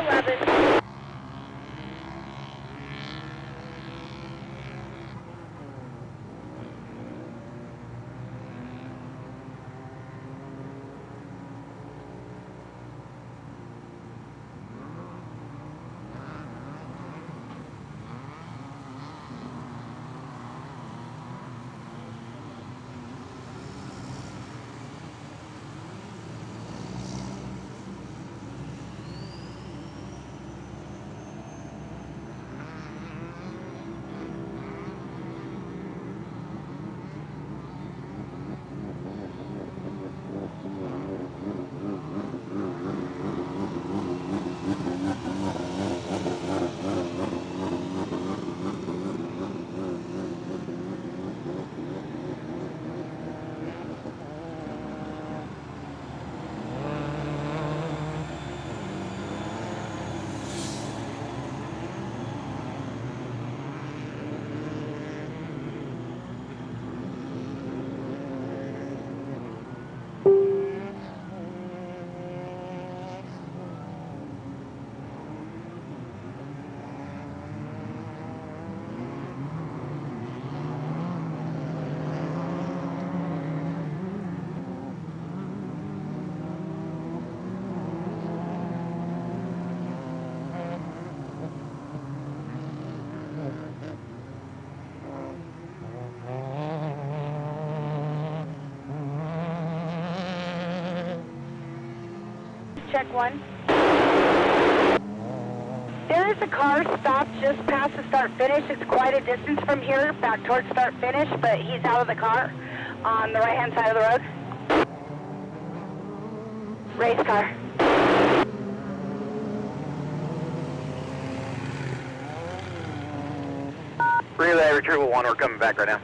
11. Check 1. There is a car stopped just past the start-finish. It's quite a distance from here back towards start-finish, but he's out of the car on the right-hand side of the road. Race car. Relay, retrieval 1, we're coming back right now.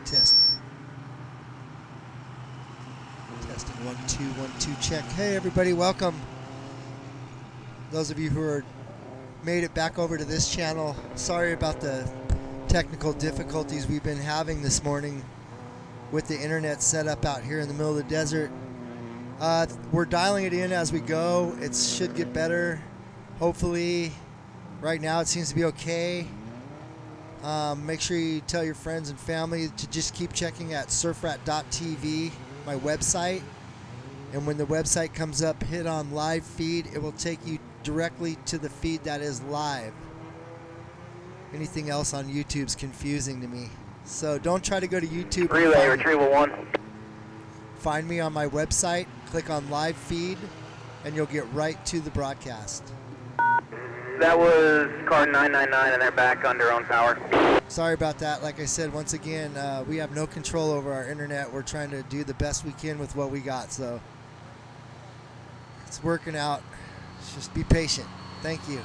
Test. Testing 1 2 1 2 check. Hey everybody, welcome. Those of you who are made it back over to this channel, sorry about the technical difficulties we've been having this morning with the internet set up out here in the middle of the desert. We're dialing it in as we go. It should get better, hopefully. Right now it seems to be okay. Make sure you tell your friends and family to just keep checking at surfrat.tv, my website. And when the website comes up, hit on live feed. It will take you directly to the feed that is live. Anything else on YouTube's confusing to me. So don't try to go to YouTube. Relay retrieval 1. Find me on my website, click on live feed, and you'll get right to the broadcast. That was car 999 and they're back under own power. Sorry about that. Like I said, once again, we have no control over our internet. We're trying to do the best we can with what we got, so it's working out. Just be patient. Thank you.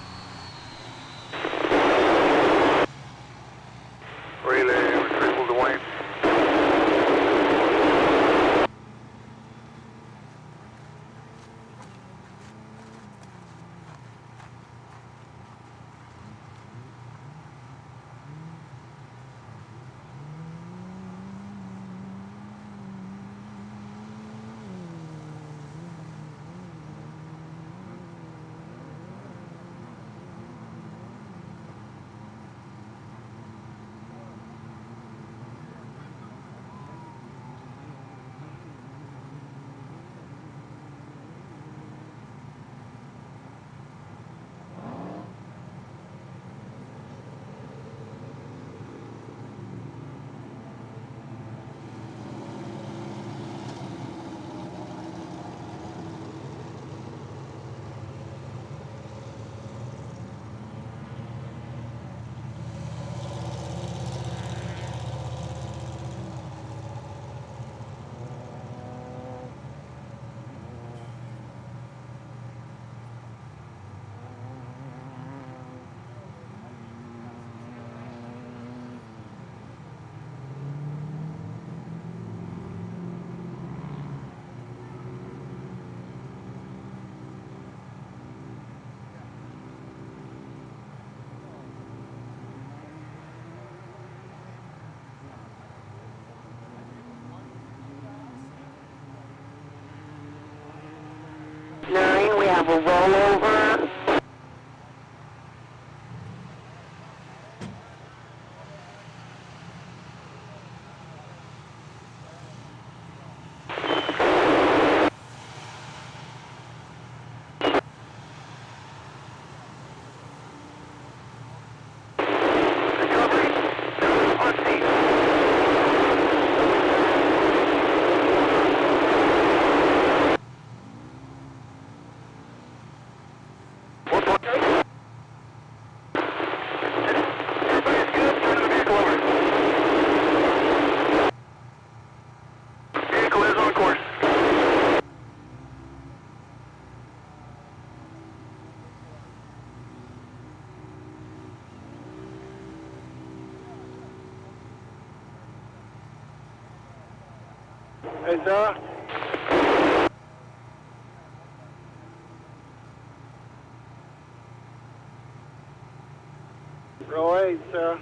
Relay retrieval Dwayne. We have a rollover. Hey, sir. Row 8, sir.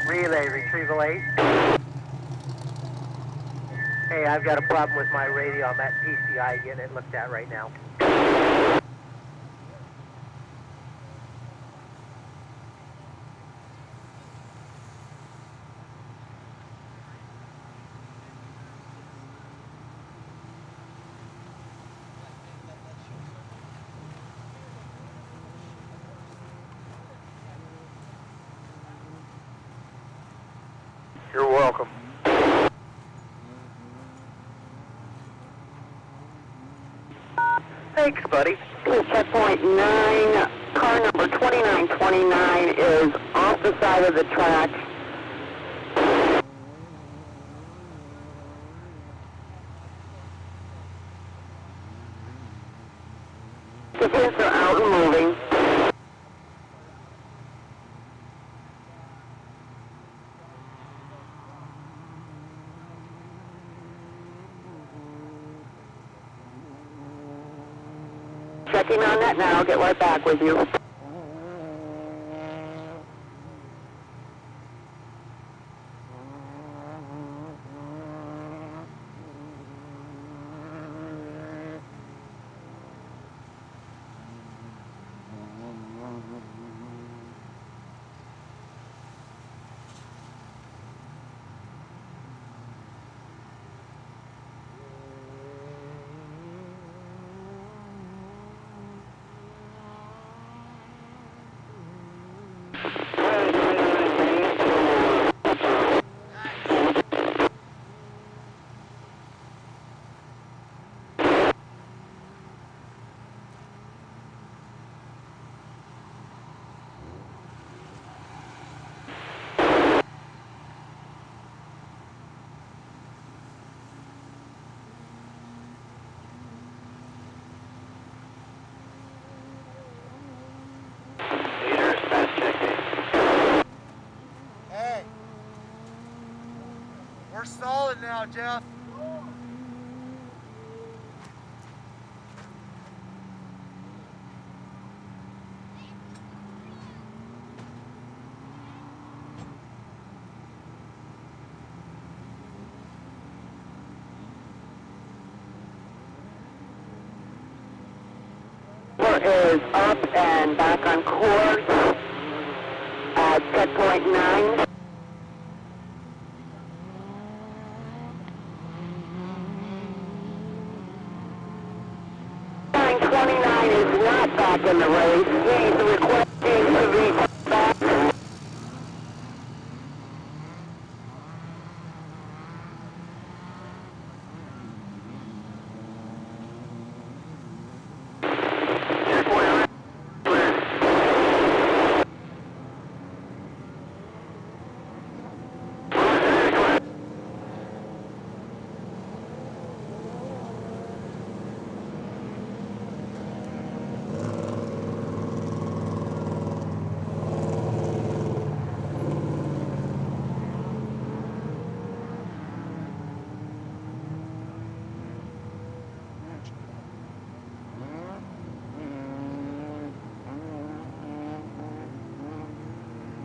Relay, retrieval 8. Hey, I've got a problem with my radio. I'm at PCI getting it looked at right now. You're welcome. Thanks, buddy. Checkpoint 9, car number 2929 is off the side of the track. The pins are out and moving. working on that now. I'll get right back with you. Hey, we're solid now, Jeff. Is up and back on course at set point 9. Line 29 is not back in the race. He's requesting to be back.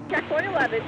Checkpoint 11.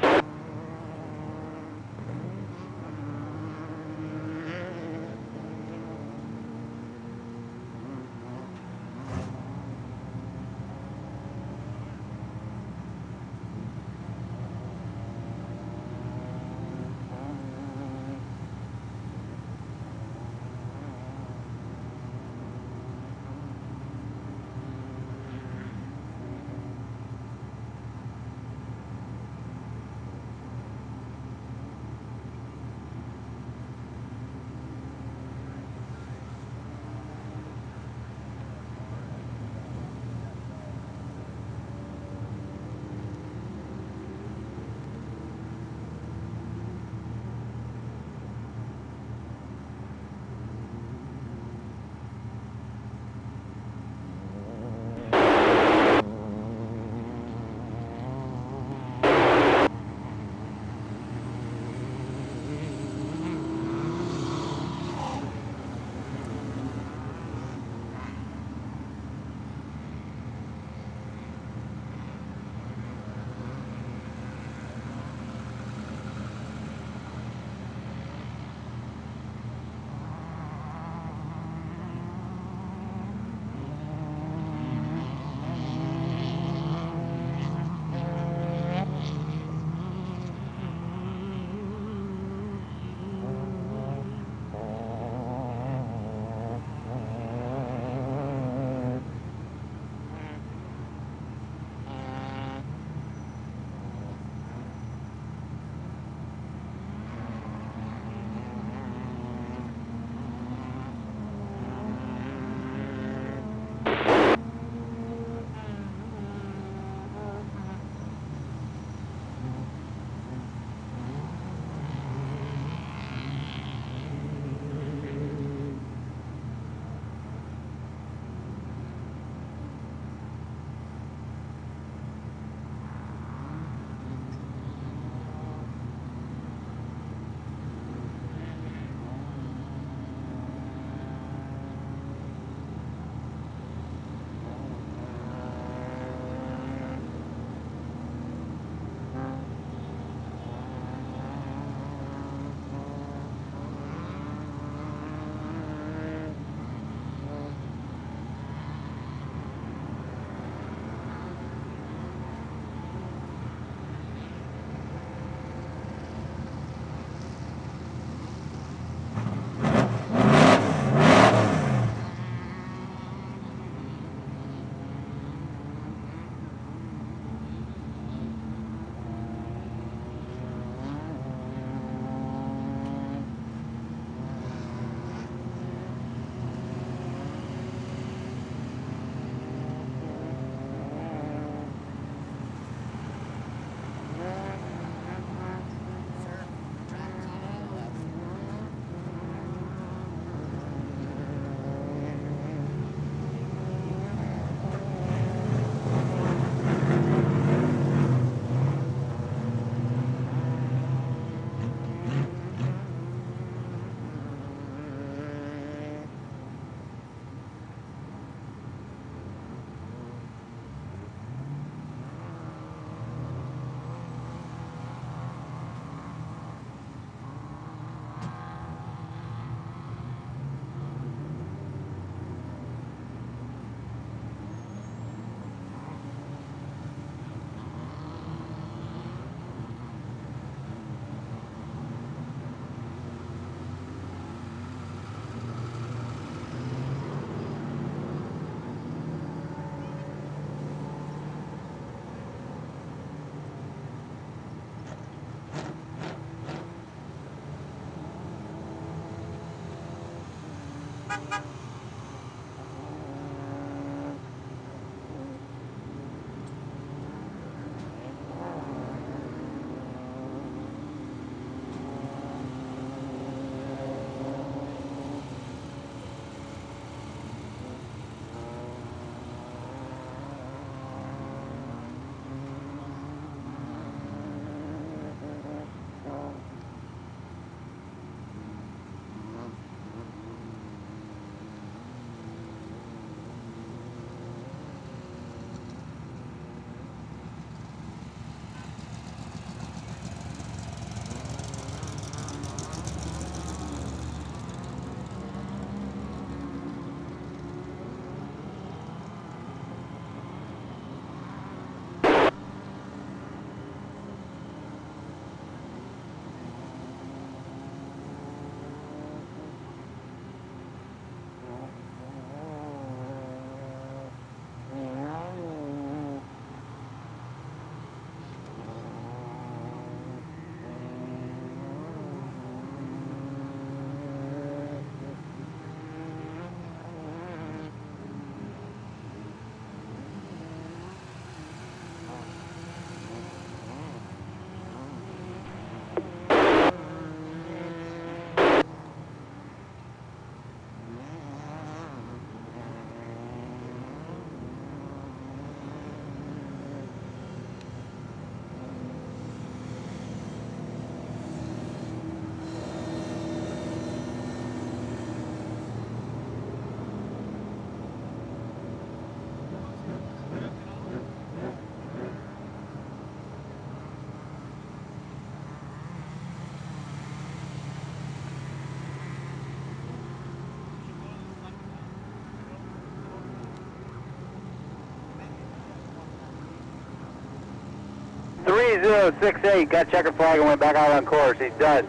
3068, got checker flag and went back out on course. He's done.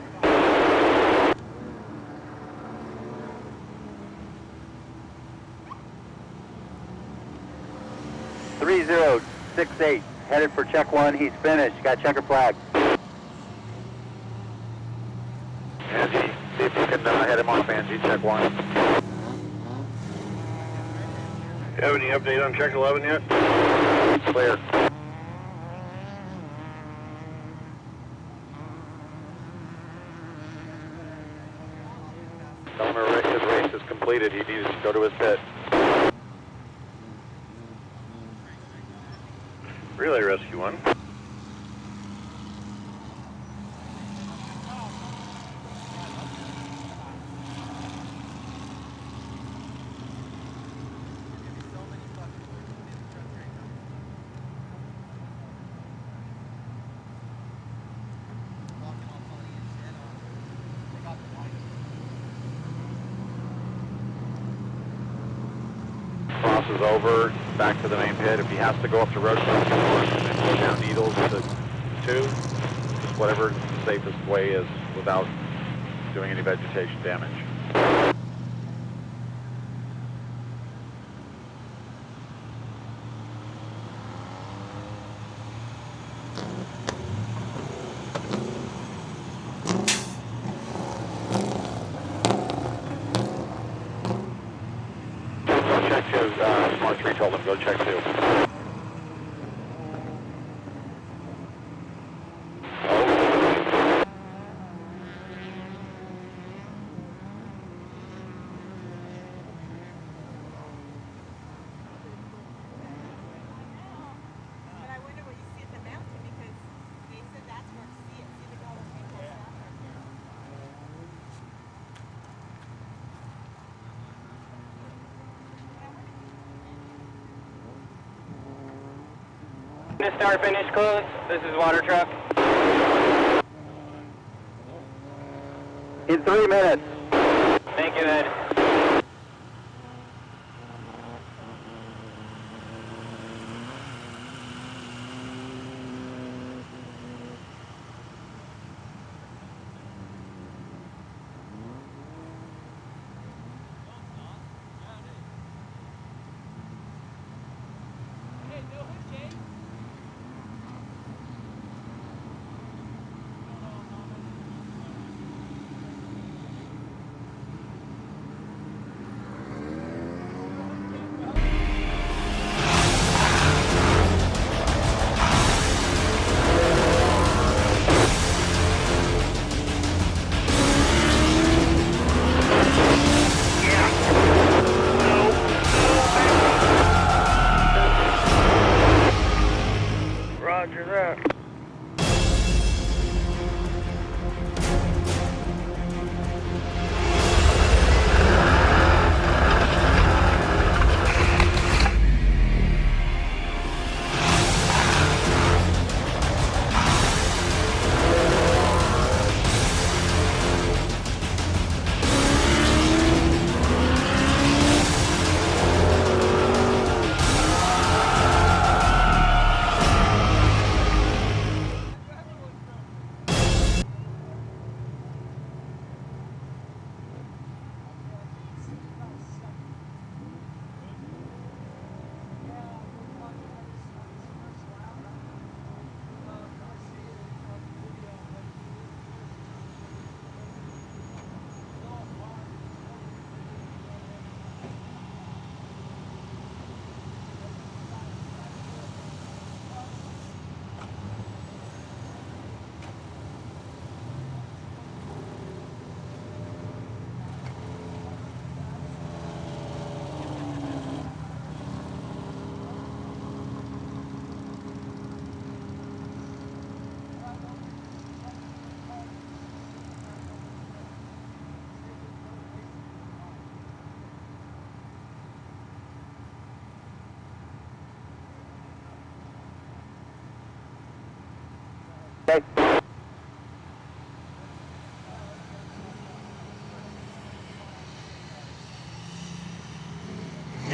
3068, headed for check 1. He's finished. Got checker flag. Angie, see if you can head him off, Angie, check 1. You have any update on check 11 yet? Clear. Tell him his race is completed. He needs to go to his pit. Relay rescue 1. Crosses over, back to the main pit. If he has to go up to road and go down Needles to 2, just whatever the safest way is without doing any vegetation damage. Go check 2, Mark 3 told him, go check 2. Start, finish, close. This is water truck. In 3 minutes. Thank you, Ed.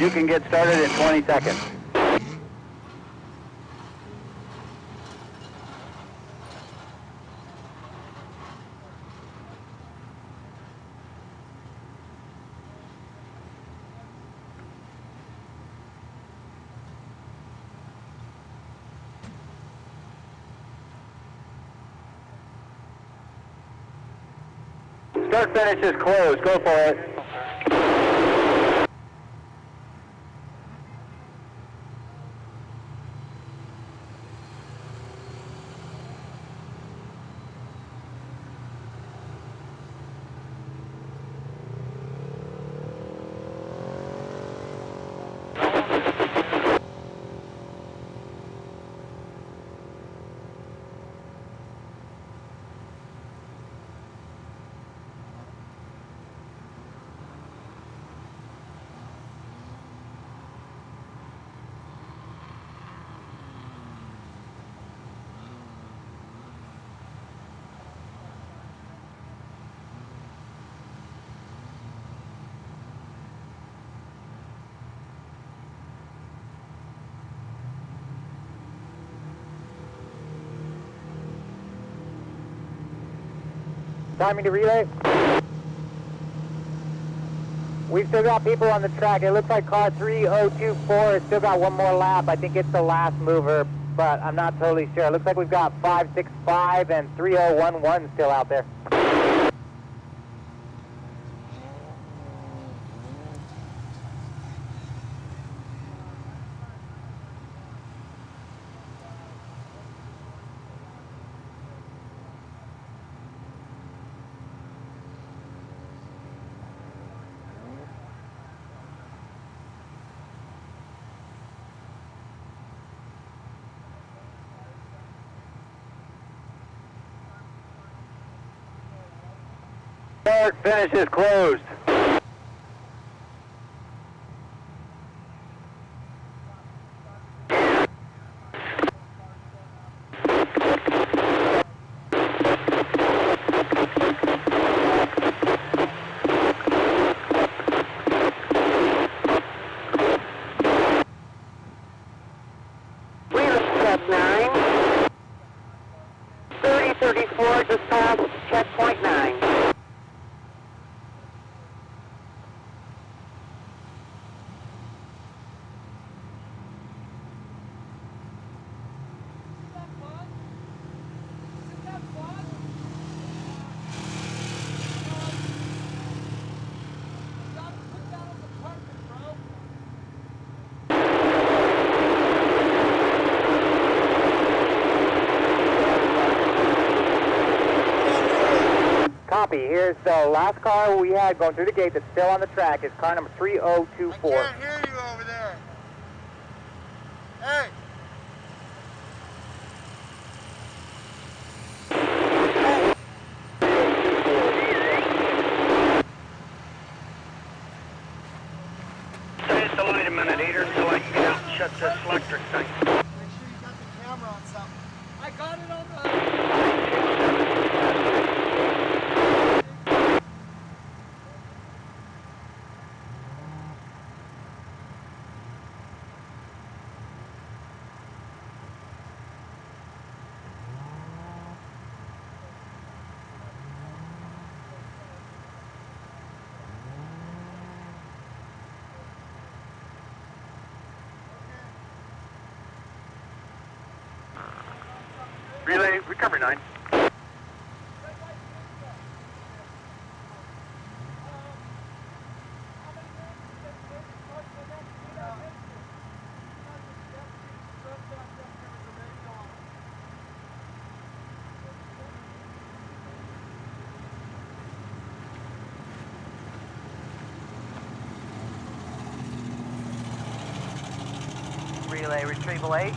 You can get started in 20 seconds. Start finish is closed. Go for it. Timing to relay. We've still got people on the track. It looks like car 3024 has still got one more lap. I think it's the last mover, but I'm not totally sure. It looks like we've got 565 and 3011 still out there. Start finish is closed. Sub 9. 3034 just past checkpoint 9. Copy. Here's the last car we had going through the gate that's still on the track. It's car number 3024. I can't hear you over there. Hey! Stay at the light a minute, Eater, so I can get out and shut this electric thing. Make sure you got the camera on something. I got it on the... Relay, recovery 9. Relay retrieval 8.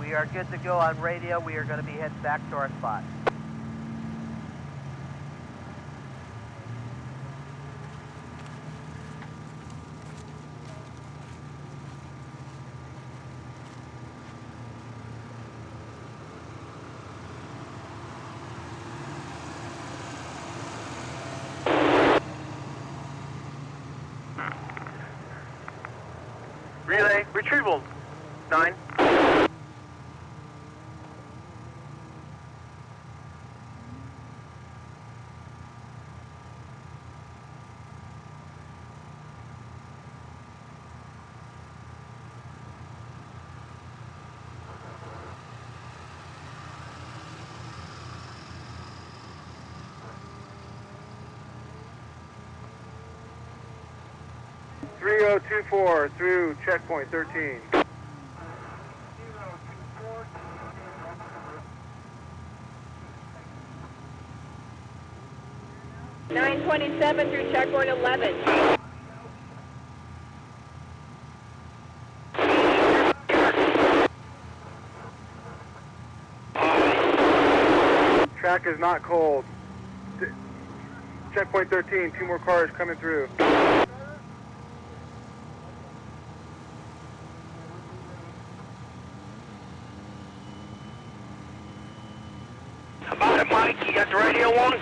We are good to go on radio. We are going to be heading back to our spot. Okay, retrieval 9. through checkpoint 13. 927 through checkpoint 11. Track is not cold. Checkpoint 13, 2 more cars coming through. How about it, Mike? You got the radio on?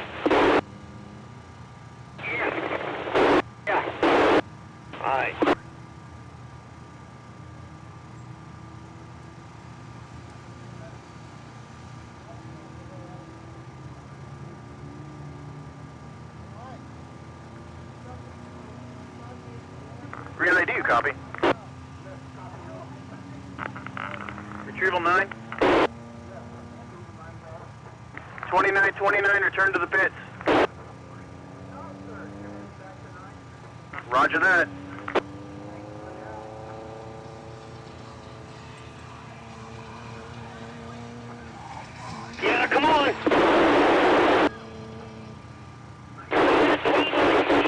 Yeah. All right. Relay, do you copy? Retrieval 9. 2929, return to the pits. Roger that. Yeah, come on.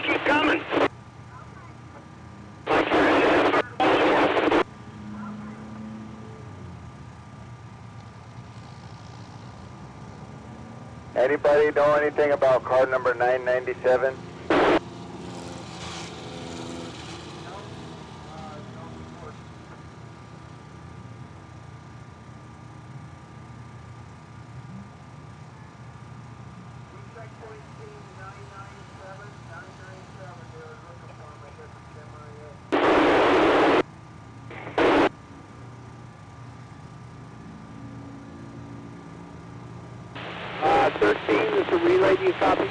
Keep coming. Anybody know anything about car number 997? This is a relay, do you copy?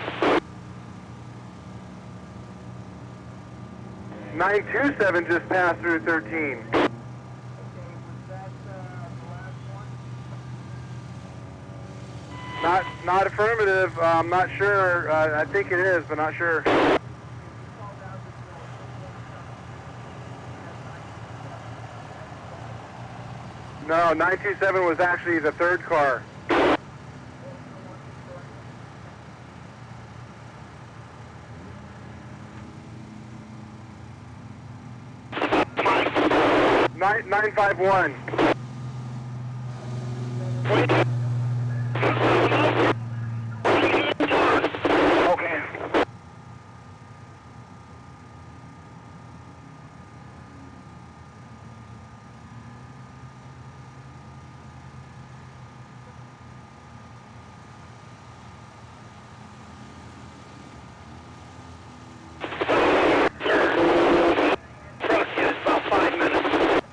927 just passed through 13. Not affirmative. I'm not sure. I think it is, but not sure. No, 927 was actually the third car. Mike. 951. Okay. Truck is about 5 minutes.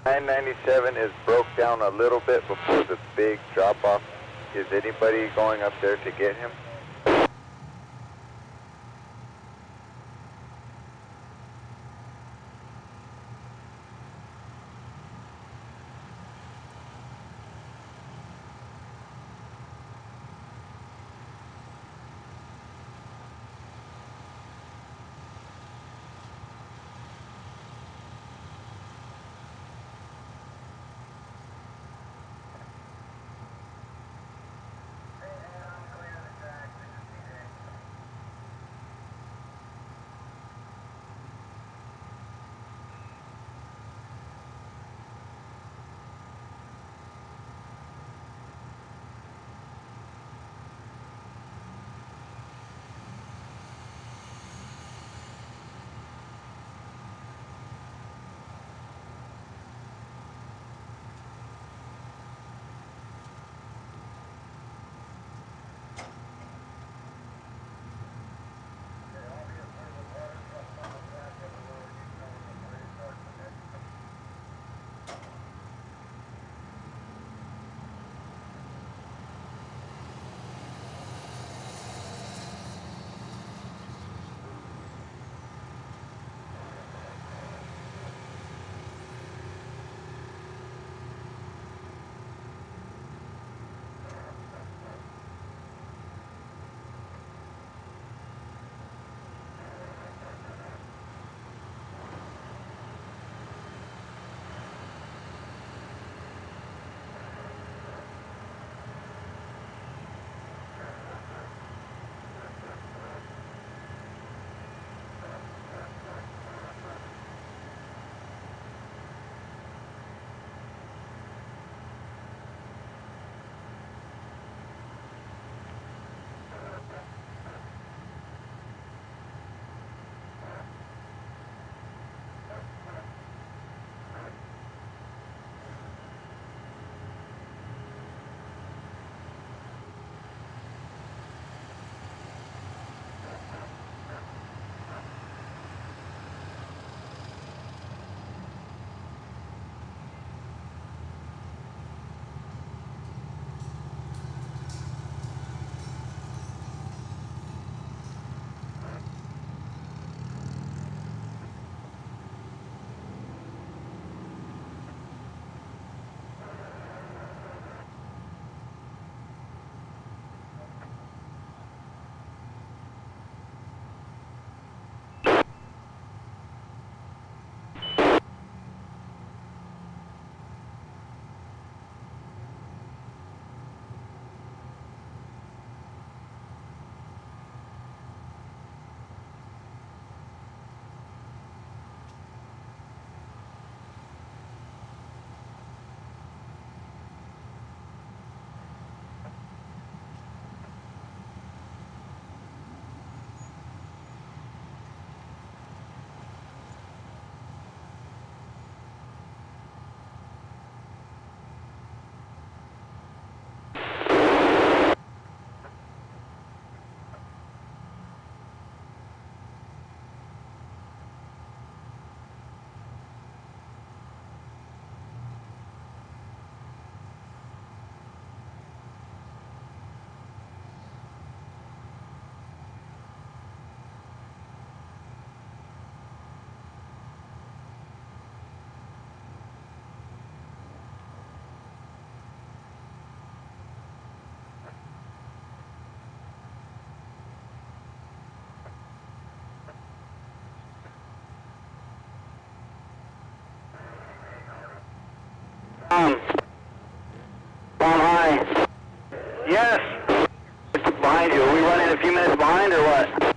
997 is broke down a little bit before the big drop-off. Is anybody going up there to get him? Hi. Yes. Behind you. Are we running a few minutes behind or what?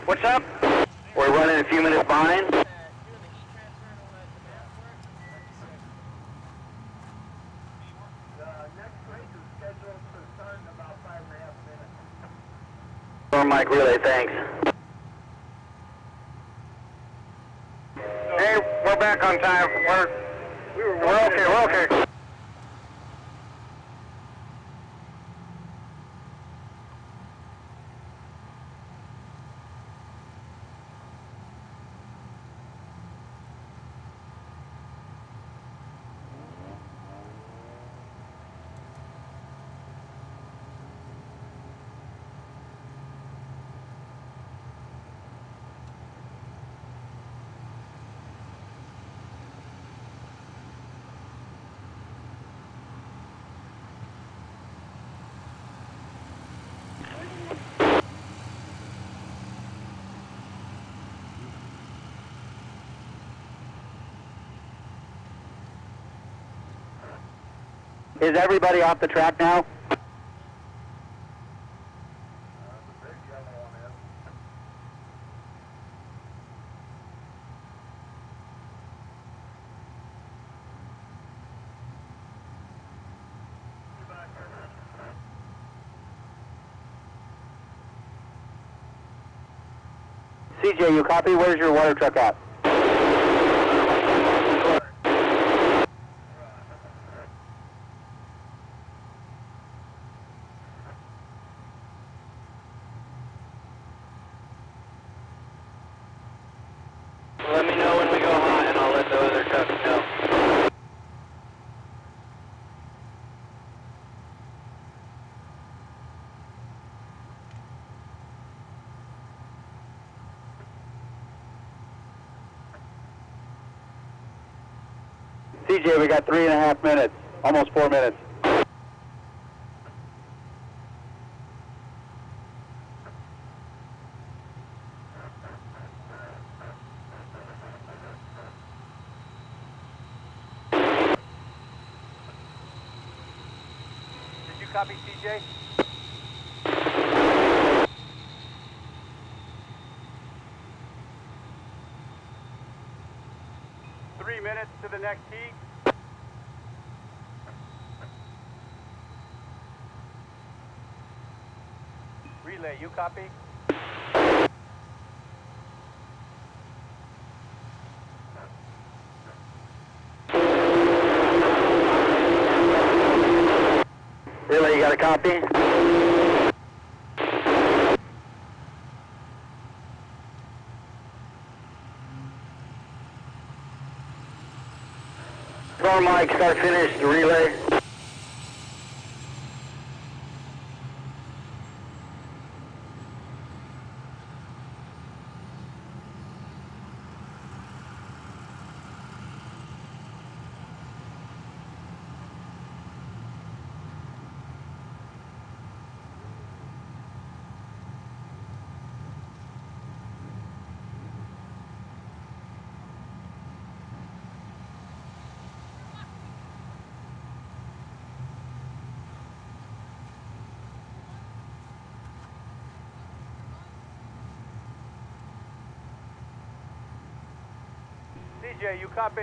What's up? We're running a few minutes behind. Or Mike Relay, thanks. Hey, we're back on time. We're okay, we're okay. Is everybody off the track now? CJ, you copy? Where's your water truck at? Let me know when we go hot and I'll let the other trucks know. CJ, we got 3.5 minutes, almost 4 minutes. Did you copy, CJ? Minutes to the next heat. Relay, you copy? Relay, you got a copy? Mike, start finish the relay. CJ, you copy?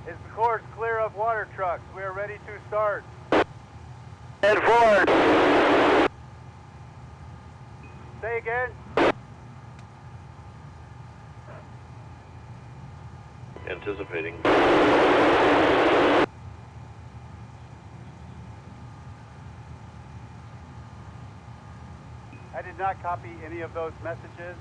Is the course clear of water trucks? We are ready to start. Head forward. Say again. Anticipating. I did not copy any of those messages.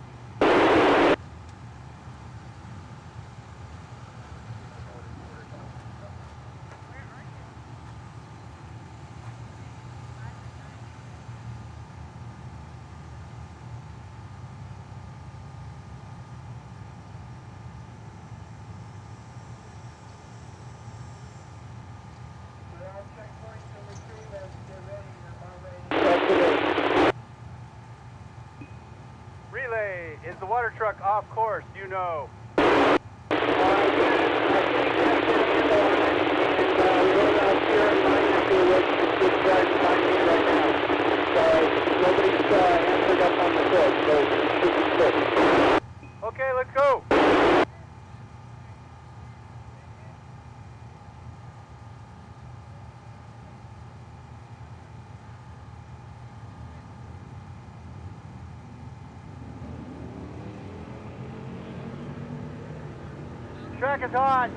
Relay, is the water truck off course? Do you know? Okay, let's go. Track is hot.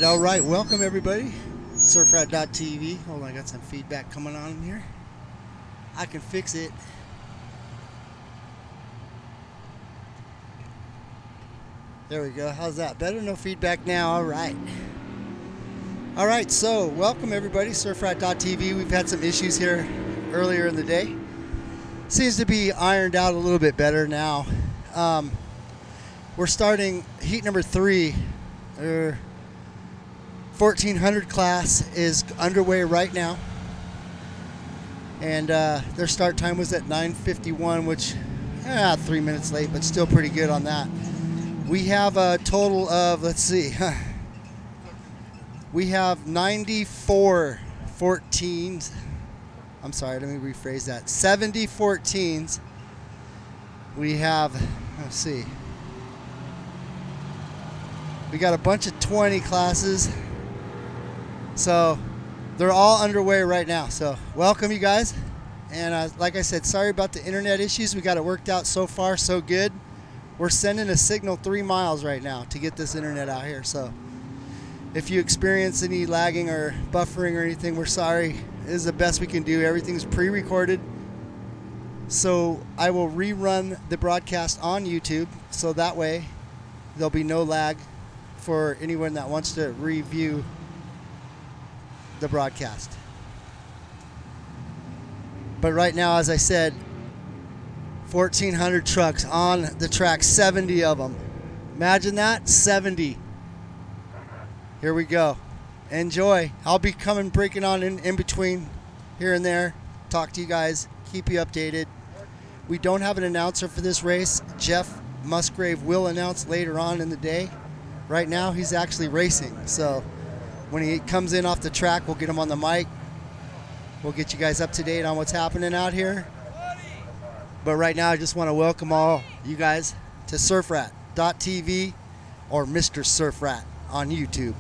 All right. Welcome, everybody. Surfrat.tv. Hold on, I got some feedback coming on here. I can fix it. There we go. How's that? Better? No feedback now. All right. All right. So, welcome, everybody. Surfrat.tv. We've had some issues here earlier in the day. Seems to be ironed out a little bit better now. We're starting heat number 3. 1400 class is underway right now, and their start time was at 9:51, which 3 minutes late, but still pretty good on that. We have a total of, let's see, we have 94 14s. I'm sorry, let me rephrase that. 70 14s. We have, let's see, we got a bunch of 20 classes. So they're all underway right now. So welcome, you guys. And like I said, sorry about the internet issues. We got it worked out so far, so good. We're sending a signal 3 miles right now to get this internet out here. So if you experience any lagging or buffering or anything, we're sorry. This is the best we can do. Everything's pre-recorded. So I will rerun the broadcast on YouTube, so that way there'll be no lag for anyone that wants to review the broadcast. But right now, as I said, 1,400 trucks on the track, 70 of them. Imagine that, 70. Here we go. Enjoy. I'll be breaking on in between here and there. Talk to you guys, keep you updated. We don't have an announcer for this race. Jeff Musgrave will announce later on in the day. Right now, he's actually racing. So when he comes in off the track, we'll get him on the mic. We'll get you guys up to date on what's happening out here. But right now, I just want to welcome all you guys to Surfrat.tv or Mr. Surfrat on YouTube.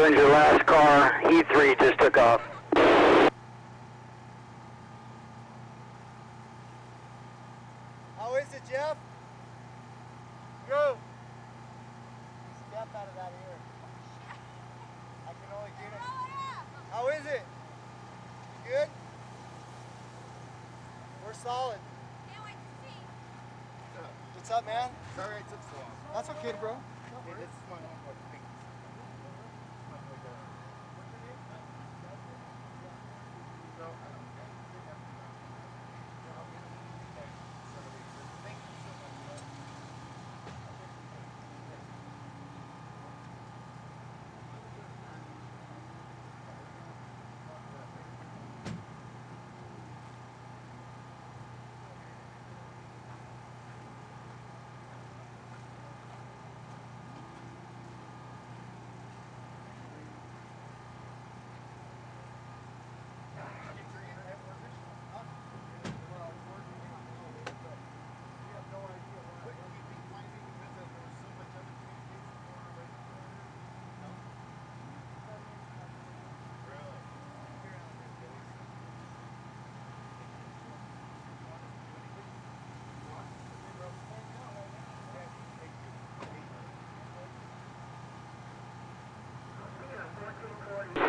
Seven's your last car. E3 just took off. How is it, Jeff? Go. Step out of that ear. I can only get him. How is it? You good? We're solid. Can't wait to see. What's up, man? Sorry I took so long. That's okay, bro.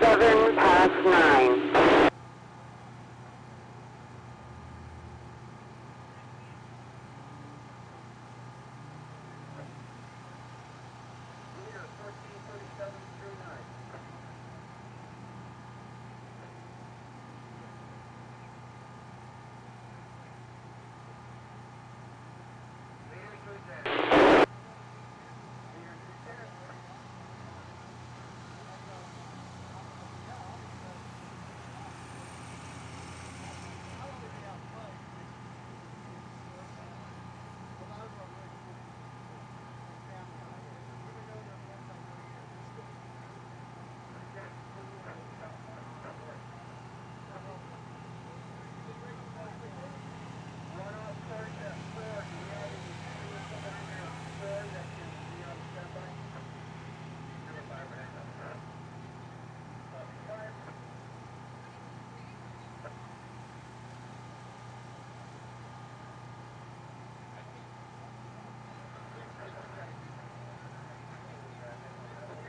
Seven past 9.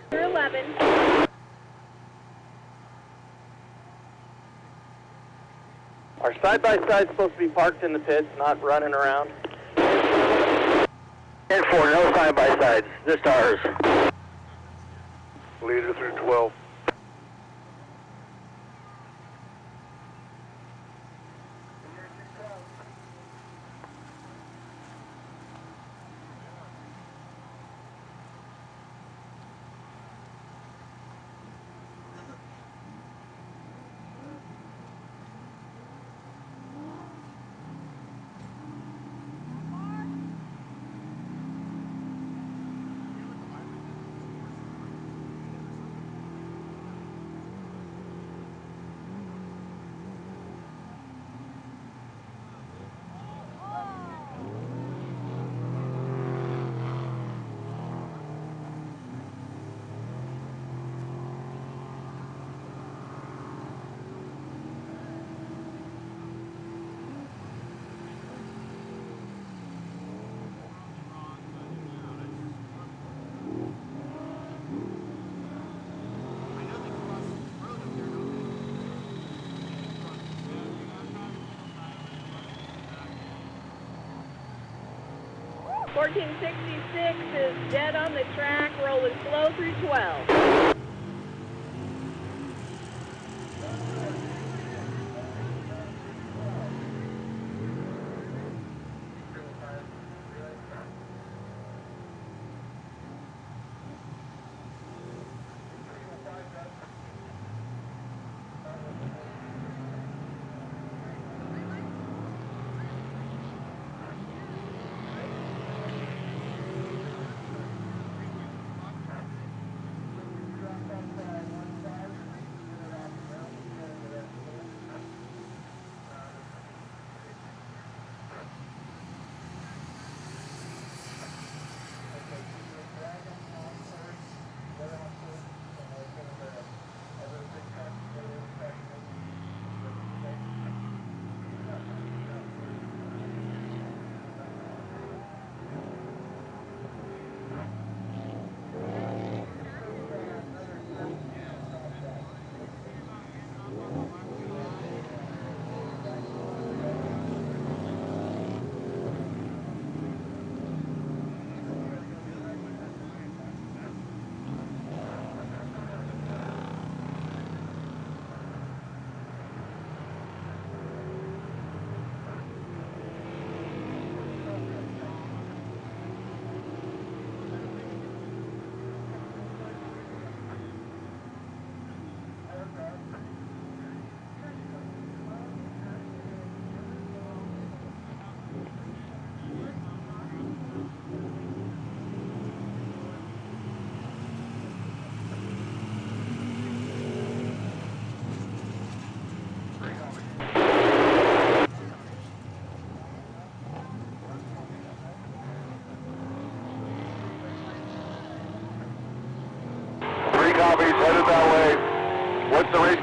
You're 11. Our side-by-side's supposed to be parked in the pits, not running around. 10-4, no side-by-sides. Just ours. Leader through 12. .1466 is dead on the track, rolling slow through 12.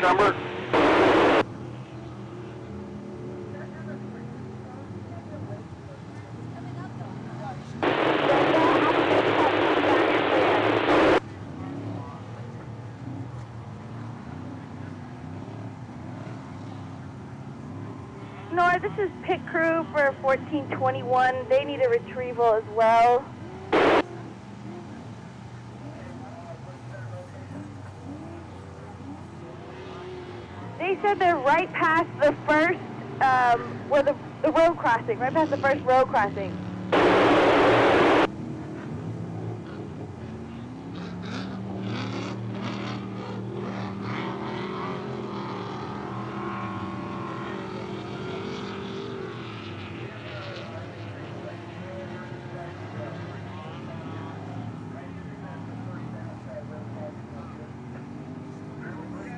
number? Nora, this is pit crew for 1421. They need a retrieval as well. They said they're right past the first, where the road crossing, right past the first road crossing.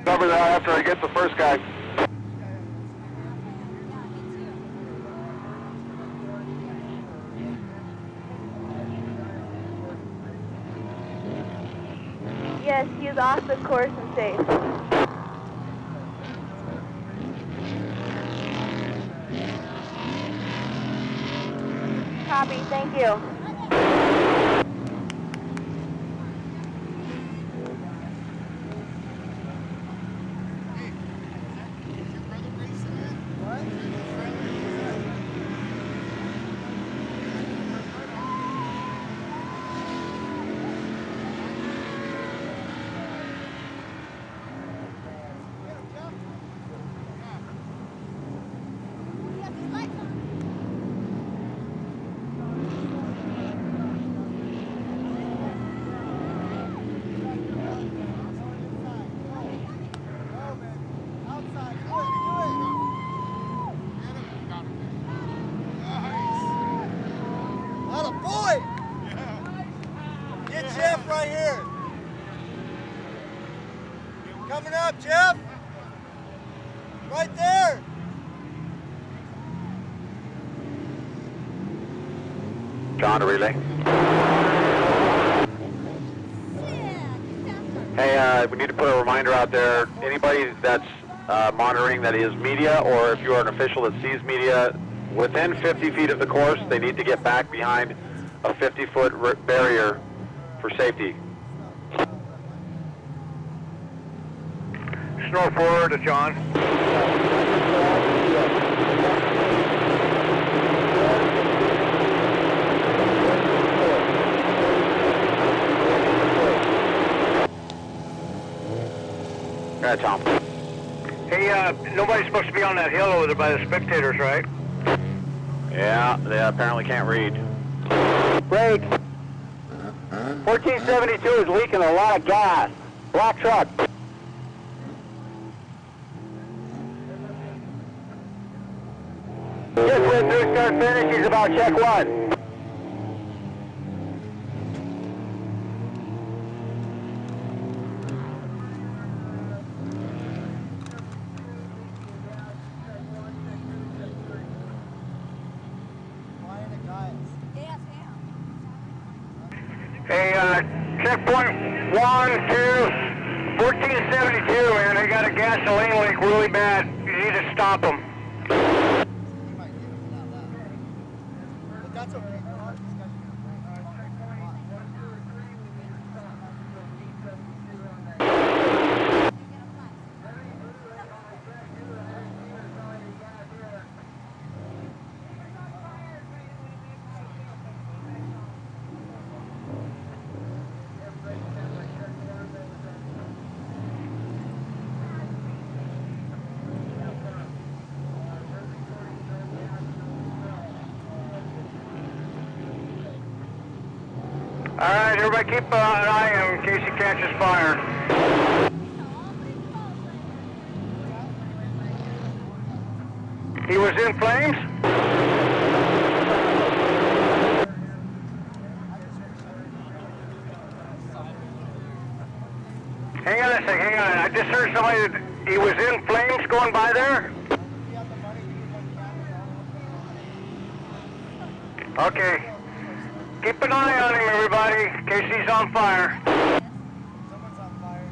Cover that after I get the first guy. Yes, he is off the course and safe. Copy, thank you. Jeff right here. Coming up, Jeff. Right there. John, to relay. Hey, we need to put a reminder out there. Anybody that's monitoring that is media, or if you are an official that sees media within 50 feet of the course, they need to get back behind a 50-foot barrier for safety. Snore forward to John. Go ahead, Tom. Hey, nobody's supposed to be on that hill over there by the spectators, right? Yeah, they apparently can't read. Break. 1472 is leaking a lot of gas. Black truck. Just went through start finish. He's about check one. Hey, checkpoint 1, 2, 1472, man. They got a gasoline leak really bad. You need to stop them. But that's okay. All right, everybody keep an eye on him in case he catches fire. He was in flames? Hang on a second, hang on. I just heard somebody that he was in flames going by there. Okay. Keep an eye on him, everybody, in case he's on fire. Someone's on fire.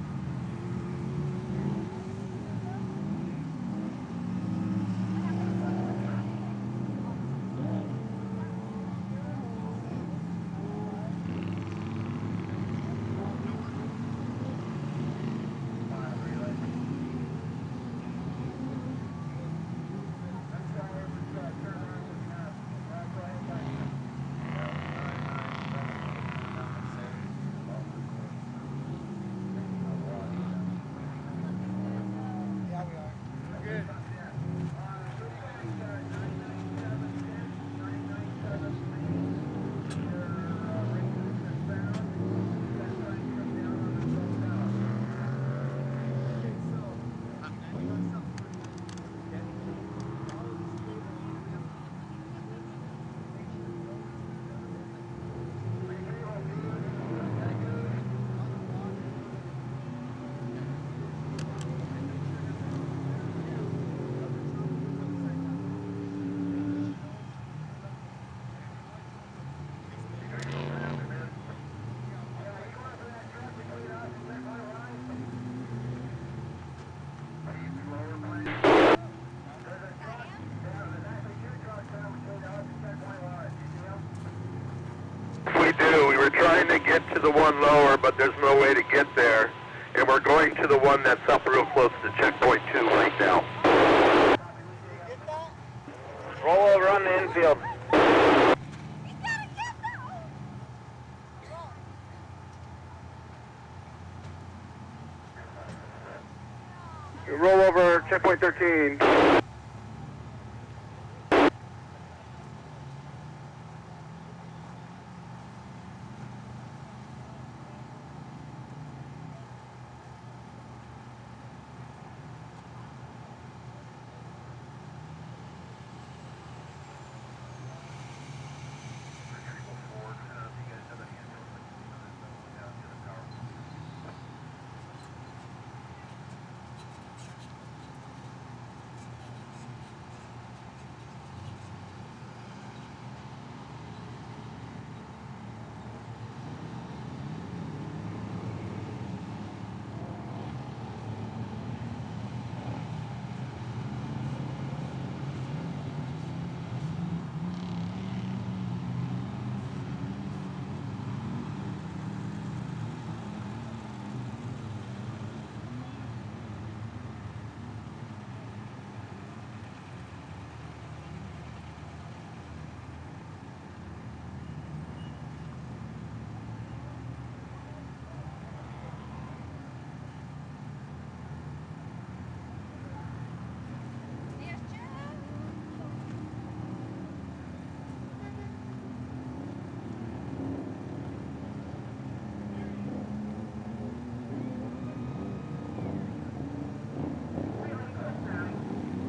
We're trying to get to the one lower, but there's no way to get there. And we're going to the one that's up real close to checkpoint 2 right now. Roll over on the infield. Roll over checkpoint 13.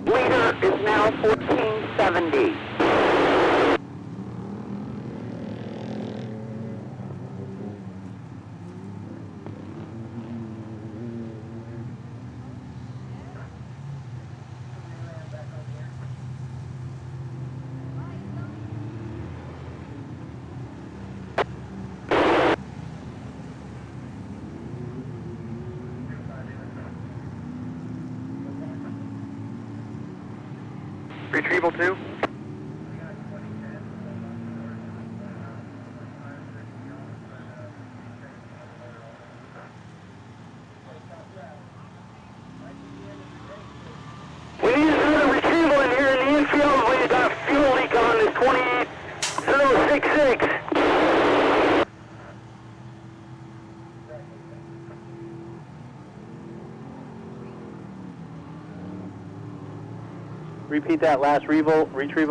Leader is now 1470. Retrieval 2. We need another retrieval in here in the infield. We got a fuel leak on this 28066. Repeat that last retrieval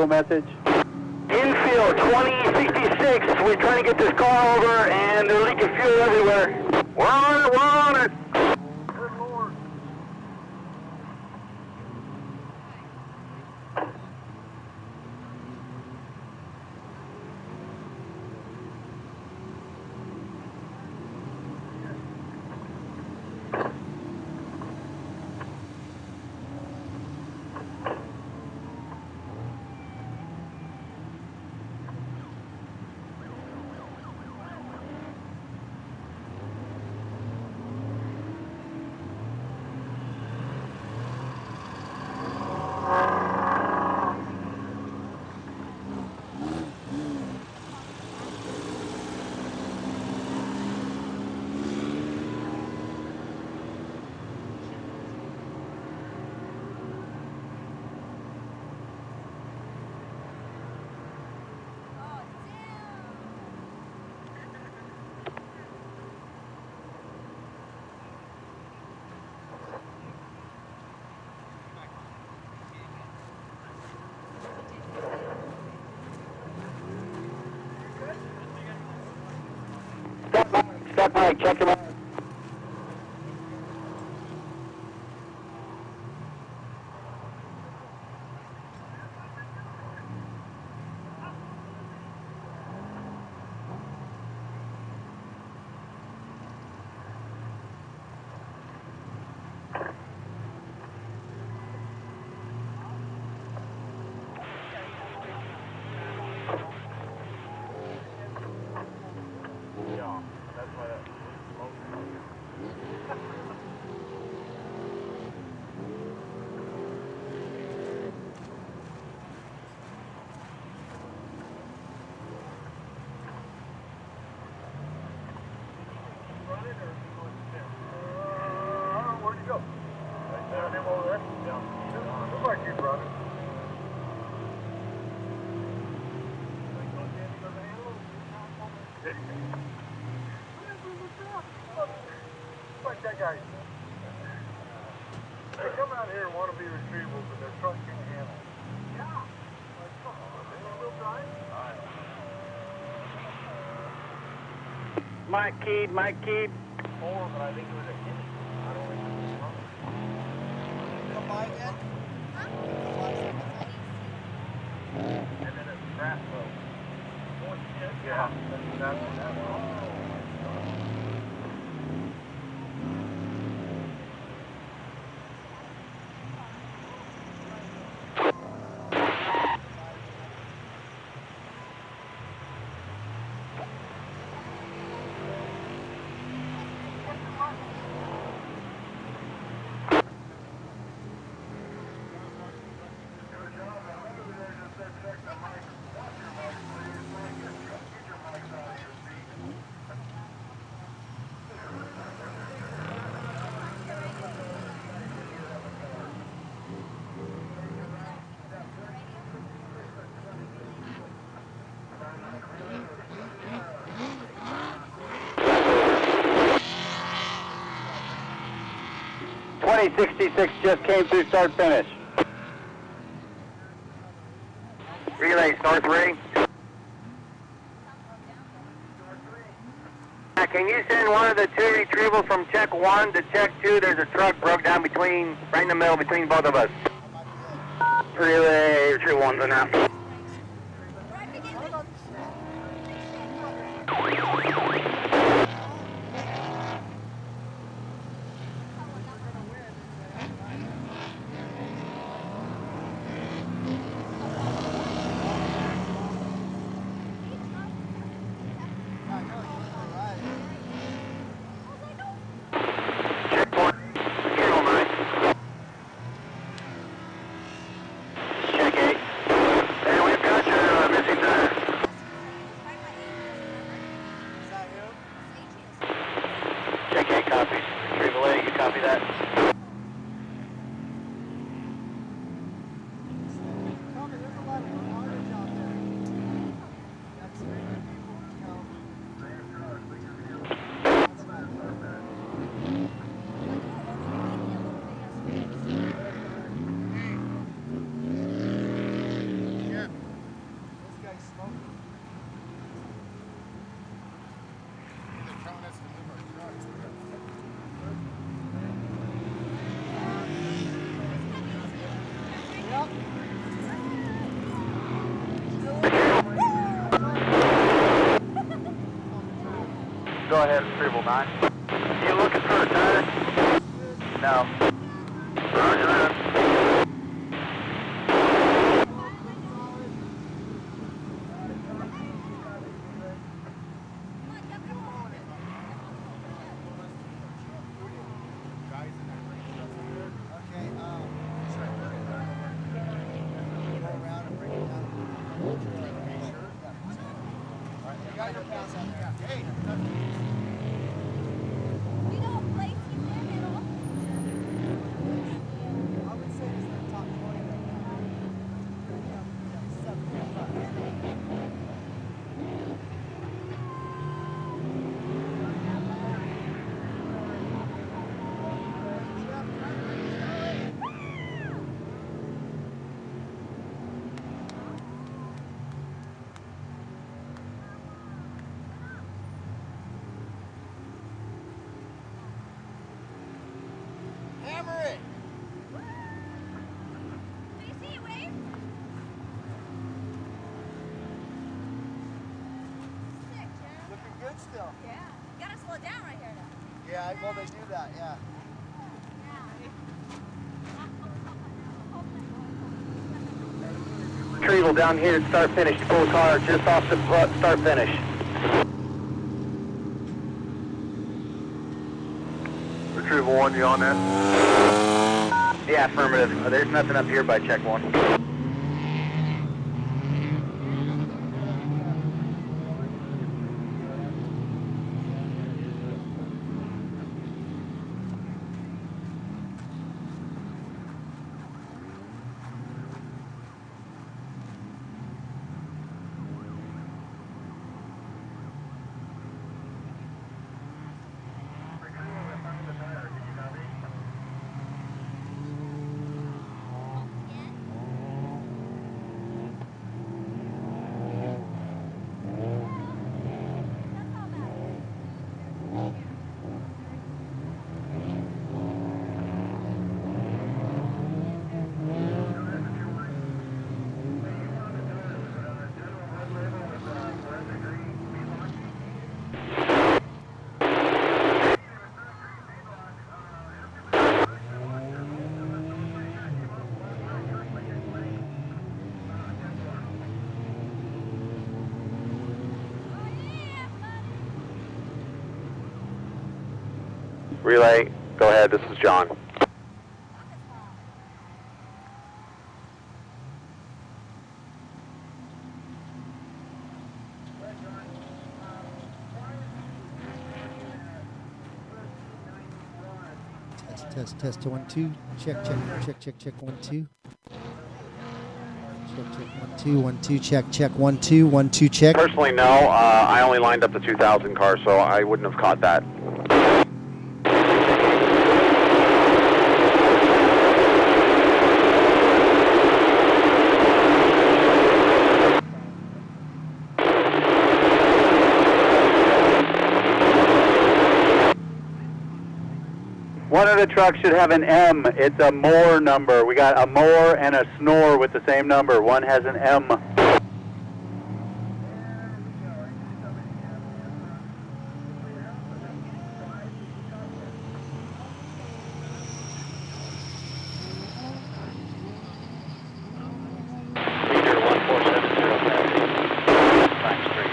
message. Infield 2066. We're trying to get this car over and they're leaking fuel everywhere. We're on it, we're on it. Step by, check him out. Where'd you go? Right there, him over there? Yeah. Looks like he's running. Like that guy. They come out here and want to be retrievals, but their truck can't handle it. Yeah. Like, come on, they still drive? Mike keyed. 4, but I think it was a hit. I don't think it was wrong. Come by again? And then it's crap boat. Yeah, that's .2066 just came through start finish. Relay star 3. Can you send one of the 2 retrievals from check 1 to check 2? There's a truck broke down right in the middle between both of us. Relay retrieval 1's enough. Go ahead, retrieval 9. You looking for a tire? No. Roger that. Still. Yeah. You gotta slow down right here though. Yeah, well they do that, yeah. Retrieval down here at start finish. Full car just off the start finish. Retrieval 1, you on that? Yeah, affirmative. There's nothing up here by check 1. Relay, go ahead, this is John. Test 1 2. Check 1 2. Check 1 2 check 1 2 1 2 check. Personally, no. I only lined up the 2000 car, so I wouldn't have caught that. One of the trucks should have an M. It's a more number. We got a more and a snore with the same number. One has an M. Meter 1470 Pine Street.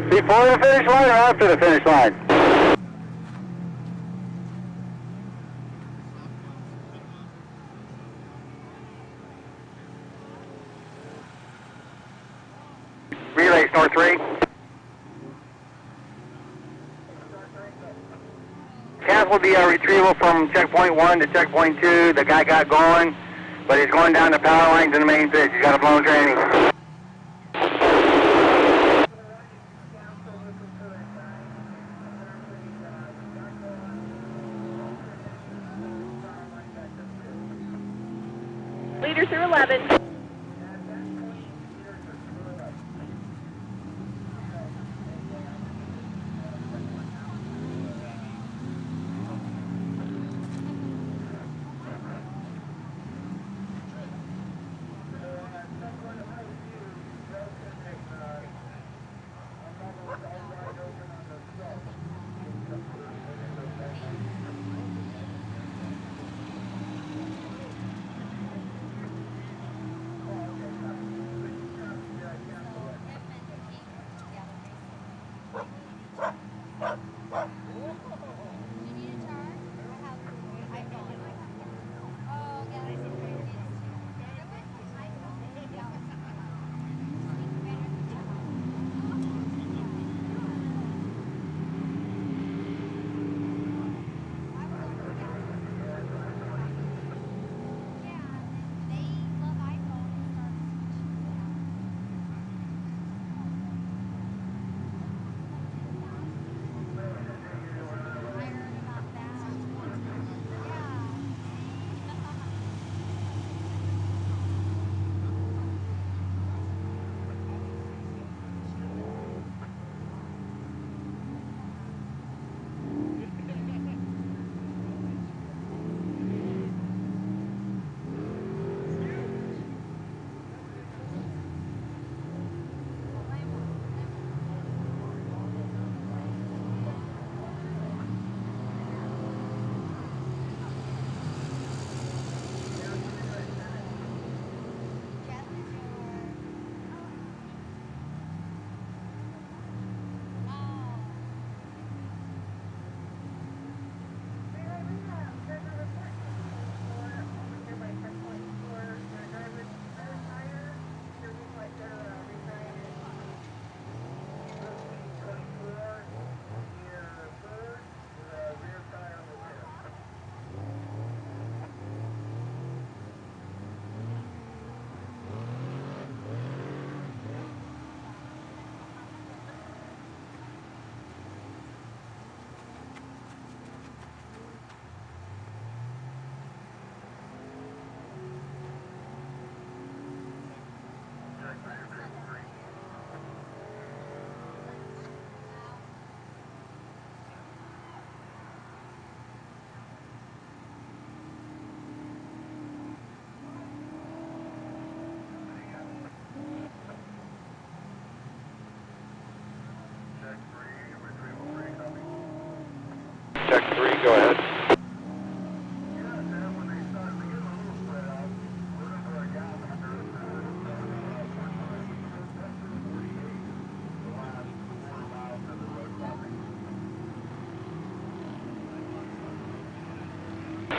Before the finish line or after the finish line? Relay, Snore 3. Canceled the retrieval from checkpoint 1 to checkpoint 2. The guy got going, but he's going down the power lines in the main pitch. He's got a blown training. Leader through 11.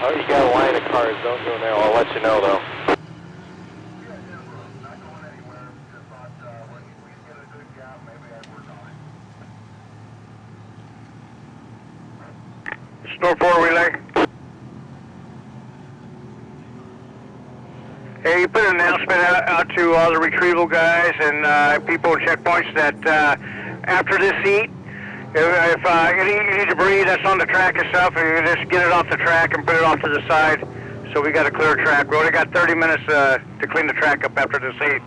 Oh, you got a line of cars. Don't go now. I'll let you know, though. Store 4 relay. Hey, you put an announcement out to all the retrieval guys and people in checkpoints that after this heat, if any debris that's on the track and stuff, you just get it off the track and put it off to the side. So we got a clear track. We only got 30 minutes to clean the track up after this heat.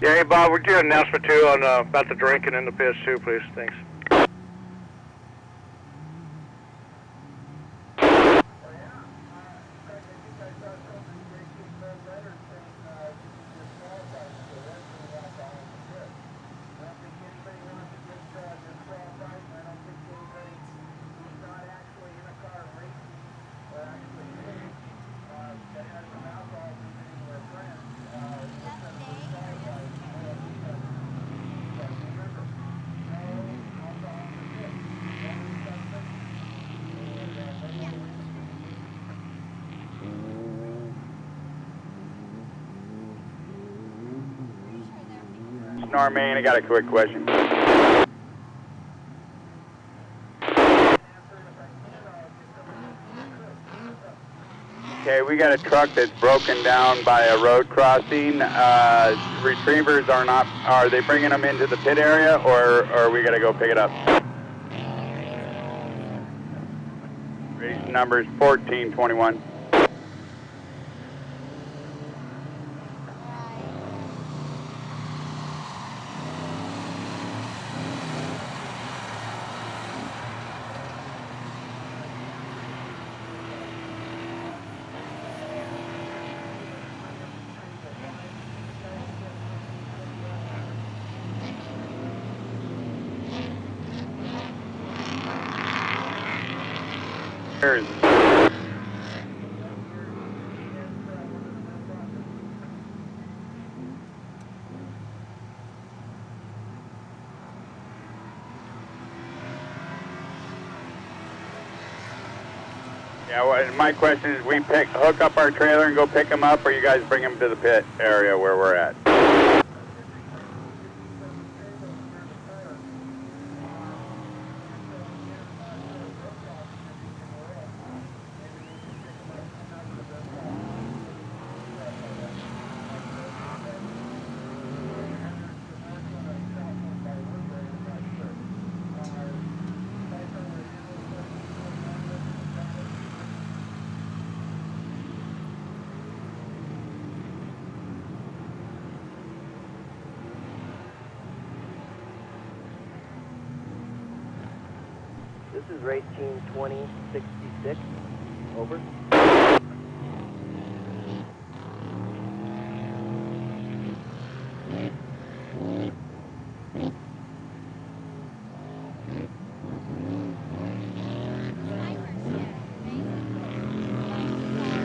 Yeah, hey Bob, would you do an announcement too on about the drinking in the pits too, please? Thanks. Maine, I got a quick question. Okay, we got a truck that's broken down by a road crossing. Retrievers are they bringing them into the pit area, or are we got to go pick it up? Race numbers 1421. Yeah, well, my question is, we hook up our trailer and go pick them up, or you guys bring them to the pit area where we're at? This is race team 2066. Over.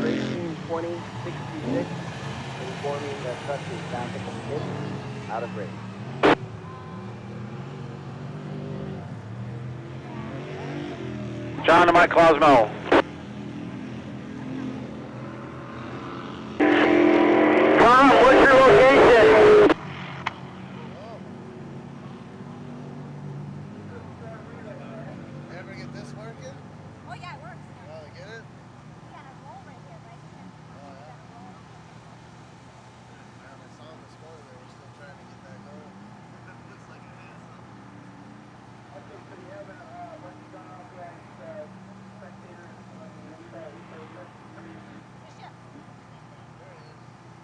Race team 2066 informing that truck is back at the pit, out of race. John to Mike Cosmo. Tom, what's your location? Ever get this working? Oh yeah, it works. Oh, get it? We got a roll right here, right? Oh, yeah. Man, I saw this morning they were still trying to get that going. Looks like it has. Okay, so you have what's going on with spectators on the inside? Bishop. There it is.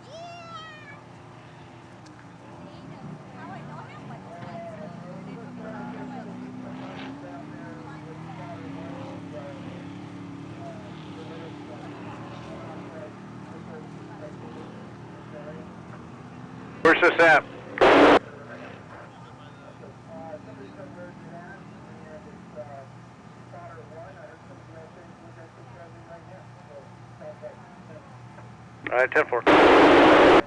Yeah! this at? All right, 10-4.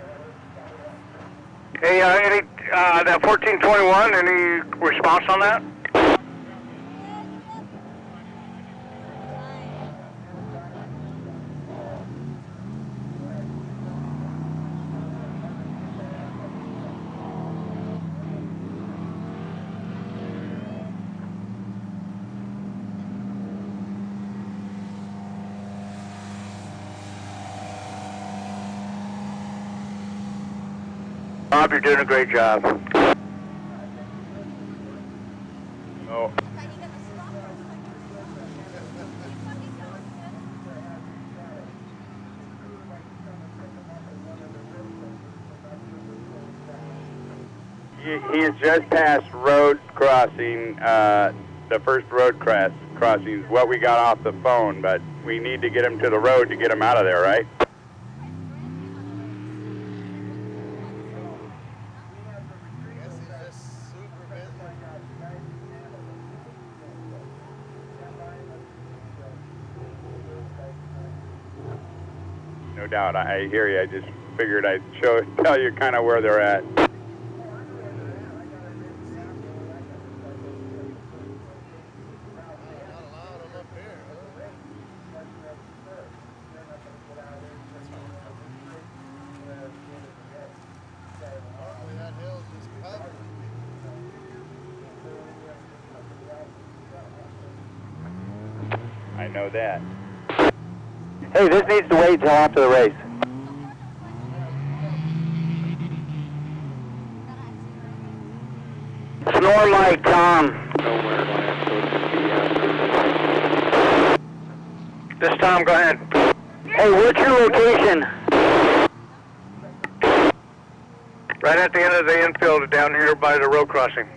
Hey, that 1421, any response on that? Bob, you're doing a great job. Oh. He has just passed road crossing, the first road crossing is what we got off the phone, but we need to get him to the road to get him out of there, right? No doubt, I hear you. I just figured I'd tell you kind of where they're at. I know that. Hey, this needs to wait until after the race. Snore like Tom. This Tom, go ahead. Hey, what's your location? Right at the end of the infield down here by the road crossing.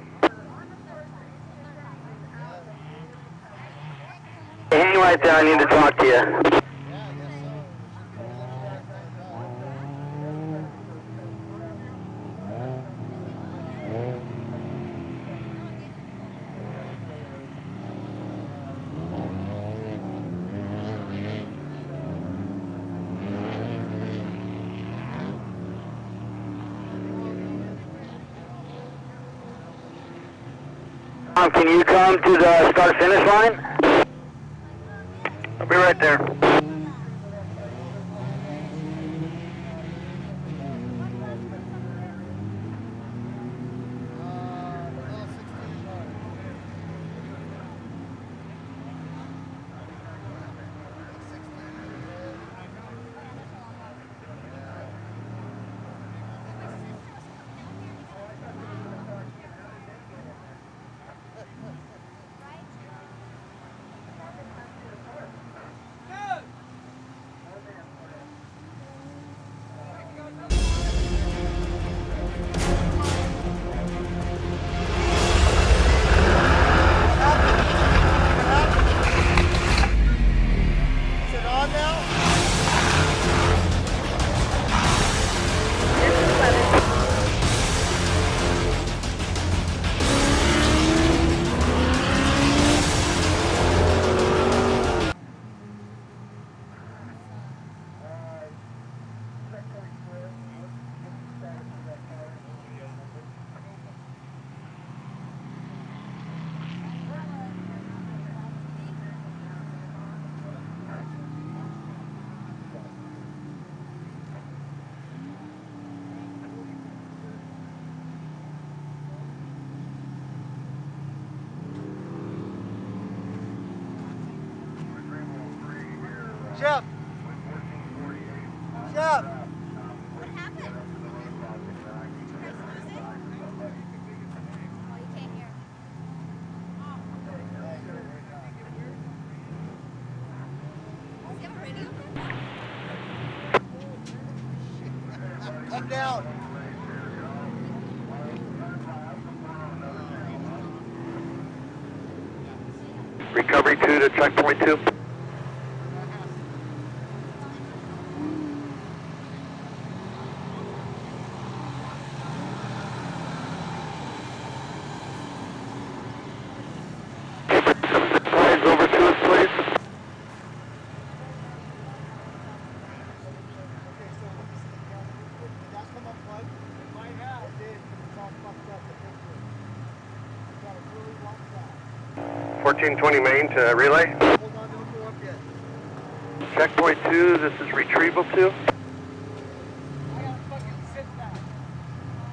Hang right there, I need to talk to you. Can you come to the start-finish line? I'll be right there. Jeff! Jeff! Come down! Recovery 2 to checkpoint 2. 1420 main to relay. Hold on, don't go up yet. Checkpoint 2, this is retrieval 2. I gotta fucking sit back.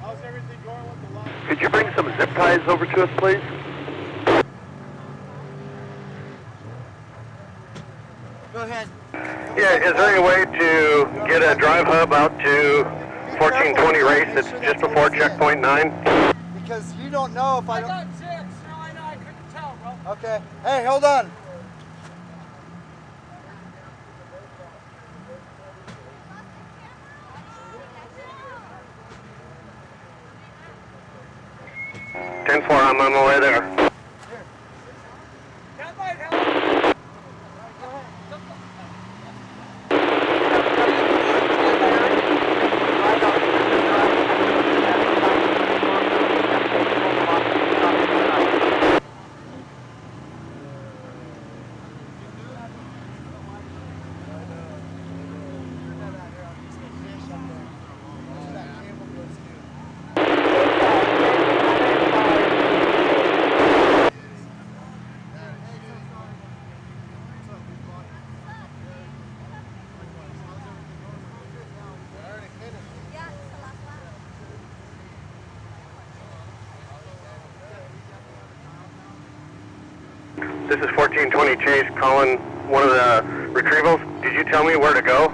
How's everything going with the line? Could you bring some zip ties over to us, please? Go ahead. Yeah, is there any way to get a drive hub out to 1420 race that's just before checkpoint 9? Because you don't know if I don't. got 6. No, I know. I couldn't tell, bro. Okay. Hey, hold on. I'm on my way there. That might help. This is 1420 Chase calling one of the retrievals. Did you tell me where to go?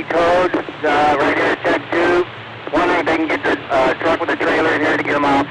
code right here at check 2. Wondering if they can get the truck with the trailer in here to get them off.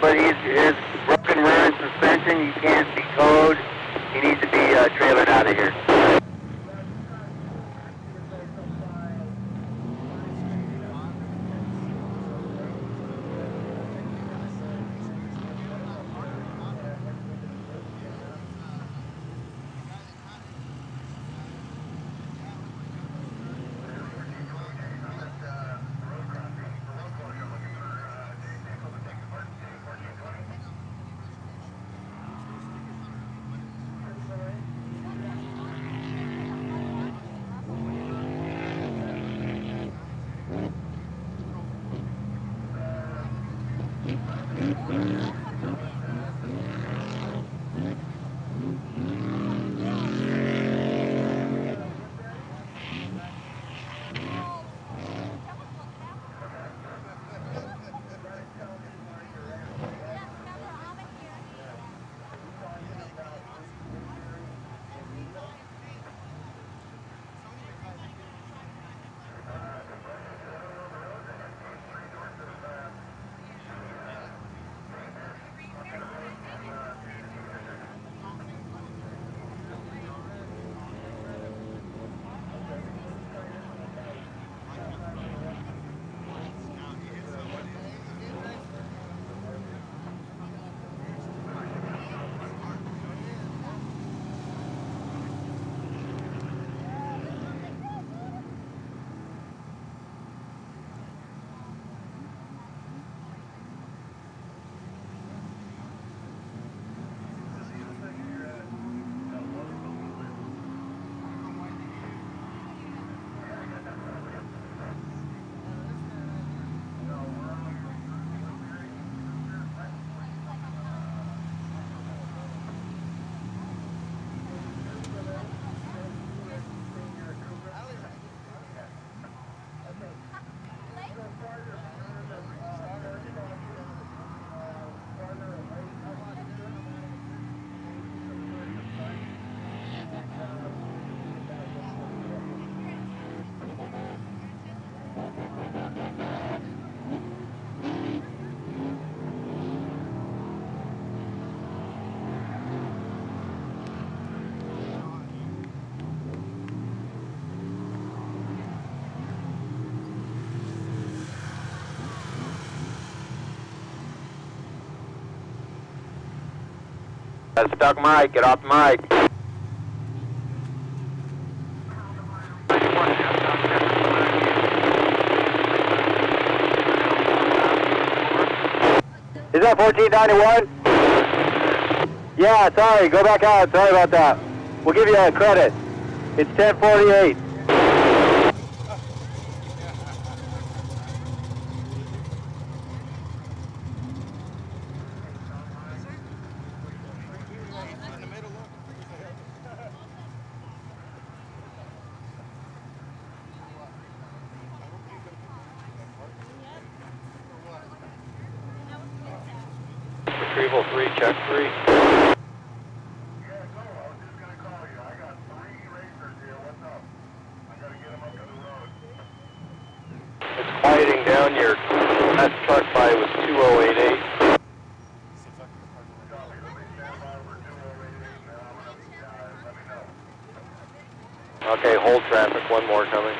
But his broken rear and suspension, you can't be towed. He needs to be trailered out of here. Stuck mic, get off the mic. Is that 1491? Yeah, sorry, go back out. Sorry about that. We'll give you a credit. It's 1048. Retrieval 3, check 3. It's quieting down. Your last truck by was 2088. Okay, hold traffic, one more coming.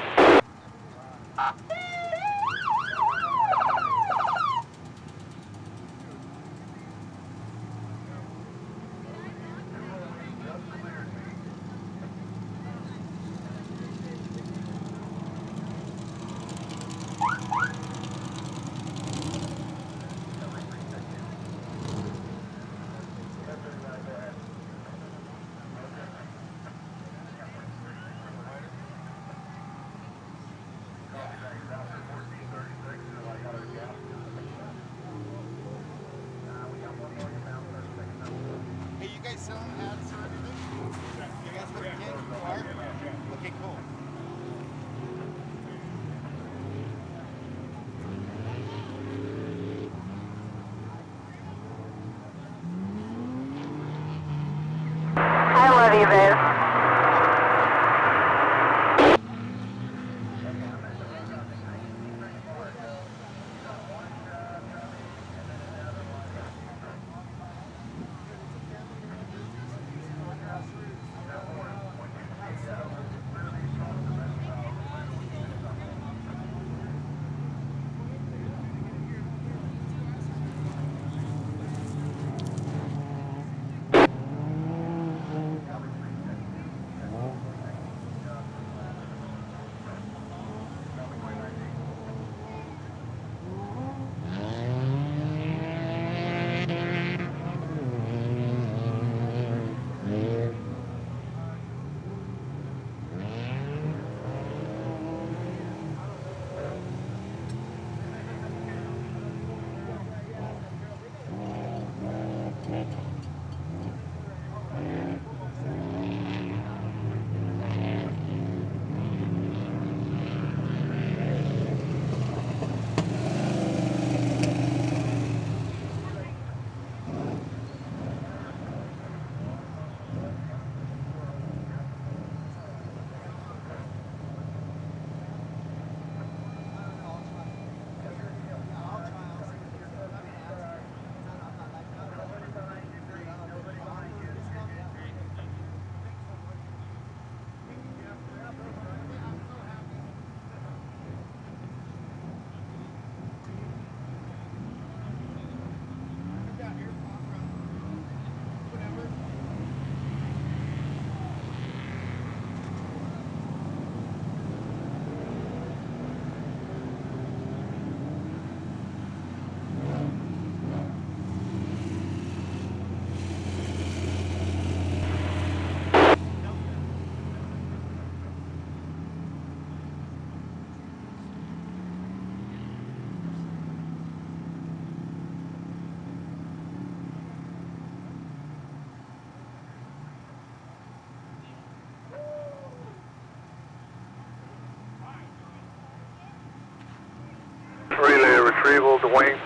retrieval, Dwayne.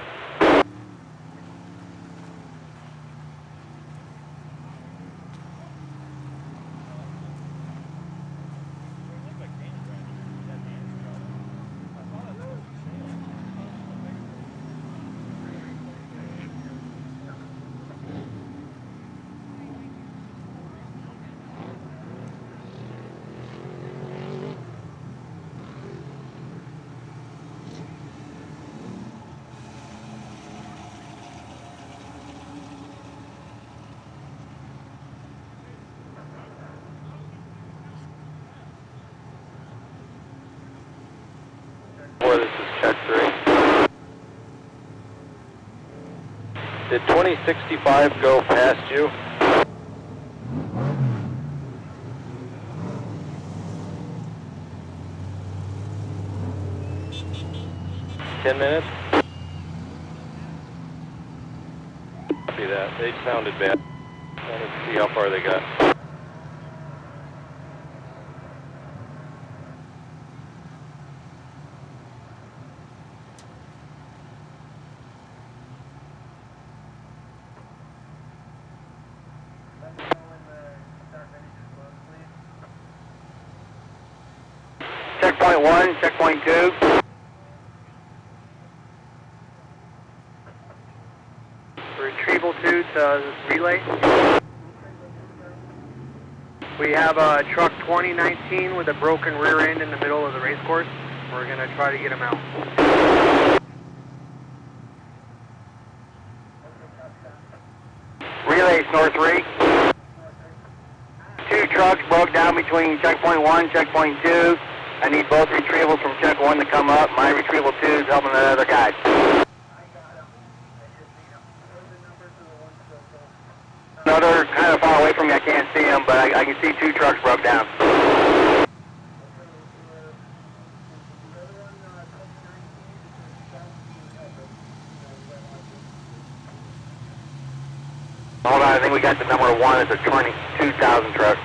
This is check 3. Did 2065 go past you? Ten minutes? Copy that. They sounded bad. Let's see how far they got. Checkpoint 1, checkpoint 2. Retrieval 2 to relay. We have a truck 2019 with a broken rear end in the middle of the race course. We're going to try to get him out. Relays North 3. 2 trucks broke down between checkpoint 1, checkpoint 2. I need both retrievals from check 1 to come up. My retrieval 2 is helping the other guy. Another kind of far away from me, I can't see him, but I can see 2 trucks broke down. Hold on, I think we got the number 1. It's a 22,000 truck.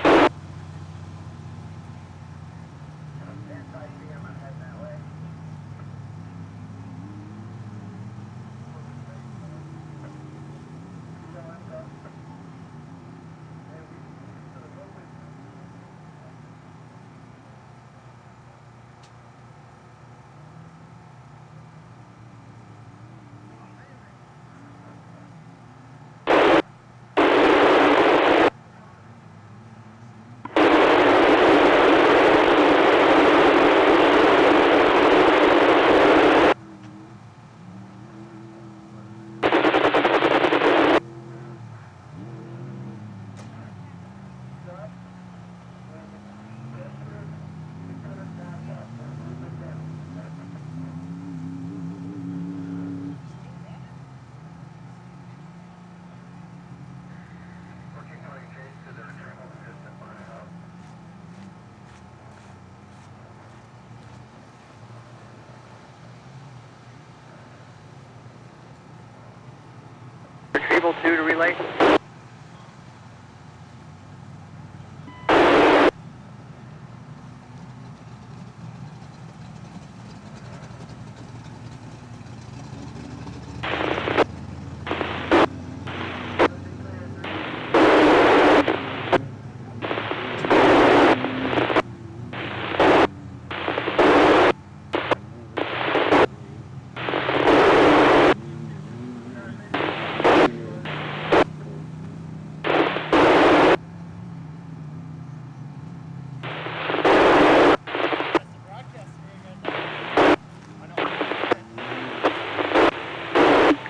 Retrieval 2 to relay.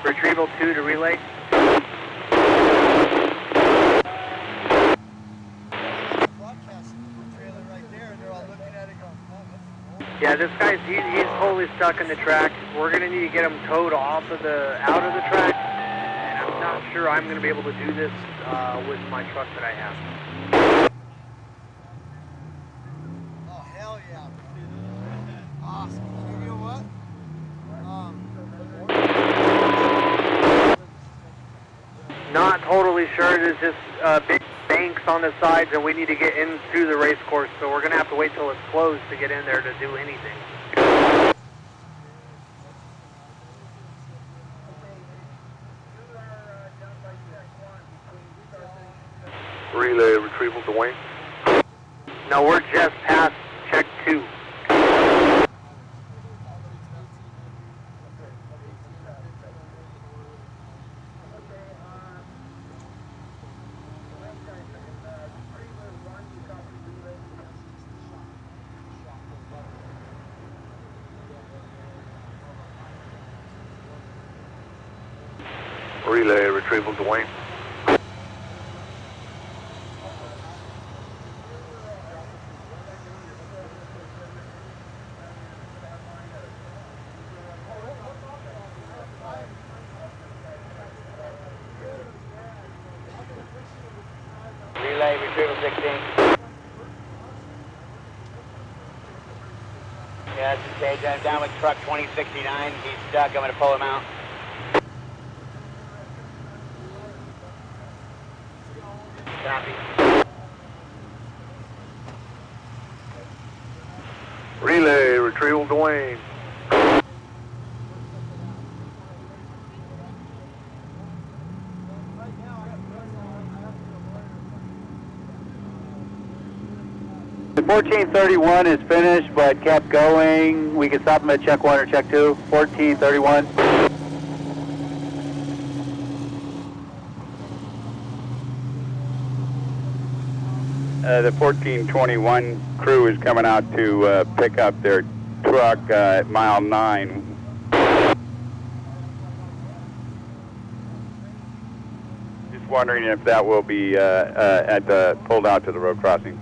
Retrieval 2 to relay. Yeah, this guy's he's totally stuck in the track. We're gonna need to get him towed out of the track, and I'm not sure I'm gonna be able to do this with my truck that I have. Oh hell yeah! Awesome. You know what? Not totally sure. There's just big banks on the sides, and we need to get into the race course, so we're going to have to wait till it's closed to get in there to do anything. retrieval, Dwayne. No, we're just past check 2. Relay retrieval, Dwayne. Relay, retrieval 16. Yeah, that's okay. I'm down with truck 2069. He's stuck. I'm going to pull him out. Copy. Relay retrieval, Dwayne. The 1431 is finished, but kept going. We can stop him at check 1 or check 2. 1431. The 1421 crew is coming out to pick up their truck at mile 9. Just wondering if that will be pulled out to the road crossing.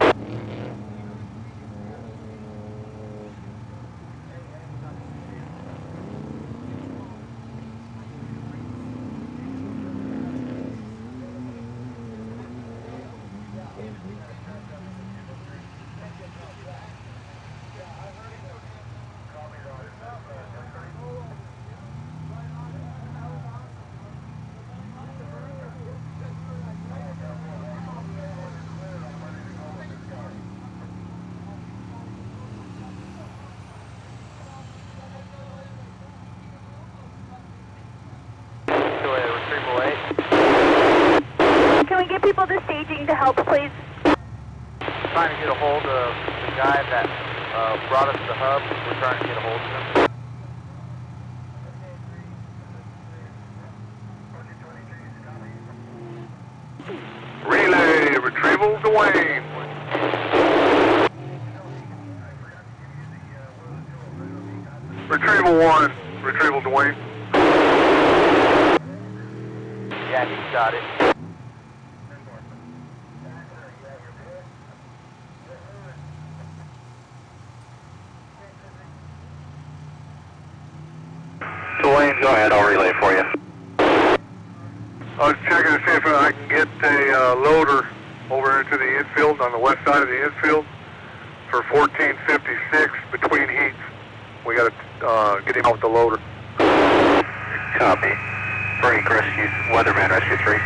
Can we get people to staging to help, please? Trying to get a hold of the guy that brought us the hub. We're trying to get a hold of him. Relay retrieval, Dwayne. Retrieval 1, retrieval, Dwayne. Yeah, he's got it. Dwayne, go ahead, I'll relay for you. I was checking to see if I can get a loader over into the infield, on the west side of the infield, for 1456 between heats. We got to get him out with the loader. Copy. Frank Rescue, Weatherman Rescue 3.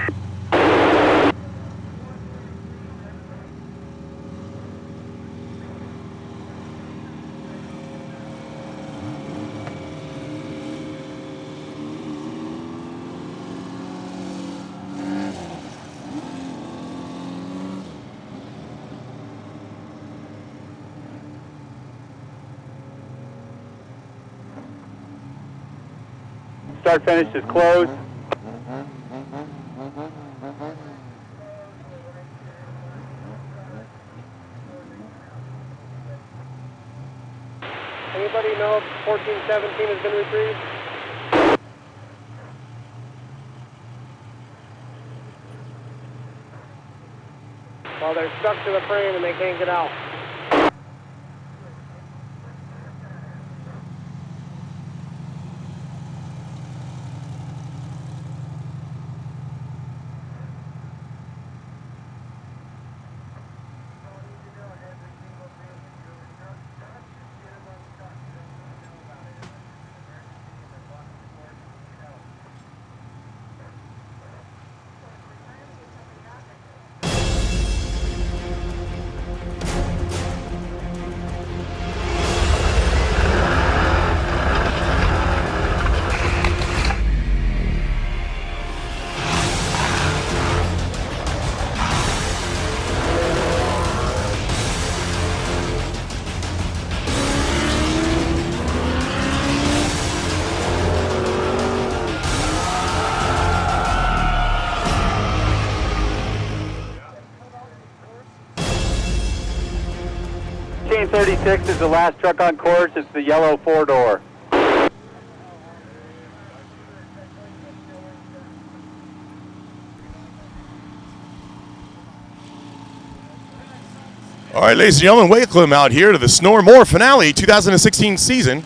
Start finish is closed. Anybody know if 1417 has been retrieved? Well, they're stuck to the frame and they can't get out. 36 is the last truck on course. It's the yellow 4-door. All right, ladies and gentlemen, welcome out here to the Snore More finale 2016 season.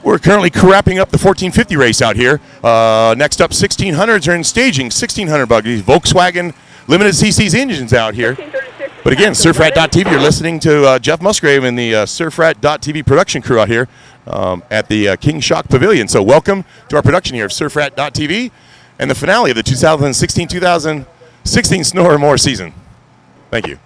We're currently wrapping up the 1450 race out here. Next up, 1600s are in staging. 1600 buggies, Volkswagen Limited CC's engines out here. But again, surfrat.tv, you're listening to Jeff Musgrave and the surfrat.tv production crew out here at the King Shock Pavilion. So welcome to our production here of surfrat.tv and the finale of the 2016 Snore More season. Thank you.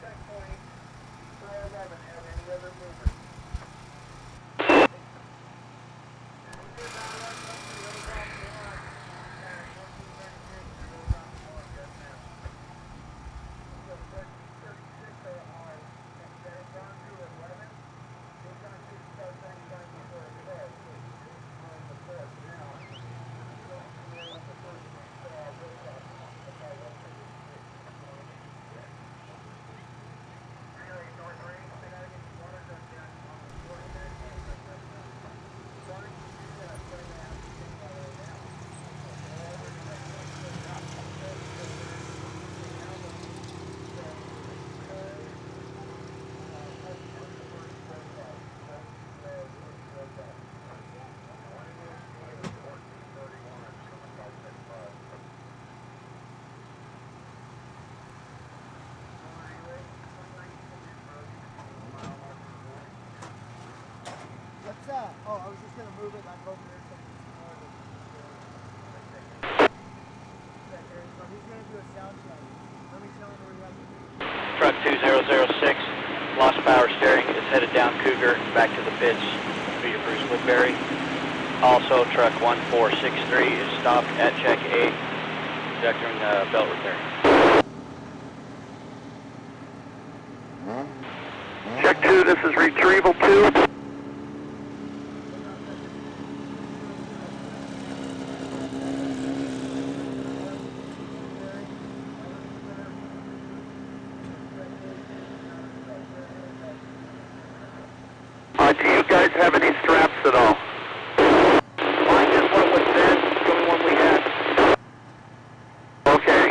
Oh, I was just going to move it back over there. So he's going to do a sound check. Let me tell him where he has to be. Truck 2006, lost power steering, is headed down Cougar, back to the pits via Bruce Woodbury. Also, truck 1463 is stopped at check 8, conducting belt repair. Check 2, this is retrieval 2. Do you guys have any straps at all? Mine is what was then, the only one we had. Okay.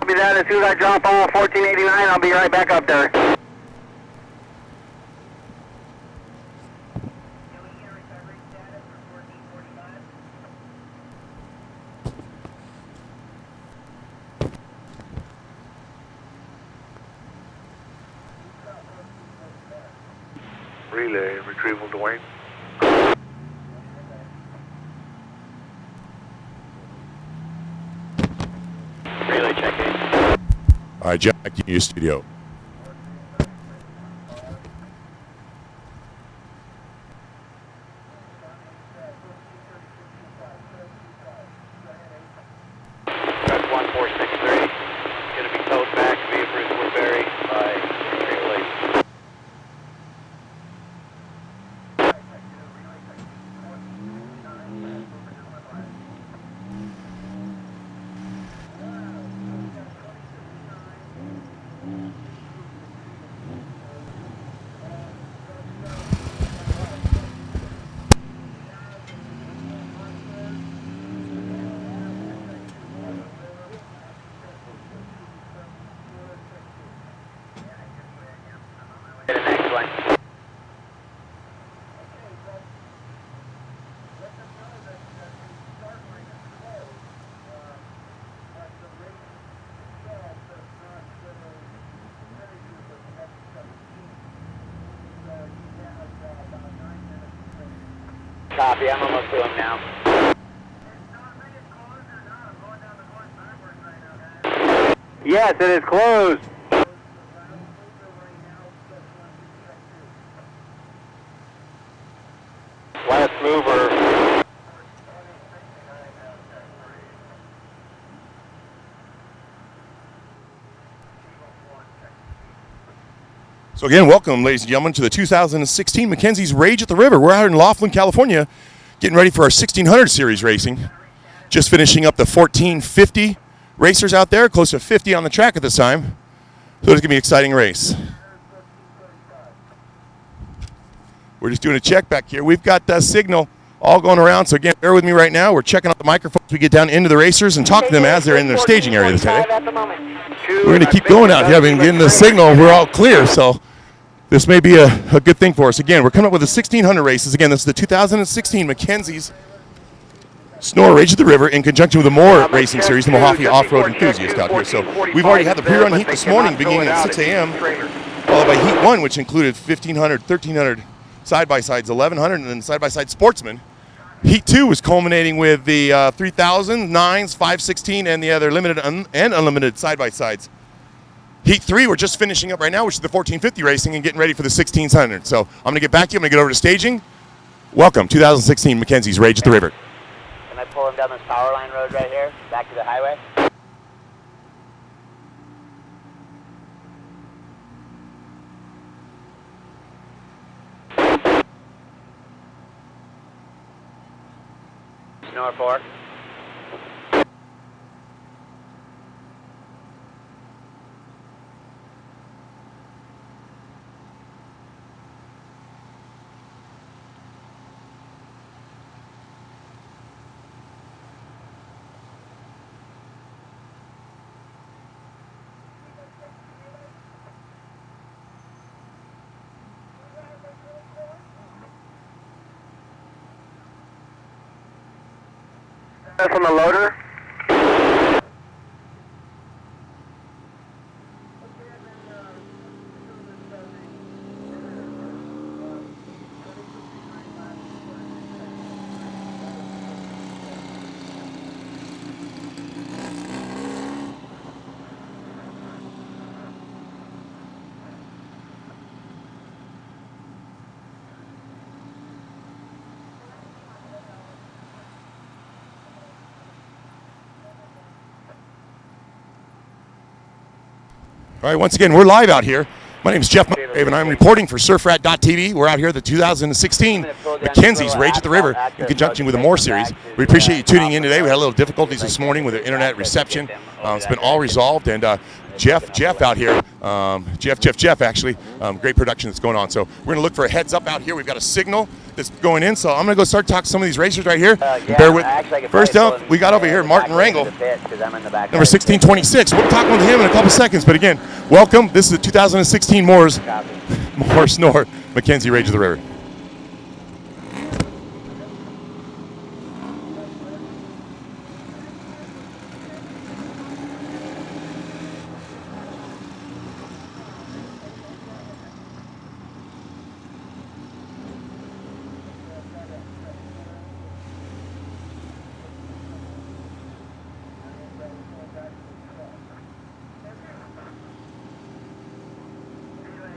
Be that as soon as I drop all 1489, I'll be right back up there. Relay, retrieval Dwayne. Relay check 8. All right, Jack, you need a studio. Truck 1463 is going to be towed back via Bruce Woodbury by retrieval 8. Get an next one. Copy, I'm almost to him now. Yes, it is closed. mover. So again, welcome, ladies and gentlemen, to the 2016 Mackenzie's Rage at the River. We're out in Laughlin, California, getting ready for our 1600 series racing. Just finishing up the 1450 racers out there, close to 50 on the track at this time. So it's going to be an exciting race. We're just doing a check back here. We've got the signal all going around, so again, bear with me right now. We're checking out the microphones. We get down into the racers and talk to them as they're in their staging area today. We're going to keep going out here. I've been getting the signal. We're all clear, so this may be a good thing for us. Again, we're coming up with the 1600 races. Again, this is the 2016 Mackenzie's Snore Rage at the River in conjunction with the Moore Racing Series, the Mojave Off-Road Enthusiast out here. So we've already had the pre-run heat this morning beginning at 6 a.m., followed by heat 1, which included 1,500, 1,300 side-by-sides, 1,100, and then side-by-side sportsmen. Heat 2 was culminating with the 3,000, 9s, 516, and the other limited and unlimited side-by-sides. Heat 3, we're just finishing up right now, which is the 1450 racing and getting ready for the 1600. So I'm going to get back to you. I'm going to get over to staging. Welcome, 2016 Mackenzie's Rage at the River. Can I pull him down this power line road right here, back to the highway? Snore 4. From the loader. All right, once again, we're live out here. My name is Jeff Musgrave, and I'm reporting for surfrat.tv. We're out here at the 2016 Mackenzie's Rage at the River in conjunction with the Moore Series. We appreciate you tuning in today. We had a little diffimeldifficulties this morning with the internet reception. It's been all resolved, and Jeff out here, Jeff actually, great production that's going on. So we're going to look for a heads up out here. We've got a signal that's going in, so I'm going to go start talking to some of these racers right here. Bear with me. First up, we got over here Martin Rangle, number 1626. We'll talk with him in a couple seconds, but again, welcome. This is the 2016 Moore Snore Mackenzie Rage of the River.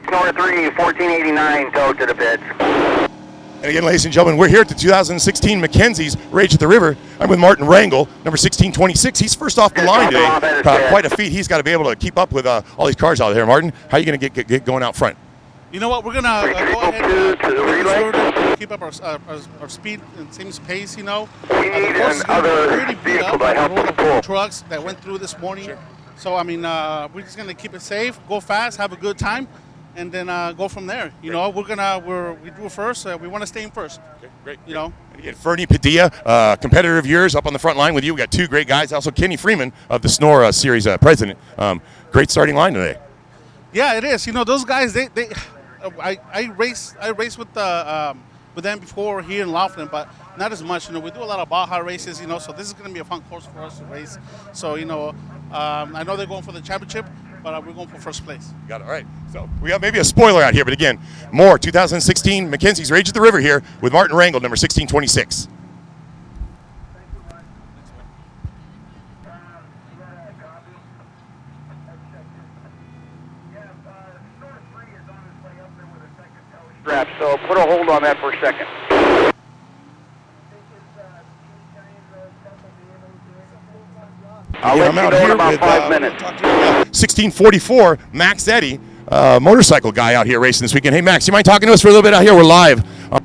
Snore 3, 1489, towed to the pits. And again, ladies and gentlemen, we're here at the 2016 Mackenzie's Rage at the River. I'm with Martin Rangle, number 1626. He's first off the line today. Quite a feat. He's got to be able to keep up with all these cars out there. Martin, how are you going to get going out front? You know what? We're going to go ahead and keep up our speed and same pace, you know. We need another vehicle to help us pull. Trucks that went through this morning. Sure. So, I mean, we're just going to keep it safe, go fast, have a good time, and then go from there. You know, we do first. We want to stay in first. Okay, great. You know. And again, Fernie Padilla, competitor of yours, up on the front line with you. We got two great guys. Also, Kenny Freeman of the Snore Series president. Great starting line today. Yeah, it is. You know, those guys. I race with them before here in Laughlin, but not as much. You know, we do a lot of Baja races. You know, so this is going to be a fun course for us to race. So you know, I know they're going for the championship, but we're going for first place. Got it. All right. So we got maybe a spoiler out here, but again, more 2016 Mackenzie's Rage at the River here with Martin Rangle, number 1626. So put a hold on that for a second. I'll Again, let I'm you out know in here about with 5 minutes. 1644 Max Eddy, motorcycle guy out here racing this weekend. Hey Max, you mind talking to us for a little bit out here? We're live on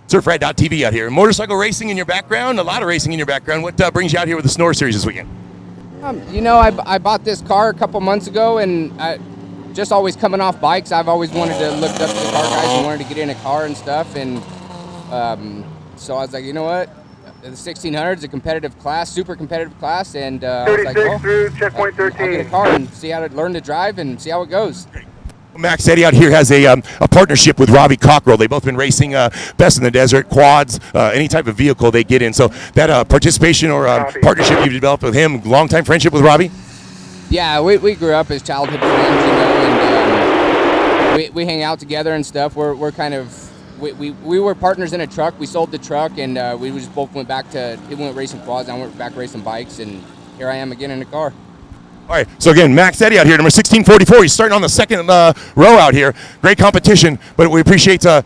surfride.tv out here. Motorcycle racing in your background, a lot of racing in your background. What brings you out here with the Snore Series this weekend? I bought this car a couple months ago, and just always coming off bikes, I've always wanted to look up to the car guys and wanted to get in a car and stuff. And so I was like, you know what? The 1600 is a competitive class, super competitive class, and I was like, well, through checkpoint 13. I'll get a car and see how to learn to drive and see how it goes. Max Eddy out here has a partnership with Robbie Cockrell. They've both been racing Best in the Desert, quads, any type of vehicle they get in. So that participation or partnership you've developed with him, long-time friendship with Robbie? Yeah, we grew up as childhood friends, and we hang out together and stuff. We're kind of, we were partners in a truck. We sold the truck, and we just both went back to, he went racing quads, I went back racing bikes, and here I am again in the car. All right, so again, Max Eddy out here, number 1644. He's starting on the second row out here. Great competition, but we appreciate the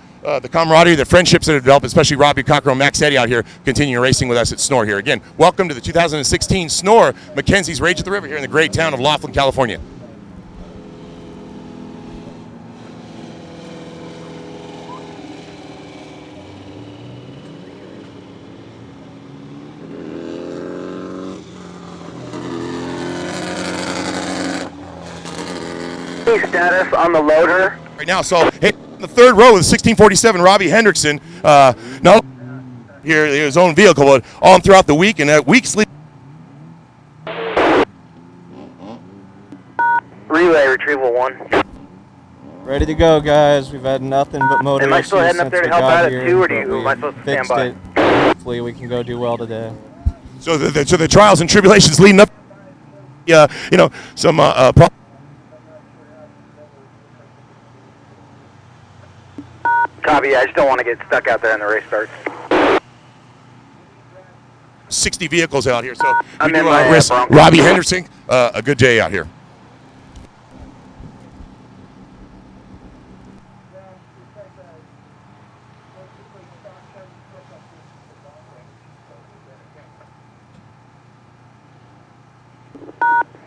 camaraderie, the friendships that have developed, especially Robbie Cockrell and Max Eddy out here continuing racing with us at Snore here. Again, welcome to the 2016 Snore Mackenzie's Rage at the River here in the great town of Laughlin, California. Status on the loader. Right now, so hey, the third row with 1647, Robbie Hendrickson. No, here his own vehicle, but all throughout the week and week sleep. Relay retrieval 1. Ready to go, guys. We've had nothing but motor Am I issues still heading up since there to we help got out at here, 2, or but am I supposed to stand fixed by? it. Hopefully we can go do well today. So the trials and tribulations leading up, some problems. Copy, I just don't want to get stuck out there and the race starts. 60 vehicles out here, so I'm we in do my risk Bronco. Robbie Henderson a good day out here.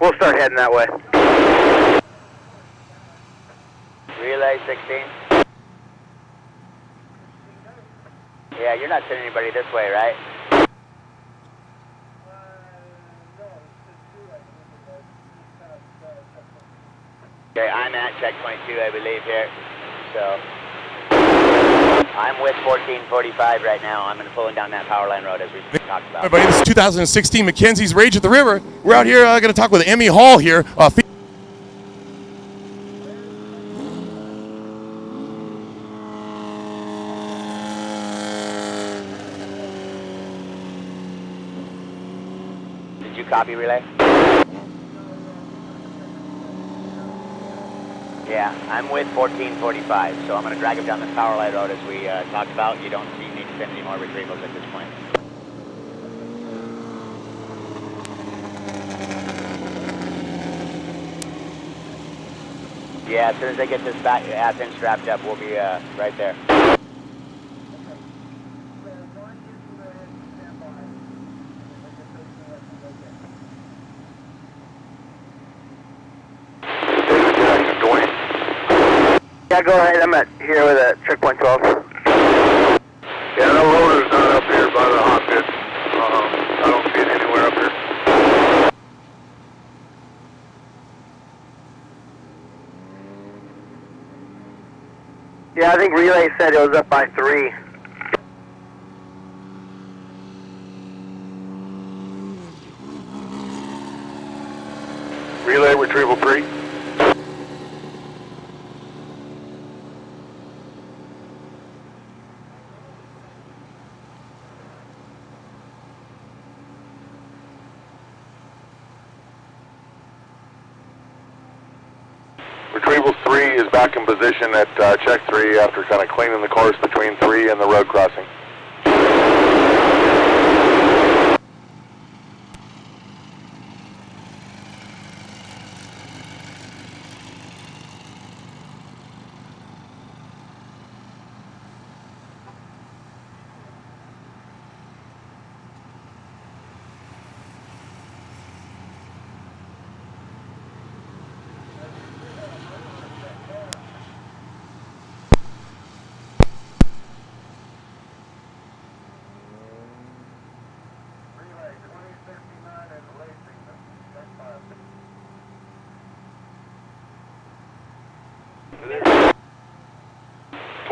We'll start heading that way. Relay 16. Yeah, you're not sending anybody this way, right? Okay, I'm at checkpoint 2, I believe, here. So, I'm with 1445 right now. I'm pulling down that power line road as we talked about. Everybody, this is 2016 Mackenzie's Rage at the River. We're out here going to talk with Emmy Hall here. Did you copy, Relay? Yeah, I'm with 1445, so I'm going to drag him down this power line road as we talked about. You don't need to send any more retrievals at this point. Yeah, as soon as they get this back ass end strapped up, we'll be right there. Yeah, go ahead. I'm here with a checkpoint 12. Yeah, the loader's not up here by the hot pit. I don't see it anywhere up here. Yeah, I think Relay said it was up by 3. Relay retrieval 3. Retrieval 3 is back in position at check 3 after kind of cleaning the course between 3 and the road crossing.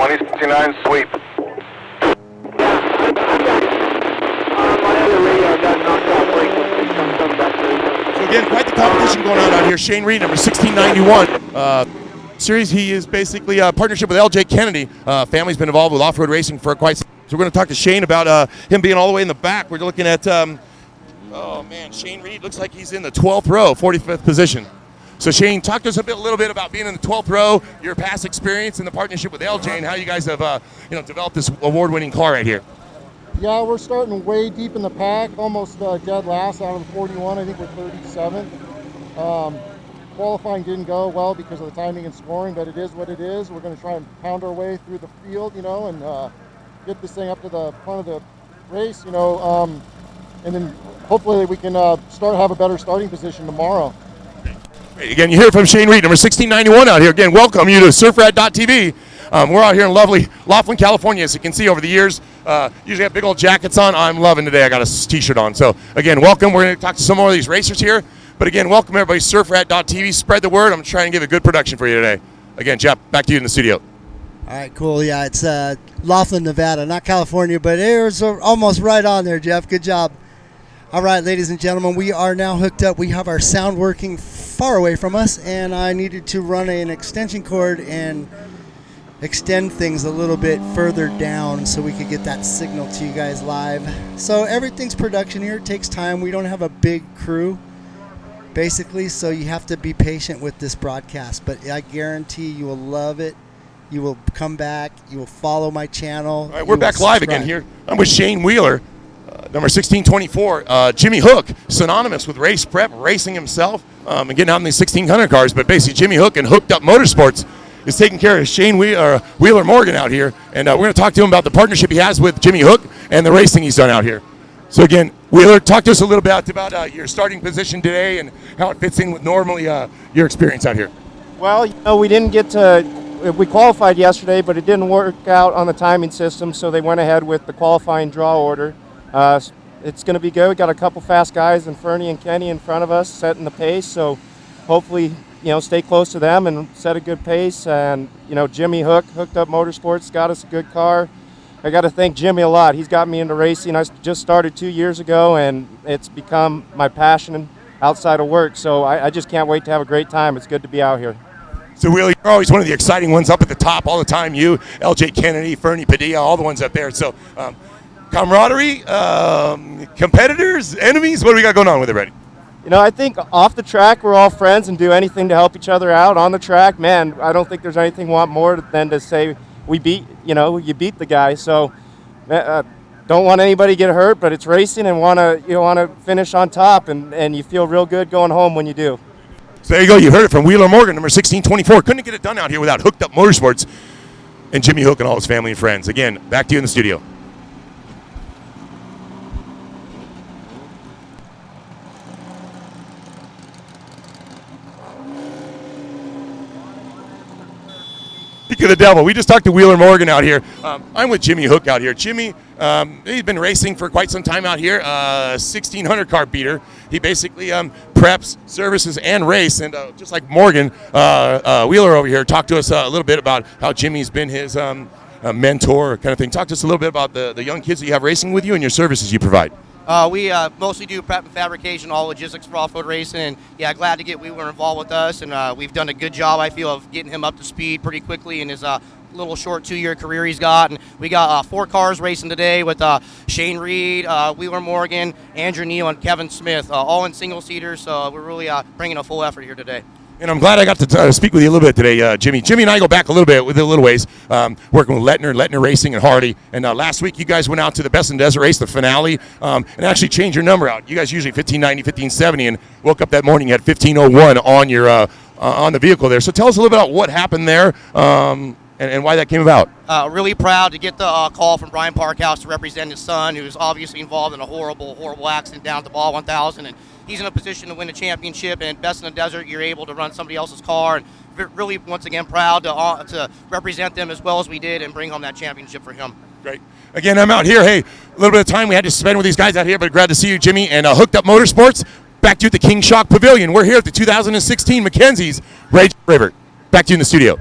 2069 sweep. So again, quite the competition going on out here. Shane Reed, number 1691. Series, he is basically a partnership with LJ Kennedy. Family's been involved with off-road racing for quite some time. So we're going to talk to Shane about him being all the way in the back. We're looking at, oh man, Shane Reed looks like he's in the 12th row, 45th position. So Shane, talk to us a little bit about being in the 12th row, your past experience in the partnership with LJ, and how you guys have developed this award-winning car right here. Yeah, we're starting way deep in the pack, almost dead last out of the 41. I think we're 37th. Qualifying didn't go well because of the timing and scoring, but it is what it is. We're going to try and pound our way through the field, and get this thing up to the front of the race, and then hopefully we can have a better starting position tomorrow. Again, you hear from Shane Reed, number 1691 out here. Again, welcome you to surfrat.tv. We're out here in lovely Laughlin, California, as you can see over the years. Usually have big old jackets on. I'm loving today. I got a t-shirt on. So, again, welcome. We're going to talk to some more of these racers here. But, again, welcome everybody, surfrat.tv. Spread the word. I'm trying to give a good production for you today. Again, Jeff, back to you in the studio. All right, cool. Yeah, it's Laughlin, Nevada, not California, but it was almost right on there, Jeff. Good job. All right, ladies and gentlemen, we are now hooked up. We have our sound working far away from us, and I needed to run an extension cord and extend things a little bit further down so we could get that signal to you guys live. So everything's production here. It takes time. We don't have a big crew, basically, so you have to be patient with this broadcast. But I guarantee you will love it. You will come back. You will follow my channel. All right, we're back live again here. I'm with Shane Wheeler. Number 1624, Jimmy Hook, synonymous with race prep, racing himself, and getting out in these 1600 cars. But basically, Jimmy Hook and Hooked Up Motorsports is taking care of Shane Wheeler Morgan out here. And we're going to talk to him about the partnership he has with Jimmy Hook and the racing he's done out here. So again, Wheeler, talk to us a little bit about your starting position today and how it fits in with normally your experience out here. Well, we didn't get to, we qualified yesterday, but it didn't work out on the timing system, so they went ahead with the qualifying draw order. It's going to be good. We got a couple fast guys, and Fernie and Kenny in front of us setting the pace, so hopefully, stay close to them and set a good pace. And, Jimmy Hook, Hooked Up Motorsports, got us a good car. I got to thank Jimmy a lot. He's got me into racing. I just started 2 years ago, and it's become my passion outside of work, so I just can't wait to have a great time. It's good to be out here. So Wheeler, you're always one of the exciting ones up at the top all the time. You, LJ Kennedy, Fernie Padilla, all the ones up there. So camaraderie, competitors, enemies, what do we got going on with it, Reddy? I think off the track we're all friends and do anything to help each other out. On the track, man, I don't think there's anything we want more than to say we beat, you beat the guy. So don't want anybody to get hurt, but it's racing and you want to finish on top, and you feel real good going home when you do. So there you go. You heard it from Wheeler Morgan, number 1624. Couldn't get it done out here without Hooked Up Motorsports and Jimmy Hook and all his family and friends. Again, back to you in the studio. Speak of the devil. We just talked to Wheeler Morgan out here. I'm with Jimmy Hook out here. Jimmy, he's been racing for quite some time out here. 1600 car beater. He basically preps, services, and race. And just like Morgan, Wheeler over here talked to us a little bit about how Jimmy's been his mentor kind of thing. Talk to us a little bit about the young kids that you have racing with you and your services you provide. We mostly do prep and fabrication, all logistics for off-road racing, and yeah, glad to get Wheeler involved with us, and we've done a good job, I feel, of getting him up to speed pretty quickly in his little short 2-year career he's got. And we got 4 cars racing today with Shane Reed, Wheeler Morgan, Andrew Neal, and Kevin Smith, all in single-seaters, so we're really bringing a full effort here today. And I'm glad I got to speak with you a little bit today, Jimmy. Jimmy and I go back a little bit with a little ways, working with Lettner Racing and Hardy. And last week you guys went out to the Best in Desert race, the finale, and actually changed your number out. You guys usually 1590, 1570, and woke up that morning at 1501 on your on the vehicle there. So tell us a little bit about what happened there and why that came about. Really proud to get the call from Brian Parkhouse to represent his son, who's obviously involved in a horrible accident down at the Ball 1000. And he's in a position to win a championship, and Best in the Desert, you're able to run somebody else's car, and really, once again, proud to represent them as well as we did and bring home that championship for him. Great. Again, I'm out here. Hey, a little bit of time we had to spend with these guys out here, but glad to see you, Jimmy, and Hooked Up Motorsports. Back to you at the King Shock Pavilion. We're here at the 2016 Mackenzie's Rage River. Back to you in the studio.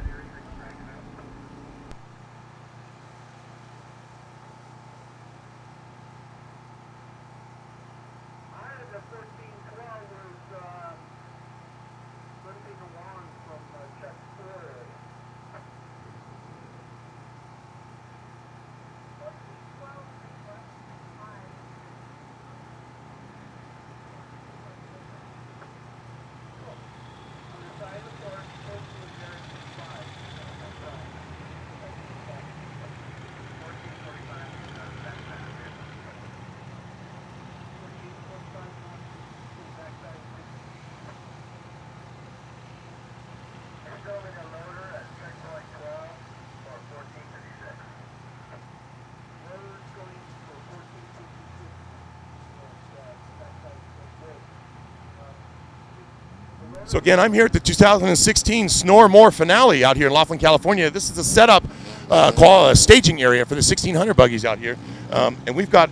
So again, I'm here at the 2016 Snore More finale out here in Laughlin, California. This is a setup, called a staging area for the 1600 buggies out here. And we've got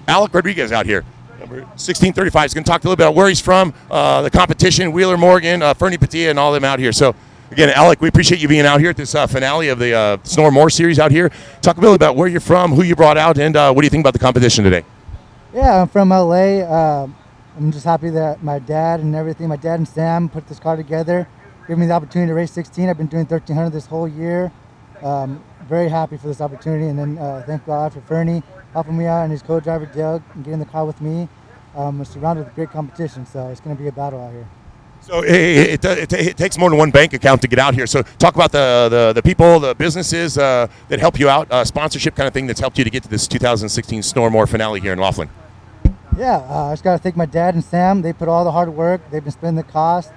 Alec Rodriguez out here. Number 1635 is going to talk a little bit about where he's from, the competition, Wheeler Morgan, Fernie Padilla, and all of them out here. So again, Alec, we appreciate you being out here at this finale of the Snore More series out here. Talk a bit about where you're from, who you brought out, and what do you think about the competition today? Yeah, I'm from LA. I'm just happy that my dad and Sam put this car together, gave me the opportunity to race 16. I've been doing 1300 this whole year. Very happy for this opportunity, and then thank God for Fernie helping me out and his co-driver Doug and getting the car with me. We're surrounded with great competition, so it's going to be a battle out here. So it takes more than one bank account to get out here. So talk about the people, the businesses that help you out, sponsorship kind of thing that's helped you to get to this 2016 Snore More finale here in Laughlin. Yeah, I just got to thank my dad and Sam. They put all the hard work. They've been spending the cost.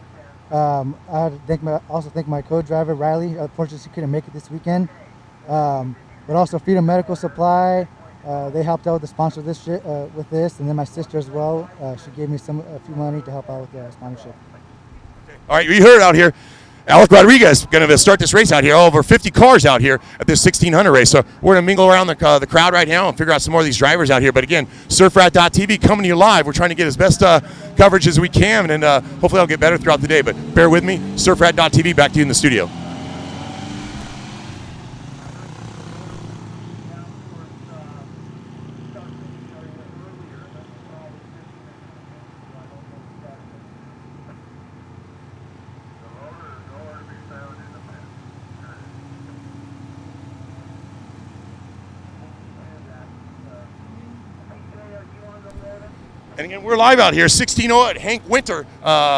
I had to also thank my co-driver Riley. Unfortunately, she couldn't make it this weekend. But also Freedom Medical Supply. They helped out with the sponsor with this, and then my sister as well. She gave me a few money to help out with the sponsorship. All right, we heard out here, Alec Rodriguez going to start this race out here. Over 50 cars out here at this 1600 race. So we're going to mingle around the crowd right now and figure out some more of these drivers out here. But again, surfrat.tv coming to you live. We're trying to get as best coverage as we can, and hopefully I'll get better throughout the day. But bear with me. Surfrat.tv, back to you in the studio. And again, we're live out here, 1608. Hank Winter,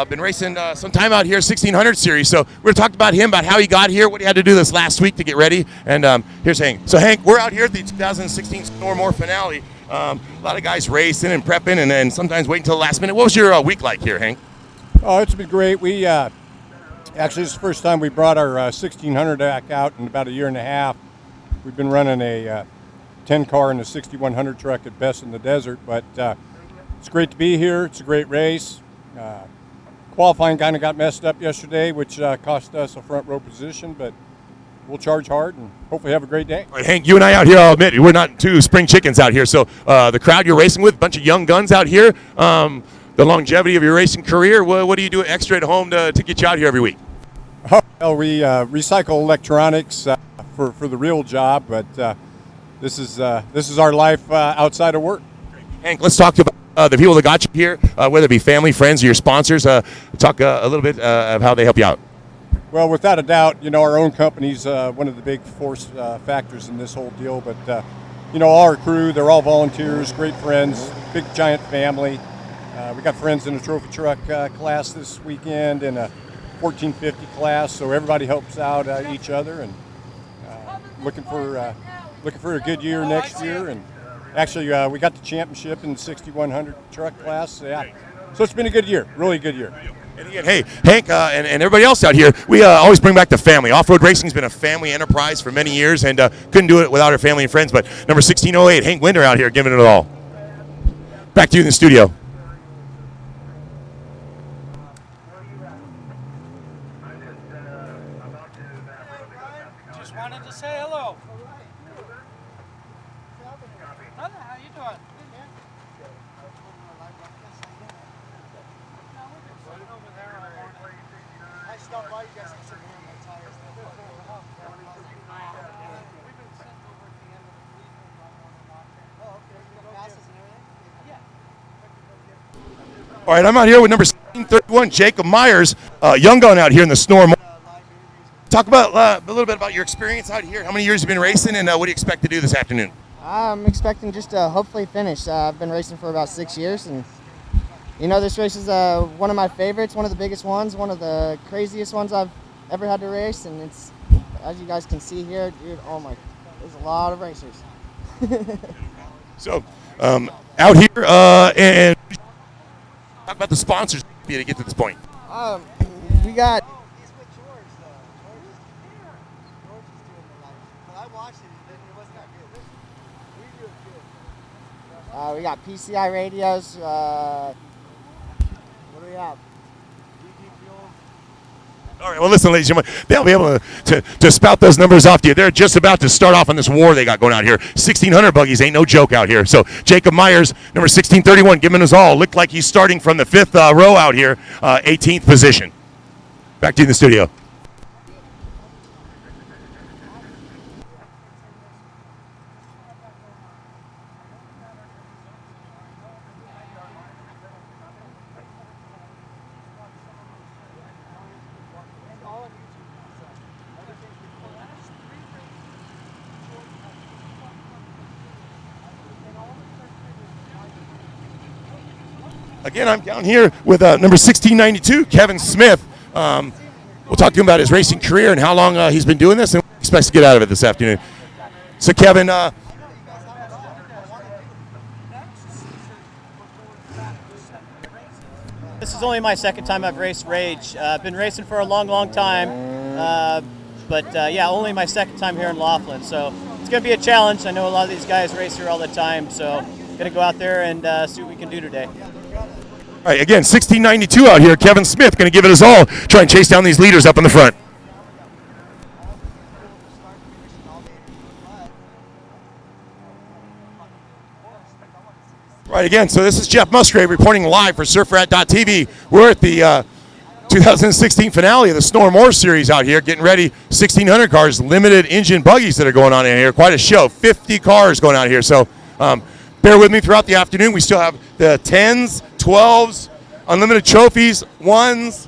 been racing some time out here, 1600 series. So we're talking about him, about how he got here, what he had to do this last week to get ready. And here's Hank. So Hank, we're out here at the 2016 Snore More finale. A lot of guys racing and prepping, and then sometimes waiting until the last minute. What was your week like here, Hank? Oh, it's been great. We actually, this is the first time we brought our 1600 back out in about a year and a half. We've been running a 10 car in the 6100 truck at best in the desert, but it's great to be here. It's a great race. Qualifying kind of got messed up yesterday, which cost us a front row position, but we'll charge hard and hopefully have a great day. All right, Hank, you and I out here, I'll admit, we're not two spring chickens out here. So the crowd you're racing with, a bunch of young guns out here, the longevity of your racing career, what do you do extra at home to get you out here every week? Oh, well, we recycle electronics for the real job, but this is our life outside of work. Hank, let's talk about the people that got you here, whether it be family, friends, or your sponsors. Talk a little bit of how they help you out. Well, without a doubt, our own company's one of the big force factors in this whole deal. But, all our crew, they're all volunteers, great friends, big giant family. We got friends in the trophy truck class this weekend and a 1450 class, so everybody helps out each other, and looking for a good year next year. And actually, we got the championship in the 6100 truck class. So it's been a good year, really good year. And again, hey, Hank and everybody else out here, we always bring back the family. Off-road racing's been a family enterprise for many years, and couldn't do it without our family and friends. But number 1608, Hank Winter out here giving it all. Back to you in the studio. Just wanted to say hello. Brother, how you doing? I stopped by you guys and said, hey, my tires. All right, I'm out here with number 1631, Jacob Myers, young gun out here in the Snore More. Talk about a little bit about your experience out here. How many years have you been racing, and what do you expect to do this afternoon? I'm expecting just to hopefully finish. I've been racing for about 6 years, and this race is one of my favorites, one of the biggest ones, one of the craziest ones I've ever had to race, and it's, as you guys can see here, dude, oh my, there's a lot of racers. So, out here, and talk about the sponsors to get to this point. We got we got PCI radios. What do we have? DD Fuels. All right, well, listen, ladies and gentlemen, they'll be able to spout those numbers off to you. They're just about to start off on this war they got going out here. 1,600 buggies ain't no joke out here. So Jacob Myers, number 1631, giving us all. Looked like he's starting from the 5th row out here, 18th position. Back to you in the studio. Again, I'm down here with number 1692, Kevin Smith. We'll talk to him about his racing career and how long he's been doing this and what he expects to get out of it this afternoon. So, Kevin, this is only my second time I've raced Rage. I've been racing for a long, long time, but yeah, only my second time here in Laughlin. So it's going to be a challenge. I know a lot of these guys race here all the time, so going to go out there and see what we can do today. All right, again, 1692 out here. Kevin Smith going to give it his all, try and chase down these leaders up in the front. Right, again, so this is Jeff Musgrave reporting live for SurfRat.tv. We're at the 2016 finale of the Snore More series out here, getting ready. 1,600 cars, limited engine buggies that are going on in here. Quite a show, 50 cars going out here. So bear with me throughout the afternoon. We still have the 10s, 12s, unlimited trophies, 1s.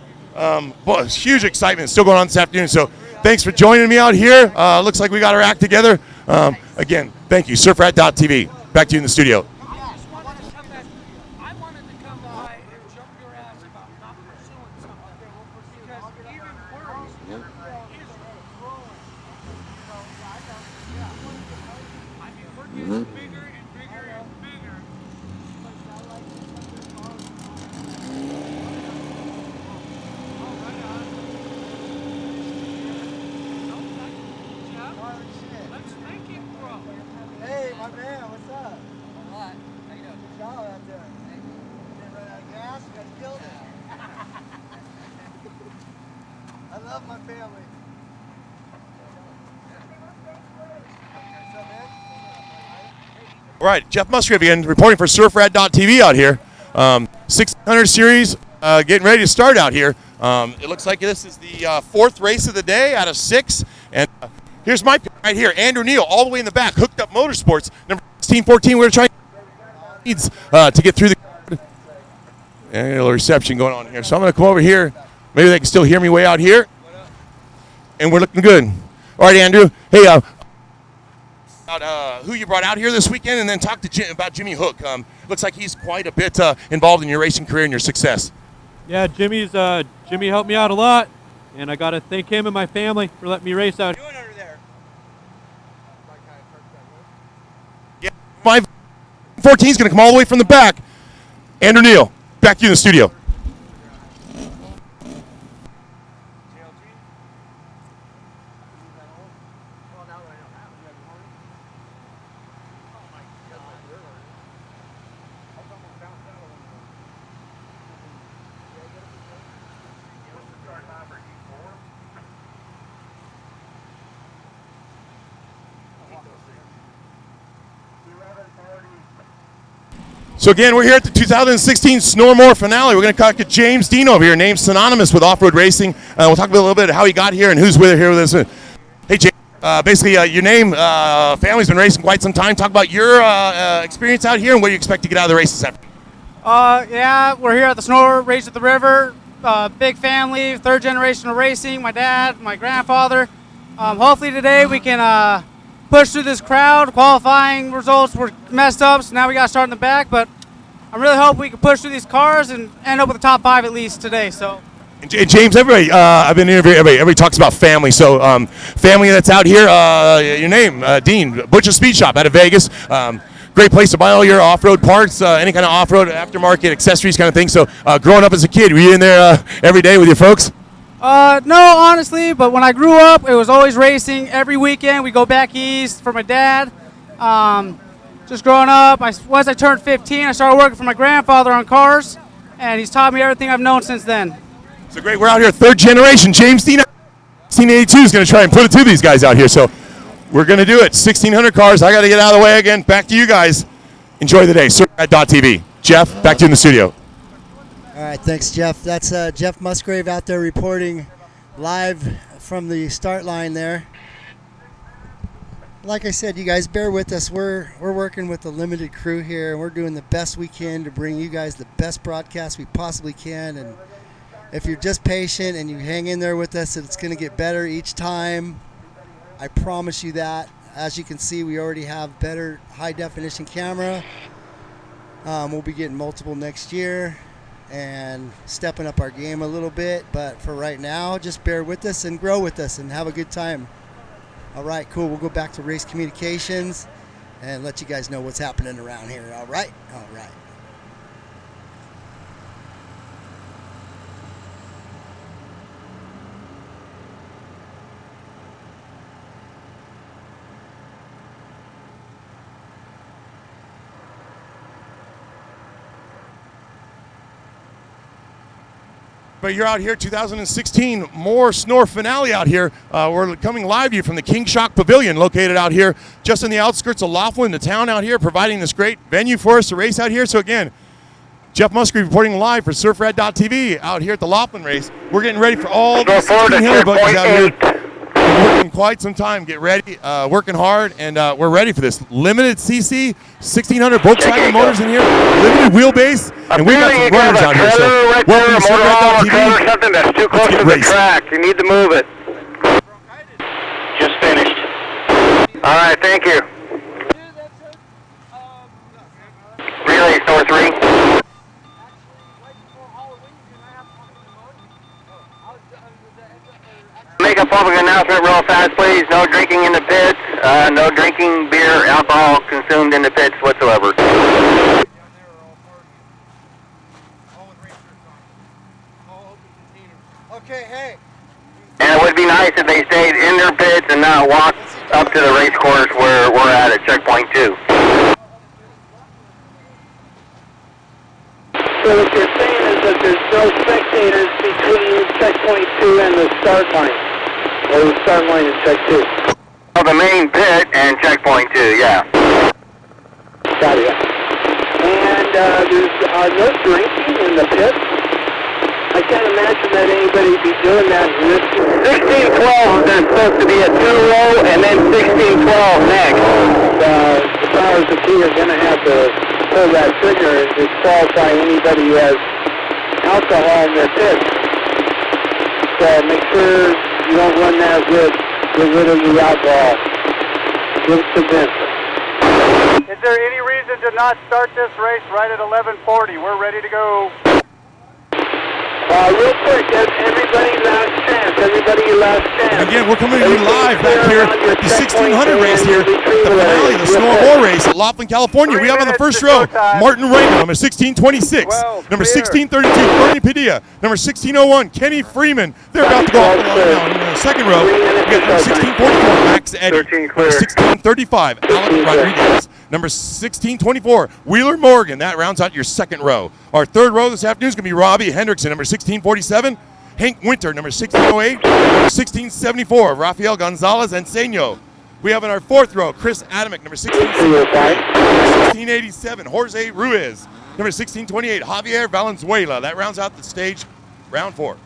Boy, huge excitement still going on this afternoon. So thanks for joining me out here. Looks like we got our act together. Again, thank you. SurfRat.tv. Back to you in the studio. Hey, my man, what's up? A lot. How you doing? Good job out there. Hey, didn't run out of gas, you guys killed it. I love my family. What's up, man? All right, Jeff Musgrave again, reporting for SurfRat.tv out here. 600 series getting ready to start out here. It looks like this is the fourth race of the day out of 6. And here's my pick right here, Andrew Neal, all the way in the back, Hooked Up Motorsports, number 1614. We're going to try needs to get through the and a little reception going on here. So I'm going to come over here. Maybe they can still hear me way out here. And we're looking good. All right, Andrew. Hey, about who you brought out here this weekend, and then talk to about Jimmy Hook. Looks like he's quite a bit involved in your racing career and your success. Yeah, Jimmy helped me out a lot, and I got to thank him and my family for letting me race out. Yeah, 514 is going to come all the way from the back. Andrew Neal, back to you in the studio. So again, we're here at the 2016 Snore More finale. We're going to talk to James Dean over here, named synonymous with off-road racing. We'll talk a little bit how he got here and who's here with us. Hey, James, basically your name, family's been racing quite some time. Talk about your experience out here and what you expect to get out of the races after. Yeah, we're here at the Snore Race at the River. Big family, third generation of racing. My dad, my grandfather. Hopefully today we can push through this crowd. Qualifying results were messed up, so now we got to start in the back. But I really hope we can push through these cars and end up with the top 5 at least today. So. And James, everybody, I've been interviewing everybody talks about family. So family that's out here, your name, Dean, Butcher Speed Shop out of Vegas. Great place to buy all your off-road parts, any kind of off-road aftermarket accessories kind of thing. So growing up as a kid, were you in there every day with your folks? No, honestly, but when I grew up, it was always racing. Every weekend, we go back east for my dad. Just growing up, once I turned 15, I started working for my grandfather on cars, and he's taught me everything I've known since then. So great, we're out here, third generation. James Dean, 1682 is going to try and put it to these guys out here. So we're going to do it. 1,600 cars. I got to get out of the way again. Back to you guys. Enjoy the day. Surfrat.tv. Jeff, back to you in the studio. All right, thanks, Jeff. That's Jeff Musgrave out there reporting live from the start line there. Like I said, you guys bear with us. We're working with a limited crew here, and we're doing the best we can to bring you guys the best broadcast we possibly can. And if you're just patient and you hang in there with us, it's going to get better each time. I promise you that. As you can see, we already have better high-definition camera. We'll be getting multiple next year and stepping up our game a little bit. But for right now, just bear with us and grow with us and have a good time. All right, cool. We'll go back to race communications and let you guys know what's happening around here. All right? All right. But you're out here, 2016, more Snore finale out here. We're coming live to you from the King Shock Pavilion, located out here just in the outskirts of Laughlin, the town out here, providing this great venue for us to race out here. So again, Jeff Musgrave reporting live for Surfrat.tv out here at the Laughlin race. We're getting ready for all the 1,600 buggies out here. We're working quite some time. Get ready, working hard, and we're ready for this. Limited CC, 1,600 Volkswagen motors in here, limited wheelbase, and we got some runners out here. So welcome to Surfrat.tv. Something that's too close to the track. You need to move it. Just finished. All right, thank you. Relay store 3. Make a public announcement real fast, please. No drinking in the pits. No drinking beer, alcohol consumed in the pits whatsoever. Okay, hey. And it would be nice if they stayed in their pits and not walked up to the race course where we're at checkpoint 2. So what you're saying is that there's no spectators between checkpoint 2 and the start line, or the start line and check 2. Oh, the main pit and checkpoint 2, yeah. Got it. And there's no drinking in the pit. I can't imagine that anybody would be doing that in this. 1612, there's supposed to be a 2-row and then 1612 next. The powers of P are going to have to pull that trigger and disqualify anybody who has alcohol in their pits. So make sure you don't run that risk. Get rid of the alcohol. Give it to Vince. Is there any reason to not start this race right at 11:40? We're ready to go. Real quick, everybody last chance. Everybody last chance. And again, we're coming to you live back here at the 1,600 race here, the finale of the Snowmobile race at Laughlin, California. We have on the first row Martin Raymond, number 1626, number 1632, Bernie Padilla, number 1601, Kenny Freeman. They're about to go off now. In the second row, we got number 1644, Max Eddy, number 1635, Alec Rodriguez, number 1624, Wheeler Morgan. That rounds out your second row. Our third row this afternoon is going to be Robbie Hendrickson, number 1647, Hank Winter, number 1608, number 1674, Rafael Gonzalez Enseño. We have in our fourth row Chris Adamick, number 1687, Jorge Ruiz, number 1628, Javier Valenzuela. That rounds out the stage, round 4.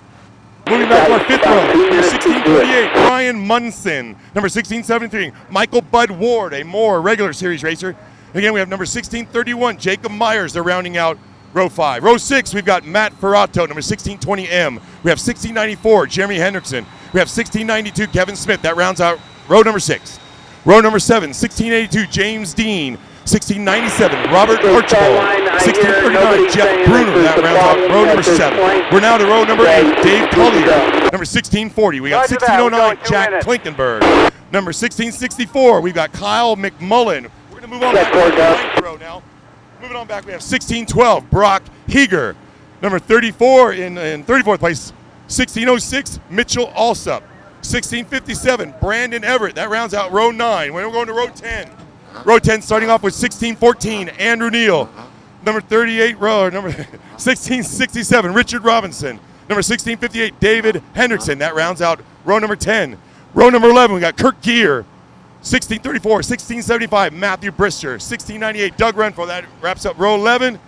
Moving back to our fifth row, number 1628, Brian Munson, number 1673, Michael Bud Ward, a more regular series racer. Again, we have number 1631, Jacob Myers. They're rounding out row 5. Row 6, we've got Matt Ferrato, number 1620M. We have 1694, Jeremy Hendrickson. We have 1692, Kevin Smith. That rounds out row number 6. Row number 7, 1682, James Dean. 1697, Robert Archibald. 1639, Jeff Bruner. That rounds out row number 7. We're now to row number 8, Dave Collier. Number 1640, we got 1609, Jack Klinkenberg. Number 1664, we've got Kyle McMullen. We're going to move on back to the 9th row now. Moving on back, we have 1612, Brock Heger. Number 34 in 34th place, 1606, Mitchell Alsup. 1657, Brandon Everett. That rounds out row 9. We're going to row 10. Row 10 starting off with 1614, Andrew Neal. Number 38 row, number 1667, Richard Robinson. Number 1658, David Hendrickson. That rounds out row number 10. Row number 11, we got Kirk Gear. 1634, 1675, Matthew Brister. 1698, Doug Renfro. That wraps up row 11.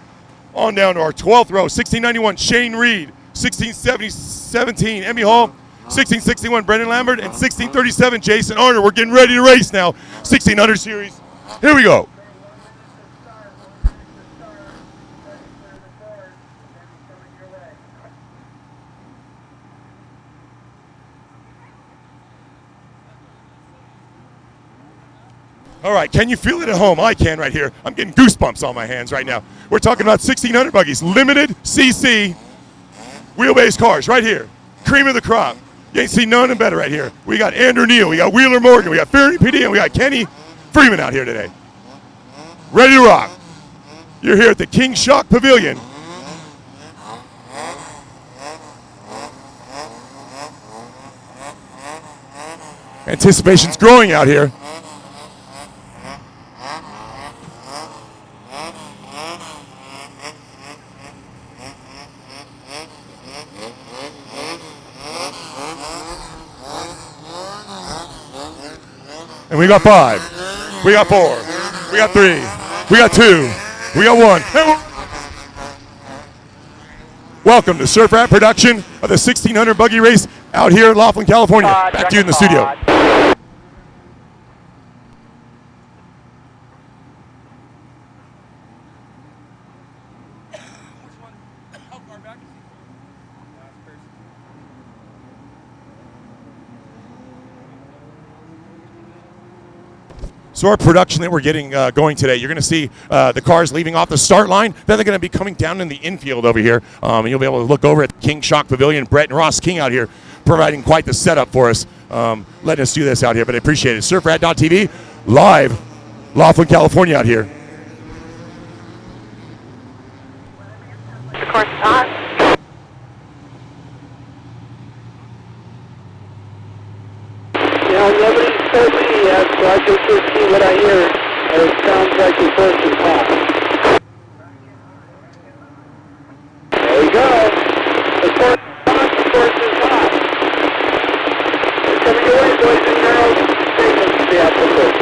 On down to our 12th row, 1691, Shane Reed. 1617, Emmy Hall. 1661, Brendan Lambert. And 1637, Jason Arner. We're getting ready to race now. 1600 series. Here we go. All right, can you feel it at home? I can right here. I'm getting goosebumps on my hands right now. We're talking about 1600 buggies, limited CC wheelbase cars right here. Cream of the crop. You ain't seen none better right here. We got Andrew Neal, we got Wheeler Morgan, we got Ferry PD, and we got Kenny Freeman out here today. Ready to rock. You're here at the King Shock Pavilion. Anticipation's growing out here. And we got 5, we got 4, we got 3, we got 2, we got 1. Welcome to Surf Rat production of the 1600 buggy race out here in Laughlin, California. Back to you in the studio. So our production that we're getting going today, you're going to see the cars leaving off the start line. Then they're going to be coming down in the infield over here. And you'll be able to look over at King Shock Pavilion. Brett and Ross King out here providing quite the setup for us, letting us do this out here. But I appreciate it. SurfRat.tv, live, Laughlin, California out here. The course is hot. Yeah, nobody's told me yet, so I can just see what I hear. It sounds like the course is hot. There we go. The course is hot. The course is hot. It's coming your way, boys and girls. Take them to the apple course.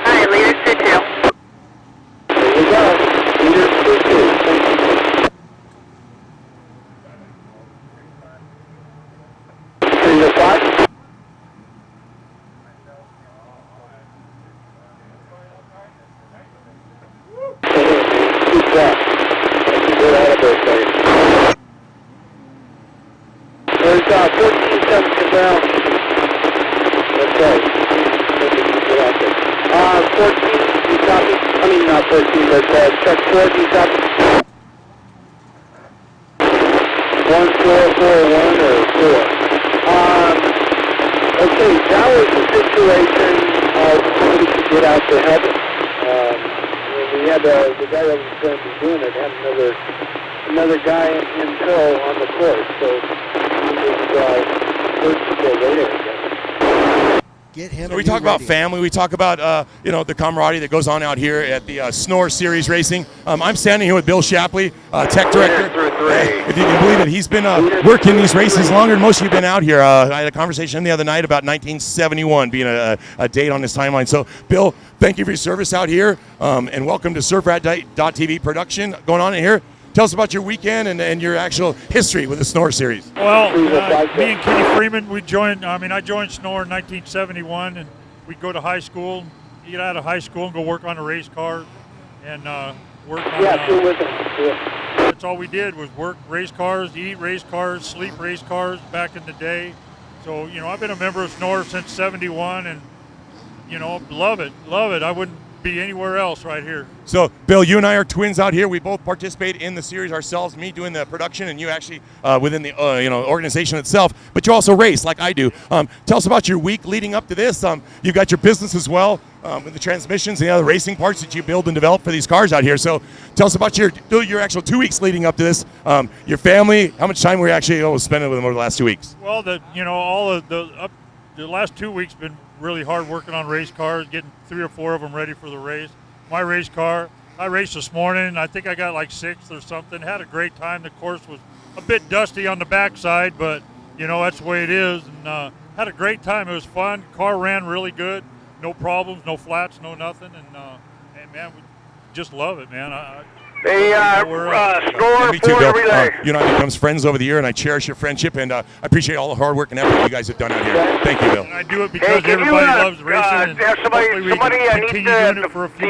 All right, leaders 2-2. There we go. Leaders 2-2. The spot. Keep that. Good out of it, buddy. There's 14 seconds to ground. That's right. 14, you copy? I mean, not 14, but check 4, you copy? 1441 or 4? Okay, that was the situation of somebody could get out to heaven. We had the guy that was going to be doing it had another guy in tow on the course, so he was first to go later. Get him. So we talk about family. We talk about the camaraderie that goes on out here at the Snore Series Racing. I'm standing here with Bill Shapley, Tech Director. If you can believe it, he's been working these races longer than most of you have been out here. I had a conversation the other night about 1971 being a date on this timeline. So, Bill, thank you for your service out here, and welcome to SurfRat.tv production going on in here. Tell us about your weekend and your actual history with the Snore Series. Well, me and Kenny Freeman, I joined Snore in 1971, and we'd go to high school, get out of high school and go work on a race car, and work on, that's all we did was work race cars, eat race cars, sleep race cars back in the day. So, I've been a member of Snore since 71, and, love it. I wouldn't be anywhere else right here. So, Bill, you and I are twins out here. We both participate in the series ourselves. Me doing the production, and you actually within the organization itself. But you also race like I do. Tell us about your week leading up to this. You've got your business as well with the transmissions and the other racing parts that you build and develop for these cars out here. So, tell us about your actual 2 weeks leading up to this. Your family. How much time were you actually spending with them over the last 2 weeks? Well, the last 2 weeks been really hard working on race cars, getting 3 or 4 of them ready for the race. My race car, I raced this morning. I think I got like 6th or something. Had a great time. The course was a bit dusty on the backside, but you know that's the way it is. And had a great time. It was fun. Car ran really good. No problems, no flats, no nothing. And man, we just love it, man. Hey, Snore, me too, Florida Bill. Relay. You and I become friends over the year, and I cherish your friendship, and I appreciate all the hard work and effort you guys have done out here. Thank you, Bill. And I do it because everybody loves racing. Have somebody need the front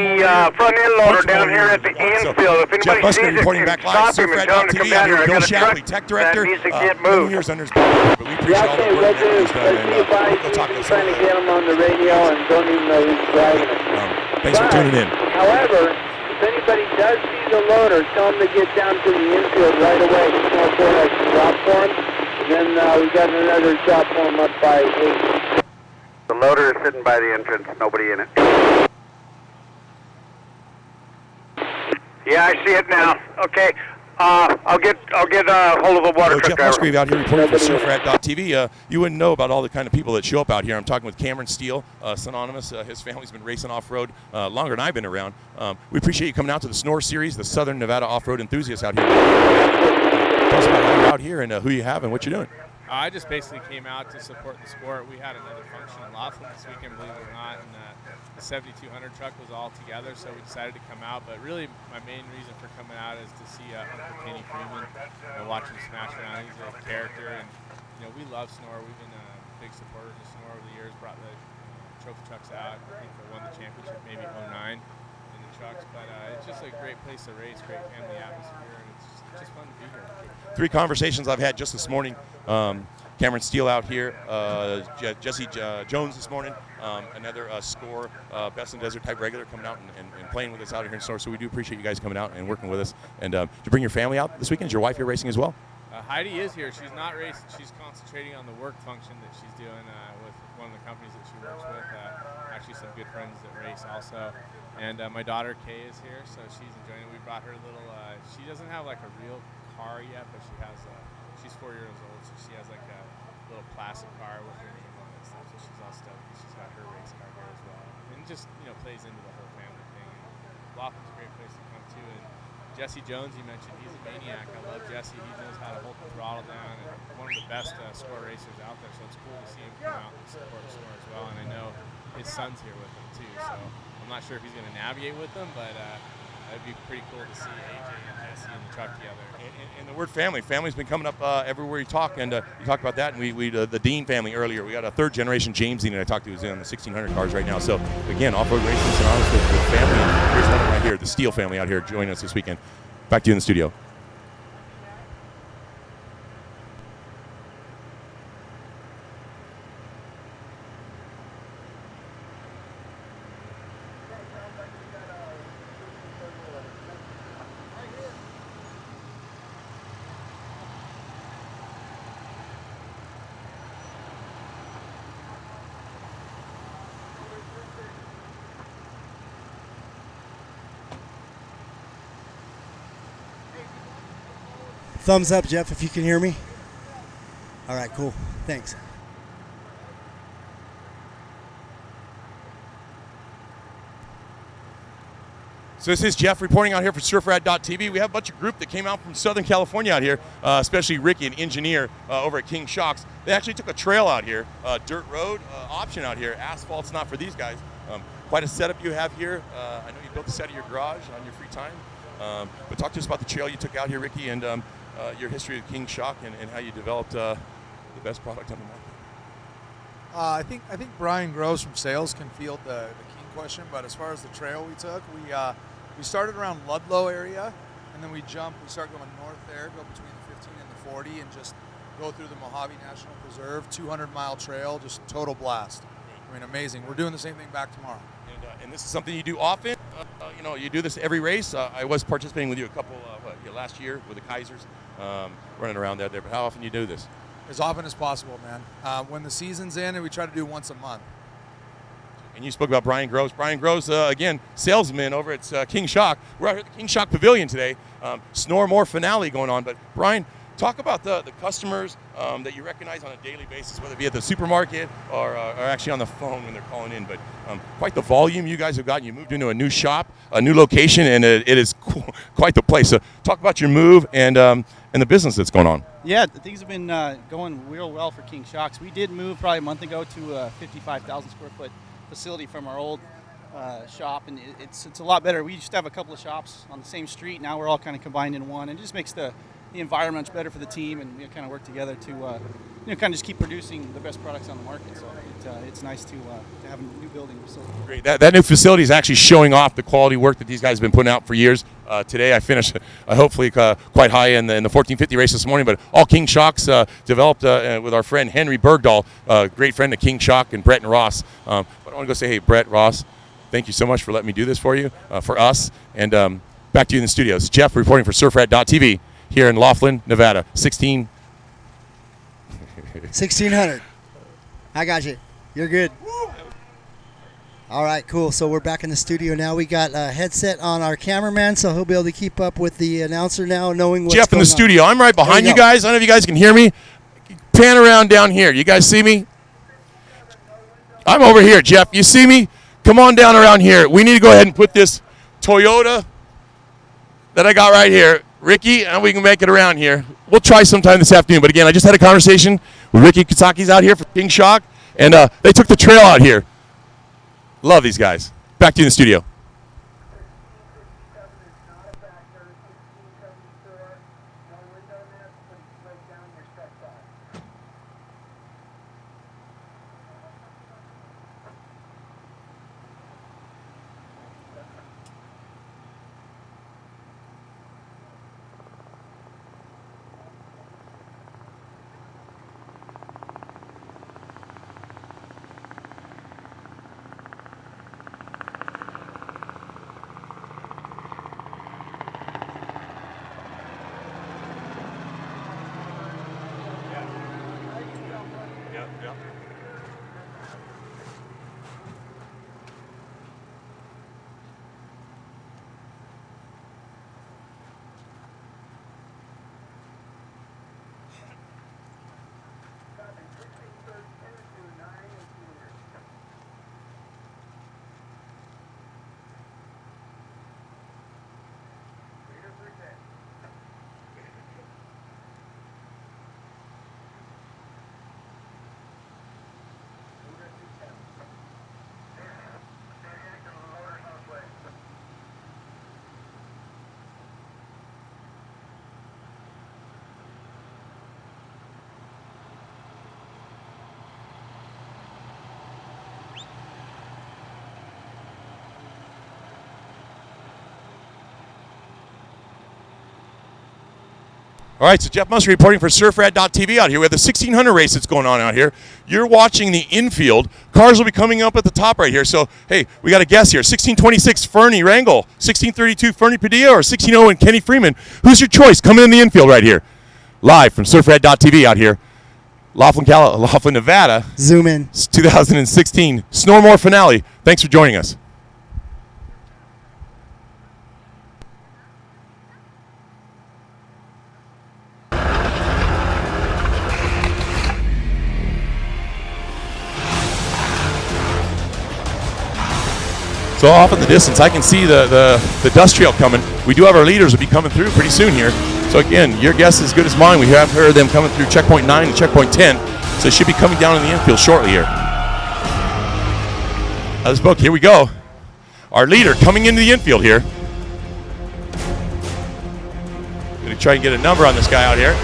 end loader down here at the infield. If Jeff anybody Musgrave sees it, reporting can back live, stop him and tell him to come Surfrat.tv. down Out here. here, I Bill got a Shapley, truck Tech Director. that needs to get 7 moved. years under his belt, but we appreciate all the work that he's done. And we'll talk to us Trying to get him on the radio and don't even know who's driving it. Thanks for tuning in. However, if anybody does see the loader, tell them to get down to the infield right away. He's going to put a drop for him. And then we got another drop for him up by 8. The loader is sitting by the entrance. Nobody in it. Yeah, I see it now. Okay. I'll get hold of a water truck Jeff driver. Musgrave out here reporting for Surfrat.tv. You wouldn't know about all the kind of people that show up out here. I'm talking with Cameron Steele, synonymous. His family's been racing off-road longer than I've been around. We appreciate you coming out to the Snore Series, the Southern Nevada Off-Road Enthusiasts out here. Tell us about how you're out here and who you have and what you're doing. I just basically came out to support the sport. We had another function in Laughlin this weekend, believe it or not, and the 7200 truck was all together, so we decided to come out. But really, my main reason for coming out is to see Uncle Kenny Freeman, watch him smash around. He's a character, and we love Snore. We've been big supporters of Snore over the years. Brought the trophy trucks out. I think they won the championship maybe '09 in the trucks. But it's just a great place to race, great family atmosphere, and it's just fun to be here. 3 conversations I've had just this morning. Cameron Steele out here, Jesse Jones this morning, another score, Best in Desert type regular coming out and playing with us out here in Snore. So we do appreciate you guys coming out and working with us. And did you bring your family out this weekend? Is your wife here racing as well? Heidi is here. She's not racing. She's concentrating on the work function that she's doing with one of the companies that she works with. Actually, some good friends that race also. And my daughter Kay is here, so she's enjoying it. We brought her a little. She doesn't have like a real car yet, but she has. She's 4 years old, so she has like a little plastic car with her name on it and stuff. So she's all stoked. She's got her race car here as well, and it just plays into the whole family thing. And Laughlin's a great place to come to. And Jesse Jones, you mentioned, he's a maniac. I love Jesse. He knows how to hold the throttle down, and one of the best score racers out there. So it's cool to see him come out and support the Snore as well. And I know his son's here with him too. So I'm not sure if he's going to navigate with them, but it'd be pretty cool to see AJ and Jesse in the truck together. And the word family's been coming up everywhere you talk, and you talked about that. And we the Dean family earlier. We got a 3rd generation James Dean that I talked to who's in on the 1600 cars right now. So again, off-road racing is synonymous with family. And here's one right here, the Steele family out here joining us this weekend. Back to you in the studio. Thumbs up, Jeff, if you can hear me. All right, cool. Thanks. So this is Jeff reporting out here for Surfrat.tv. We have a bunch of group that came out from Southern California out here, especially Ricky, an engineer over at King Shocks. They actually took a trail out here, dirt road option out here. Asphalt's not for these guys. Quite a setup you have here. I know you built this out of your garage on your free time. But talk to us about the trail you took out here, Ricky, and your history of King Shock and how you developed the best product on the market. I think Brian Groves from sales can field the King question, but as far as the trail we took, we started around Ludlow area, and then we start going north there, go between the 15 and the 40, and just go through the Mojave National Preserve, 200-mile trail, just total blast. I mean, amazing. We're doing the same thing back tomorrow. And this is something you do often. You do this every race. I was participating with you a couple last year with the Kaisers, running around there. But how often you do this? As often as possible, man. When the season's in, we try to do once a month. And you spoke about Brian Groves. Brian Groves, again, salesman over at King Shock. We're out here at the King Shock Pavilion today. Snore More finale going on. But Brian, Talk about the customers that you recognize on a daily basis, whether it be at the supermarket or actually on the phone when they're calling in. But quite the volume you guys have gotten. You moved into a new shop, a new location, and it is quite the place. So talk about your move and the business that's going on. Yeah, things have been going real well for King Shocks. We did move probably a month ago to a 55,000 square foot facility from our old shop, and it's a lot better. We used to have a couple of shops on the same street. Now we're all kind of combined in one, and it just makes the environment better for the team, and we kind of work together to kind of just keep producing the best products on the market. So it's nice to have a new building. So great. That new facility is actually showing off the quality work that these guys have been putting out for years. Today I finished hopefully quite high in the 1450 race this morning, but all King Shocks developed with our friend Henry Bergdahl, great friend of King Shock, and Brett and Ross. But I want to go say, hey, Brett, Ross, thank you so much for letting me do this for you, for us. And back to you in the studio. It's Jeff reporting for SurfRat.tv here in Laughlin, Nevada. 1600. I got you. You're good. All right, cool. So we're back in the studio now. We got a headset on our cameraman, so he'll be able to keep up with the announcer now, knowing what's Jeff in going the studio. on. I'm right behind you guys. I don't know if you guys can hear me. Pan around down here. You guys see me? I'm over here, Jeff. You see me? Come on down around here. We need to go ahead and put this Toyota that I got right here, Ricky, and we can make it around here. We'll try sometime this afternoon. But again, I just had a conversation with Ricky Katsaki's out here for King Shock, and they took the trail out here. Love these guys. Back to you in the studio. All right, so Jeff Musgrave reporting for SurfRat.tv out here. We have the 1600 race that's going on out here. You're watching the infield. Cars will be coming up at the top right here. So, hey, we got a guess here. 1626 Fernie Wrangel, 1632 Fernie Padilla, or 1601 Kenny Freeman. Who's your choice? Coming in the infield right here. Live from SurfRat.tv out here. Laughlin, Nevada. Zoom in. It's 2016 Snormore finale. Thanks for joining us. So off in the distance, I can see the dust trail coming. We do have our leaders will be coming through pretty soon here. So again, your guess is as good as mine. We have heard them coming through checkpoint 9 and checkpoint 10. So they should be coming down in the infield shortly here. Let's book. Here we go. Our leader coming into the infield here. Going to try and get a number on this guy out here.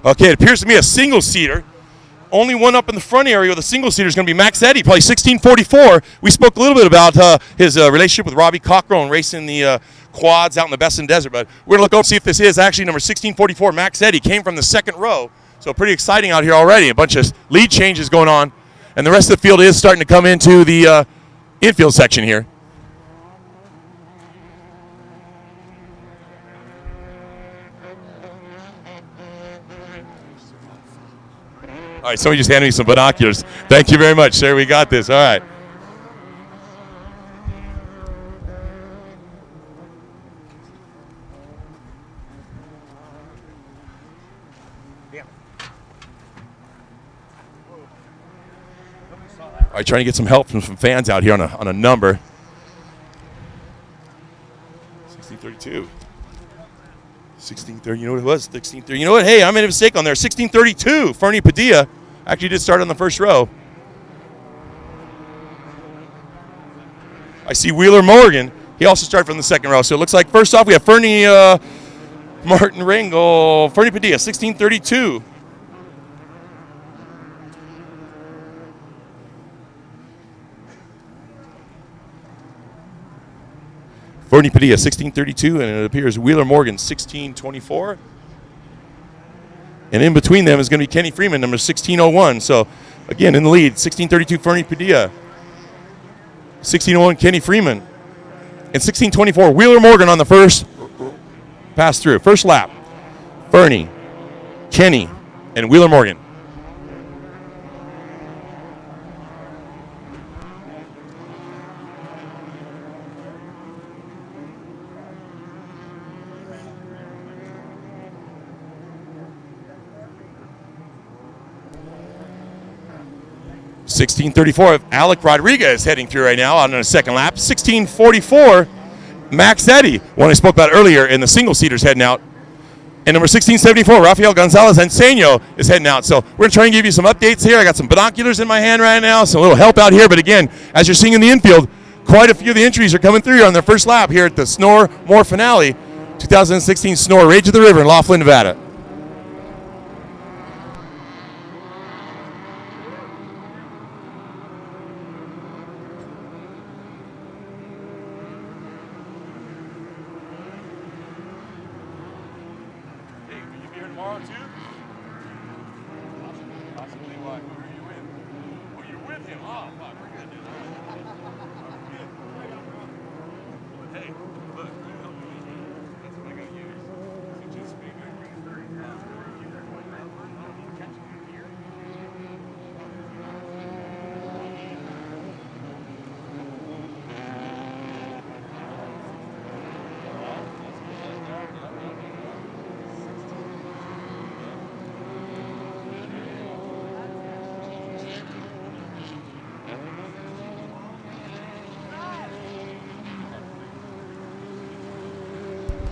Okay, it appears to be a single-seater. Only one up in the front area with a single-seater is going to be Max Eddy, probably 1644. We spoke a little bit about his relationship with Robbie Cockrell and racing the quads out in the Besson Desert, but we're going to look over and see if this is actually number 1644. Max Eddy came from the second row, so pretty exciting out here already. A bunch of lead changes going on, and the rest of the field is starting to come into the infield section here. All right, somebody just handed me some binoculars. Thank you very much, sir. We got this. All right. All right, trying to get some help from some fans out here on a number. 1632. 1630. You know what it was? 1630. You know what? Hey, I made a mistake on there. 1632. Fernie Padilla actually did start on the first row. I see Wheeler Morgan. He also started from the second row. So it looks like first off we have Fernie Martin Ringel, Fernie Padilla, 1632. Fernie Padilla, 1632, and it appears Wheeler Morgan, 1624. And in between them is going to be Kenny Freeman, number 1601. So, again, in the lead, 1632, Fernie Padilla. 1601, Kenny Freeman. And 1624, Wheeler Morgan on the first pass through. First lap, Fernie, Kenny, and Wheeler Morgan. $16.34 of Alec Rodriguez heading through right now on a second lap. $16.44, Max Eddy, one I spoke about earlier in the single seaters heading out. And number 1674, Rafael Gonzalez Enseño is heading out. So we're going to try and give you some updates here. I got some binoculars in my hand right now, so a little help out here. But again, as you're seeing in the infield, quite a few of the entries are coming through here on their first lap here at the Snore More Finale, 2016 Snore Rage of the River in Laughlin, Nevada.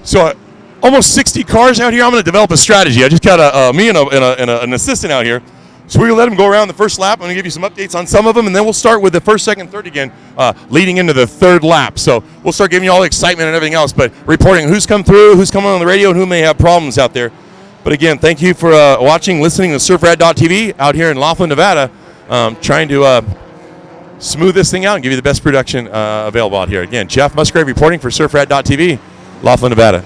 So almost 60 cars out here. I'm going to develop a strategy. I just got me and an assistant out here. So we're going to let them go around the first lap. I'm going to give you some updates on some of them, and then we'll start with the first, second, third again, leading into the third lap. So we'll start giving you all the excitement and everything else, but reporting who's come through, who's coming on the radio, and who may have problems out there. But again, thank you for watching, listening to surfrad.tv out here in Laughlin, Nevada, trying to smooth this thing out and give you the best production available out here. Again, Jeff Musgrave reporting for surfrad.tv. Laughlin, Nevada.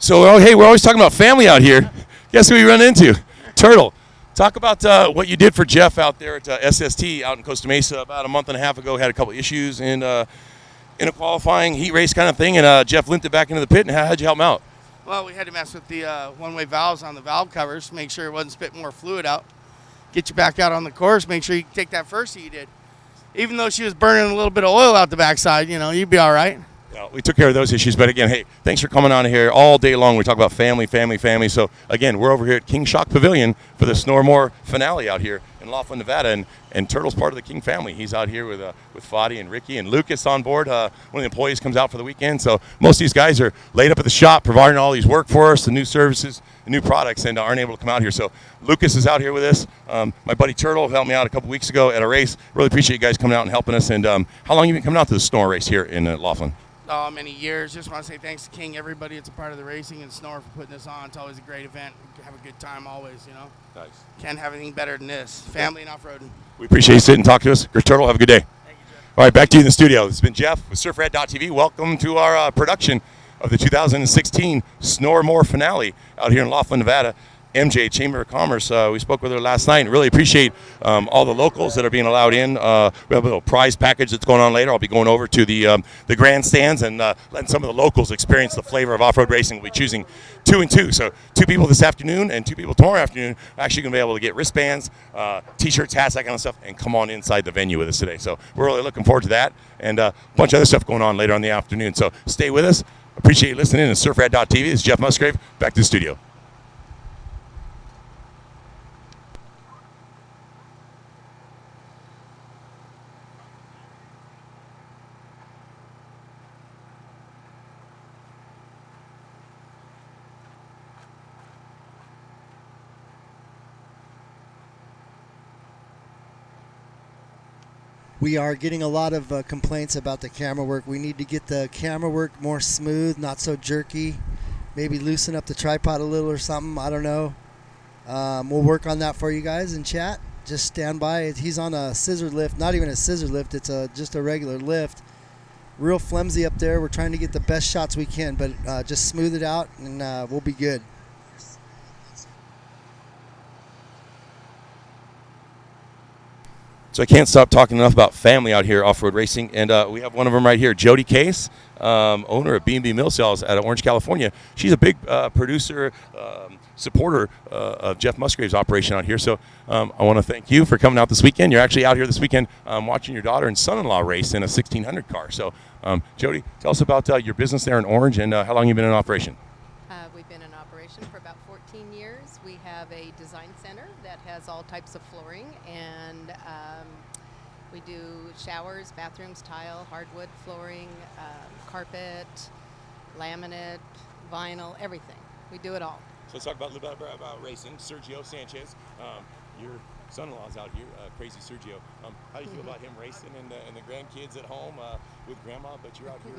So, hey, we're always talking about family out here. Guess who we run into? Turtle. Talk about what you did for Jeff out there at SST out in Costa Mesa about a month and a half ago. Had a couple issues in a qualifying heat race kind of thing, and Jeff limped it back into the pit. And how'd you help him out? Well, we had to mess with the one-way valves on the valve covers, make sure it wasn't spitting more fluid out. Get you back out on the course, make sure you take that first heat you did. Even though she was burning a little bit of oil out the backside, you know, you'd be all right. Well, we took care of those issues, but again, hey, thanks for coming on here all day long. We talk about family, family, family. So again, we're over here at King Shock Pavilion for the Snormore finale out here in Laughlin, Nevada, and Turtle's part of the King family. He's out here with Fadi and Ricky and Lucas on board. One of the employees comes out for the weekend, so most of these guys are laid up at the shop providing all these work for us, the new services, the new products, and aren't able to come out here. So Lucas is out here with us. My buddy Turtle helped me out a couple weeks ago at a race. Really appreciate you guys coming out and helping us. And how long have you been coming out to the Snore race here in Laughlin? Many years. Just want to say thanks to King, everybody that's a part of the racing, and Snore for putting this on. It's always a great event. We have a good time always, you know. Nice. Can't have anything better than this. Family and off-roading. We appreciate you sitting and talking to us. Great Turtle, have a good day. Thank you, Jeff. All right, back to you in the studio. This has been Jeff with SurfRat.tv. Welcome to our production of the 2016 Snormore finale out here in Laughlin, Nevada. MJ, Chamber of Commerce, we spoke with her last night and really appreciate all the locals that are being allowed in. We have a little prize package that's going on later. I'll be going over to the grandstands and letting some of the locals experience the flavor of off-road racing. We'll be choosing 2 and 2. So 2 people this afternoon and 2 people tomorrow afternoon are actually going to be able to get wristbands, T-shirts, hats, that kind of stuff, and come on inside the venue with us today. So we're really looking forward to that and a bunch of other stuff going on later on in the afternoon. So stay with us. Appreciate you listening to SurfRat.tv. This is Jeff Musgrave. Back to the studio. We are getting a lot of complaints about the camera work. We need to get the camera work more smooth, not so jerky. Maybe loosen up the tripod a little or something. I don't know. We'll work on that for you guys in chat. Just stand by. He's on a scissor lift. Not even a scissor lift. It's just a regular lift. Real flimsy up there. We're trying to get the best shots we can, but just smooth it out and we'll be good. So I can't stop talking enough about family out here off-road racing, and we have one of them right here, Jody Case, owner of B&B Mill Sales out of Orange, California. She's a big producer, supporter of Jeff Musgrave's operation out here. So I want to thank you for coming out this weekend. You're actually out here this weekend watching your daughter and son-in-law race in a 1600 car. So Jody, tell us about your business there in Orange and how long you've been in operation. We've been in operation for about 14 years. We have a design center that has all types of flooring, and we do showers, bathrooms, tile, hardwood flooring, carpet, laminate, vinyl, everything. We do it all. So let's talk about a little bit about racing. Sergio Sanchez, your son-in-law's out here, crazy Sergio. How do you feel about him racing and the grandkids at home with grandma, but you're out here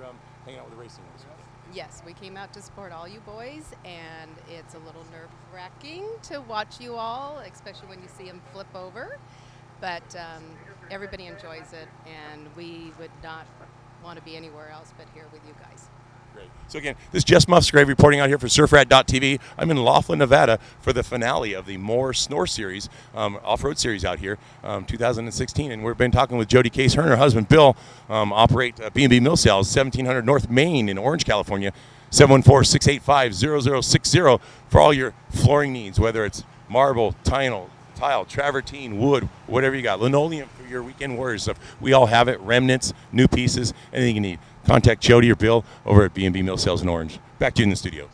hanging out with the racing this weekend? Yes, we came out to support all you boys, and it's a little nerve-wracking to watch you all, especially when you see them flip over. But everybody enjoys it, and we would not want to be anywhere else but here with you guys. Great. So again, this is Jeff Musgrave reporting out here for SurfRat.tv. I'm in Laughlin, Nevada for the finale of the More Snore Series, off-road series out here, 2016. And we've been talking with Jody Case. Her and her husband, Bill, operate B&B Mill Sales, 1700 North Main in Orange, California, 714-685-0060 for all your flooring needs, whether it's marble, tile, travertine, wood, whatever you got. Linoleum for your weekend warrior stuff. We all have it. Remnants, new pieces, anything you need. Contact Jody or Bill over at B&B Mill Sales in Orange. Back to you in the studio.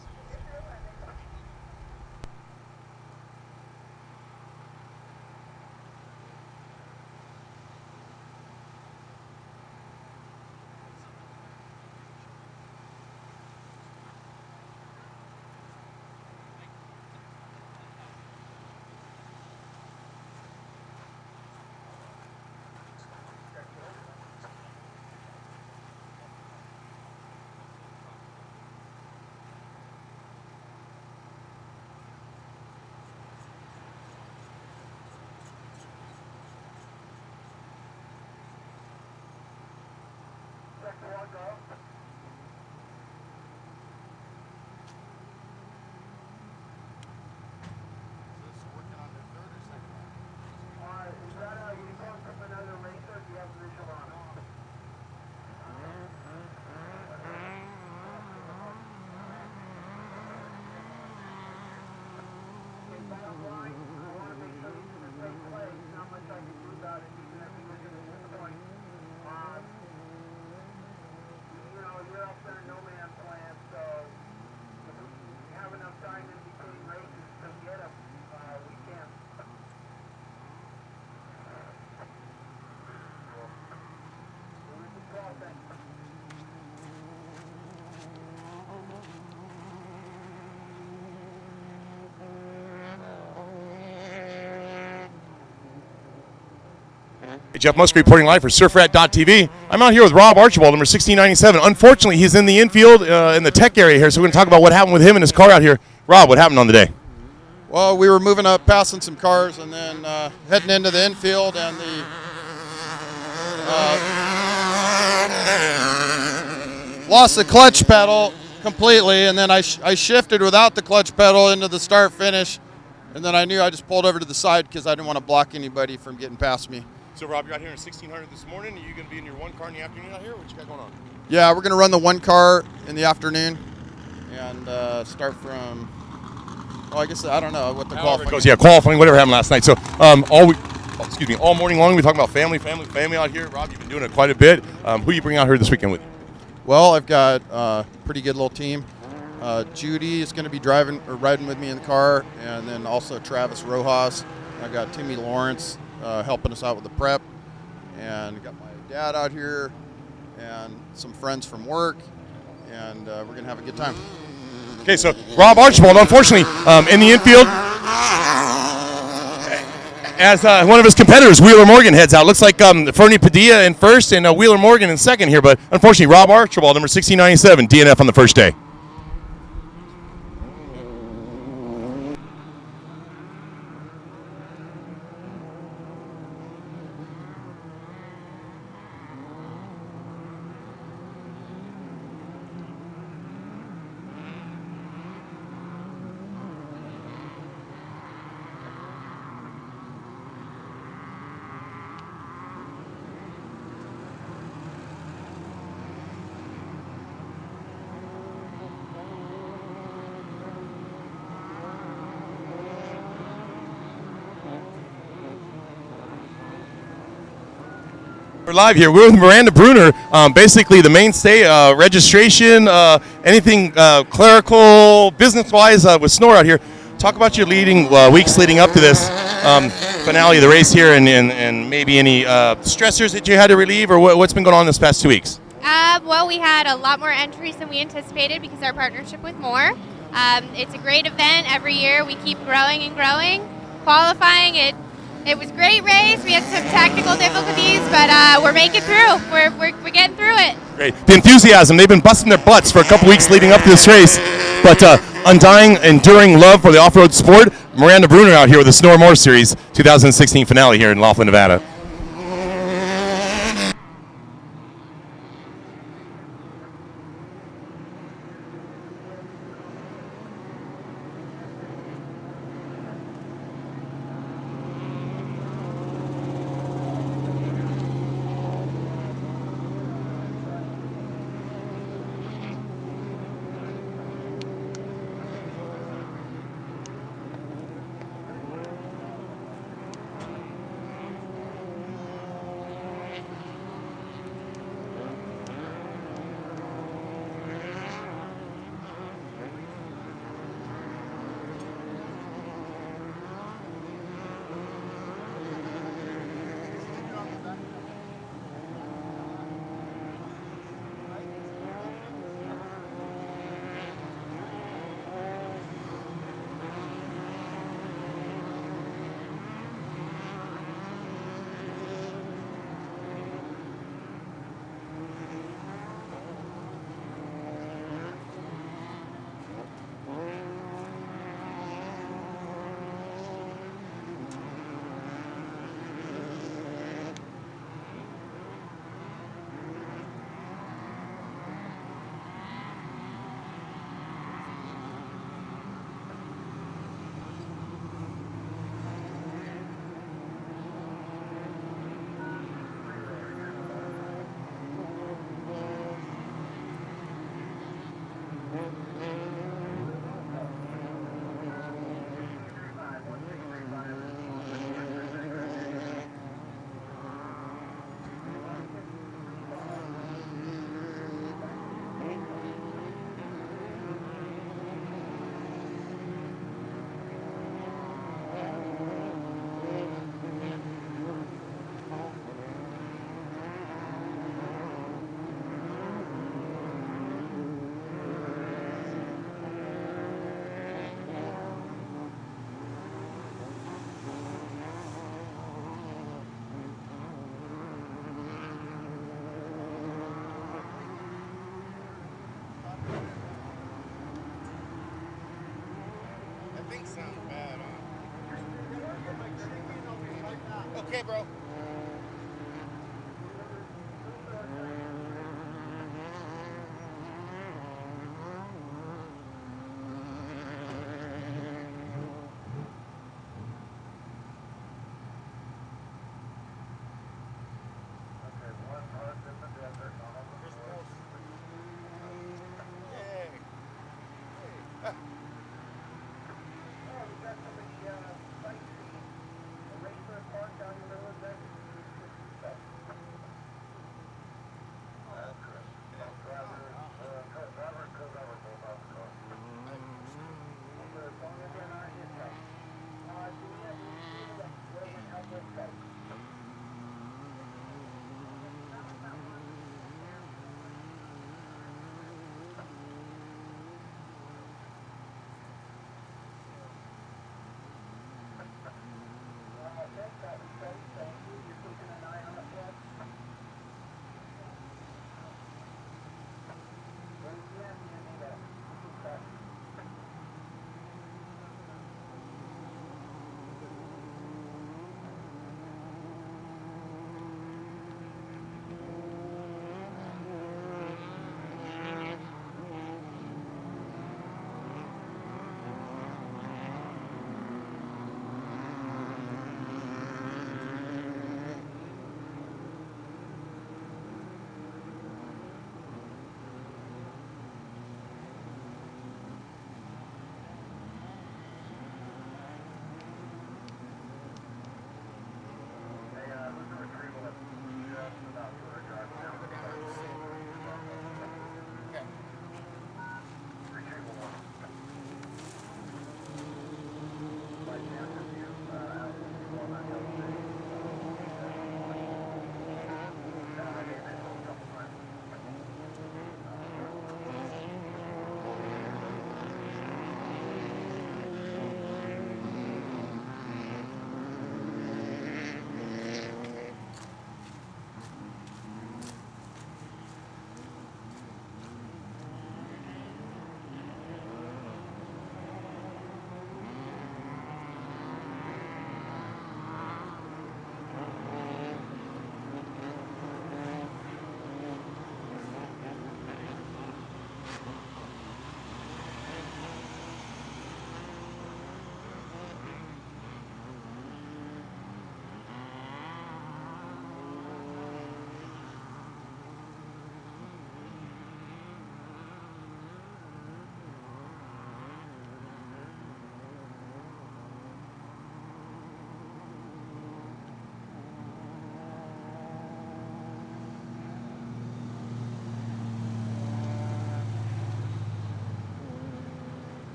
Hey, Jeff Musgrave reporting live for surfrat.tv. I'm out here with Rob Archibald, number 1697. Unfortunately, he's in the infield in the tech area here, so we're going to talk about what happened with him and his car out here. Rob, what happened on the day? Well, we were moving up, passing some cars, and then heading into the infield, and the lost the clutch pedal completely, and then I shifted without the clutch pedal into the start finish, and then I knew I just pulled over to the side because I didn't want to block anybody from getting past me. So, Rob, you're out here in 1600 this morning. Are you going to be in your one car in the afternoon out here? What you got going on? Yeah, we're going to run the one car in the afternoon and start from, well, I guess I don't know what the qualifying goes. Yeah, qualifying, whatever happened last night. So, all morning long, we talking about family out here. Rob, you've been doing it quite a bit. Who you bring out here this weekend with you? Well, I've got a pretty good little team. Judy is going to be driving or riding with me in the car, and then also Travis Rojas. I got Timmy Lawrence helping us out with the prep, and got my dad out here, and some friends from work, and we're going to have a good time. Okay, so Rob Archibald, unfortunately, in the infield, as one of his competitors, Wheeler Morgan, heads out. Looks like Fernie Padilla in first and Wheeler Morgan in second here, but unfortunately, Rob Archibald, number 1697, DNF on the first day. We're live here. We're with Miranda Bruner, basically the mainstay, registration, anything clerical, business-wise with Snore out here. Talk about your weeks leading up to this finale of the race here, and maybe any stressors that you had to relieve, or what's been going on this past 2 weeks. Well, we had a lot more entries than we anticipated because of our partnership with More. It's a great event. Every year we keep growing and growing. Qualifying, it was a great race. We had some technical difficulties, but we're making through. We're getting through it. Great. The enthusiasm, they've been busting their butts for a couple weeks leading up to this race, but undying, enduring love for the off-road sport. Miranda Bruner out here with the Snore More Series 2016 finale here in Laughlin, Nevada. That sounds bad, huh? Okay, bro. Park down in the middle of the desert.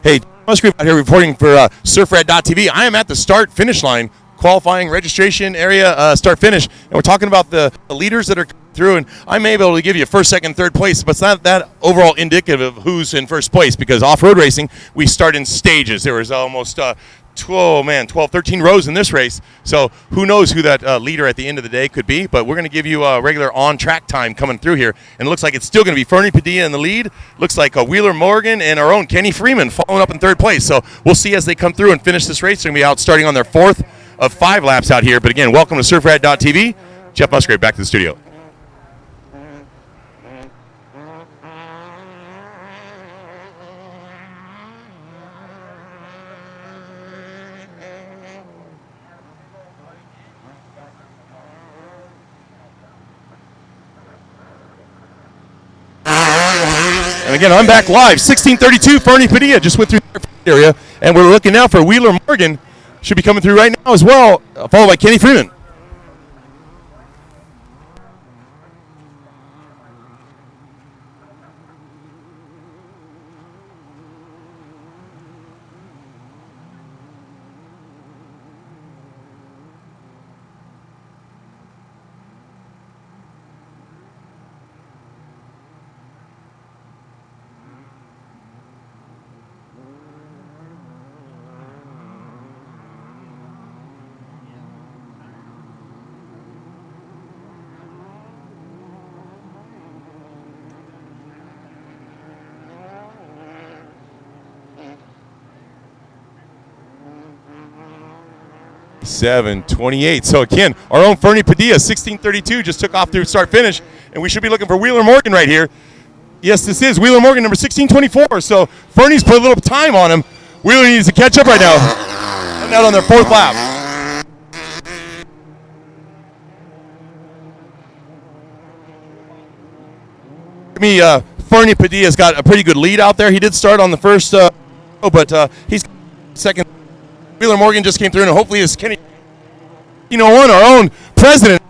Hey, Musgrave out here reporting for surfrad.tv. I am at the start-finish line, qualifying registration area, start-finish, and we're talking about the leaders that are through, and I may be able to give you first, second, third place, but it's not that overall indicative of who's in first place, because off-road racing, we start in stages. There was almost 12, 13 rows in this race, so who knows who that leader at the end of the day could be, but we're going to give you a regular on-track time coming through here, and it looks like it's still going to be Fernie Padilla in the lead. Looks like Wheeler Morgan and our own Kenny Freeman following up in third place, so we'll see as they come through and finish this race. They're going to be out starting on their 4th of 5 laps out here, but again, welcome to surfrad.tv. Jeff Musgrave back to the studio. And again, I'm back live. 1632, Fernie Padilla just went through the area, and we're looking now for Wheeler Morgan. Should be coming through right now as well, followed by Kenny Freeman. $7.28. So again, our own Fernie Padilla, 1632, just took off through start finish, and we should be looking for Wheeler Morgan right here. Yes, this is Wheeler Morgan, number 1624. So Fernie's put a little time on him. Wheeler needs to catch up right now. And out on their 4th lap. Fernie Padilla's got a pretty good lead out there. He did start on the first, but he's second. Wheeler Morgan just came through, and hopefully this Kenny, our own president,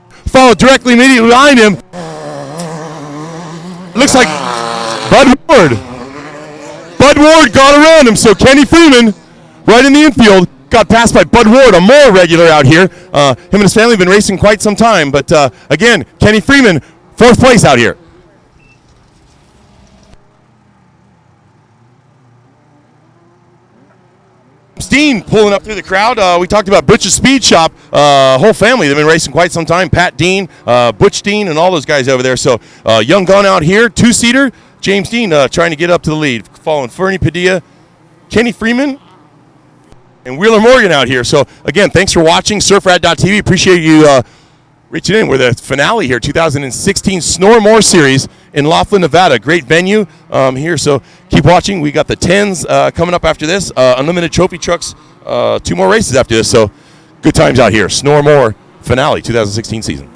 followed directly immediately behind him. Looks like Bud Ward. Bud Ward got around him, so Kenny Freeman, right in the infield, got passed by Bud Ward, a more regular out here. Him and his family have been racing quite some time, but again, Kenny Freeman, 4th place out here. Dean pulling up through the crowd. We talked about Butch's Speed Shop. Whole family, they've been racing quite some time. Pat Dean, Butch Dean, and all those guys over there. So young gun out here, 2-seater. James Dean trying to get up to the lead. Following Fernie Padilla, Kenny Freeman, and Wheeler Morgan out here. So again, thanks for watching surfrad.tv. Appreciate you reaching in. We're the finale here, 2016 Snore More Series in Laughlin, Nevada. Great venue here, so keep watching. We got the 10s coming up after this. Unlimited Trophy Trucks, 2 more races after this, so good times out here. Snore More finale, 2016 season.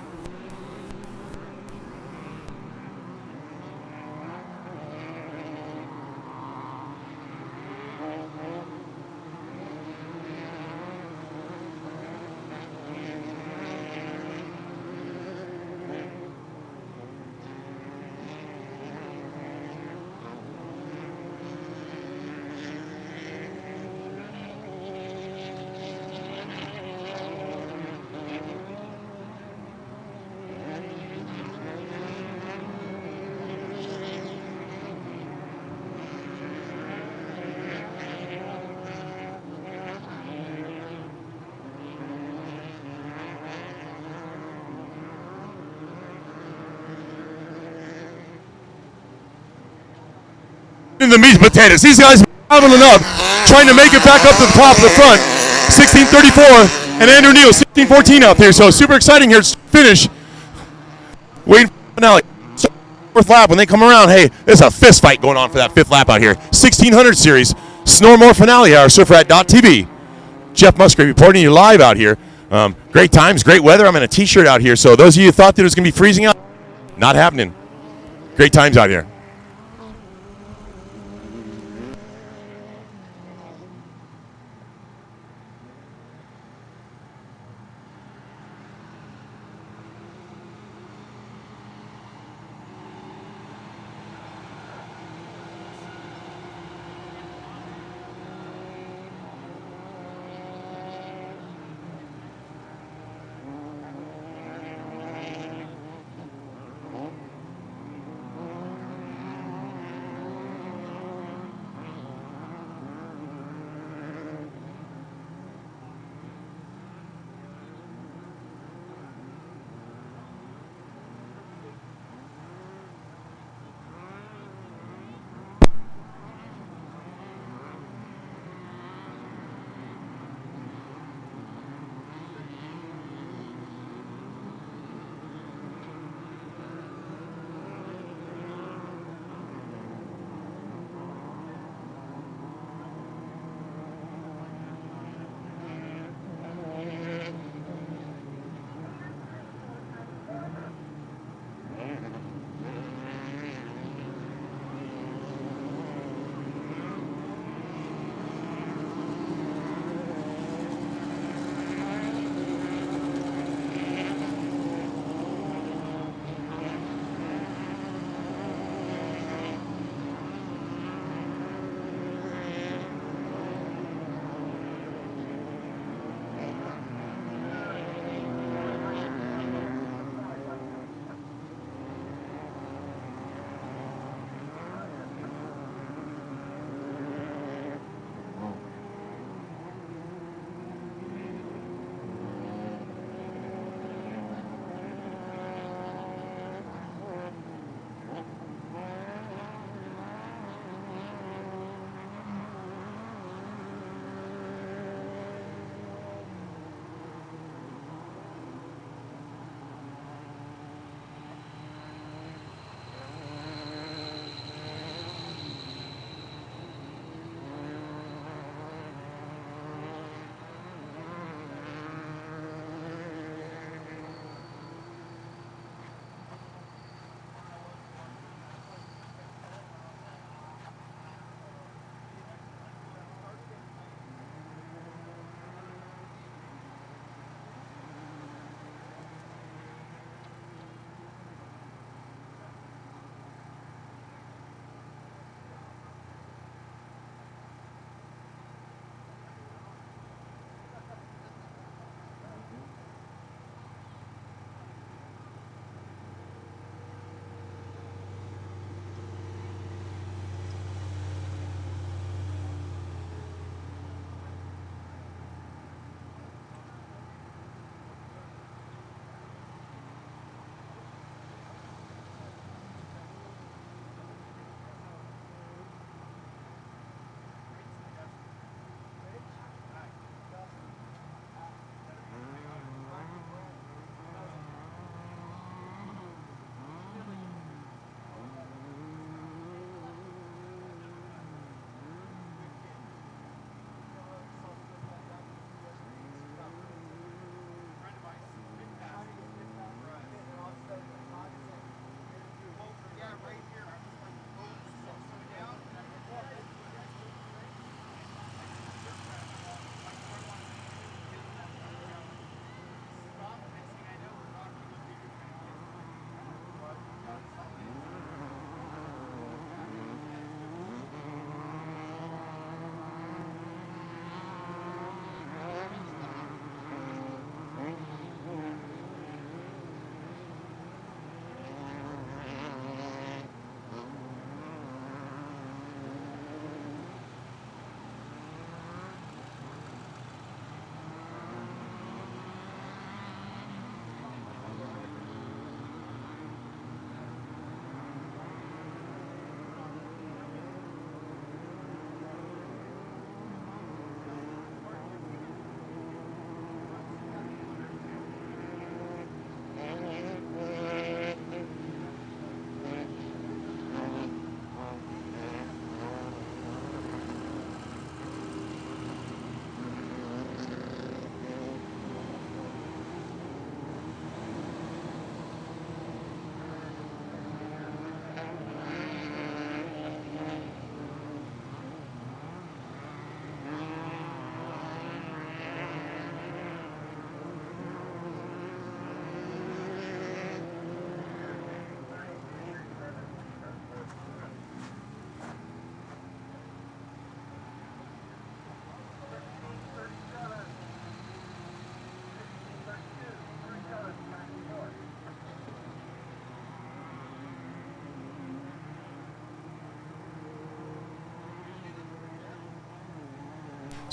In the meat and potatoes. These guys are battling up, trying to make it back up to the top of the front. 1634 and Andrew Neal, 1614 out there. So super exciting here to finish. Waiting for the finale. 4th lap when they come around. Hey, there's a fist fight going on for that 5th lap out here. 1600 series, Snore More finale, our surfrat.tv. Jeff Musgrave reporting you live out here. Great times, great weather. I'm in a t-shirt out here. So those of you who thought that it was going to be freezing out, not happening. Great times out here.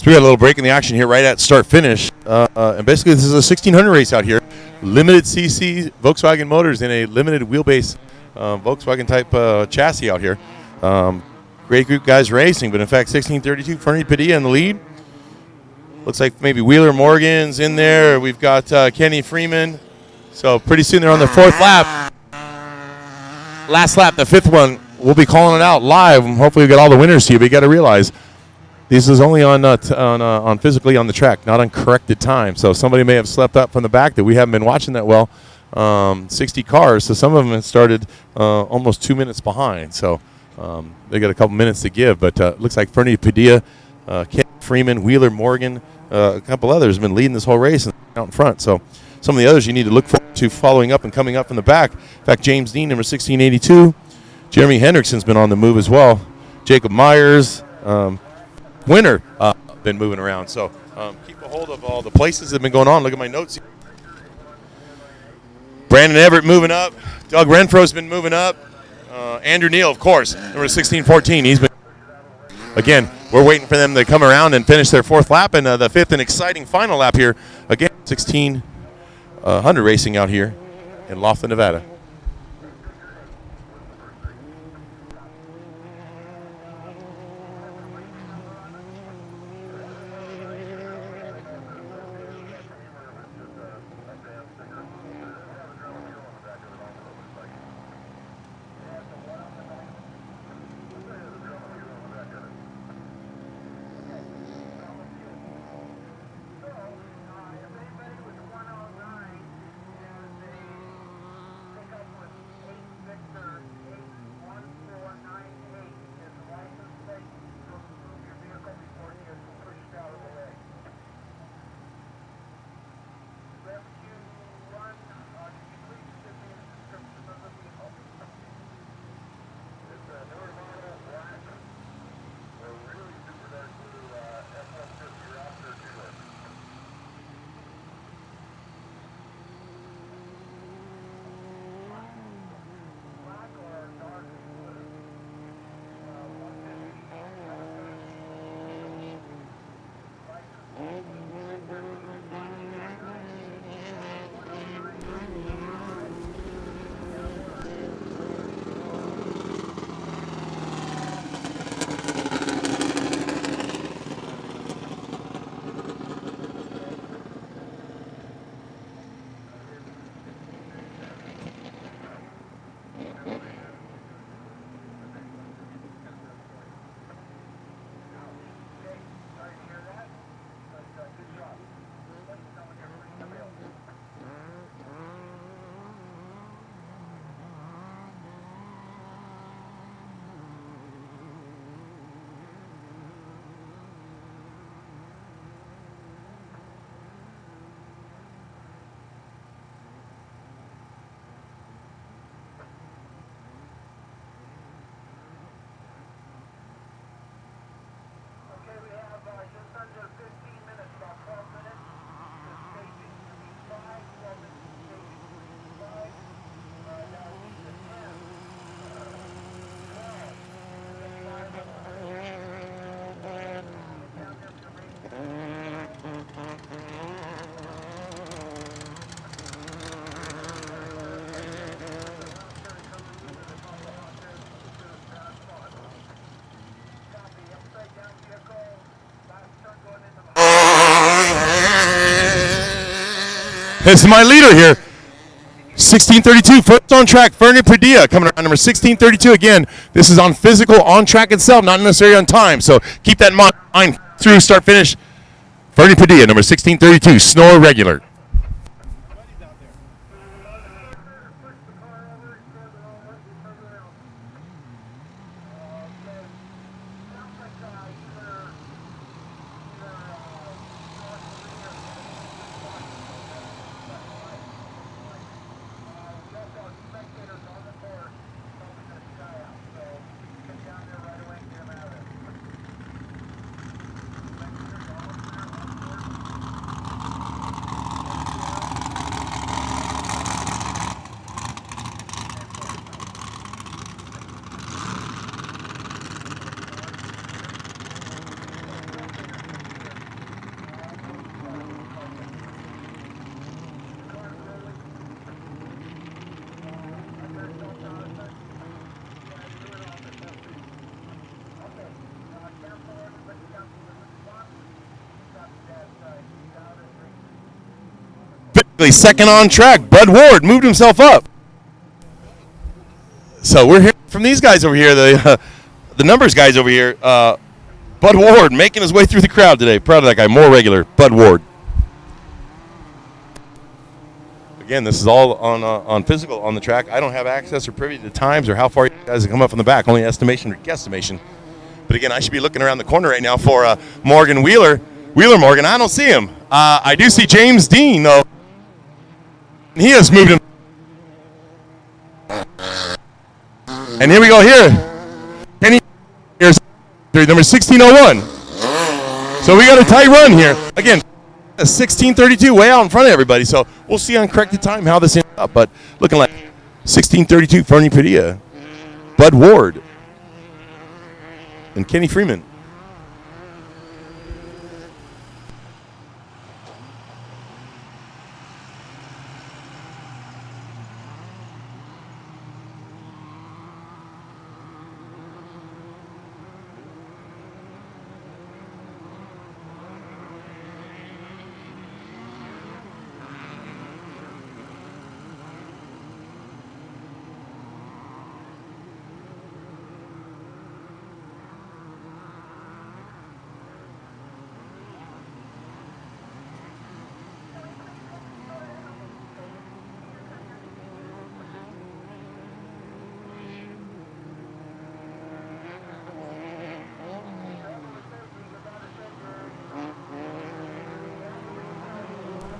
So we got a little break in the action here right at start finish. And basically this is a 1600 race out here. Limited CC Volkswagen motors in a limited wheelbase Volkswagen type chassis out here. Great group guys racing, but in fact 1632, Fernie Padilla in the lead. Looks like maybe Wheeler Morgan's in there. We've got Kenny Freeman. So pretty soon they're on the 4th lap. Last lap, the 5th one. We'll be calling it out live. Hopefully we get all the winners to you, but you got to realize this is only on physically on the track, not on corrected time. So somebody may have slept up from the back that we haven't been watching that well. 60 cars, so some of them have started almost 2 minutes behind. So they got a couple minutes to give, but looks like Fernie Padilla, Ken Freeman, Wheeler Morgan, a couple others have been leading this whole race out in front. So some of the others you need to look forward to following up and coming up from the back. In fact, James Dean, number 1682. Jeremy Hendrickson's been on the move as well. Jacob Myers, winner, been moving around. So keep a hold of all the places that have been going on. Look at my notes here. Brandon Everett moving up. Doug Renfro's been moving up. Andrew Neal, of course, number 1614. He's been. Again, we're waiting for them to come around and finish their 4th lap and the 5th and exciting final lap here. Again, 1600 racing out here in Laughlin, Nevada. This is my leader here. 1632, first on track, Fernie Padilla coming around number 1632. Again, this is on physical, on track itself, not necessarily on time. So keep that in mind through start finish. Fernie Padilla, number 1632, snore regular. Second on track, Bud Ward moved himself up. So we're hearing from these guys over here, the numbers guys over here. Bud Ward making his way through the crowd today. Proud of that guy. More regular, Bud Ward. Again, this is all on physical on the track. I don't have access or privy to times or how far you guys have come up from the back. Only estimation or guesstimation. But again, I should be looking around the corner right now for Morgan Wheeler. Morgan, I don't see him. I do see James Dean, though. He has moved him. And here we go here. Kenny, here's number 1601. So we got a tight run here. Again, 16:32 way out in front of everybody. So we'll see on corrected time how this ends up. But looking like 16:32, Fernie Padilla, Bud Ward, and Kenny Freeman.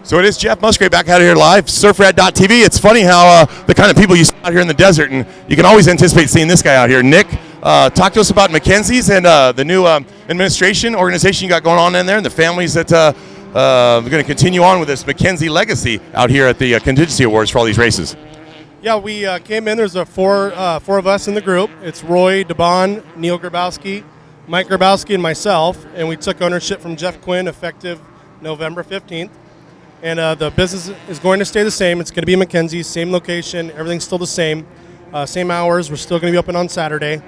So it is Jeff Musgrave back out here live, surfrad.tv. It's funny how the kind of people you see out here in the desert, and you can always anticipate seeing this guy out here. Nick, talk to us about Mackenzie's and the new administration organization you got going on in there, and the families that are going to continue on with this Mackenzie legacy out here at the Contingency Awards for all these races. Yeah, we came in. There's four of us in the group. It's Roy, DeBon, Neil Grabowski, Mike Grabowski, and myself, and we took ownership from Jeff Quinn effective November 15th. And the business is going to stay the same. It's going to be Mackenzie's, same location. Everything's still the same. Same hours. We're still going to be open on Saturday.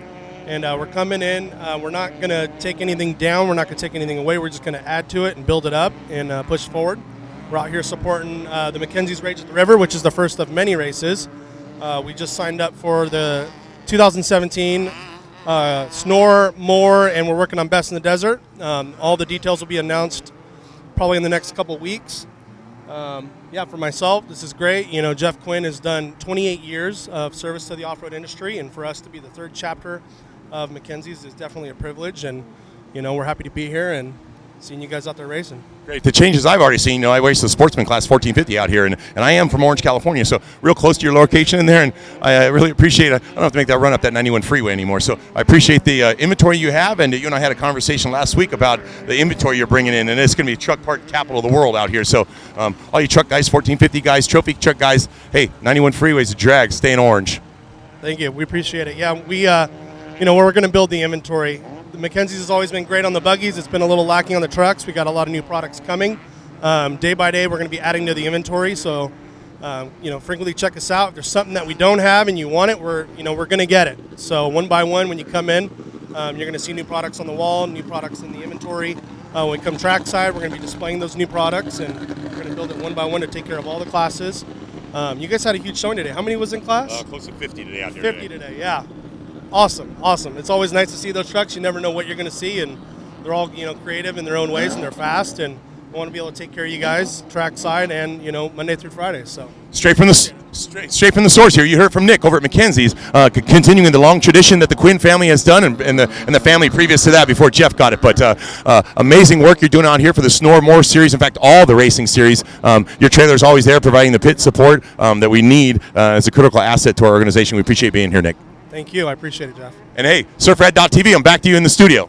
And we're coming in. We're not going to take anything down. We're not going to take anything away. We're just going to add to it and build it up and push forward. We're out here supporting the Mackenzie's Rage at the River, which is the first of many races. We just signed up for the 2017 Snore, More, and we're working on Best in the Desert. All the details will be announced probably in the next couple weeks. Yeah, for myself, this is great. You know, Jeff Quinn has done 28 years of service to the off-road industry, and for us to be the third chapter of Mackenzie's is definitely a privilege, and, you know, we're happy to be here and seeing you guys out there racing. Great. The changes I've already seen, you know, I race the Sportsman Class 1450 out here, and I am from Orange, California, so real close to your location in there, and I really appreciate it. I don't have to make that run up that 91 freeway anymore, so I appreciate the inventory you have, and you and I had a conversation last week about the inventory you're bringing in, and it's going to be truck part capital of the world out here, so all you truck guys, 1450 guys, trophy truck guys, hey, 91 freeway's a drag, stay in Orange. Thank you. We appreciate it. Yeah, we, you know, we're going to build the inventory. The Mackenzie's has always been great on the buggies. It's been a little lacking on the trucks. We got a lot of new products coming. Day by day, we're going to be adding to the inventory. So, you know, frequently check us out. If there's something that we don't have and you want it, we're going to get it. So one by one, when you come in, you're going to see new products on the wall, new products in the inventory. When we come trackside, we're going to be displaying those new products, and we're going to build it one by one to take care of all the classes. You guys had a huge showing today. How many was in class? Close to 50 today out here. 50 today, yeah. Awesome. It's always nice to see those trucks. You never know what you're going to see, and they're all, you know, creative in their own ways, and they're fast, and I want to be able to take care of you guys trackside and, you know, Monday through Friday. So straight from the source here. You heard from Nick over at Mackenzie's, continuing the long tradition that the Quinn family has done, and the family previous to that before Jeff got it. But amazing work you're doing out here for the Snore More series. In fact, all the racing series. Your trailer is always there, providing the pit support that we need as a critical asset to our organization. We appreciate being here, Nick. Thank you. I appreciate it, Jeff. And hey, surfrad.tv, I'm back to you in the studio.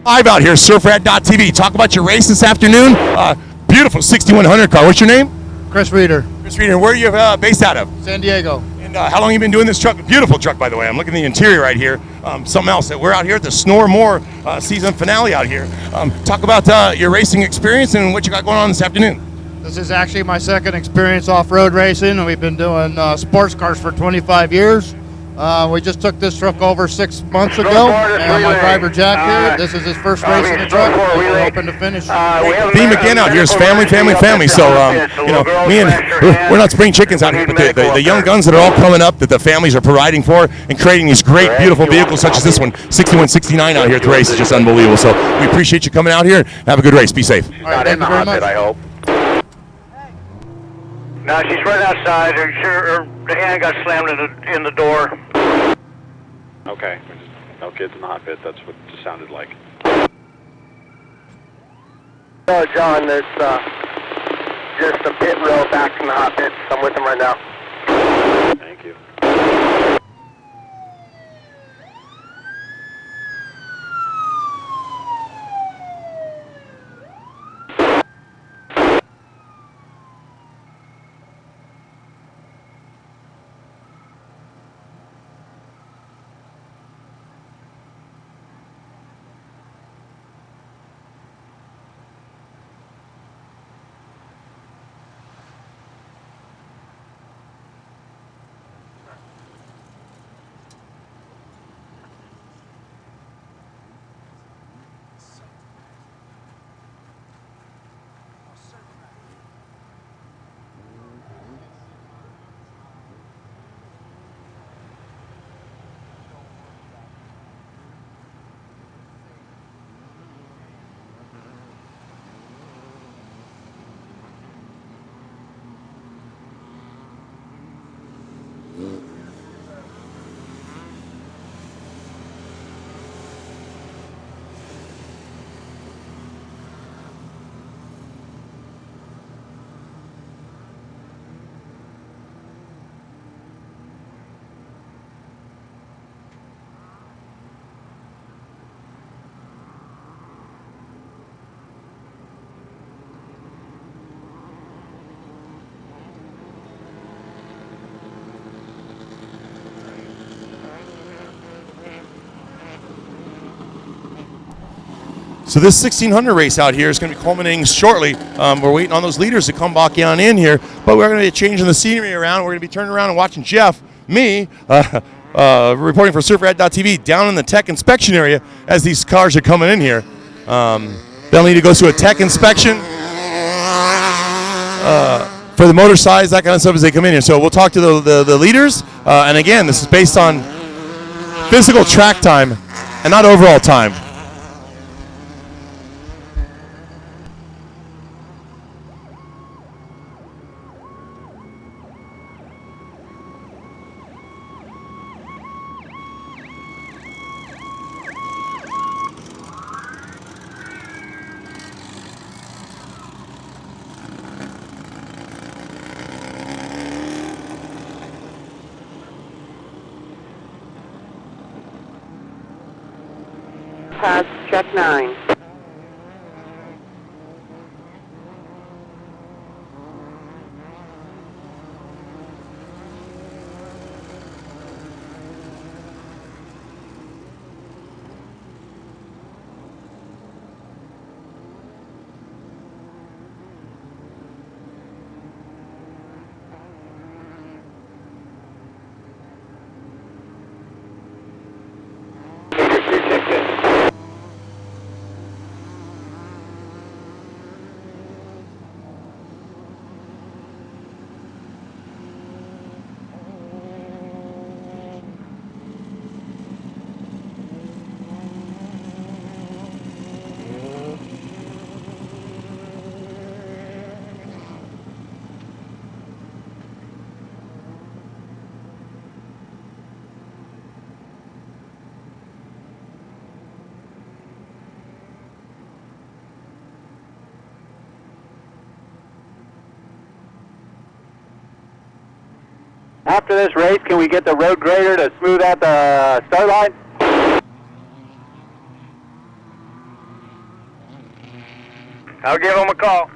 Live out here, surfrat.tv. Talk about your race this afternoon. Beautiful 6100 car. What's your name? Chris Reeder. Chris Reeder. Where are you based out of? San Diego. And how long have you been doing this truck? Beautiful truck, by the way. I'm looking at the interior right here. Something else. We're out here at the Snore More season finale out here. Talk about your racing experience and what you got going on this afternoon. This is actually my second experience off-road racing, and we've been doing sports cars for 25 years. We just took this truck over 6 months ago, and my driver Jack here, this is his first race in the truck, and we're hoping to finish. Theme again out here is family, family, family. So, you know, we're not spring chickens out here, but the young guns that are all coming up that the families are providing for and creating these great, beautiful vehicles such as this one, 6169 out here at the race is just unbelievable. So we appreciate you coming out here. Have a good race. Be safe. All right, thank you very much. I hope. No, she's right outside. Her hand got slammed in the door. Okay. No kids in the hot pit. That's what it just sounded like. Oh, John, there's just a pit row back from the hot pits. I'm with him right now. Thank you. So this 1600 race out here is going to be culminating shortly. We're waiting on those leaders to come back on in here, but we're going to be changing the scenery around. We're going to be turning around and watching Jeff, me, reporting for surfrat.tv down in the tech inspection area as these cars are coming in here. They'll need to go through a tech inspection for the motor size, that kind of stuff as they come in here. So we'll talk to the leaders. And again, this is based on physical track time and not overall time. Pass, check 9. After this race, can we get the road grader to smooth out the start line? I'll give them a call.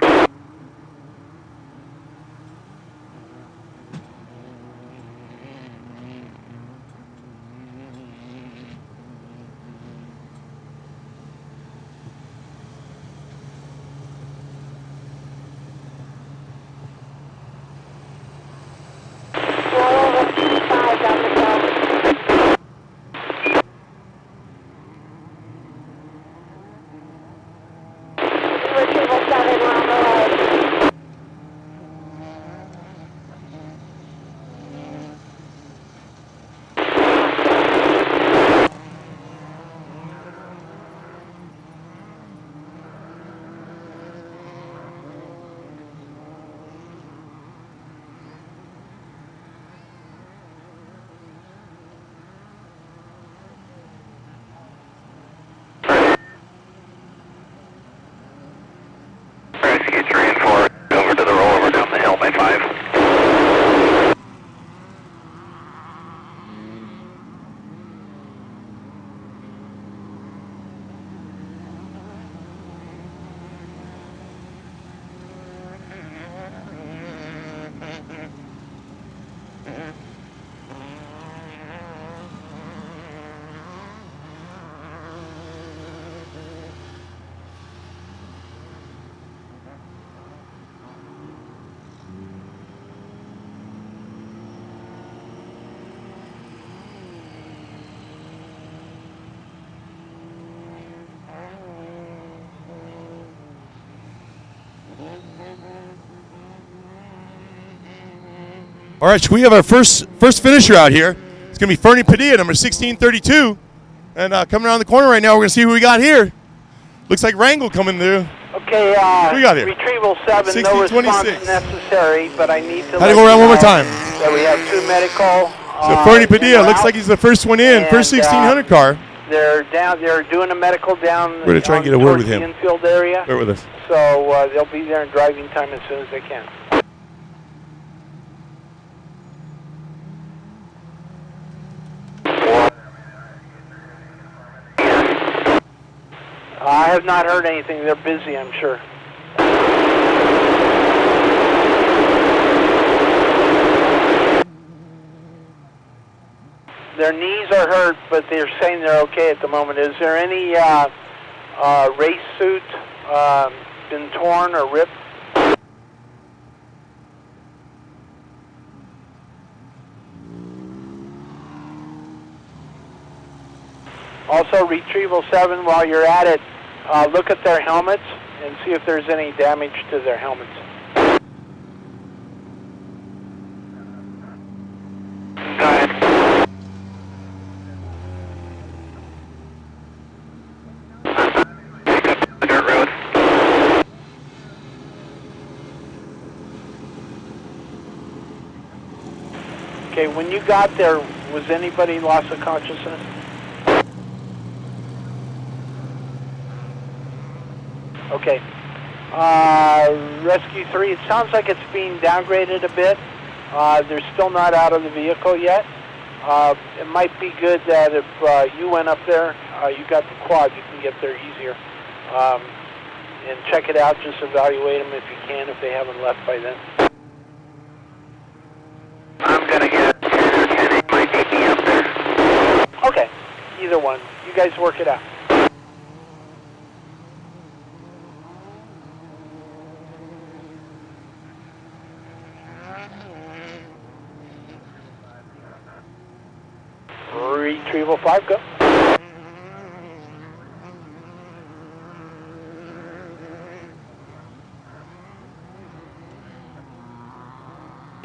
All right, we have our first finisher out here. It's going to be Fernie Padilla, number 1632. And coming around the corner right now, we're going to see who we got here. Looks like Wrangell coming through. Okay, What we got here? retrieval 7, no response 1626. necessary, but I need to Had to go around one more time. That we have 2 medical. So Fernie Padilla looks like he's the first one in, first 1600 car. They're doing a medical down. We're going to try and get a word with him. The infield area. Bear with us. So they'll be there in driving time as soon as they can. I have not heard anything. They're busy, I'm sure. Their knees are hurt, but they're saying they're okay at the moment. Is there any race suit been torn or ripped? Also, retrieval 7, while you're at it, look at their helmets and see if there's any damage to their helmets. Go ahead. The dirt road. Okay, when you got there, was anybody lost of consciousness? Okay. Rescue 3, it sounds like it's being downgraded a bit. They're still not out of the vehicle yet. It might be good that if you went up there, you got the quad, you can get there easier. And check it out, just evaluate them if you can, if they haven't left by then. I'm going to get Kenny, my DP up there. Okay, either one. You guys work it out. Retrieval 5, go.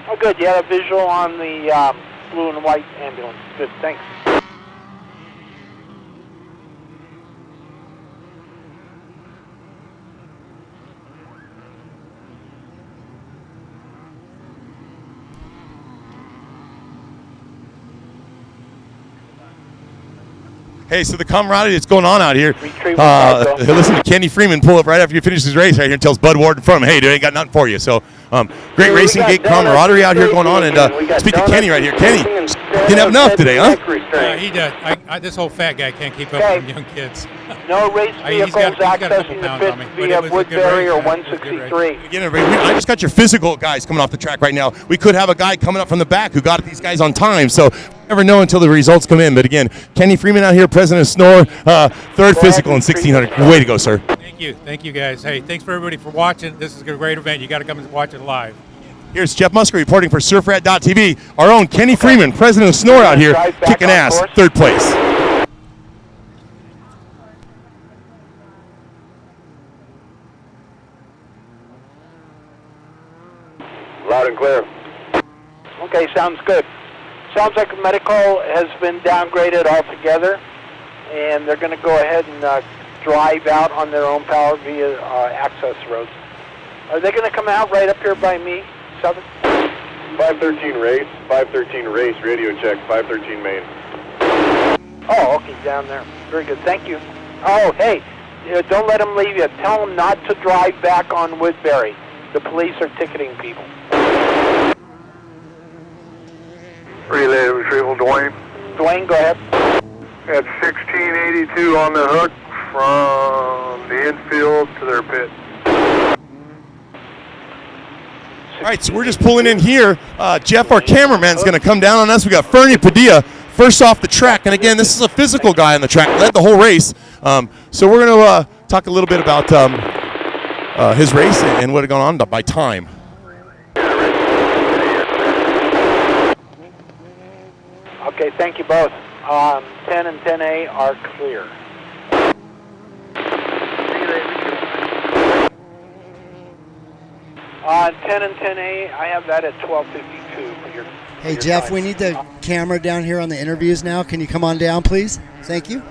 Oh, good. You had a visual on the blue and white ambulance. Good, thanks. Hey, so the camaraderie that's going on out here. Listen to Kenny Freeman pull up right after you finish his race right here and tells Bud Ward in front of him, hey, dude, I ain't got nothing for you. So Great racing, great camaraderie out here going on. And speak to Kenny right here. Kenny, didn't have enough today, huh? He does. This old fat guy can't keep up with them young kids. No race vehicles accessing the pits via Woodbury or 163. Again, everybody, I just got your physical guys coming off the track right now. We could have a guy coming up from the back who got these guys on time, so never know until the results come in. But again, Kenny Freeman out here, President of Snore, third physical in 1600. Way to go, sir. Thank you guys. Hey, thanks for everybody for watching. This is a great event. You got to come and watch it live. Here's Jeff Musgrave reporting for SurfRat.tv. Our own Kenny Freeman, President of Snore out here, kicking ass, third place. Loud and clear. Okay, sounds good. Sounds like medical has been downgraded altogether, and they're going to go ahead and drive out on their own power via access roads. Are they going to come out right up here by me, 7? 513 race, radio check, 513 main. Oh, okay, down there. Very good, thank you. Oh, hey, don't let them leave you. Tell them not to drive back on Woodbury. The police are ticketing people. Relay retrieval, Dwayne. Dwayne, go ahead. At 1682 on the hook from the infield to their pit. All right, so we're just pulling in here. Jeff, our cameraman's going to come down on us. We got Fernie Padilla first off the track. And again, this is a physical guy on the track, led the whole race. So we're going to talk a little bit about his race and what had gone on by time. Okay, thank you both. 10 and 10A are clear. 10 and 10A, I have that at 1252 for your. Hey, Jeff, time. we need the camera down here on the interviews now. Can you come on down, please? Thank you.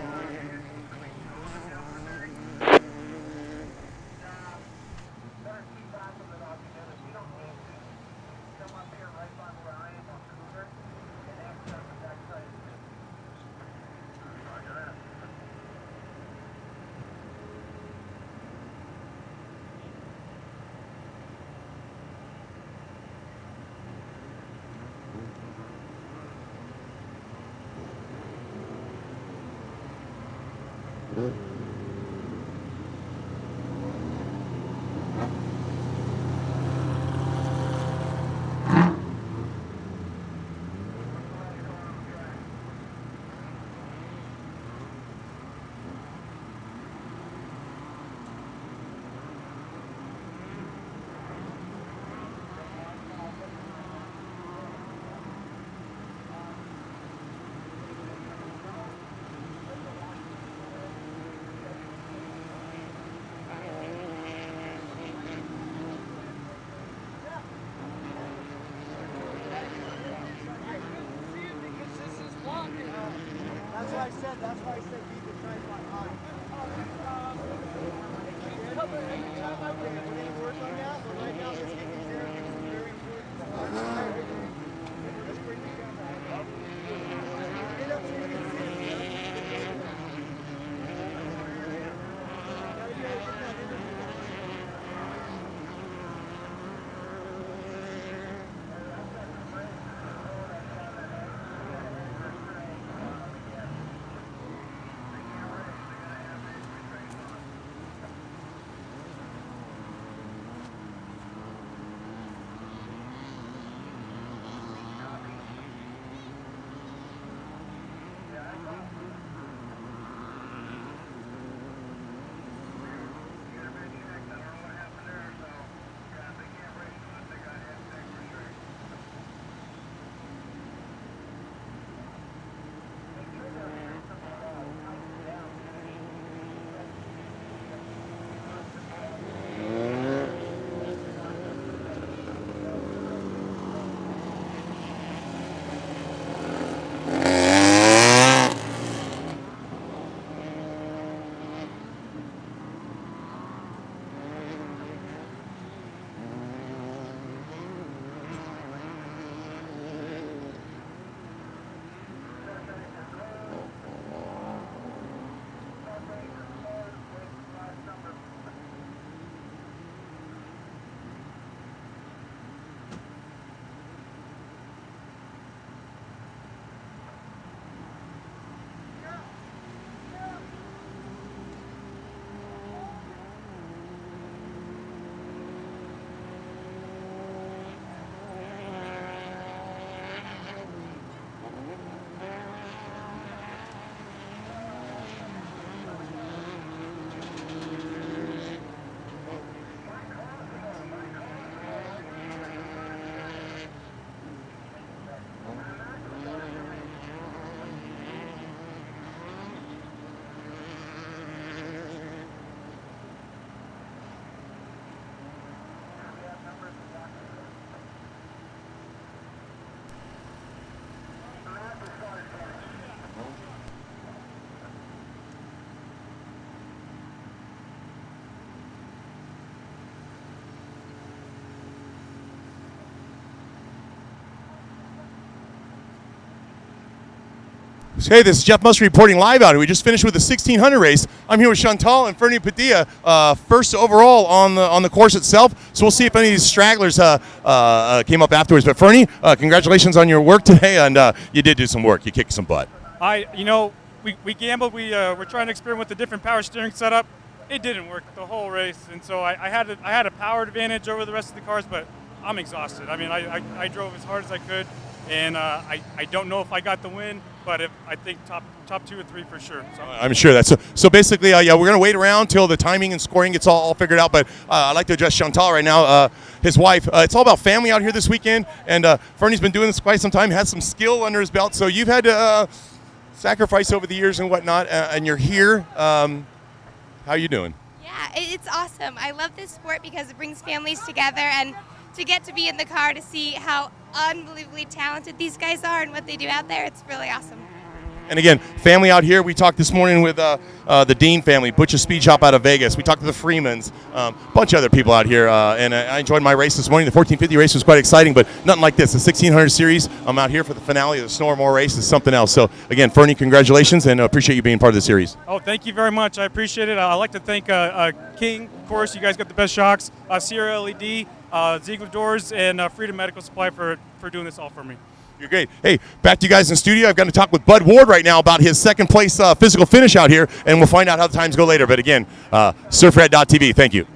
That's why I said keep the tripod high. When they work on that, but right now this thing is very important. Let's bring the camera up. Get up so you can see. Hey, this is Jeff Musgrave reporting live out here. We just finished with the 1600 race. I'm here with Chantal and Fernie Padilla, first overall on the course itself. So we'll see if any of these stragglers came up afterwards. But Fernie, congratulations on your work today, and you did do some work. You kicked some butt. We gambled. We're trying to experiment with the different power steering setup. It didn't work the whole race, and so I had a power advantage over the rest of the cars, but I'm exhausted. I mean, I drove as hard as I could, and I don't know if I got the win, but I think top 2 or 3 for sure. So. I'm sure that's so. Basically, yeah, we're gonna wait around till the timing and scoring gets all figured out. But I'd like to address Chantal right now, his wife. It's all about family out here this weekekend, and Fernie's been doing this quite some time. Has some skill under his belt, so you've had to sacrifice over the years and whatnot, and you're here. How you doing? Yeah, it's awesome. I love this sport because it brings families together, and to get to be in the car to see how unbelievably talented these guys are and what they do out there, it's really awesome. And again, family out here. We talked this morning with the Dean family, Butch's Speed Shop out of Vegas. We talked to the Freemans, a bunch of other people out here. And I enjoyed my race this morning. The 1450 race was quite exciting, but nothing like this. The 1600 series, I'm out here for the finale of the Snore More race is something else. So again, Fernie, congratulations, and appreciate you being part of the series. Oh, thank you very much. I appreciate it. I'd like to thank King, of course. You guys got the best shocks. Sierra LED, Ziegler Doors, and Freedom Medical Supply for doing this all for me. You're great. Hey, back to you guys in the studio. I've got to talk with Bud Ward right now about his second place physical finish out here, and we'll find out how the times go later. But again, surfred.tv. Thank you.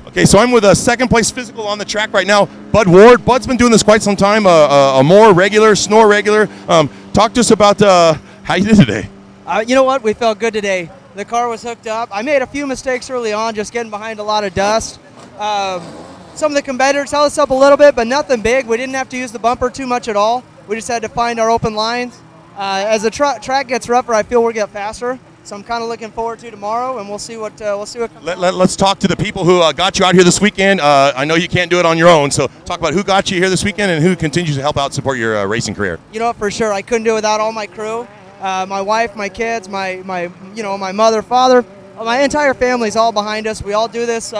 Okay, so I'm with a second place physical on the track right now, Bud Ward. Bud's been doing this quite some time, a more regular, Snore regular. Talk to us about how you did today. You know what? We felt good today. The car was hooked up. I made a few mistakes early on, just getting behind a lot of dust. Some of the competitors held us up a little bit, but nothing big. We didn't have to use the bumper too much at all. We just had to find our open lines. As the track gets rougher, I feel we'll get faster. So I'm kind of looking forward to tomorrow, and we'll see what comes out. Let's talk to the people who got you out here this weekend. I know you can't do it on your own, so talk about who got you here this weekend and who continues to help out support your racing career. You know what, for sure, I couldn't do it without all my crew, my wife, my kids, my mother, father, my entire family's all behind us. We all do this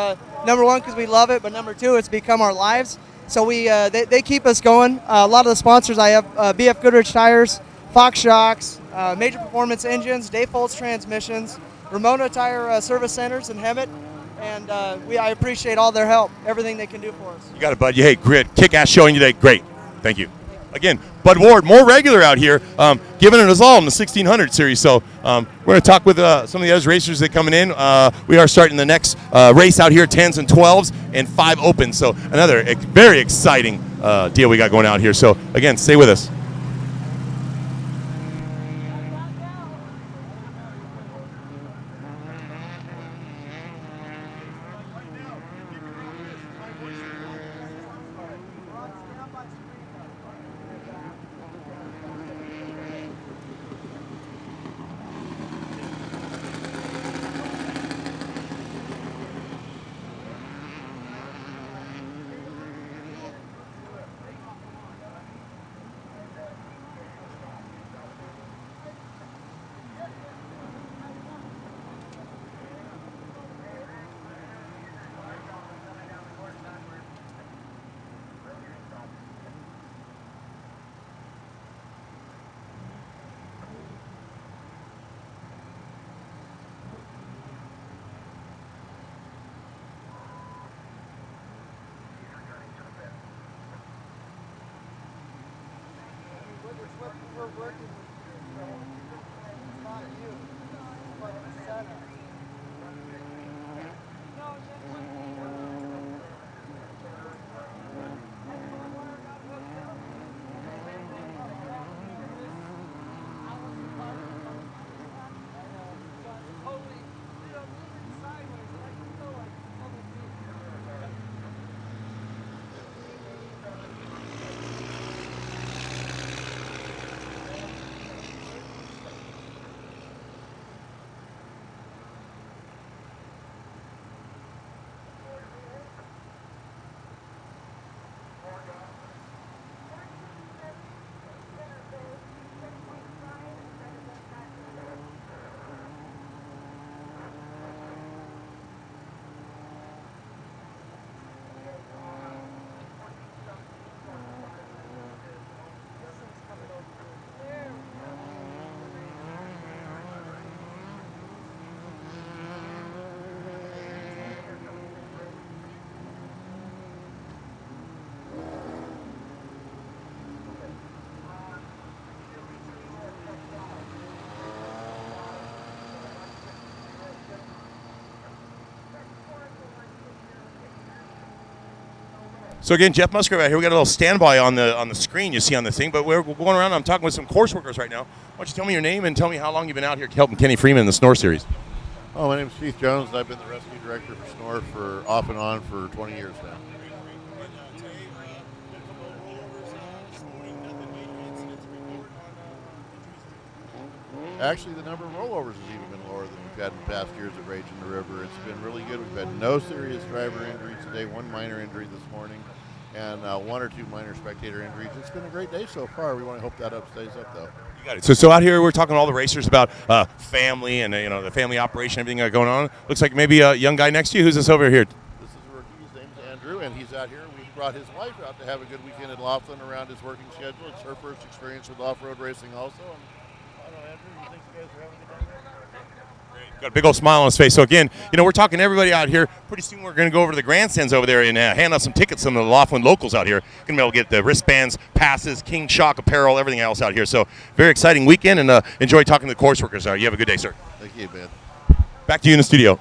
number one because we love it, but number two, it's become our lives. So they keep us going. A lot of the sponsors I have: BF Goodrich Tires, Fox Shocks, Major Performance Engines, Dave Foltz Transmissions, Ramona Tire Service Centers, and Hemet. And I appreciate all their help, everything they can do for us. You got it, Bud. Hey, great. Kick-ass showing today. Great. Thank you. Again, Bud Ward, more regular out here, giving it us all in the 1600 series. So we're going to talk with some of the other racers that are coming in. We are starting the next race out here, 10s and 12s, and 5 opens. So another very exciting deal we got going out here. So again, stay with us. So again, Jeff Musgrave out here. We got a little standby on the screen you see on the thing, but we're going around. I'm talking with some course workers right now. Why don't you tell me your name and tell me how long you've been out here helping Kenny Freeman in the Snore Series? Oh, my name is Keith Jones, and I've been the rescue director for Snore for off and on for 20 years now. Actually, the number of rollovers has even been lower than we've had in past years at Rage in the River. It's been really good. We've had no serious driver injuries today, one minor injury this morning, and 1 or 2 minor spectator injuries. It's been a great day so far. We want to hope that stays up, though. You got it. So out here, we're talking to all the racers about family and the family operation, everything going on. Looks like maybe a young guy next to you. Who's this over here? This is a rookie. His name's Andrew, and he's out here. We brought his wife out to have a good weekend in Laughlin around his working schedule. It's her first experience with off-road racing also. And I don't know, Andrew, you think you guys are having a good time? Got a big old smile on his face. So again, we're talking to everybody out here. Pretty soon we're going to go over to the grandstands over there and hand out some tickets to some of the Laughlin locals out here. Going to be able to get the wristbands, passes, King Shock apparel, everything else out here. So very exciting weekend, and enjoy talking to the course workers. You have a good day, sir. Thank you, man. Back to you in the studio.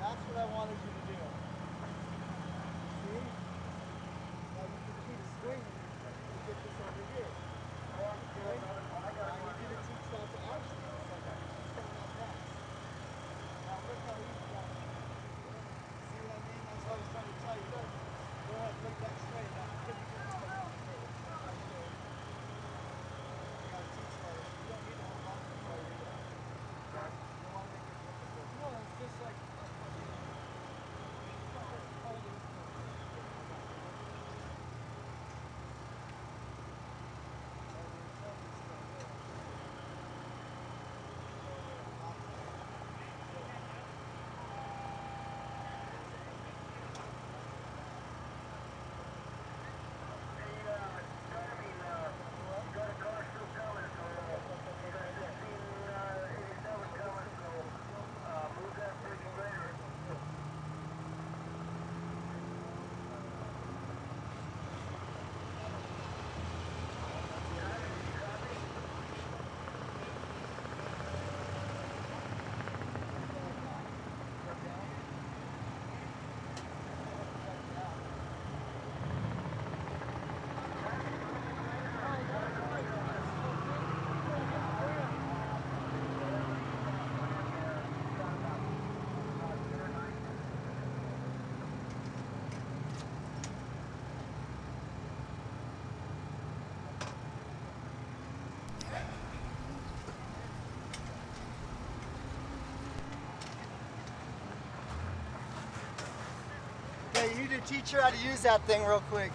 That's what I wanted you to do. See? Now you can keep swinging to get this over here. Okay? Now I need you to teach that to Ashley. It's like she's coming up next. Now look how easy that is. See what I mean? That's what I was trying to tell you. to teach her how to use that thing real quick.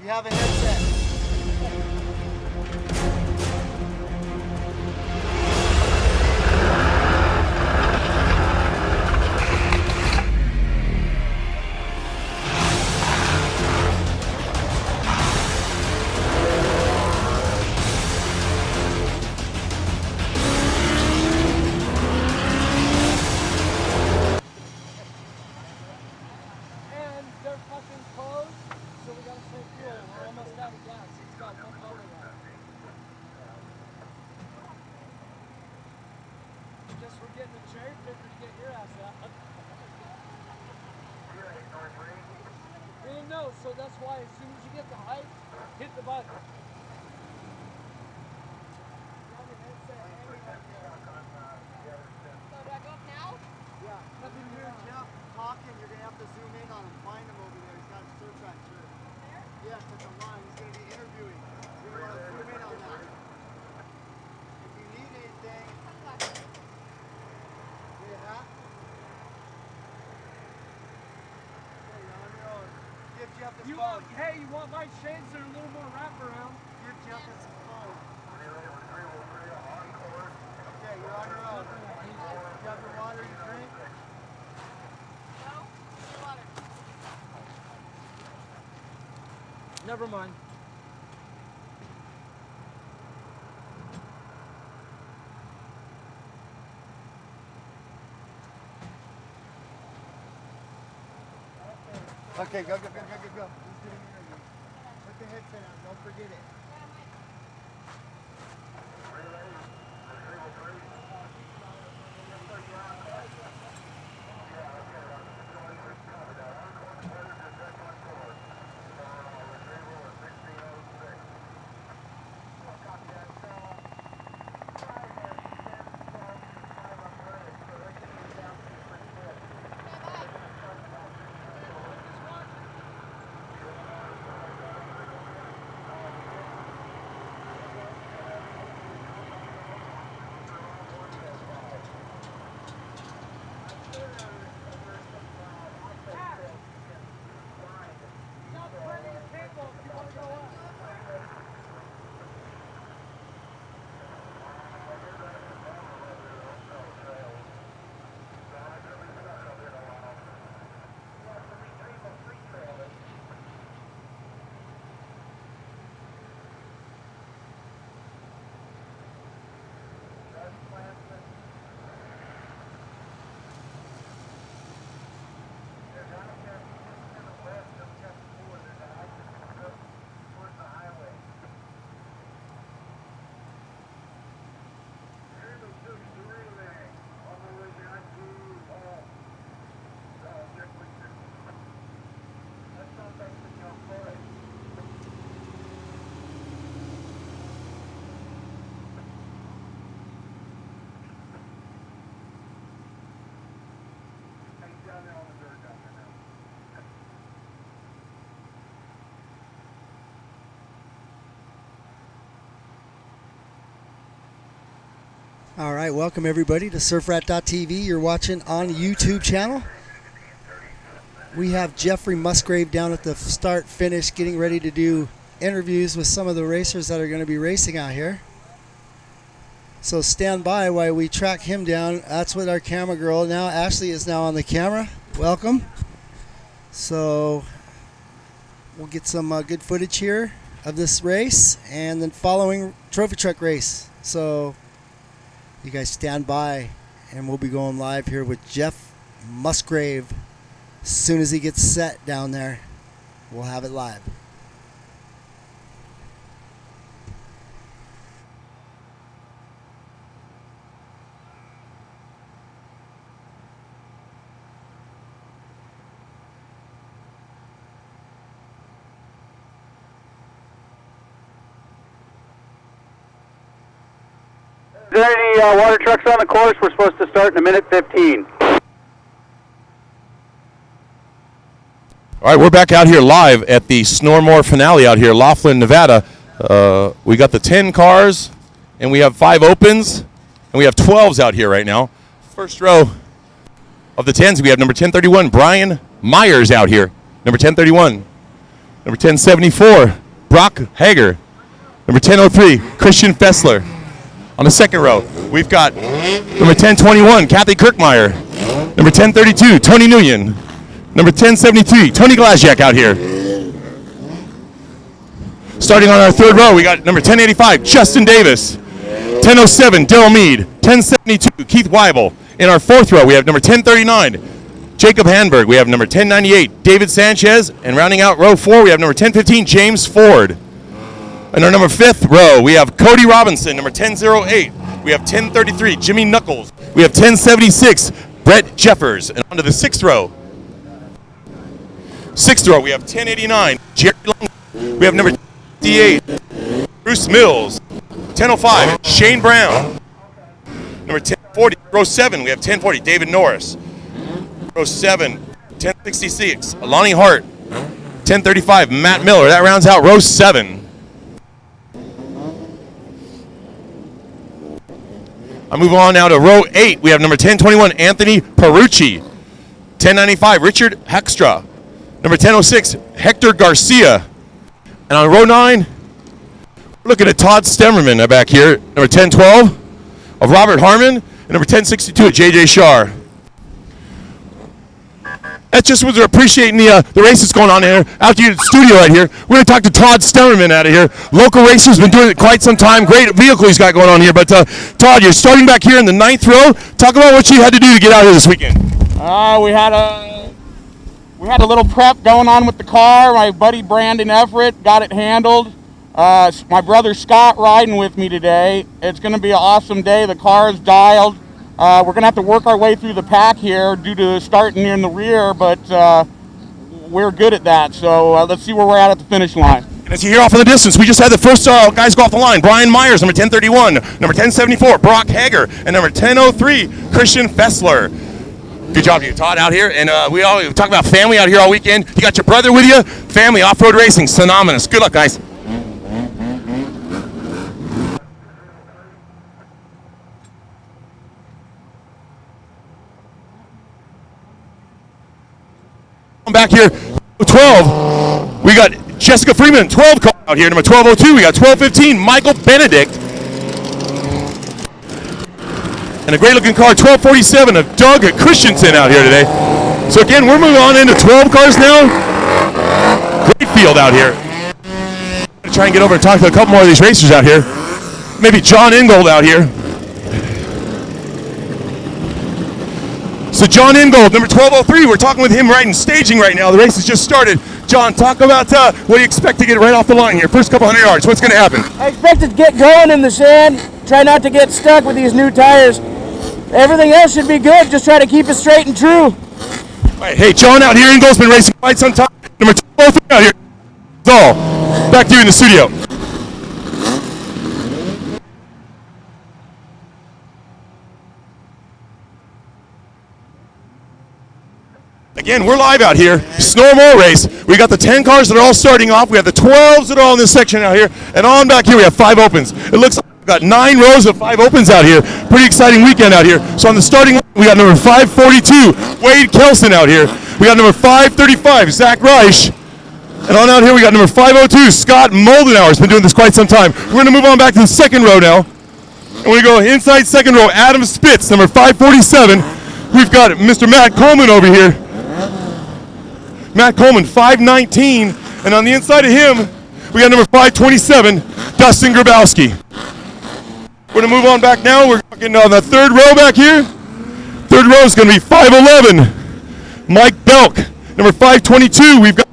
You have a headset. No, so that's why as soon as you get the height, hit the button. Back up now? Yeah. If you hear Jeff talking, you're going to have to zoom in on him. Find him over there. He's got his search on shirt. Yes, at the line. He's going to be interviewing. You're going to want to zoom in on that. If you need anything, get a hat. Okay, you're on your own. Give Jeff his phone. Hey, you want my shades that are a little more wraparound? Give Jeff his phone. Okay, you're on your own. You have your water you drink? No? Your water. Never mind. Okay, go. Who's doing the interview? Put the headset on, don't forget it. All right, welcome everybody to surfrat.tv. You're watching on YouTube channel. We have Jeffrey Musgrave down at the start finish getting ready to do interviews with some of the racers that are going to be racing out here. So stand by while we track him down. That's what our camera girl now, Ashley, is now on the camera. Welcome. So we'll get some good footage here of this race and then following trophy truck race. So you guys stand by and we'll be going live here with Jeff Musgrave. As soon as he gets set down there, we'll have it live. Is there any water trucks on the course? We're supposed to start in a minute 15. All right, we're back out here live at the Snormore finale out here, Laughlin, Nevada. We got the 10 cars, and we have 5 opens, and we have 12s out here right now. First row of the 10s, we have number 1031, Brian Myers out here. Number 1031. Number 1074, Brock Hager. Number 1003, Christian Fessler. On the second row, we've got number 1021, Kathy Kirkmeyer. Number 1032, Tony Nguyen. Number 1073, Tony Glazjak out here. Starting on our third row, we got number 1085, Justin Davis. 1007, Daryl Mead. 1072, Keith Weibel. In our fourth row, we have number 1039, Jacob Hanberg. We have number 1098, David Sanchez. And rounding out row 4, we have number 1015, James Ford. In our number 5th row, we have Cody Robinson, number 1008. We have 1033, Jimmy Knuckles. We have 1076, Brett Jeffers. And on to the 6th row. 6th row, we have 1089, Jerry Long. We have number 58, Bruce Mills. 1005, Shane Brown. Number 1040, row 7, we have 1040, David Norris. Row 7, 1066, Alani Hart. 1035, Matt Miller. That rounds out row 7. I move on now to row 8. We have number 1021, Anthony Perucci. 1095, Richard Heckstra. Number 1006, Hector Garcia. And on row 9, we're looking at Todd Stemmerman back here. Number 1012 of Robert Harmon. And number 1062 of J.J. Shar. That's just what they're appreciating the races going on here out here in the studio right here. We're going to talk to Todd Stemmerman out of here. Local racer, has been doing it quite some time. Great vehicle he's got going on here. But Todd, you're starting back here in the 9th row. Talk about what you had to do to get out here this weekend. We had a little prep going on with the car. My buddy Brandon Everett got it handled. My brother Scott riding with me today. It's going to be an awesome day. The car is dialed. We're going to have to work our way through the pack here due to starting in the rear, but we're good at that. So let's see where we're at the finish line. And as you hear off in the distance, we just had the first guys go off the line. Brian Myers, number 1031. Number 1074, Brock Hager. And number 1003, Christian Fessler. Good job, you, Todd, out here. And we talk about family out here all weekend. You got your brother with you. Family off-road racing, synonymous. Good luck, guys. Back here, 12. We got Jessica Freeman, 12 call out here. Number 1202. We got 1215, Michael Benedict. And a great-looking car, 1247 of Doug Christensen out here today. So again, we're moving on into 12 cars now. Great field out here. I'm gonna try and get over and talk to a couple more of these racers out here. Maybe John Ingold out here. So John Ingold, number 1203, we're talking with him riding staging right now. The race has just started. John, talk about what do you expect to get right off the line here? First couple hundred yards, what's going to happen? I expect it to get going in the sand. Try not to get stuck with these new tires. Everything else should be good. Just try to keep it straight and true. All right, hey, John out here, Ingold's been racing quite some time. Number 1203 out here. All back to you in the studio. Again, we're live out here, Snormore race. We got the 10 cars that are all starting off. We have the 12s that are all in this section out here. And on back here, we have 5 opens. It looks like Got 9 rows of 5 opens out here. Pretty exciting weekend out here. So on the starting line, we got number 542, Wade Kelson out here. We got number 535, Zach Reich. And on out here, we got number 502, Scott Moldenauer. Has been doing this quite some time. We're going to move on back to the second row now. And we go inside second row, Adam Spitz, number 547. We've got Mr. Matt Coleman over here. Matt Coleman, 519. And on the inside of him, we got number 527, Dustin Grabowski. We're going to move on back now. We're looking on the third row back here. Third row is going to be 511, Mike Belk. Number 522, we've got,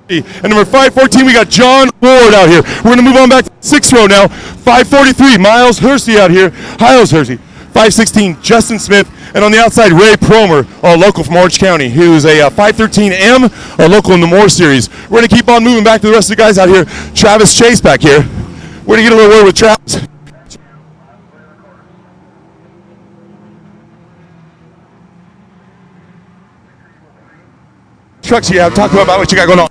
and number 514, we got John Ward out here. We're going to move on back to the sixth row now. 543, Miles Hersey out here. Hiles Hersey. 516, Justin Smith. And on the outside, Ray Promer, a local from Orange County, who's a 513M, a local in the Moore Series. We're going to keep on moving back to the rest of the guys out here. Travis Chase back here. We're going to get a little word with Travis. Trucks you have, talk about what you got going on.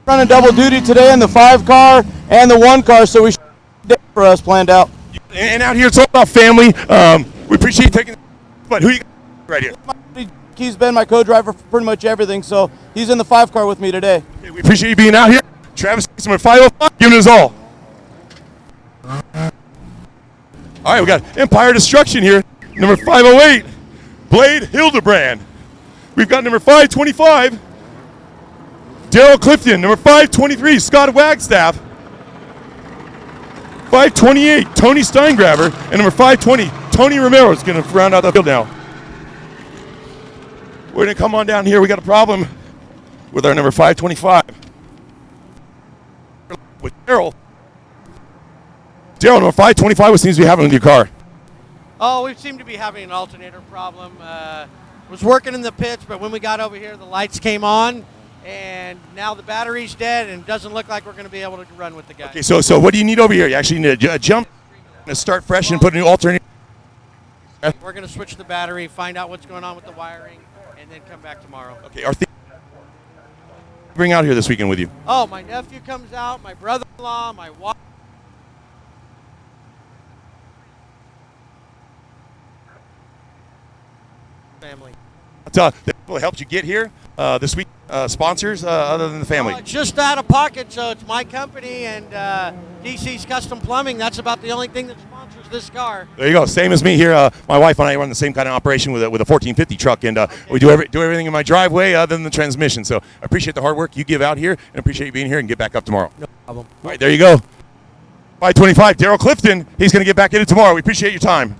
Running double duty today in the 5 car and the 1 car, so we should have a day for us planned out. And out here, it's all about family. We appreciate you taking. But who you got right here? He's been my co-driver for pretty much everything, so he's in the 5 car with me today. Okay, we appreciate you being out here. Travis, number 505, giving us all. All right, we got Empire Destruction here. Number 508, Blade Hildebrand. We've got number 525, Daryl Clifton. Number 523, Scott Wagstaff. 528, Tony Steingraber. And number 520, Tony Romero is going to round out the field now. We're going to come on down here. We got a problem with our number 525. With Daryl. Daryl, number 525, what seems to be happening with your car? Oh, we seem to be having an alternator problem. Was working in the pits, but when we got over here, the lights came on, and now the battery's dead, and it doesn't look like we're going to be able to run with the guy. Okay, so what do you need over here? You actually need a jump, to start fresh and put a new alternator. We're going to switch the battery, find out what's going on with the wiring, and then come back tomorrow. Okay, bring out here this weekend with you? Oh, my nephew comes out, my brother-in-law, my wife. Family. The people that helped you get here this week, sponsors other than the family? It's just out of pocket, so it's my company and DC's Custom Plumbing. That's about the only thing that sponsors this car. There you go. Same as me here. My wife and I run the same kind of operation with a 1450 truck, and we do everything in my driveway other than the transmission. So I appreciate the hard work you give out here, and appreciate you being here, and get back up tomorrow. No problem. All right, there you go. 525, Daryl Clifton. He's going to get back in it tomorrow. We appreciate your time.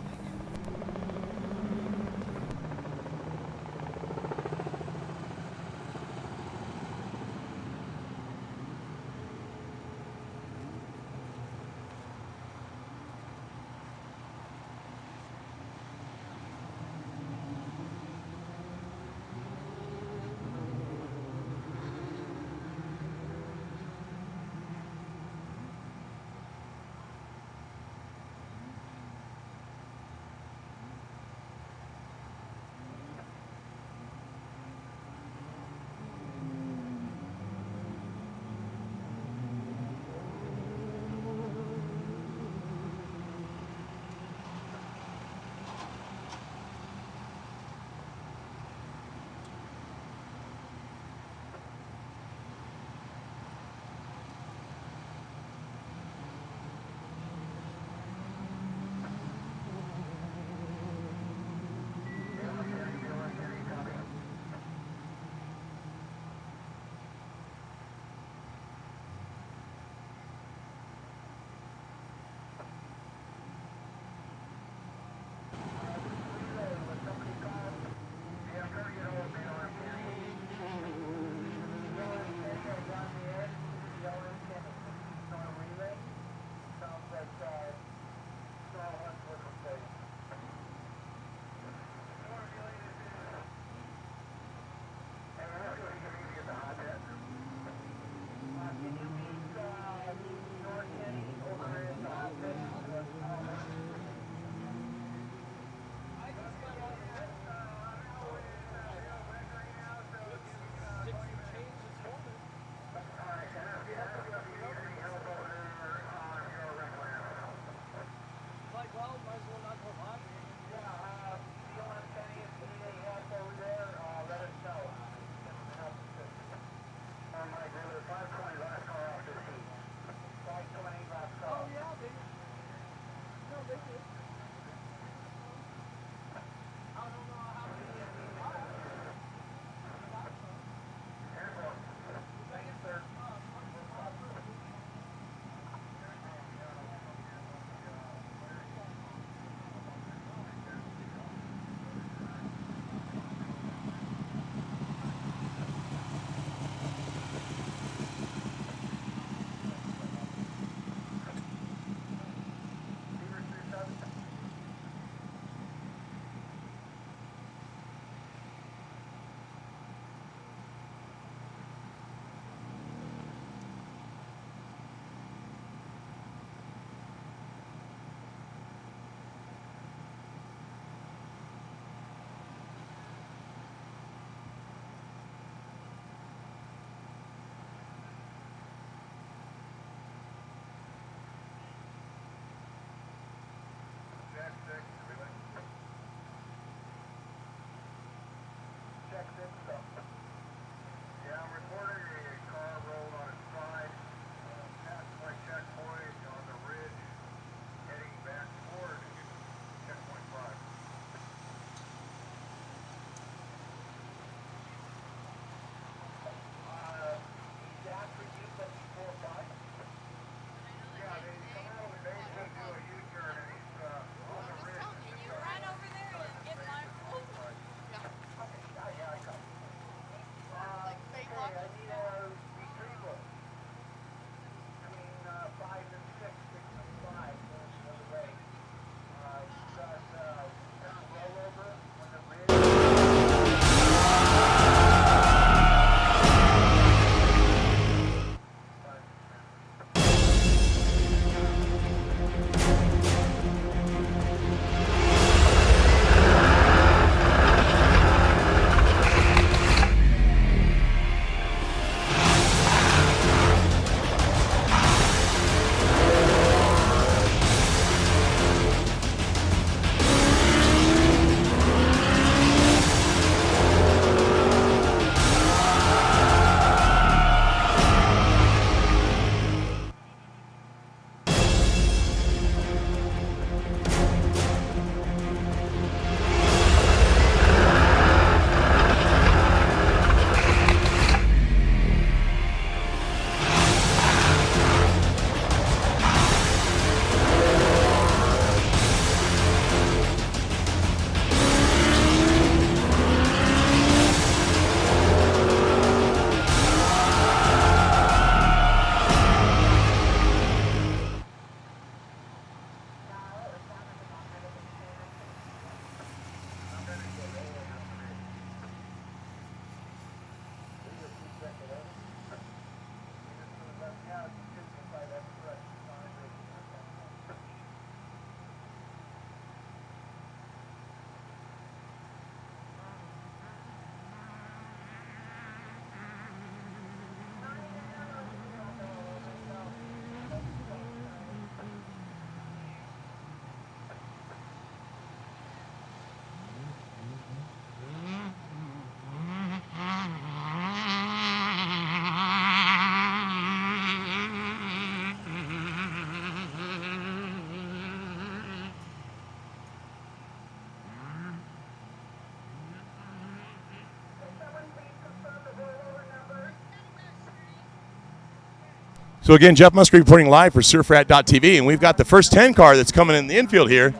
So again, Jeff Musgrave reporting live for surfrat.tv, and we've got the first 10 car that's coming in the infield here.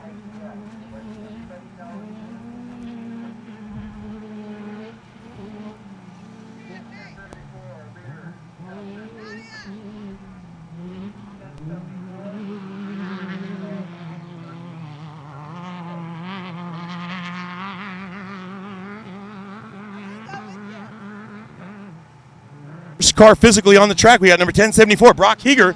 Car physically on the track. We got number 1074, Brock Heger,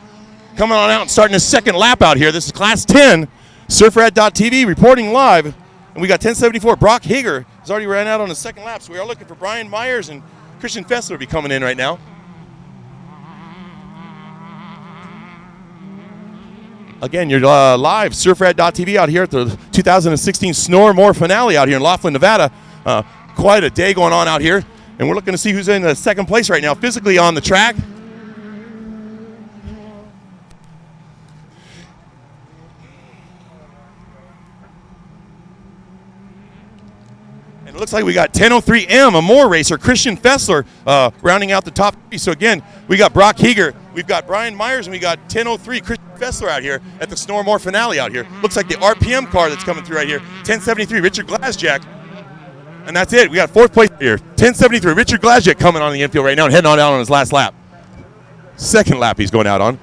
coming on out and starting his second lap out here. This is Class 10, surfrat.tv reporting live. And we got 1074, Brock Heger has already ran out on his second lap. So we are looking for Brian Myers and Christian Fessler to be coming in right now. Again, you're live, surfrat.tv out here at the 2016 Snore More finale out here in Laughlin, Nevada. Quite a day going on out here. And we're looking to see who's in the second place right now, physically on the track. And it looks like we got 10:03M, a Moore racer, Christian Fessler, rounding out the top three. So again, we got Brock Heger, we've got Brian Myers, and we got 10:03 Christian Fessler out here at the Snore More finale out here. Looks like the RPM car that's coming through right here, 1073 Richard Glasjack. And that's it. We got fourth place here, 1073 Richard Glasjack coming on the infield right now and heading on out on his last lap. Second lap he's going out on.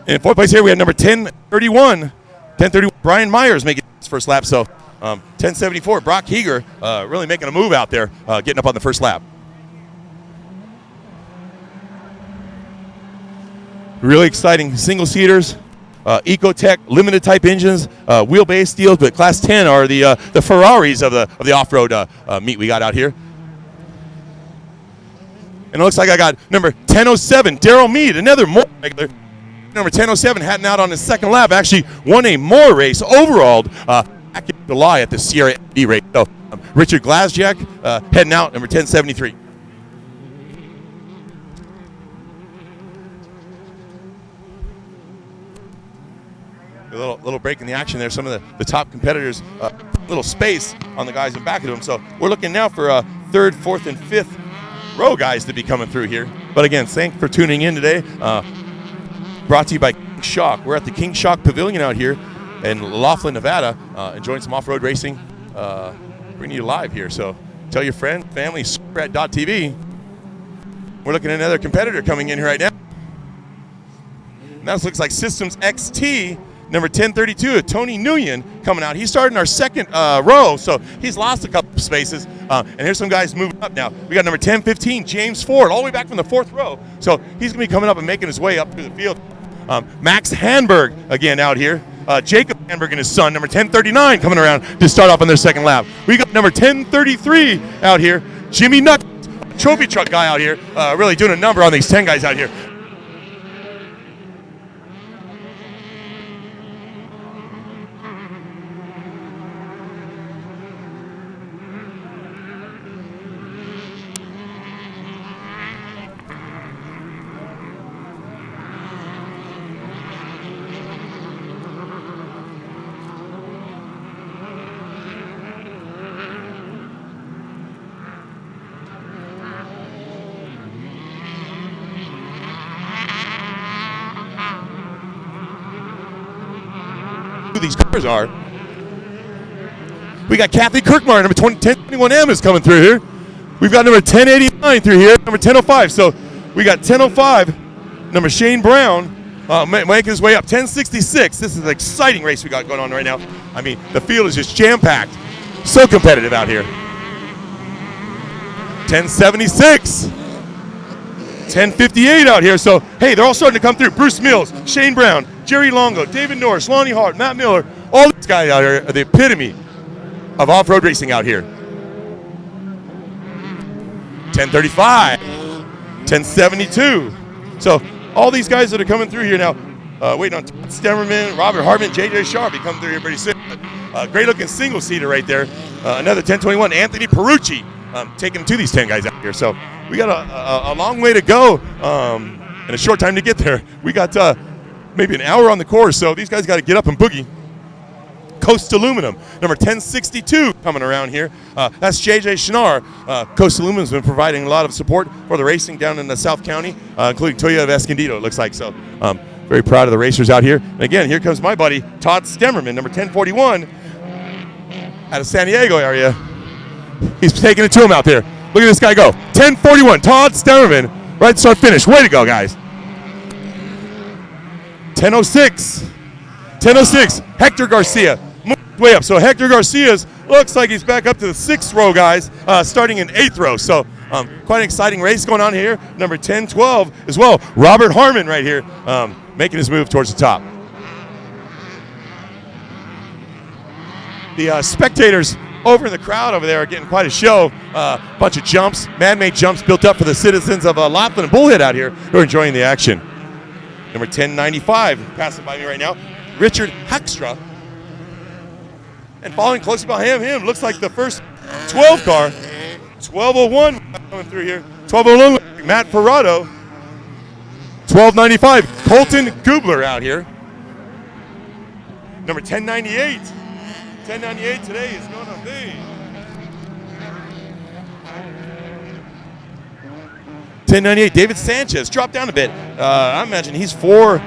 And in fourth place here we have number 1031 Brian Myers making his first lap. So 1074 Brock Heger really making a move out there, getting up on the first lap. Really exciting single-seaters, Ecotech limited type engines, wheelbase deals, but Class 10 are the Ferraris of the off-road meet we got out here. And it looks like I got number 1007 Daryl Mead, another Moore regular. Number 1007 hatting out on his second lap, actually won a Moore race overall back in July at the Sierra MD race. So Richard Glasjack heading out, number 1073. A little break in the action there. Some of the top competitors, little space on the guys in back of them. So we're looking now for third, fourth, and fifth row guys to be coming through here. But again, thanks for tuning in today. Brought to you by King Shock. We're at the King Shock Pavilion out here in Laughlin, Nevada, enjoying some off-road racing. Bringing you live here. So tell your friends, family, surfrat.tv. We're looking at another competitor coming in here right now. And that looks like Systems XT. Number 1032, Tony Nguyen coming out. He's starting our second row, so he's lost a couple of spaces. And here's some guys moving up now. We got number 1015, James Ford, all the way back from the fourth row. So he's going to be coming up and making his way up through the field. Max Hanberg, again, out here. Jacob Hanberg and his son, number 1039, coming around to start off on their second lap. We got number 1033 out here. Jimmy Nutt, trophy truck guy out here, really doing a number on these 10 guys out here. Who these cars are. We got Kathy Kirkmeyer, number 1021M is coming through here. We've got number 1089 through here, number 1005. So we got 1005, number Shane Brown, making his way up. 1066. This is an exciting race we got going on right now. I mean, the field is just jam-packed. So competitive out here. 1076. 1058 out here. So, hey, they're all starting to come through. Bruce Mills, Shane Brown, Jerry Longo, David Norris, Lonnie Hart, Matt Miller. All these guys out here are the epitome of off-road racing out here. 1035, 1072. So all these guys that are coming through here now, waiting on Todd Stemmerman, Robert Hartman, J.J. Shaw be coming through here pretty soon. Great-looking single-seater right there. Another 1021, Anthony Perucci, taking to these 10 guys out here. So we got a long way to go and a short time to get there. We got maybe an hour on the course, so these guys got to get up and boogie. Coast Aluminum, number 1062 coming around here. That's JJ Schnar. Coast Aluminum's been providing a lot of support for the racing down in the South County, including Toyota of Escondido, it looks like. So very proud of the racers out here. And again, here comes my buddy, Todd Stemmerman, number 1041, out of San Diego area. He's taking it to him out there. Look at this guy go. 1041, Todd Stemmerman, right start finish. Way to go, guys. 1006, 1006, Hector Garcia. Way up. So Hector Garcia's looks like he's back up to the 6th row, guys, starting in 8th row. So quite an exciting race going on here. Number 1012 as well. Robert Harmon right here making his move towards the top. The spectators over in the crowd over there are getting quite a show. Bunch of jumps, man-made jumps built up for the citizens of Laughlin and Bullhead out here who are enjoying the action. Number 1095 passing by me right now, Richard Hackstra. And following closely behind him looks like the first 12 car, 1201 coming through here. 1201, Matt Ferrato. 1295, Colton Gubler out here. Number 1098. 1098 today is going to be 1098, David Sanchez. Dropped down a bit. I imagine he's four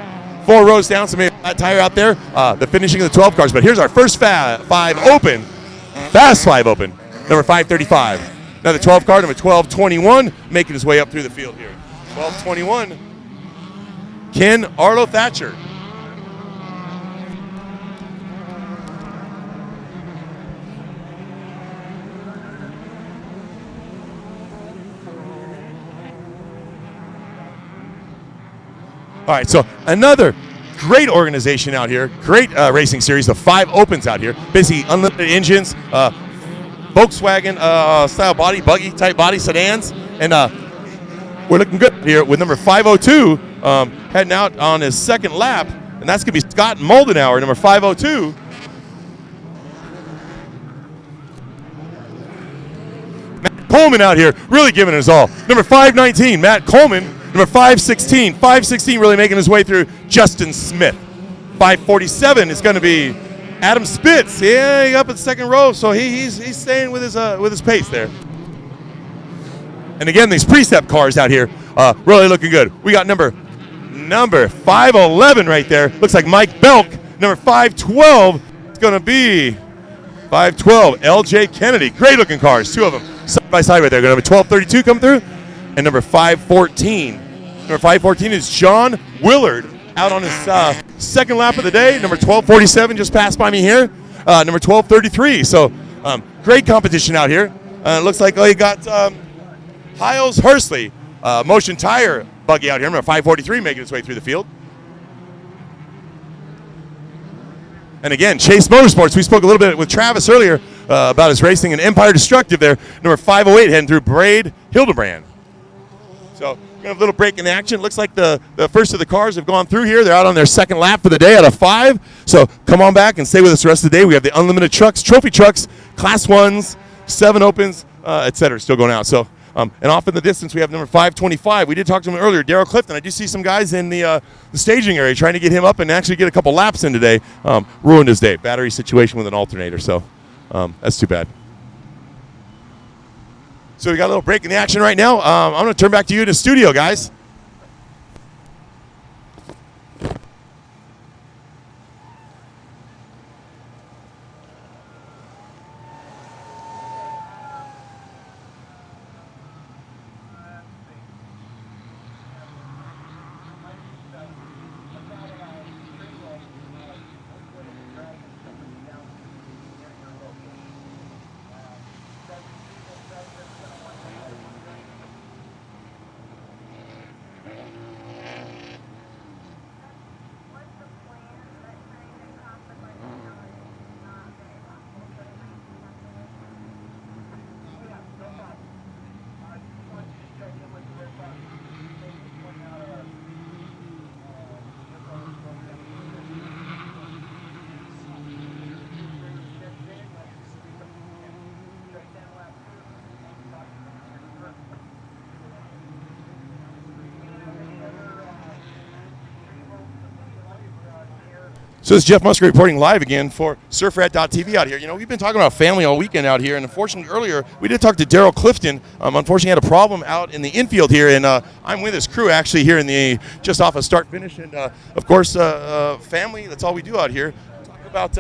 rows down, so maybe a flat tire out there. The finishing of the 12 cars. But here's our first fast 5 open. Number 535. Another 12 car, number 1221, making his way up through the field here. 1221, Ken Arlo Thatcher. All right, so another great organization out here, great racing series of 5 opens out here. Basically unlimited engines, Volkswagen style body, buggy type body sedans, and we're looking good here with number 502 heading out on his second lap, and that's going to be Scott Moldenauer, number 502. Matt Coleman out here really giving it his all. Number 519, Matt Coleman. Number 516. 516 really making his way through Justin Smith. 547 is going to be Adam Spitz. Yeah, he up in the second row, so he's staying with his pace there. And again, these precept cars out here really looking good. We got number 511 right there. Looks like Mike Belk. Number 512 is going to be 512 LJ Kennedy. Great looking cars, 2 of them side by side right there. Going to have a 1232 come through. And number 514. Number 514 is John Willard out on his second lap of the day. Number 1247 just passed by me here. Number 1233. So great competition out here. It looks like you got Hiles Hursley, Motion Tire buggy out here. Number 543 making its way through the field. And again, Chase Motorsports. We spoke a little bit with Travis earlier about his racing and Empire Destructive there. Number 508 heading through Braid Hildebrand. So we have a little break in the action. Looks like the first of the cars have gone through here. They're out on their second lap for the day out of 5. So come on back and stay with us the rest of the day. We have the unlimited trucks, trophy trucks, class 1s, 7 opens, etc. still going out. So and off in the distance we have number 525. We did talk to him earlier, Daryl Clifton. I do see some guys in the staging area trying to get him up and actually get a couple laps in today. Ruined his day. Battery situation with an alternator. So that's too bad. So we got a little break in the action right now. I'm going to turn back to you in the studio, guys. So this is Jeff Musgrave reporting live again for SurfRat.tv out here. You know, we've been talking about family all weekend out here, and unfortunately earlier we did talk to Daryl Clifton. Unfortunately had a problem out in the infield here, and I'm with his crew actually here in the just off of start finish, and of course family. That's all we do out here. Talk about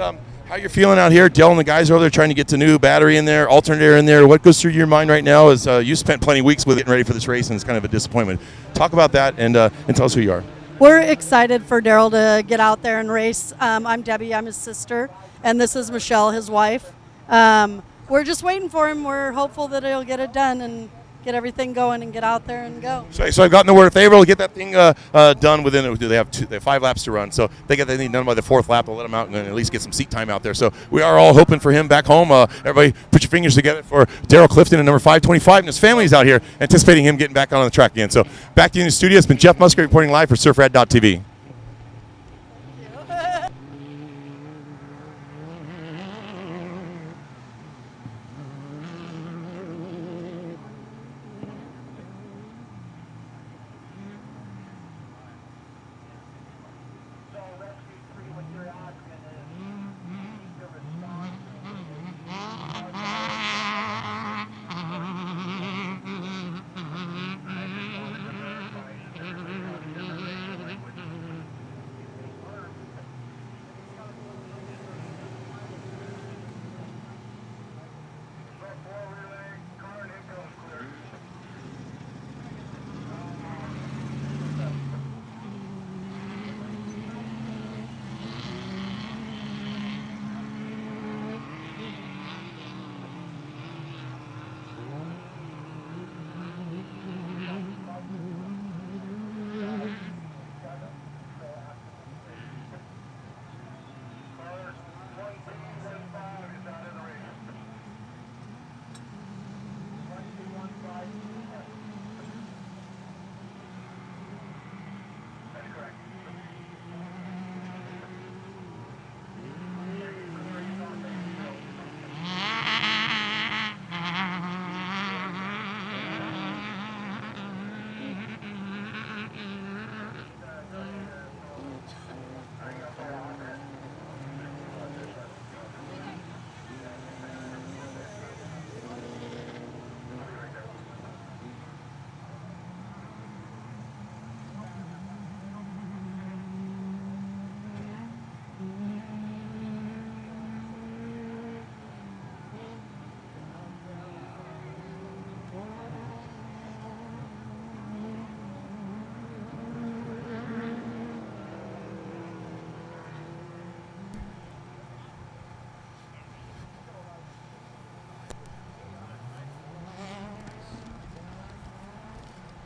how you're feeling out here. Dell and the guys are over there trying to get the new battery in there, alternator in there. What goes through your mind right now is you spent plenty of weeks with getting ready for this race, and it's kind of a disappointment. Talk about that and tell us who you are. We're excited for Daryl to get out there and race. I'm Debbie, I'm his sister, and this is Michelle, his wife. We're just waiting for him. We're hopeful that he'll get it done and get everything going and get out there and go. So I've gotten the word if they were able to get that thing done within, they have 5 laps to run. So if they get that thing done by the 4th lap, they'll let him out and then at least get some seat time out there. So we are all hoping for him back home. Everybody put your fingers together for Daryl Clifton and number 525, and his family's out here anticipating him getting back on the track again. So back to you in the studio. It's been Jeff Musgrave reporting live for SurfRat.tv.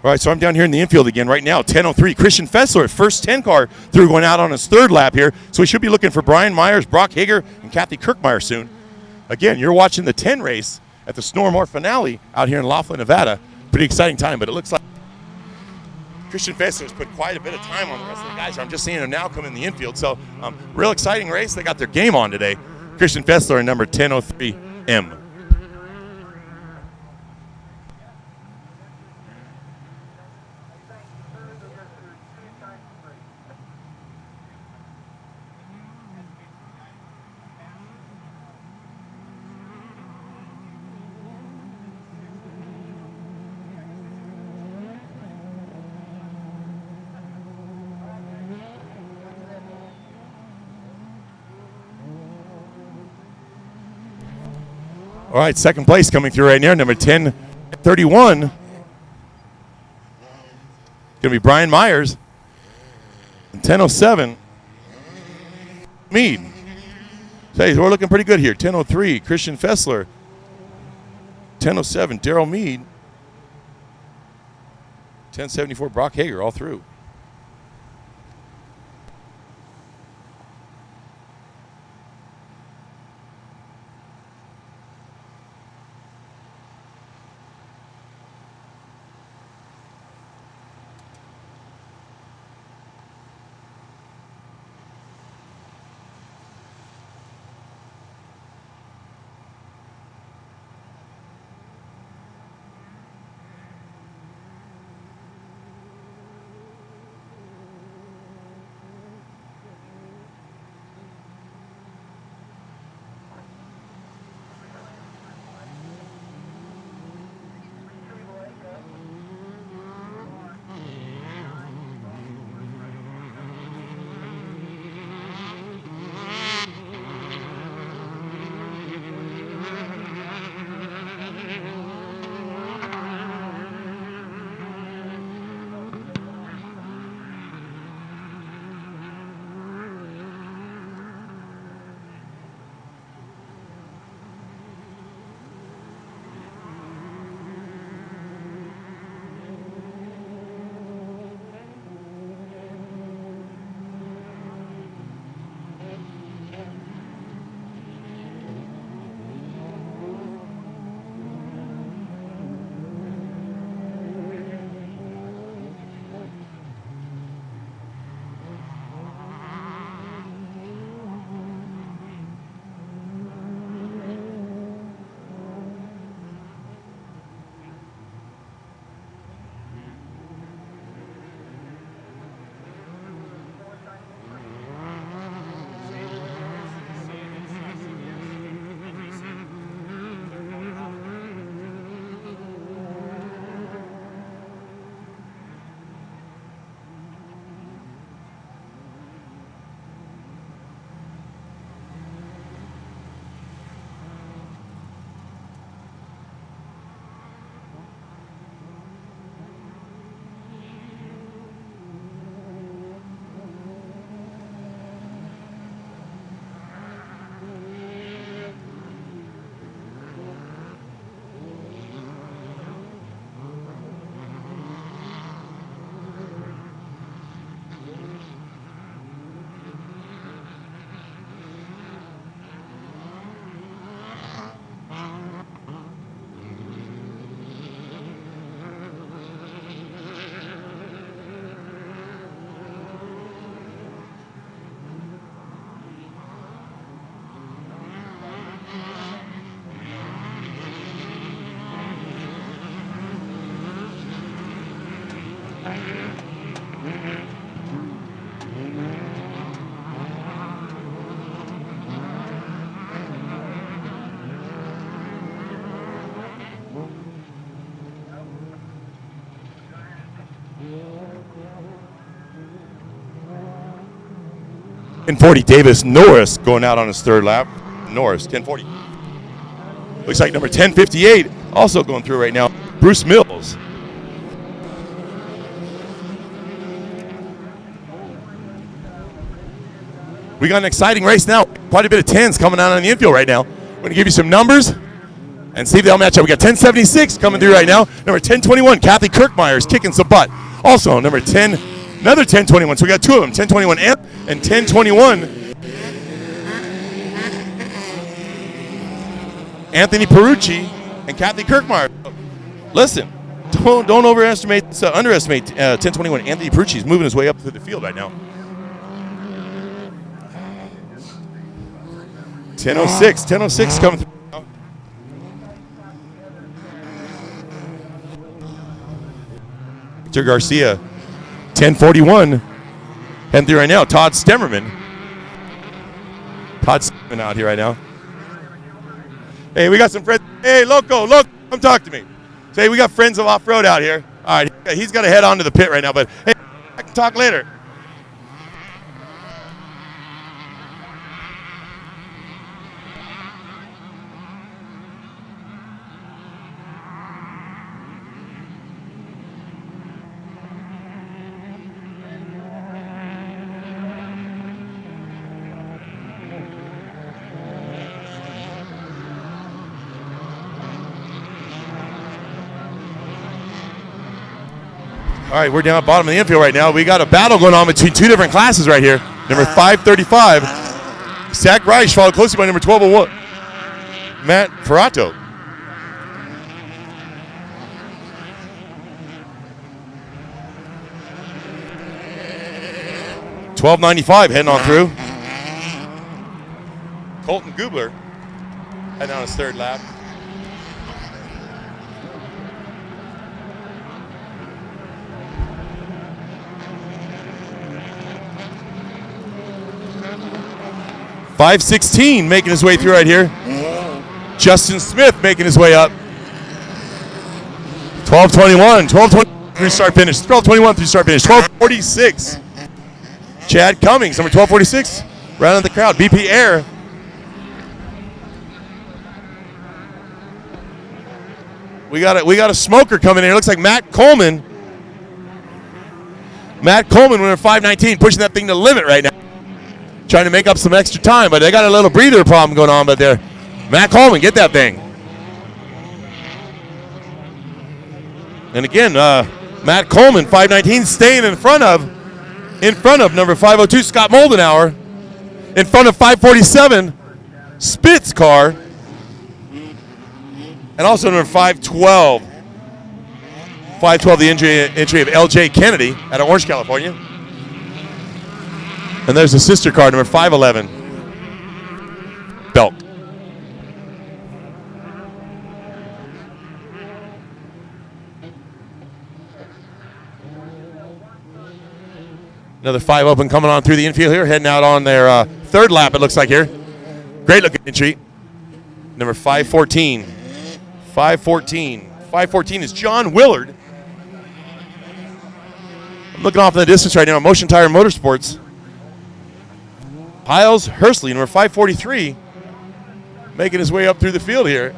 All right, so I'm down here in the infield again right now. 10:03. Christian Fessler, first 10 car through, going out on his third lap here. So we should be looking for Brian Myers, Brock Hager, and Kathy Kirkmeyer soon. Again, you're watching the 10 race at the Snormore finale out here in Laughlin, Nevada. Pretty exciting time, but it looks like Christian Fessler's put quite a bit of time on the rest of the guys. I'm just seeing them now come in the infield. So real exciting race. They got their game on today. Christian Fessler in number 1003M. All right, second place coming through right now, number 1031. Going to be Brian Myers. And 1007, Mead. So we're looking pretty good here. 1003, Christian Fessler. 1007, Daryl Mead. 1074, Brock Hager, all through. And 40, Davis Norris going out on his third lap. Norris, 1040. Looks like number 1058 also going through right now, Bruce Mills. We got an exciting race now. Quite a bit of 10s coming out on the infield right now. I'm going to give you some numbers. And see if they'll match up. We got 1076 coming through right now. Number 1021, Kathy Kirkmeyer is kicking some butt. Also, number 10, another 1021. So we got two of them, 1021 and 1021. Anthony Perucci and Kathy Kirkmeyer. Listen, don't underestimate 1021. Anthony Perucci is moving his way up through the field right now. 1006 coming through. Victor Garcia, 1041. Heading through right now. Todd Stemmerman out here right now. Hey, we got some friends. Hey, Loco, come talk to me. Say, we got friends of off-road out here. All right, he's got to head on to the pit right now, but hey, I can talk later. All right, we're down at bottom of the infield right now. We got a battle going on between two different classes right here. Number 535, Zach Reich, followed closely by number 1201, Matt Ferrato. $12.95 heading on through. Colton Gubler heading on his third lap. .516 making his way through right here. Justin Smith making his way up. 12:21 through start finish. 12:21 through start finish. 12:46. Chad Cummings, number 1246, rounding the crowd. BP Air. We got a smoker coming in. It looks like Matt Coleman. Matt Coleman, number 519, pushing that thing to the limit right now. Trying to make up some extra time, but they got a little breather problem going on. But there, Matt Coleman, get that thing. And again, Matt Coleman, 519, staying in front of number 502, Scott Moldenauer, in front of 547, Spitz car, and also number 512. 512, the entry of LJ Kennedy out of Orange, California. And there's a sister car, number 511, Belk. Another 5 open coming on through the infield here, heading out on their third lap, it looks like here. Great looking entry. Number 514. 514. 514 is John Willard. I'm looking off in the distance right now at Motion Tire Motorsports. Piles Hursley, number 543, making his way up through the field here.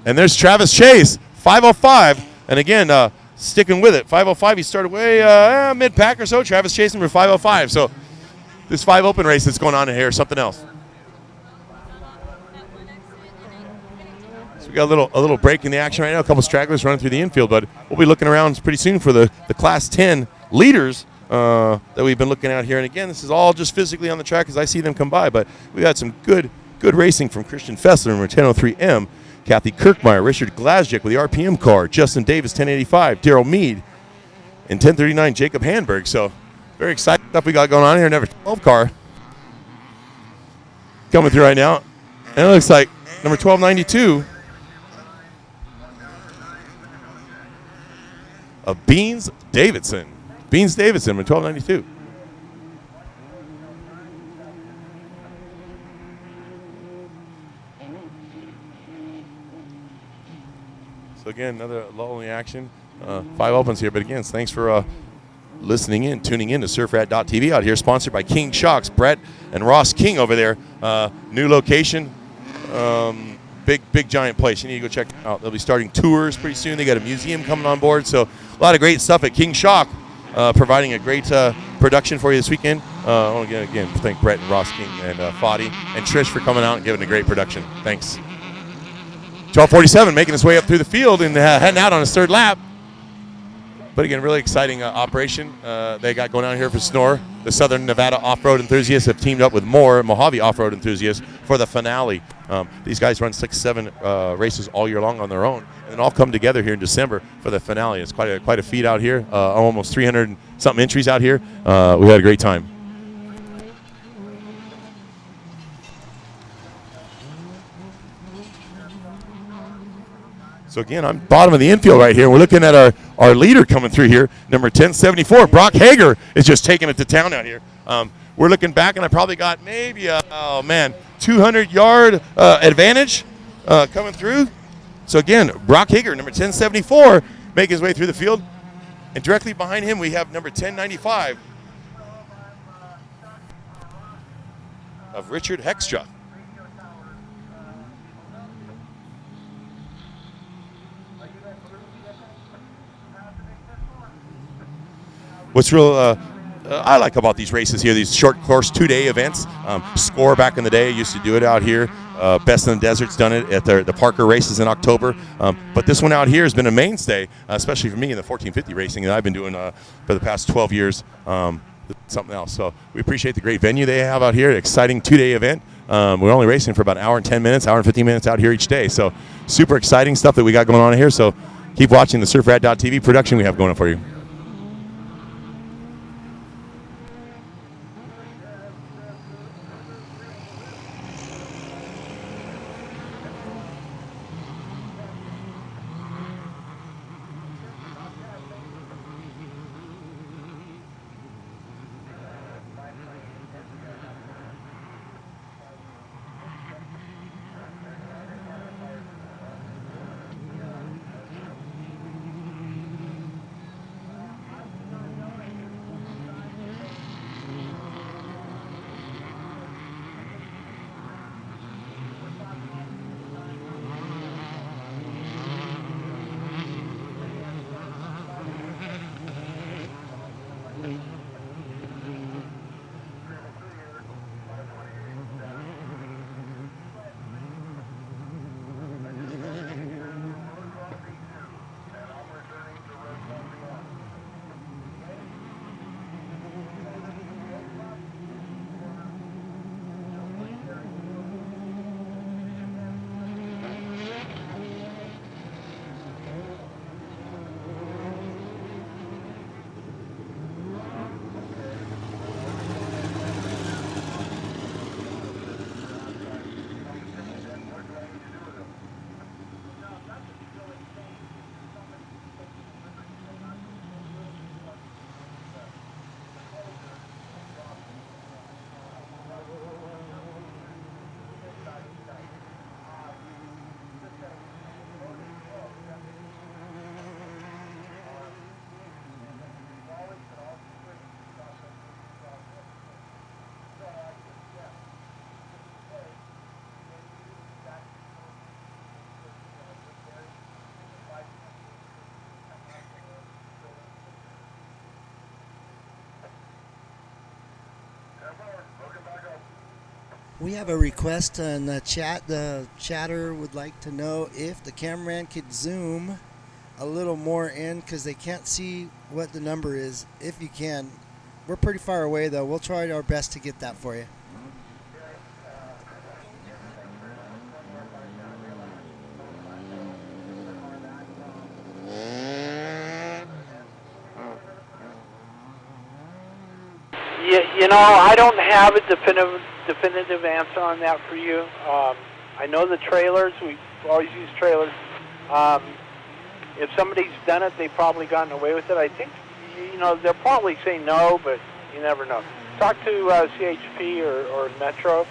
And there's Travis Chase, 505. And again, sticking with it. 505, he started way mid-pack or so. Travis Chase, number 505. So this 5 open race that's going on in here is something else. So we got a little break in the action right now. A couple stragglers running through the infield, but we'll be looking around pretty soon for the Class 10 leaders that we've been looking at here. And again, this is all just physically on the track as I see them come by, but we got some good racing from Christian Fessler, number 1003M, Kathy Kirkmeyer, Richard Glasjic with the RPM car, Justin Davis, 1085, Daryl Mead, and 1039, Jacob Hanberg. So very exciting stuff we got going on here. Number 12 car coming through right now. And it looks like number 1292, Beans Davidson. Beans Davidson, number 1292. So again, another lull in the action. 5 opens here, but again, thanks for listening in, tuning in to surfrat.tv out here, sponsored by King Shocks. Brett and Ross King over there. New location. Big giant place. You need to go check it out. They'll be starting tours pretty soon. They got a museum coming on board. So a lot of great stuff at King Shock, providing a great production for you this weekend. I want to again thank Brett and Ross King and Foddy and Trish for coming out and giving a great production. Thanks. 12:47 making his way up through the field and heading out on his third lap. But again, really exciting operation they got going on here for Snore. The Southern Nevada Off-Road Enthusiasts have teamed up with more Mojave Off-Road Enthusiasts for the finale. These guys run 6-7 races all year long on their own, and then all come together here in December for the finale. It's quite a feat out here. Almost 300 something entries out here. We had a great time. So again, I'm bottom of the infield right here. We're looking at our leader coming through here, number 1074. Brock Hager is just taking it to town out here. We're looking back, and I probably got maybe 200-yard advantage coming through. So again, Brock Hager, number 1074, making his way through the field. And directly behind him, we have number 1095 of Richard Hextra. What's real I like about these races here, these short course 2-day events. Score back in the day used to do it out here. Best in the Desert's done it at the Parker races in October. But this one out here has been a mainstay, especially for me in the 1450 racing that I've been doing for the past 12 years. Something else. So we appreciate the great venue they have out here. Exciting 2-day event. We're only racing for about an hour and 10 minutes, hour and 15 minutes out here each day. So super exciting stuff that we got going on here. So keep watching the SurfRat.tv production we have going on for you. We have a request in the chat. The chatter would like to know if the cameraman could zoom a little more in because they can't see what the number is. If you can. We're pretty far away, though. We'll try our best to get that for you. You know, I don't have a definitive answer on that for you. I know the trailers. We always use trailers. If somebody's done it, they've probably gotten away with it. I think, you know, they'll probably say no, but you never know. Talk to CHP or Metro.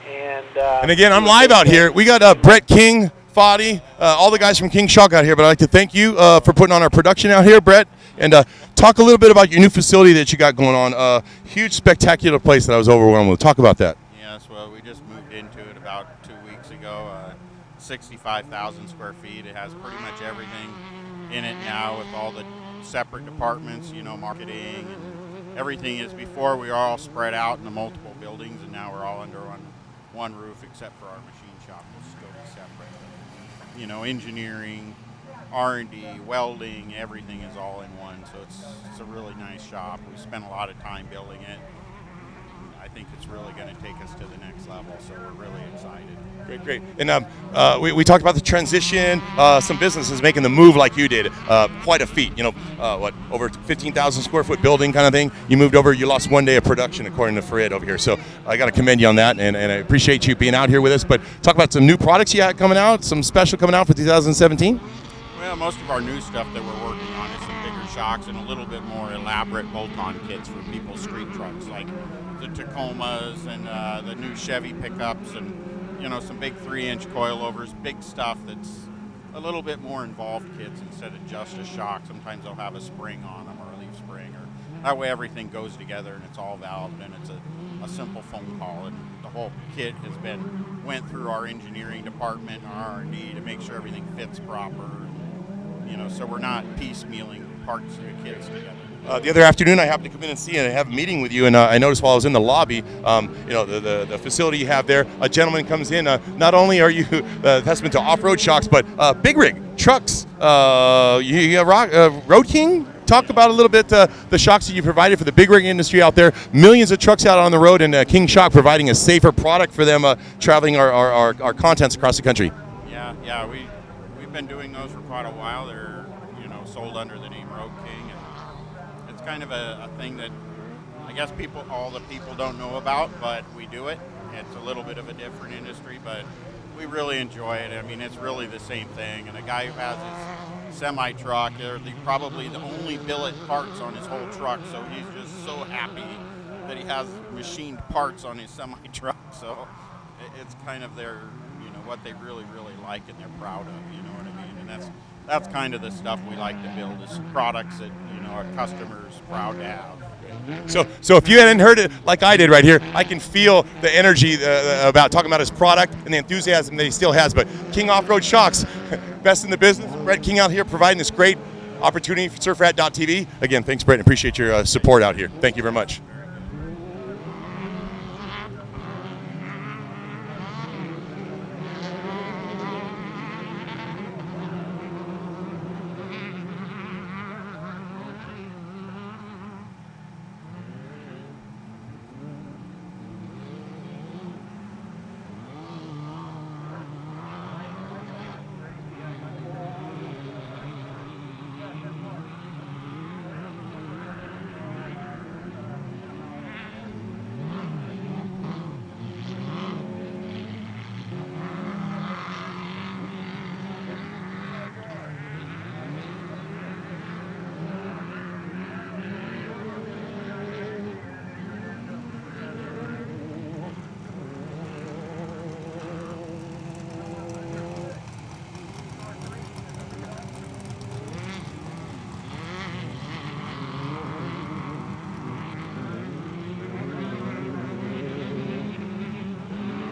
And again, I'm live out here. We got Brett King, Foddy, all the guys from King Shock out here. But I'd like to thank you for putting on our production out here, Brett. And talk a little bit about your new facility that you got going on. Huge, spectacular place that I was overwhelmed with. Talk about that. Yes, well, we just moved into it about 2 weeks ago. 65,000 square feet. It has pretty much everything in it now with all the separate departments, you know, marketing and everything is, before we were all spread out in the multiple buildings, and now we're all under one roof, except for our machine shop will still be separate. You know, engineering, R&D, welding, everything is all in one, so it's a really nice shop. We spent a lot of time building it. I think it's really going to take us to the next level, so we're really excited. Great. And we talked about the transition, some businesses making the move like you did. Quite a feat, over 15,000 square foot building kind of thing. You moved over, you lost 1 day of production according to Fred over here. So I got to commend you on that, and I appreciate you being out here with us. But talk about some new products you had coming out, some special coming out for 2017. Well, most of our new stuff that we're working on is some bigger shocks and a little bit more elaborate bolt-on kits for people's street trucks, like the Tacomas and the new Chevy pickups, and some big 3-inch coilovers, big stuff that's a little bit more involved kits instead of just a shock. Sometimes they'll have a spring on them or a leaf spring, or that way everything goes together and it's all valved and it's a simple phone call. And the whole kit went through our engineering department and our R&D to make sure everything fits proper. So we're not piecemealing parts of the kits together. The other afternoon, I happened to come in and see and have a meeting with you, and I noticed while I was in the lobby, the facility you have there, a gentleman comes in. Not only are you testament to off-road shocks, but big rig trucks. Road King, talk about a little bit the shocks that you provided for the big rig industry out there. Millions of trucks out on the road, and King Shock providing a safer product for them traveling our contents across the country. Yeah, we've been doing those for quite a while. They're sold under the name Road King, and it's kind of a thing that I guess all the people don't know about, but we do it. It's a little bit of a different industry, but we really enjoy it. I mean, it's really the same thing. And a guy who has his semi-truck, they're probably the only billet parts on his whole truck, so he's just so happy that he has machined parts on his semi-truck. So it's kind of their, what they really, really like and they're proud of, you know what I mean? And that's kind of the stuff we like to build, is products that, our customers proud to have. So if you hadn't heard it like I did right here, I can feel the energy about talking about his product and the enthusiasm that he still has. But King Off-Road Shocks, best in the business. Brett King out here providing this great opportunity for surfrat.tv. Again, thanks, Brett. Appreciate your support out here. Thank you very much.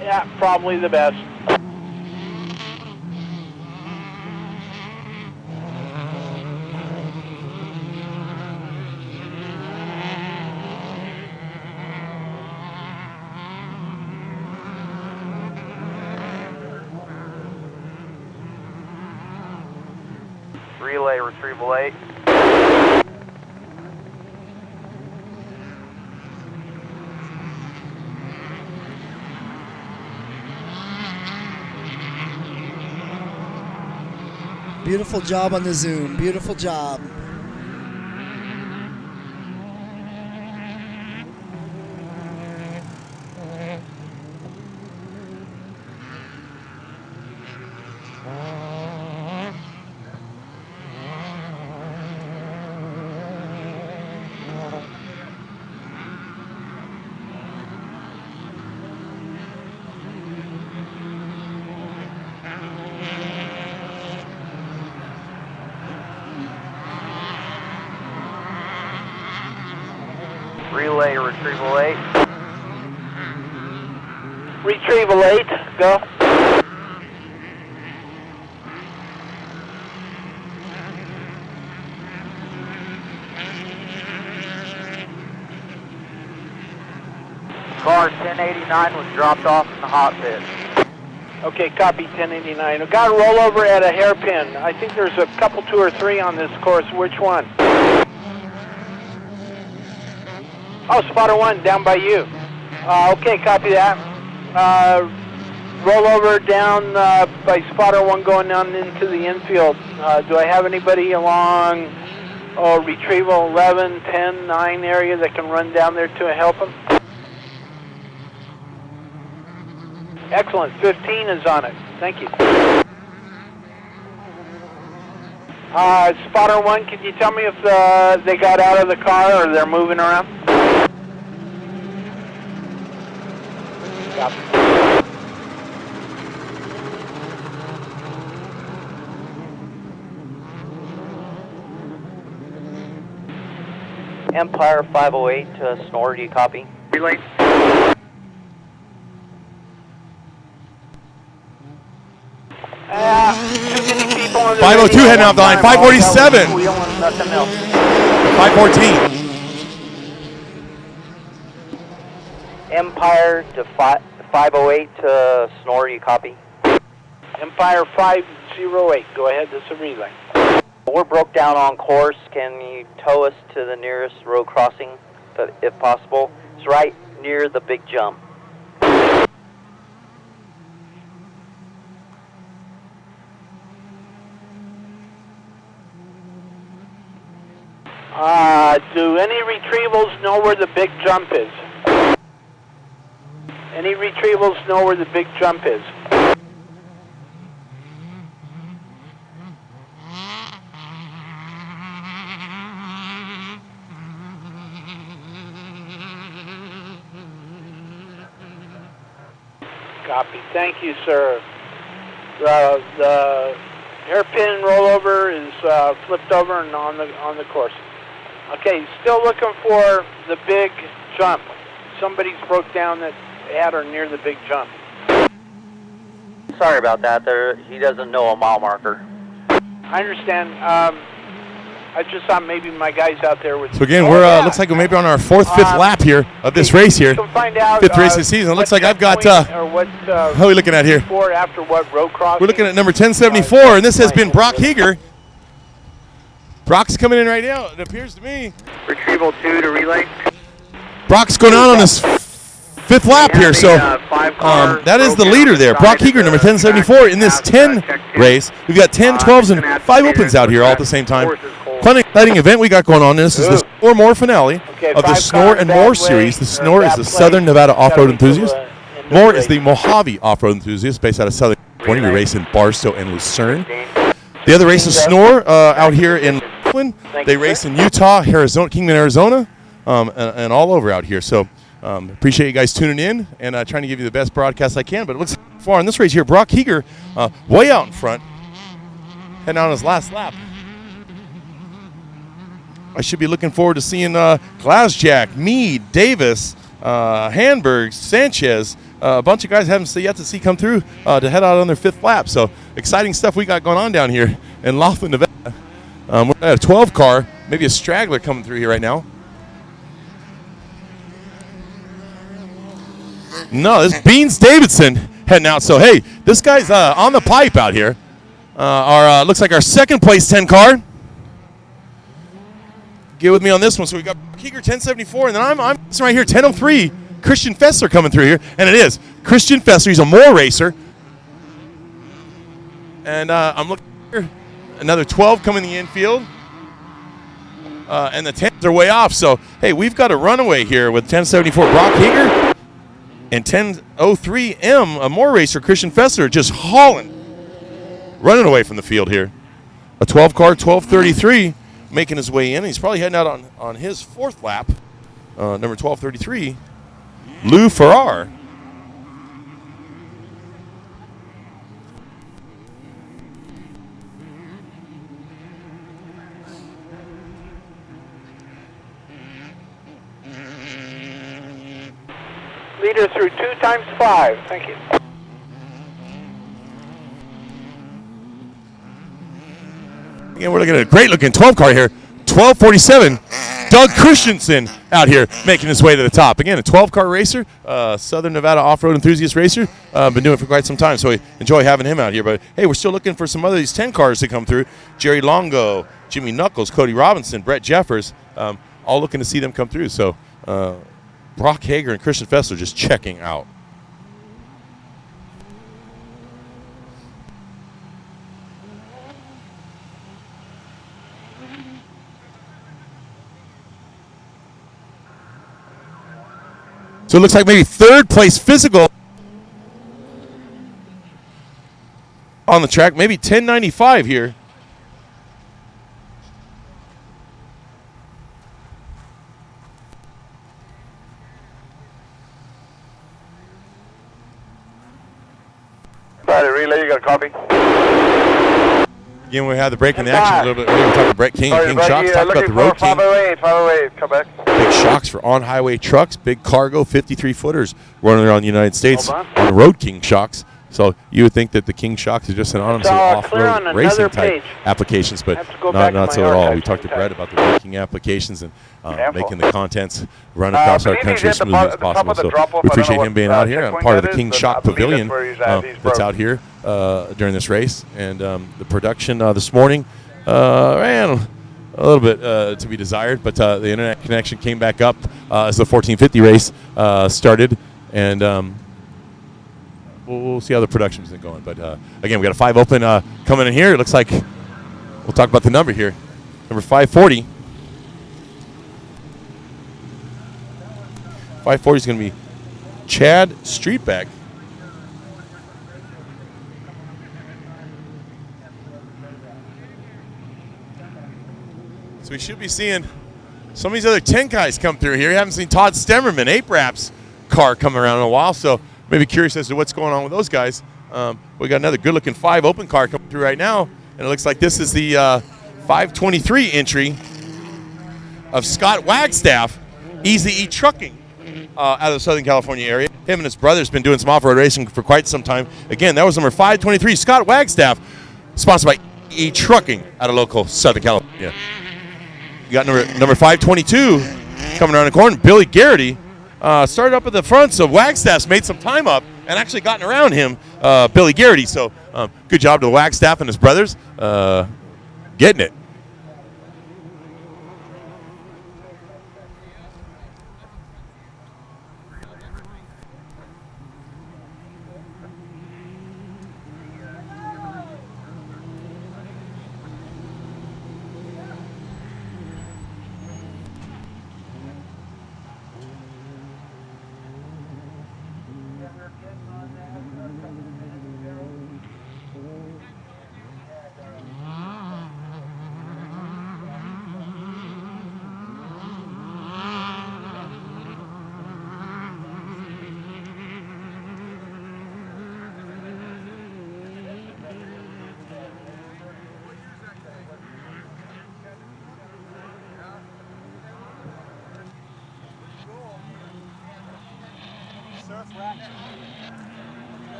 Yeah, probably the best. Relay retrieval 8. Beautiful job on the zoom. Beautiful job. Relay retrieval 8. Retrieval 8, go. Car 1089 was dropped off in the hot pit. Okay, copy 1089. I've got a rollover at a hairpin. I think there's a couple, 2 or 3 on this course. Which one? Oh, spotter 1 down by you. Okay, copy that. Rollover down by spotter 1 going down into the infield. Do I have anybody along retrieval 11, 10, 9 area that can run down there to help him? Excellent. 15 is on it. Thank you. Spotter 1, can you tell me if they got out of the car or they're moving around? Copy. Empire 508 to Snore, do you copy? Relay. 502 heading out the line. 547. We don't want nothing else. 514. Empire to 508 to Snore, do you copy? Empire 508. Go ahead, this is a relay. We're broke down on course. Can you tow us to the nearest road crossing, if possible? It's right near the big jump. Do any retrievals know where the big jump is? Any retrievals know where the big jump is? Copy. Thank you, sir. The hairpin rollover is flipped over and on the course. Okay, still looking for the big jump. Somebody's broke down that at or near the big jump. Sorry about that. He doesn't know a mile marker. I understand. I just thought maybe my guys out there would. So again, we're looks like we're maybe on our 4th, 5th lap here of this race here. Find out, 5th race of the season. It looks like I've got. How are we looking at here? Before, after what road crossing? We're looking at number 1074, and this has been Brock Heger. Brock's coming in right now. It appears to me. Retrieval 2 to relay. Brock's going on his 5th lap here, so that is the leader there. Brock Heger, number 1074, in this 10 race. We've got 10, 12s, and 5 opens out here all at the same time. Fun, exciting event we got going on. This is the Snore More finale of the Snore and More series. The Snore is the Southern Nevada off-road enthusiast. More is the Mojave off-road enthusiast based out of Southern California. We race in Barstow and Lucerne. The other race is Snore out here in Lakeland. They race in Utah, Arizona, Kingman, Arizona, and all over out here. So appreciate you guys tuning in and trying to give you the best broadcast I can. But it looks far in this race here, Brock Heger way out in front, heading on his last lap. I should be looking forward to seeing Glasjack, Meade, Davis, Hanberg, Sanchez, a bunch of guys haven't yet to see come through to head out on their 5th lap. So exciting stuff we got going on down here in Laughlin, Nevada. We're at a 12 car, maybe a straggler coming through here right now. No, this is Beans Davidson heading out. So hey, this guy's on the pipe out here. Looks like our 2nd place 10 car. Get with me on this one. So we got Heger 1074, and then I'm right here 1003. Christian Fessler coming through here, and it is Christian Fessler. He's a Moore racer, and I'm looking here. Another 12 coming in the infield, and the 10s are way off. So hey, we've got a runaway here with 1074 Brock Heger and 1003 a Moore racer Christian Fessler just hauling, running away from the field here. A 12 car 1233 making his way in. He's probably heading out on his 4th lap. Number 1233. Lou Farrar. Leader through 2 times 5. Thank you. Again, we're looking at a great looking 12 car here. 12:47. Doug Christensen out here making his way to the top. Again, a 12-car racer, Southern Nevada off-road enthusiast racer. Been doing it for quite some time, so we enjoy having him out here. But, hey, we're still looking for some other of these 10 cars to come through. Jerry Longo, Jimmy Knuckles, Cody Robinson, Brett Jeffers, all looking to see them come through. So Brock Hager and Christian Fessler just checking out. So it looks like maybe third place physical on the track, maybe 1095 here. Friday relay, you got a copy? Again, we had the break in the action a little bit earlier. We talked to Brett King and King Shocks. Talked about the Road King. 508, come back. Big shocks for on-highway trucks, big cargo, 53-footers running around the United States on the Road King shocks. So you would think that the King shocks is just an on off-road racing type applications, but not so at all. We talked to Brett about the Road King applications and making the contents run across our country as smoothly as possible. So we appreciate him being out here. I'm part of the King Shock Pavilion that's out here during this race. And the production this morning ran a little bit to be desired, but the internet connection came back up as the 1450 race started, and we'll see how the production's been going. But again, we got a 5 open coming in here. It looks like we'll talk about the number here. Number 540. 540 is going to be Chad Streetback. So we should be seeing some of these other 10 guys come through here. You haven't seen Todd Stemmerman, Ape Rap's car come around in a while, so maybe curious as to what's going on with those guys. We got another good-looking 5 open car coming through right now, and it looks like this is the 523 entry of Scott Wagstaff, Easy E Trucking, out of the Southern California area. Him and his brother's been doing some off-road racing for quite some time. Again, that was number 523, Scott Wagstaff, sponsored by E Trucking out of local Southern California. You got number 522 coming around the corner, Billy Garrity. Started up at the front, so Wagstaff's made some time up and actually gotten around him, Billy Garrity. So good job to Wagstaff and his brothers getting it.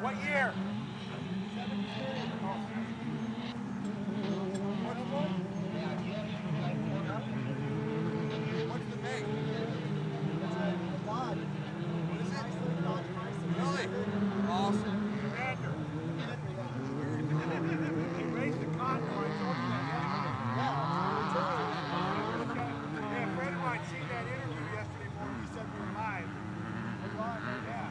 What year? What's the make? What is it? Really? Awesome. Commander. He raced the Convoy. Yeah, a friend of mine seen that interview yesterday morning. He said we were live. Yeah.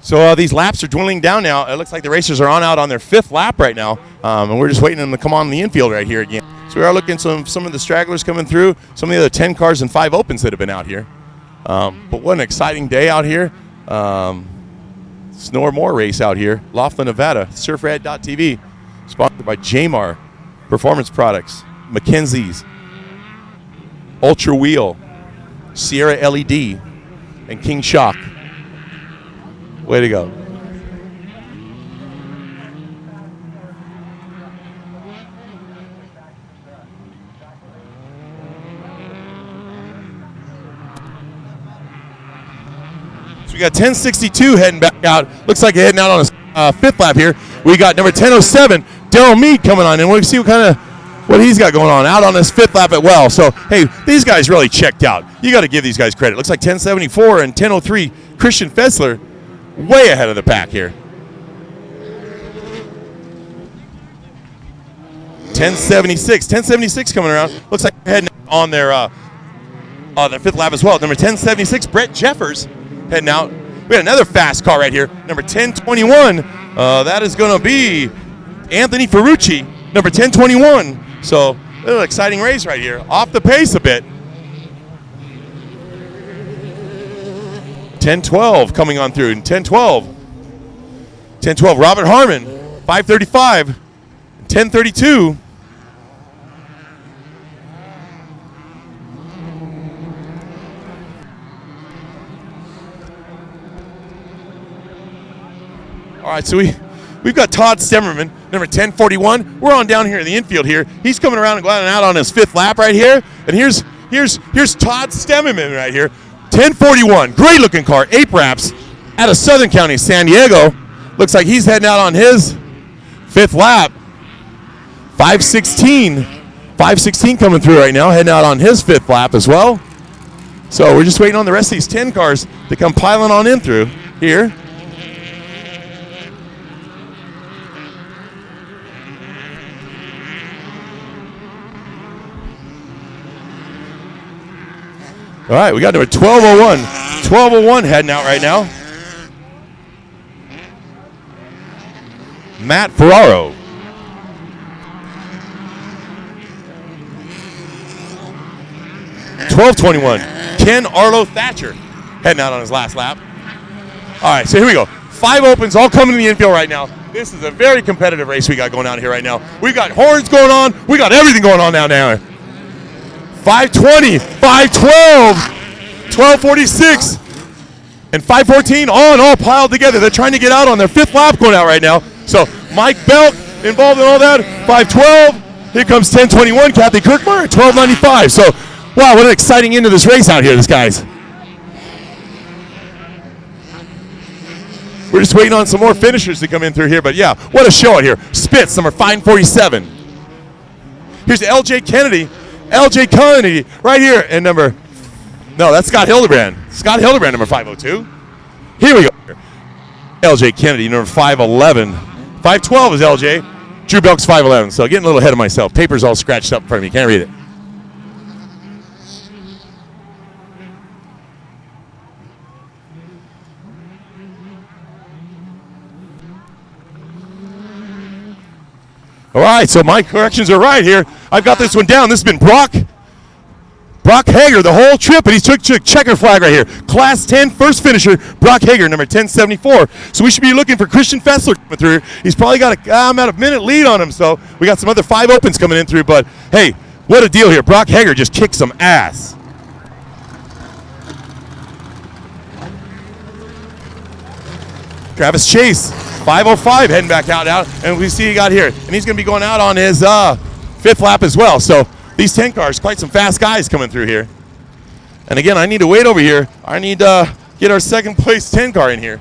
So these laps are dwindling down now. It looks like the racers are out on their 5th lap right now, and we're just waiting for them to come on the infield right here again. So we are looking at some of the stragglers coming through, some of the other 10 cars and 5 opens that have been out here. But what an exciting day out here. Snore More race out here, Laughlin, Nevada, surfrad.tv, sponsored by Jamar Performance Products, Mackenzie's, Ultra Wheel, Sierra LED, and King Shock. Way to go. So we got 1062 heading back out. Looks like heading out on his 5th lap here. We got number 1007, Daryl Mead, coming on, and we'll see what he's got going on out on his 5th lap at well. So, hey, these guys really checked out. You got to give these guys credit. Looks like 1074 and 1003, Christian Fessler, way ahead of the pack here. 1076 coming around. Looks like they're heading on their 5th lap as well. Number 1076, Brett Jeffers, heading out. We got another fast car right here. Number 1021, that is going to be Anthony Ferrucci, number 1021. So, a little exciting race right here. Off the pace a bit. 1012 coming on through. And 1012, Robert Harmon, 535, 1032. All right, so we've got Todd Stemmerman, number 1041. We're on down here in the infield here. He's coming around and going out on his 5th lap right here. And here's Todd Stemmerman right here. 1041, great looking car, 8 wraps out of Southern County, San Diego. Looks like he's heading out on his 5th lap. 516 coming through right now, heading out on his 5th lap as well. So we're just waiting on the rest of these 10 cars to come piling on in through here. All right, we got number 1201. 1201 heading out right now. Matt Ferraro. $12.21. Ken Arlo Thatcher heading out on his last lap. All right, so here we go. 5 opens all coming to the infield right now. This is a very competitive race we got going on here right now. We got horns going on. We got everything going on down there. 520, 512, 1246, and 514 all piled together. They're trying to get out on their 5th lap going out right now. So Mike Belk involved in all that. 512. Here comes 1021, Kathy Kirkmeyer at 1295. So, wow, what an exciting end to this race out here, this guys. We're just waiting on some more finishers to come in through here. But, yeah, what a show out here. Spitz, number 547. Here's LJ Kennedy. LJ Kennedy right here. And that's Scott Hildebrand. Scott Hildebrand, number 502. Here we go. LJ Kennedy, number 511. 512 is LJ. Drew Belk's 511. So getting a little ahead of myself. Paper's all scratched up in front of me. Can't read it. All right, so my corrections are right here. I've got this one down. This has been Brock Hager the whole trip, and he took checker flag right here. Class 10 first finisher, Brock Hager, number 1074. So we should be looking for Christian Fessler coming through. He's probably got about a minute lead on him, so we got some other 5 opens coming in through. But, hey, What a deal here. Brock Hager just kicked some ass. Travis Chase, 5:05 heading back out now, and we see he got here. And he's going to be going out on his 5th lap as well. So these 10 cars, quite some fast guys coming through here. And again, I need to wait over here. I need to get our 2nd place 10 car in here.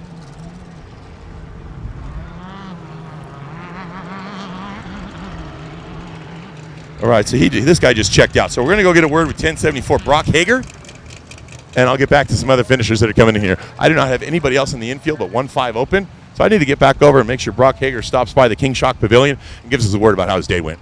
All right, so this guy just checked out. So we're going to go get a word with 1074 Brock Hager. And I'll get back to some other finishers that are coming in here. I do not have anybody else in the infield but 1-5 open. So I need to get back over and make sure Brock Hager stops by the King Shock Pavilion and gives us a word about how his day went.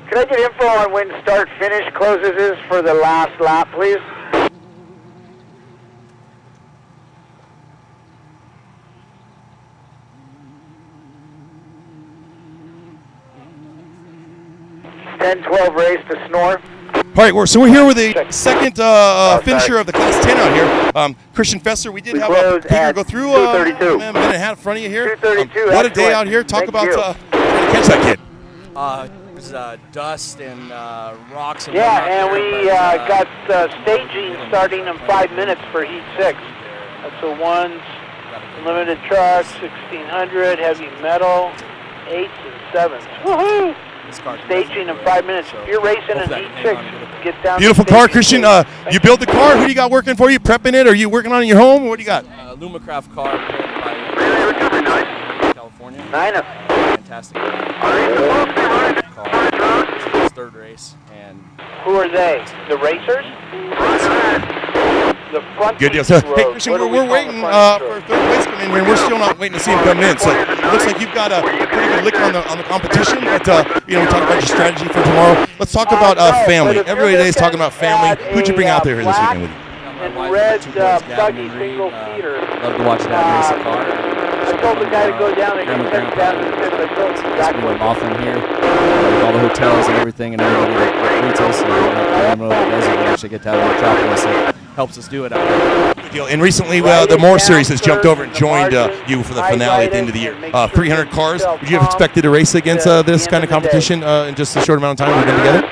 Can I get info on when start finish closes is for the last lap, please? .10-12 race to Snore. All right, so we're here with the 2nd finisher of the Class 10 out here, Christian Fesser. We did have a figure go through a minute and a half in front of you here. What a day out here. Talk about trying to catch that kid. There's dust and rocks. And and we got staging starting in 5 minutes for Heat 6. That's a ones, limited trucks, 1600, heavy metal, 8s and 7s. Woohoo! Staging in 5 minutes. If you're racing in Heat 6, get down. Beautiful car, Christian. You build the car. Who do you got working for you? Prepping it? Or are you working on it in your home? What do you got? Lumacraft car built by California. Nina. Fantastic. This is his 3rd race. And who are they? The racers? The front. Good deal. So, hey, Christian, we're waiting for 3rd place coming in here, and we're still not waiting to see him coming in. So it looks like you've got a pretty good lick on the competition. But we talk about your strategy for tomorrow. Let's talk about family. Everybody today is talking about family. Who'd you bring out there this weekend with you? And red buggy single seater. Love to watch Dad race a car. told the guy to go down and grandma, get grandpa, down to the fifth. I told him it's been Laughlin here, with all the hotels and everything, and everybody that greets us, and I don't know if you guys ever actually get to have a metropolis that helps us do it out there. Good deal. And recently, the Moore Series has jumped over and joined you for the finale at the end of the year. 300 cars. Would you have expected to race against this kind of competition in just a short amount of time we've been together?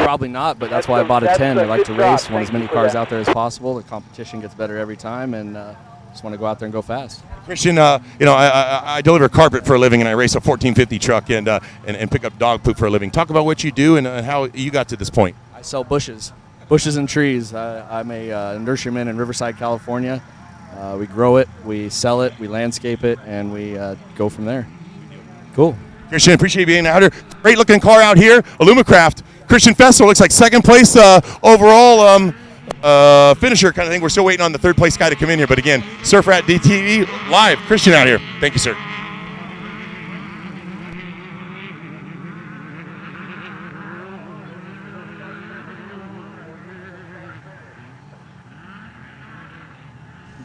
Probably not, but that's why I bought a 10. I like to race, want as many cars out there as possible. The competition gets better every time, and just want to go out there and go fast. Christian, I deliver carpet for a living, and I race a 1450 truck and pick up dog poop for a living. Talk about what you do and how you got to this point. I sell bushes and trees. I'm a nurseryman in Riverside, California. We grow it, we sell it, we landscape it, and we go from there. Cool. Christian, appreciate you being out here. Great looking car out here, Illumicraft. Christian Festival looks like second place overall finisher kind of thing. We're still waiting on the third place guy to come in here. But again, Surf Rat DTV live. Christian out here. Thank you, sir.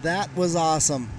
That was awesome.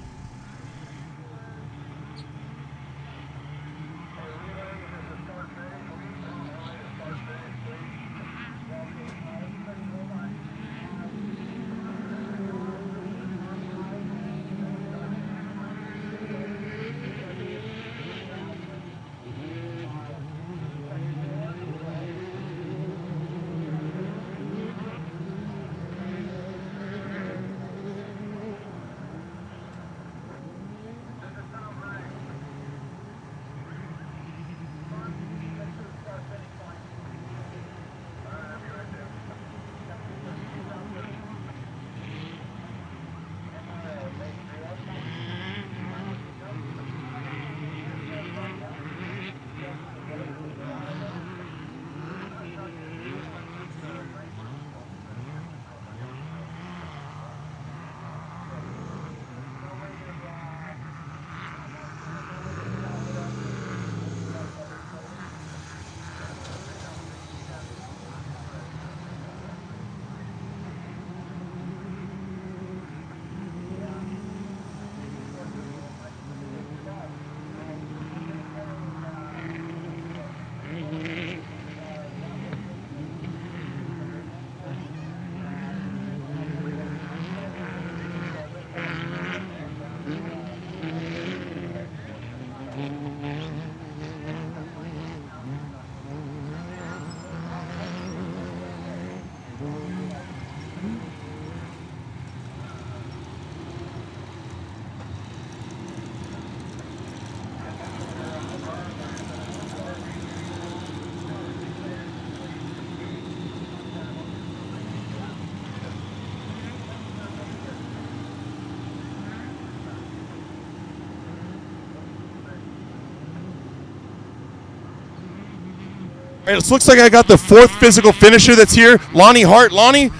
All right, it looks like I got the fourth physical finisher that's here, Lonnie Hart. Lonnie,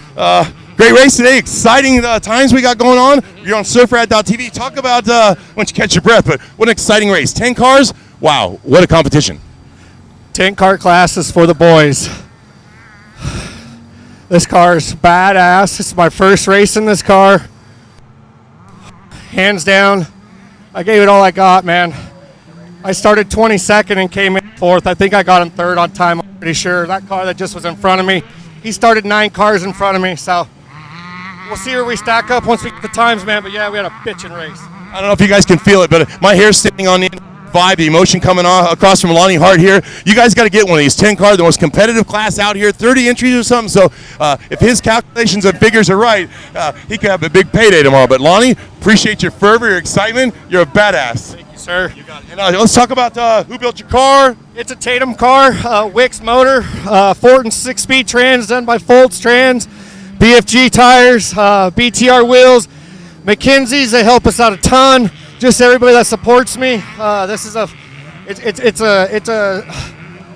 great race today. Exciting times we got going on. You're on surfrat.tv. Talk about, once you catch your breath, but what an exciting race. 10 cars? Wow, what a competition. 10 car classes for the boys. This car is badass. This is my first race in this car. Hands down, I gave it all I got, man. I started 22nd and came in 4th. I think I got him 3rd on time, I'm pretty sure. That car that just was in front of me, he started 9 cars in front of me, so we'll see where we stack up once we get the times, man. But yeah, we had a bitchin' race. I don't know if you guys can feel it, but my hair's standing on the end. Vibe, the emotion coming across from Lonnie Hart here. You guys got to get one of these 10 cars, the most competitive class out here, 30 entries or something. So if his calculations and figures are right, he could have a big payday tomorrow. But Lonnie, appreciate your fervor, your excitement. You're a badass. Thank you, sir. You got it. And, let's talk about who built your car. It's a Tatum car, Wix motor, 4 and 6-speed trans done by Foltz Trans, BFG tires, BTR wheels, McKinsey's. They help us out a ton. Just everybody that supports me. This is it's a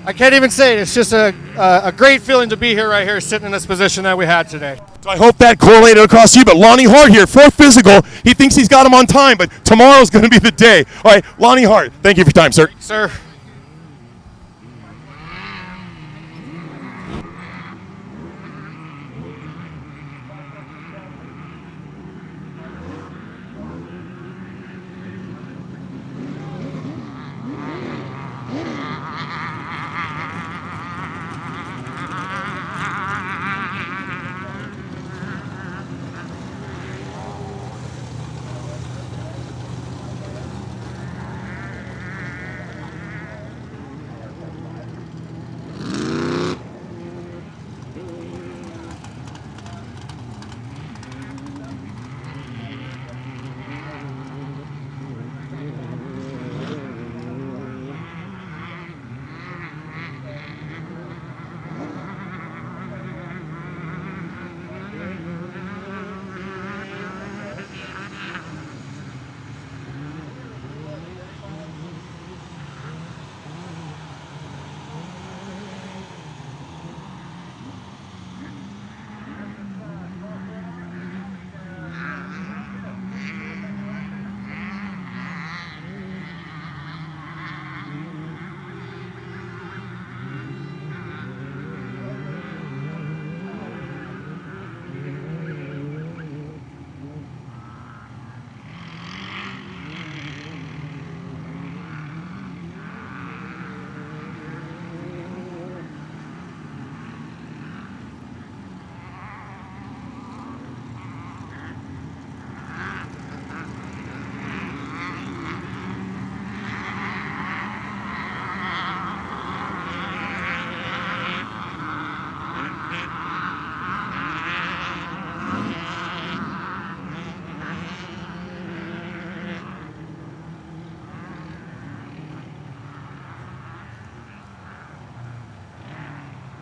I can't even say it. It's just a great feeling to be here right here, sitting in this position that we had today. So I hope that correlated across to you. But Lonnie Hart here, 4th physical. He thinks he's got him on time, but tomorrow's going to be the day. All right, Lonnie Hart, thank you for your time, sir. Sir.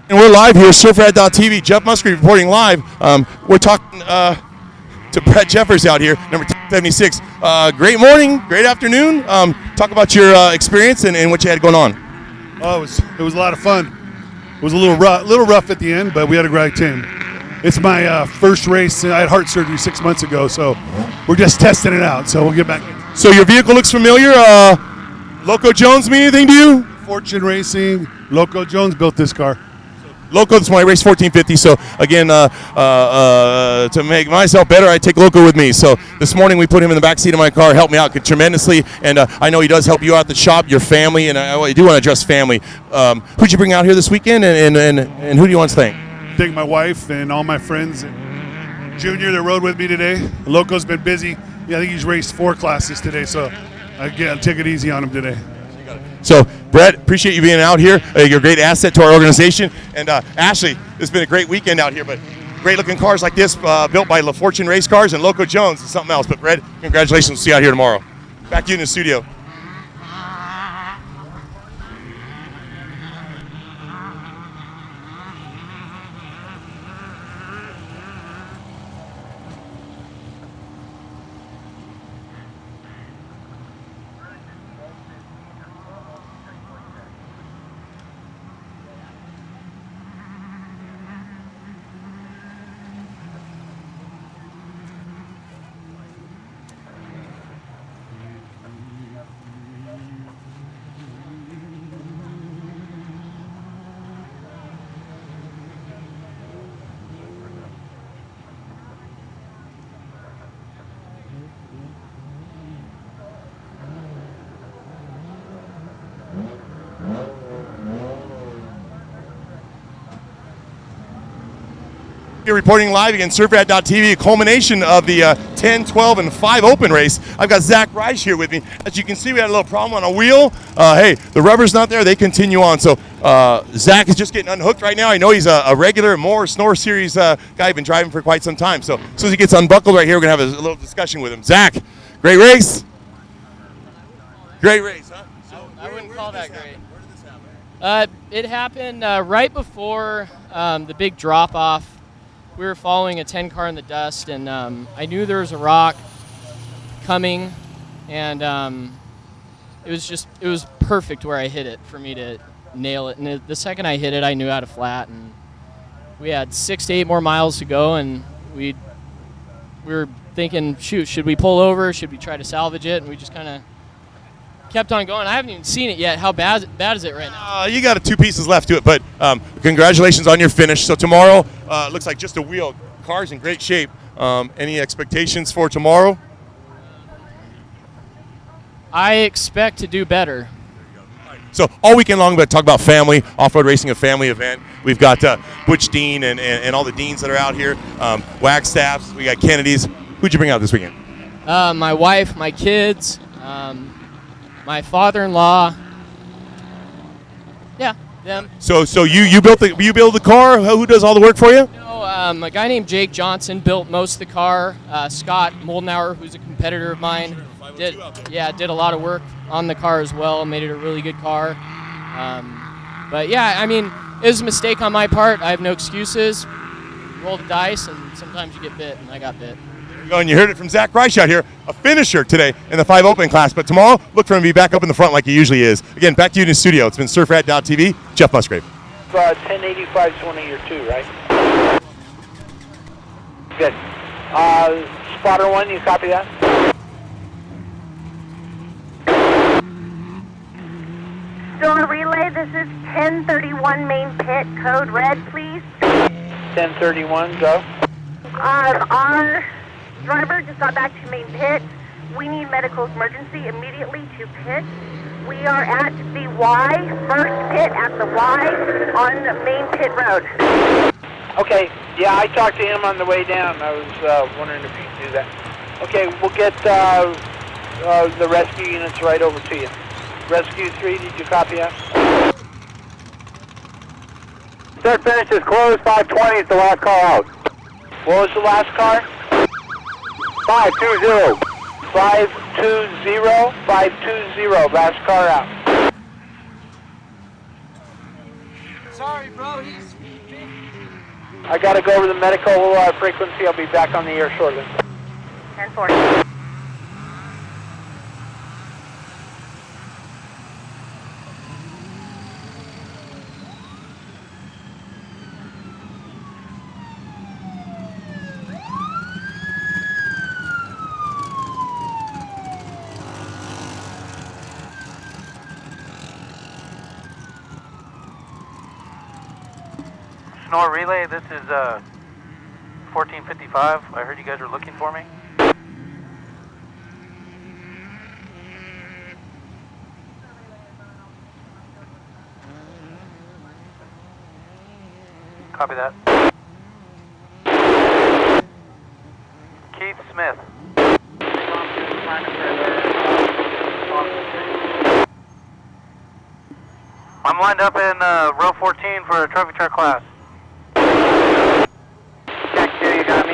And we're live here, surfrad.tv. Jeff Musgrave reporting live. We're talking to Brett Jeffers out here, number 76. Great morning, great afternoon. Talk about your experience and what you had going on. Oh, it was a lot of fun. It was a little rough at the end, but we had a great team. It's my first race. I had heart surgery 6 months ago, so we're just testing it out. So we'll get back. So your vehicle looks familiar. Loco Jones mean anything to you? Fortune Racing, Loco Jones built this car. Loco, this is my race 1450. So again, to make myself better, I take Loco with me. So this morning we put him in the back seat of my car, helped me out tremendously, and I know he does help you out at the shop, your family, and I do want to address family. Who'd you bring out here this weekend, and who do you want to thank? Thank my wife and all my friends and Junior that rode with me today. Loco's been busy. Yeah, I think he's raced 4 classes today, so I'll take it easy on him today. So, Brett, appreciate you being out here. You're a great asset to our organization. And Ashley, it's been a great weekend out here, but great-looking cars like this built by La Fortune Race Cars and Loco Jones is something else. But, Brett, congratulations. We'll see you out here tomorrow. Back to you in the studio. You're reporting live against surfrad.tv, a culmination of the 10, 12, and 5 open race. I've got Zach Reich here with me. As you can see, we had a little problem on a wheel. Hey, the rubber's not there. They continue on. So Zach is just getting unhooked right now. I know he's a regular Moore Snore Series guy. Been driving for quite some time. So as soon as he gets unbuckled right here, we're going to have a little discussion with him. Zach, great race. Great race, huh? I wouldn't call that great. Where did this happen? It happened right before the big drop-off. We were following a 10 car in the dust, and I knew there was a rock coming, and it was perfect where I hit it for me to nail it. And the second I hit it, I knew how to flat, and we had 6 to 8 more miles to go, and we were thinking, shoot, should we pull over? Should we try to salvage it? And we just kind of kept on going. I haven't even seen it yet. How bad is it right now? You got 2 pieces left to it, but congratulations on your finish. So tomorrow looks like just a wheel. Car's in great shape. Any expectations for tomorrow? I expect to do better. So all weekend long, we're going to talk about family, off-road racing, a family event. We've got Butch Dean and all the deans that are out here, Wagstaffs. We got Kennedy's. Who'd you bring out this weekend? My wife, my kids, my father-in-law. Yeah, them. So you built the car? Who does all the work for you? No, a guy named Jake Johnson built most of the car. Scott Moldenauer, who's a competitor of mine, did a lot of work on the car as well. Made it a really good car. But yeah, I mean, it was a mistake on my part. I have no excuses. Roll the dice, and sometimes you get bit, and I got bit. And you heard it from Zach Reich out here, a finisher today in the 5 open class. But tomorrow, look for him to be back up in the front like he usually is. Again, back to you in the studio. It's been surfrad.tv. Jeff Musgrave. 1085 is one of your 2, right? Good. Spotter 1, you copy that? Still on relay, this is 1031 main pit, code red, please. 1031, go. Our driver just got back to main pit. We need medical emergency immediately to pit. We are at the Y, first pit at the Y on Main Pit Road. Okay, yeah, I talked to him on the way down. I was wondering if you could do that. Okay, we'll get the rescue units right over to you. Rescue 3, did you copy that? Start finish is closed, 520 is the last car out. What was the last car? 520. 520, last car out. Sorry, bro. He's I got to go over the medical frequency. I'll be back on the air shortly. 1040. Snore Relay, this is 1455. I heard you guys were looking for me. Copy that. Keith Smith. I'm lined up in row 14 for a trophy truck class. Check 2, you got me?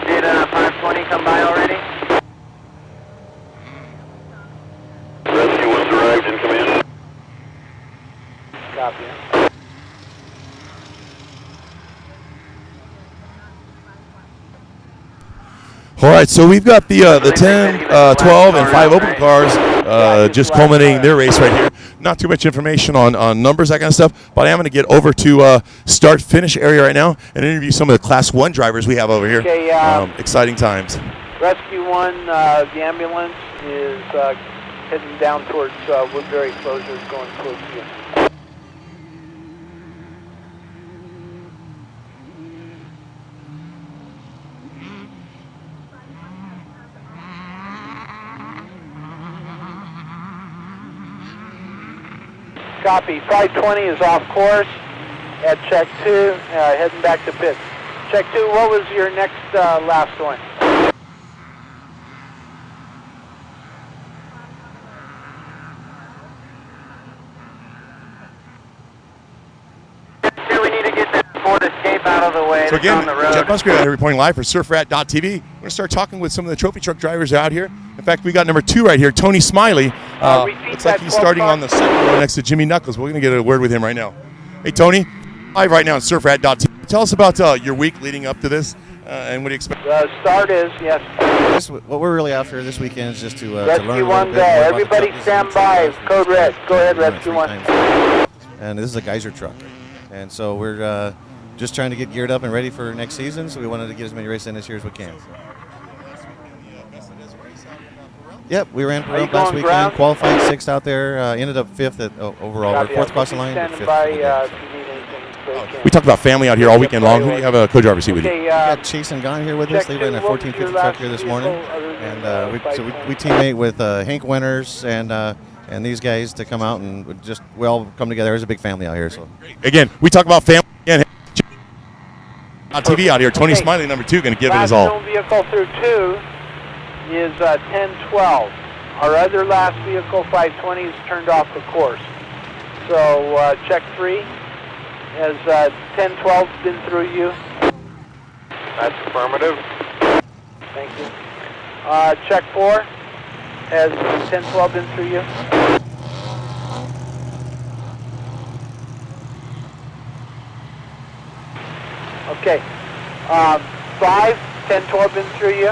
Did 520 come by already? Rescue 1's arrived in command. Copy. All right, so we've got the 10, 12, and 5 open cars just culminating their race right here. Not too much information on numbers, that kind of stuff, but I am going to get over to start-finish area right now and interview some of the Class 1 drivers we have over here. Okay, exciting times. Rescue 1, the ambulance is heading down towards Woodbury Closures, going towards you. Copy. 520 is off course at check 2, heading back to pits. Check 2, what was your next last one? We need to get that Ford Escape out of the way. So again, on the road. Jeff Musgrave out here reporting live for surfrat.tv. We're going to start talking with some of the trophy truck drivers out here. In fact, we got number 2 right here, Tony Smiley. Looks like he's starting on the second row next to Jimmy Knuckles. We're going to get a word with him right now. Hey, Tony, live right now on surfrat.tv. Tell us about your week leading up to this and what do you expect? The start is, yes. What we're really after this weekend is just to learn Rescue a 1 little go. bit more about Everybody the stand by. Code red. Go ahead, Rescue 1. And this is a geyser truck. And so we're just trying to get geared up and ready for next season. So we wanted to get as many races in this year as we can. Yep, we ran last weekend, ground? qualified 6th out there, ended up 5th at overall. Copy. We're 4th cross the line, but 5th. We talked about family out here all weekend long. Who do you have a co-driver seat with you? We got Chase and Gon here with us. They ran a 1450 truck here this morning. And we teammate with Hank Winters and these guys to come out and we all come together as a big family out here. So Again, we talk about family again. On TV out here, Tony Smiley, number 2, going to give it his all. Last vehicle through 2 is 1012. Our other last vehicle, 520, is turned off the course. So check 3. Has 1012 been through you? That's affirmative. Thank you. Check 4. Has 1012 been through you? Okay. 5, 1012 been through you?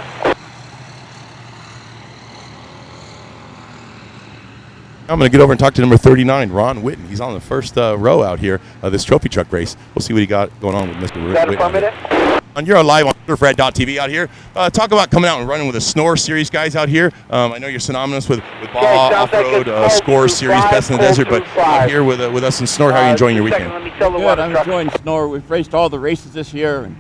I'm going to get over and talk to number 39, Ron Witten. He's on the first row out here of this trophy truck race. We'll see what he got going on with Mr. Witten. Is that affirmative? And you're live on surfrat.tv out here. Talk about coming out and running with a Snore Series guys out here. I know you're synonymous with Baja Off-Road Score Series, Best in the Desert, but out here with us in Snore, how are you enjoying your weekend? Good. I'm enjoying Snore. We've raced all the races this year, and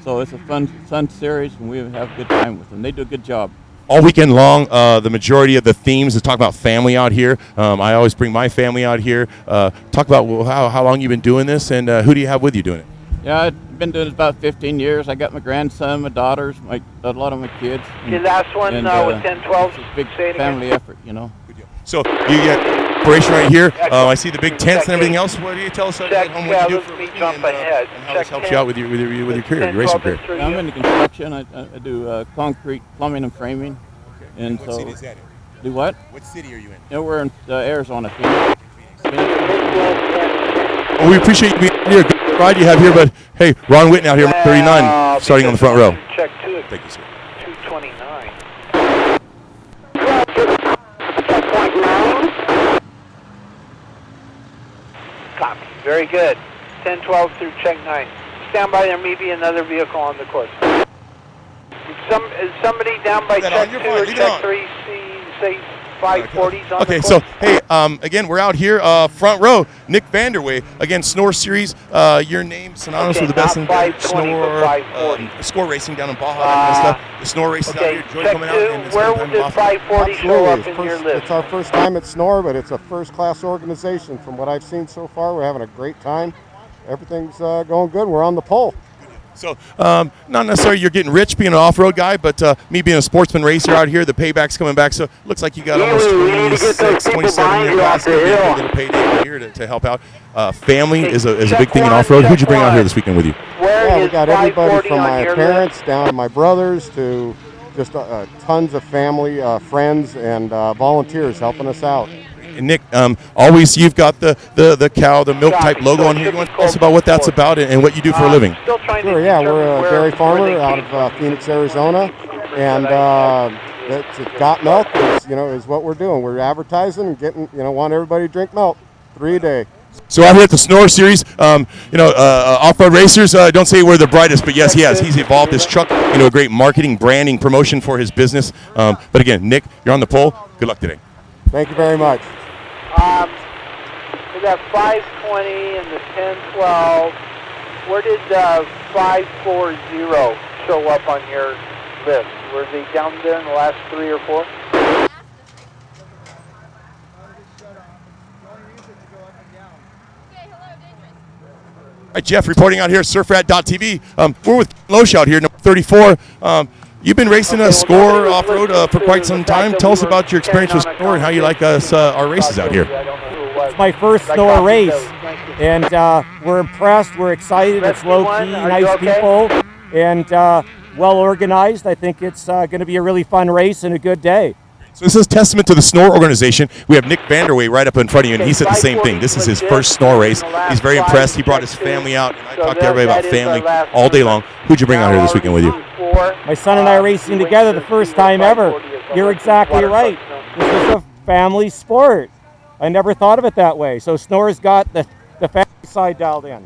so it's a fun series, and we have a good time with them. They do a good job. All weekend long, the majority of the themes is talk about family out here. I always bring my family out here. Talk about how long you've been doing this, and who do you have with you doing it? Yeah, I've been doing it about 15 years. I got my grandson, my daughters, a lot of my kids. Your last one with 1012. It's a big family effort, you know. So you get operation right here. I see the big tents and everything else. What do you tell us at home what you do for a living and how this helps you out with your career, your racing career? I'm into construction. I do concrete, plumbing, and framing. And what so, city is that Do what? What city are you in? Yeah, we're in Arizona, Phoenix. Well, we appreciate you being here. Good ride you have here, but hey, Ron Whitten out here, 39, starting on the front row. Check 2. Thank you, sir. 229. Copy. Very good. 1012 through check 9. Stand by, there may be another vehicle on the course. Is somebody down by check 2 or check 3 say 540s on Okay, the so course? hey, again, we're out here, front row, Nick Vanderway. Again, Snore Series, your name synonymous with the best in Score Racing down in Baja, that kind of stuff. The Snore races out here, enjoy coming out. And Where did 540 show up in your list? It's our first time at Snore, but it's a first-class organization. From what I've seen so far, we're having a great time. Everything's going good. We're on the pole. So, not necessarily you're getting rich being an off-road guy, but me being a sportsman racer out here, the payback's coming back. So, it looks like you got almost 26, 27 in your basket. A little payday here to help out. Family is a big thing in off-road. Who'd you bring out here this weekend with you? Yeah, we got everybody from my parents down to my brothers to just tons of family, friends, and volunteers helping us out. And Nick, always you've got the cow, the milk type logo on here. You want to tell us about what that's about and what you do for a living? Sure, yeah, we're a dairy farmer out of Phoenix, Arizona, and it's got milk is what we're doing. We're advertising and getting, want everybody to drink milk 3 a day. So out here at the Snore Series, off-road racers, don't say we're the brightest, but yes, he has. He's evolved this truck into a great marketing, branding, promotion for his business. But again, Nick, you're on the pole. Good luck today. Thank you very much. We got 520 and the 1012. Where did 540 show up on your list? Were they down there in the last 3 or 4? All right, Jeff, reporting out here at surfrat.tv. We're with Loesch out here, number 34. You've been racing a Score off-road for quite some time. Tell us about your experience with Score and how you like our races out here. It's my first Score race, and we're impressed. We're excited. It's low-key, nice people, and well organized. I think it's going to be a really fun race and a good day. So this is testament to the Snore organization. We have Nick Vanderway right up in front of you, and he said the same thing. This is his first Snore race. He's very impressed. He brought his family out, and I talked to everybody about family all day long. Who'd you bring out here this weekend with you? My son and I are racing together the first time ever. You're exactly right. This is a family sport. I never thought of it that way. So Snore's got the family side dialed in.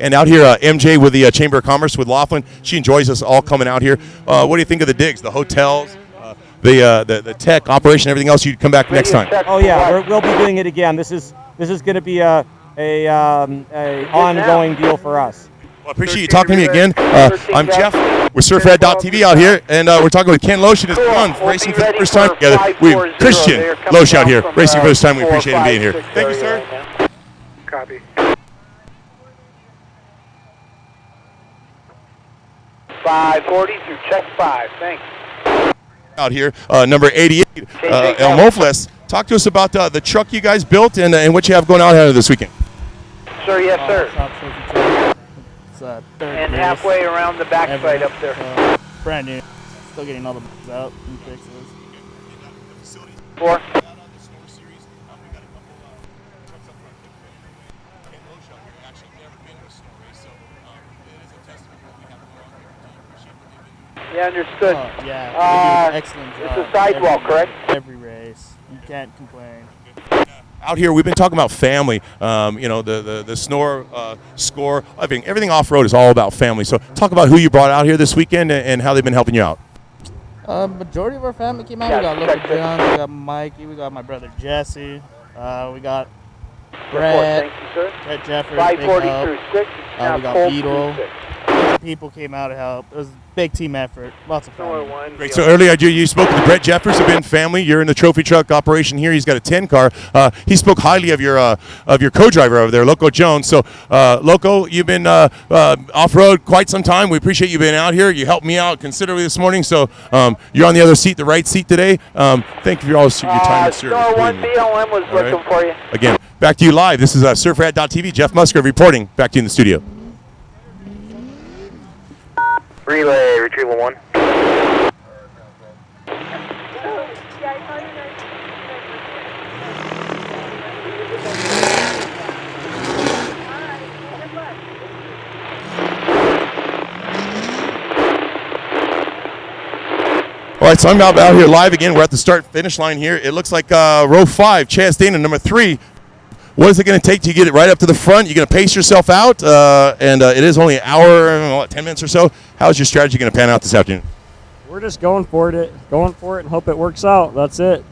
And out here, MJ with the Chamber of Commerce with Laughlin. She enjoys us all coming out here. What do you think of the digs, the hotels? The tech operation, everything else, you'd come back next time. Oh yeah, we'll be doing it again. This is going to be a ongoing deal for us. Well, I appreciate you talking to me again. I'm Jeff. We're surfrat.tv out here, and we're talking with Ken Loesch and his son, racing for the first time together. Christian Loesch out here, racing for the first time. We appreciate him being here. Thank you, sir. Copy. 540 through check 5. Thanks. Out here, number 88, El Mofles. Talk to us about the truck you guys built and what you have going on here this weekend. Sir, yes, sir. It's third And race halfway around the backside ever, up there. so brand new. Still getting all the bugs out and fixes. 4. Yeah, understood. Oh, yeah, they do an excellent job. It's a sidewalk, correct? Every race. You can't complain. Out here, we've been talking about family. The Snore, Score, everything off-road is all about family. So talk about who you brought out here this weekend and how they've been helping you out. Majority of our family came out. We got little John, we got Mikey, we got my brother Jesse, we got Brett, Brett Jeffers, 540 through 6. we got Beetle. People came out to help. It was a big team effort. Lots of fun. Great. So earlier you spoke with Brett Jeffers, have been family. You're in the trophy truck operation here. He's got a 10 car. He spoke highly of your co-driver over there, Loco Jones. So Loco, you've been off-road quite some time. We appreciate you being out here. You helped me out considerably this morning. So you're on the other seat, the right seat today. Thank you for all your time and service. Snore 1 BLM was looking for you. Again, back to you live. This is surfrat.tv. Jeff Musgrave reporting. Back to you in the studio. Relay, retrieval 1. All right, so I'm out here live again. We're at the start-finish line here. It looks like row 5, Chaz Dana, number 3. What is it going to take to get it right up to the front? You're going to pace yourself out, and it is only an hour, 10 minutes or so. How's your strategy going to pan out this afternoon? We're just going for it, and hope it works out. That's it.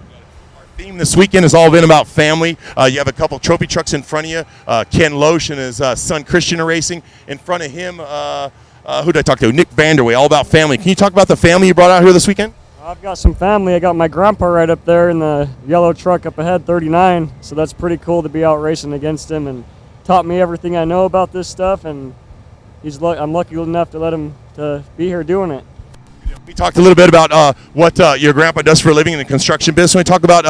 Theme this weekend has all been about family. You have a couple trophy trucks in front of you. Ken Loesch and his son Christian are racing. In front of him, who did I talk to? Nick Vanderway, all about family. Can you talk about the family you brought out here this weekend? I've got some family. I got my grandpa right up there in the yellow truck up ahead, 39. So that's pretty cool to be out racing against him, and taught me everything I know about this stuff. And I'm lucky enough to let him to be here doing it. We talked a little bit about what your grandpa does for a living in the construction business. We talk about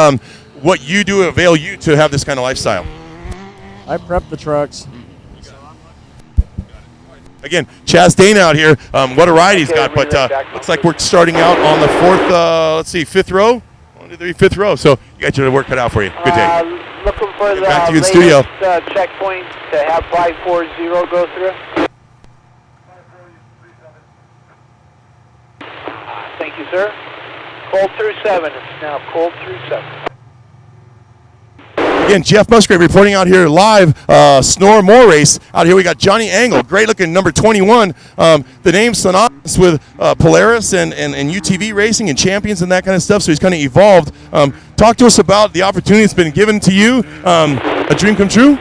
what you do to avail you to have this kind of lifestyle. I prep the trucks. Again, Chaz Dana out here. What a ride he's got, but looks like we're starting out on the 5th row. 1, 2, 3, 5th row. So you got your work cut out for you. Good day. Looking for the back to you in studio. Checkpoint to have 540 go through. Thank you, sir. Cold through 7. It's now cold through 7. Again, Jeff Musgrave reporting out here live, Snore More race. Out here we got Johnny Angle, great looking number 21. The name's synonymous with Polaris and UTV racing and champions and that kind of stuff, so he's kind of evolved. Talk to us about the opportunity that's been given to you. A dream come true?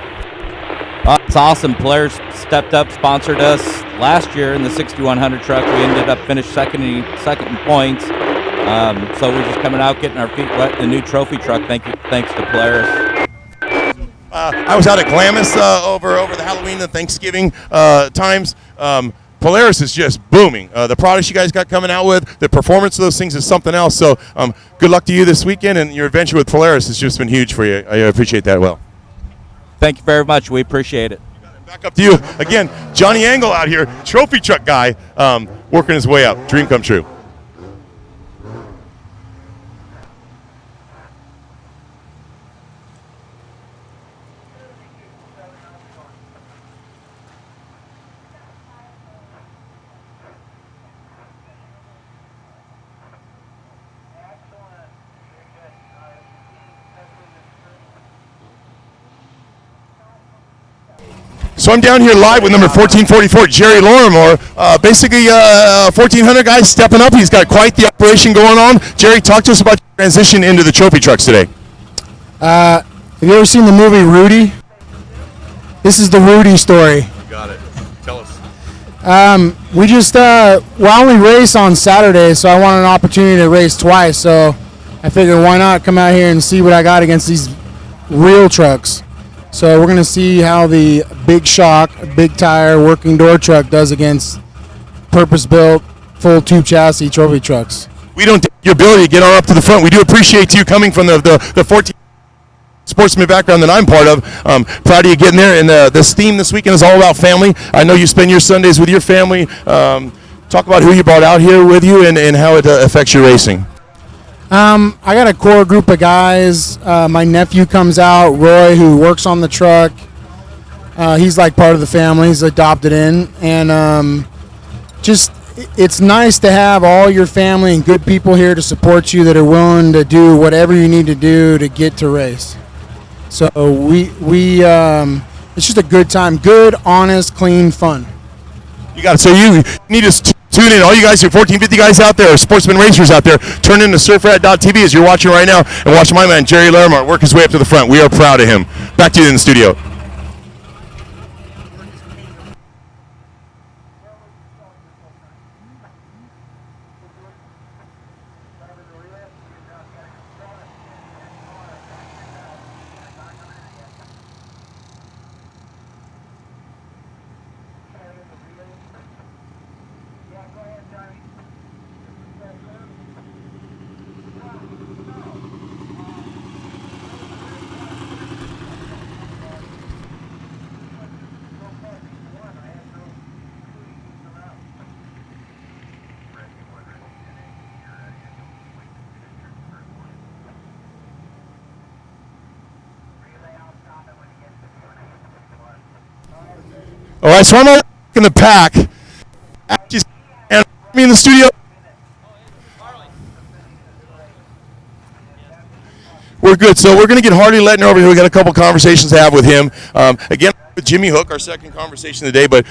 It's awesome. Polaris stepped up, sponsored us last year in the 6100 truck. We ended up finished second in points. So we're just coming out, getting our feet wet in the new trophy truck. Thanks to Polaris. I was out at Glamis over the Halloween and Thanksgiving times. Polaris is just booming. The products you guys got coming out with, the performance of those things is something else. So good luck to you this weekend, and your adventure with Polaris has just been huge for you. I appreciate that well. Thank you very much. We appreciate it. Back up to you. Again, Johnny Angle out here, trophy truck guy, working his way up. Dream come true. So I'm down here live with number 1444, Jerry Lorimore. Basically, 1400 guys stepping up. He's got quite the operation going on. Jerry, talk to us about your transition into the trophy trucks today. Have you ever seen the movie Rudy? This is the Rudy story. Got it. Tell us. We just, I only race on Saturday, so I wanted an opportunity to race twice. So I figured why not come out here and see what I got against these real trucks. So we're going to see how the big shock, big tire, working door truck does against purpose-built, full tube chassis trophy trucks. We don't doubt your ability to get on up to the front. We do appreciate you coming from the 14 sportsman background that I'm part of. Proud of you getting there. And this theme this weekend is all about family. I know you spend your Sundays with your family. Talk about who you brought out here with you and how it affects your racing. I got a core group of guys. My nephew comes out, Roy, who works on the truck. He's like part of the family. He's adopted in. And it's nice to have all your family and good people here to support you that are willing to do whatever you need to do to get to race. So it's just a good time. Good, honest, clean fun. You got it. So you need to tune in. All you guys, your 1450 guys out there, sportsman racers out there, turn into surfrat.tv as you're watching right now and watch my man, Jerry Lorimore, work his way up to the front. We are proud of him. Back to you in the studio. All right, so I'm all in the pack. And me in the studio. good. So we're going to get Harley Lettner over here. We got a couple conversations to have with him. Again, with Jimmy Hook, our second conversation today. But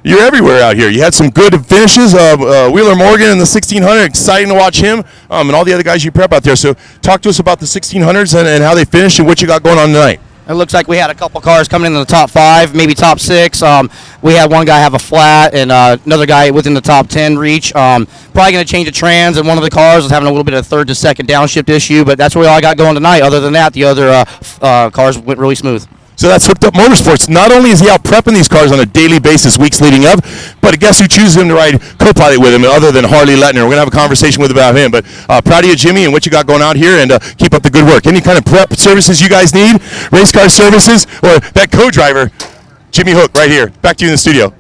you're everywhere out here. You had some good finishes. Wheeler Morgan in the 1600. Exciting to watch him and all the other guys you prep out there. So talk to us about the 1600s and how they finished and what you got going on tonight. It looks like we had a couple cars coming in the top 5, maybe top 6. We had one guy have a flat and another guy within the top 10 reach. Probably going to change the trans, and one of the cars was having a little bit of third to second downshift issue, but that's really all I got going tonight. Other than that, the other cars went really smooth. So that's Hooked Up Motorsports. Not only is he out prepping these cars on a daily basis, weeks leading up, but guess who chooses him to ride co-pilot with him other than Harley Lettner? We're going to have a conversation with him about him. But proud of you, Jimmy, and what you got going out here, and keep up the good work. Any kind of prep services you guys need, race car services, or that co-driver, Jimmy Hook, right here. Back to you in the studio.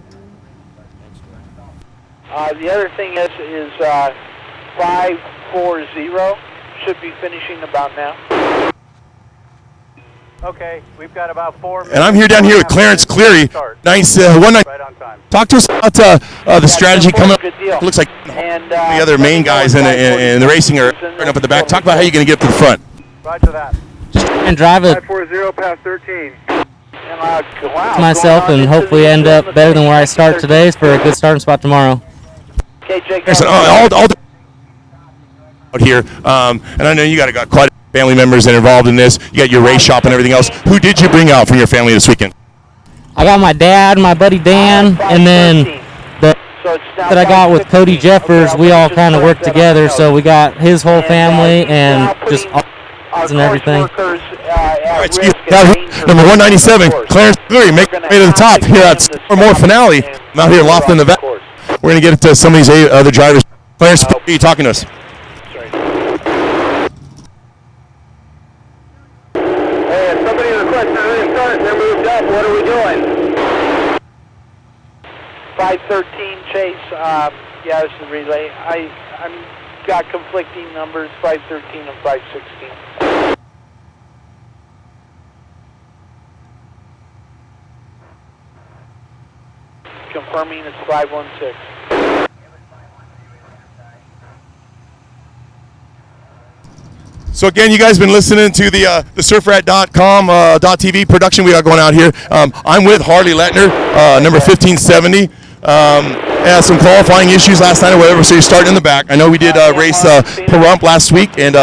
The other thing is 540 should be finishing about now. Okay, we've got about 4 minutes. And I'm here down here with Clarence Cleary. Nice one night. Right on time. Talk to us about the strategy coming up. It looks like the other main guys in the racing are right up at the back. Talk about how you're going to get up to the front. Roger that. And drive it 540 past 13. myself and hopefully end up better than where I start today for a good starting spot tomorrow. Okay, Jake. All out here, and I know you got quite a family members that are involved in this. You got your race shop and everything else. Who did you bring out from your family this weekend? I got my dad, my buddy Dan, and then that I got with Cody Jeffers. We all kind of work together, so we got his whole family and just all and everything. All right, so you got number 197, Clarence Cleary, making way to the top here at More Finale. I'm out here in Laughlin, Nevada. We're going to get to some of these other drivers. Clarence, are you talking to us? What are we doing? 513 Chase. Yeah, this is relay. I'm got conflicting numbers, 513 and 516. Confirming it's 516. So again, you guys have been listening to the surfrat.com .tv production we got going out here. I'm with Harley Lettner, number 1570. Had some qualifying issues last night or whatever, so you're starting in the back. I know we did race Pahrump last week and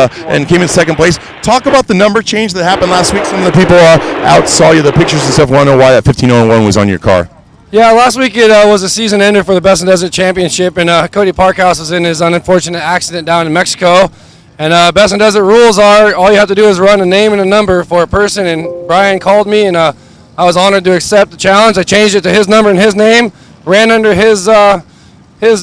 came in second place. Talk about the number change that happened last week. Some of the people out saw you, the pictures and stuff, want to know why that 1501 was on your car. Yeah, last week it was a season ender for the Best in Desert Championship, and Cody Parkhouse was in his unfortunate accident down in Mexico. And Best in Desert rules are all you have to do is run a name and a number for a person, and Brian called me, and I was honored to accept the challenge. I changed it to his number and his name, ran under his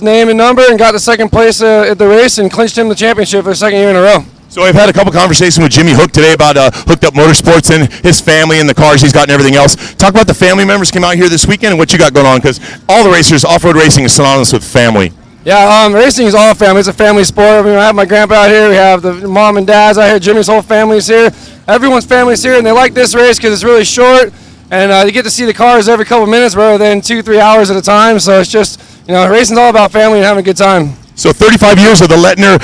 name and number, and got the second place at the race and clinched him the championship for the second year in a row. So I've had a couple conversations with Jimmy Hook today about Hooked Up Motorsports and his family and the cars he's got and everything else. Talk about the family members came out here this weekend and what you got going on, because all the racers, off-road racing is synonymous with family. Yeah, racing is all family. It's a family sport. I mean, I have my grandpa out here. We have the mom and dad's out here. Jimmy's whole family's here. Everyone's family's here, and they like this race because it's really short, and you get to see the cars every couple minutes rather than 2-3 hours at a time. So it's just, racing's all about family and having a good time. So 35 years of the Lettner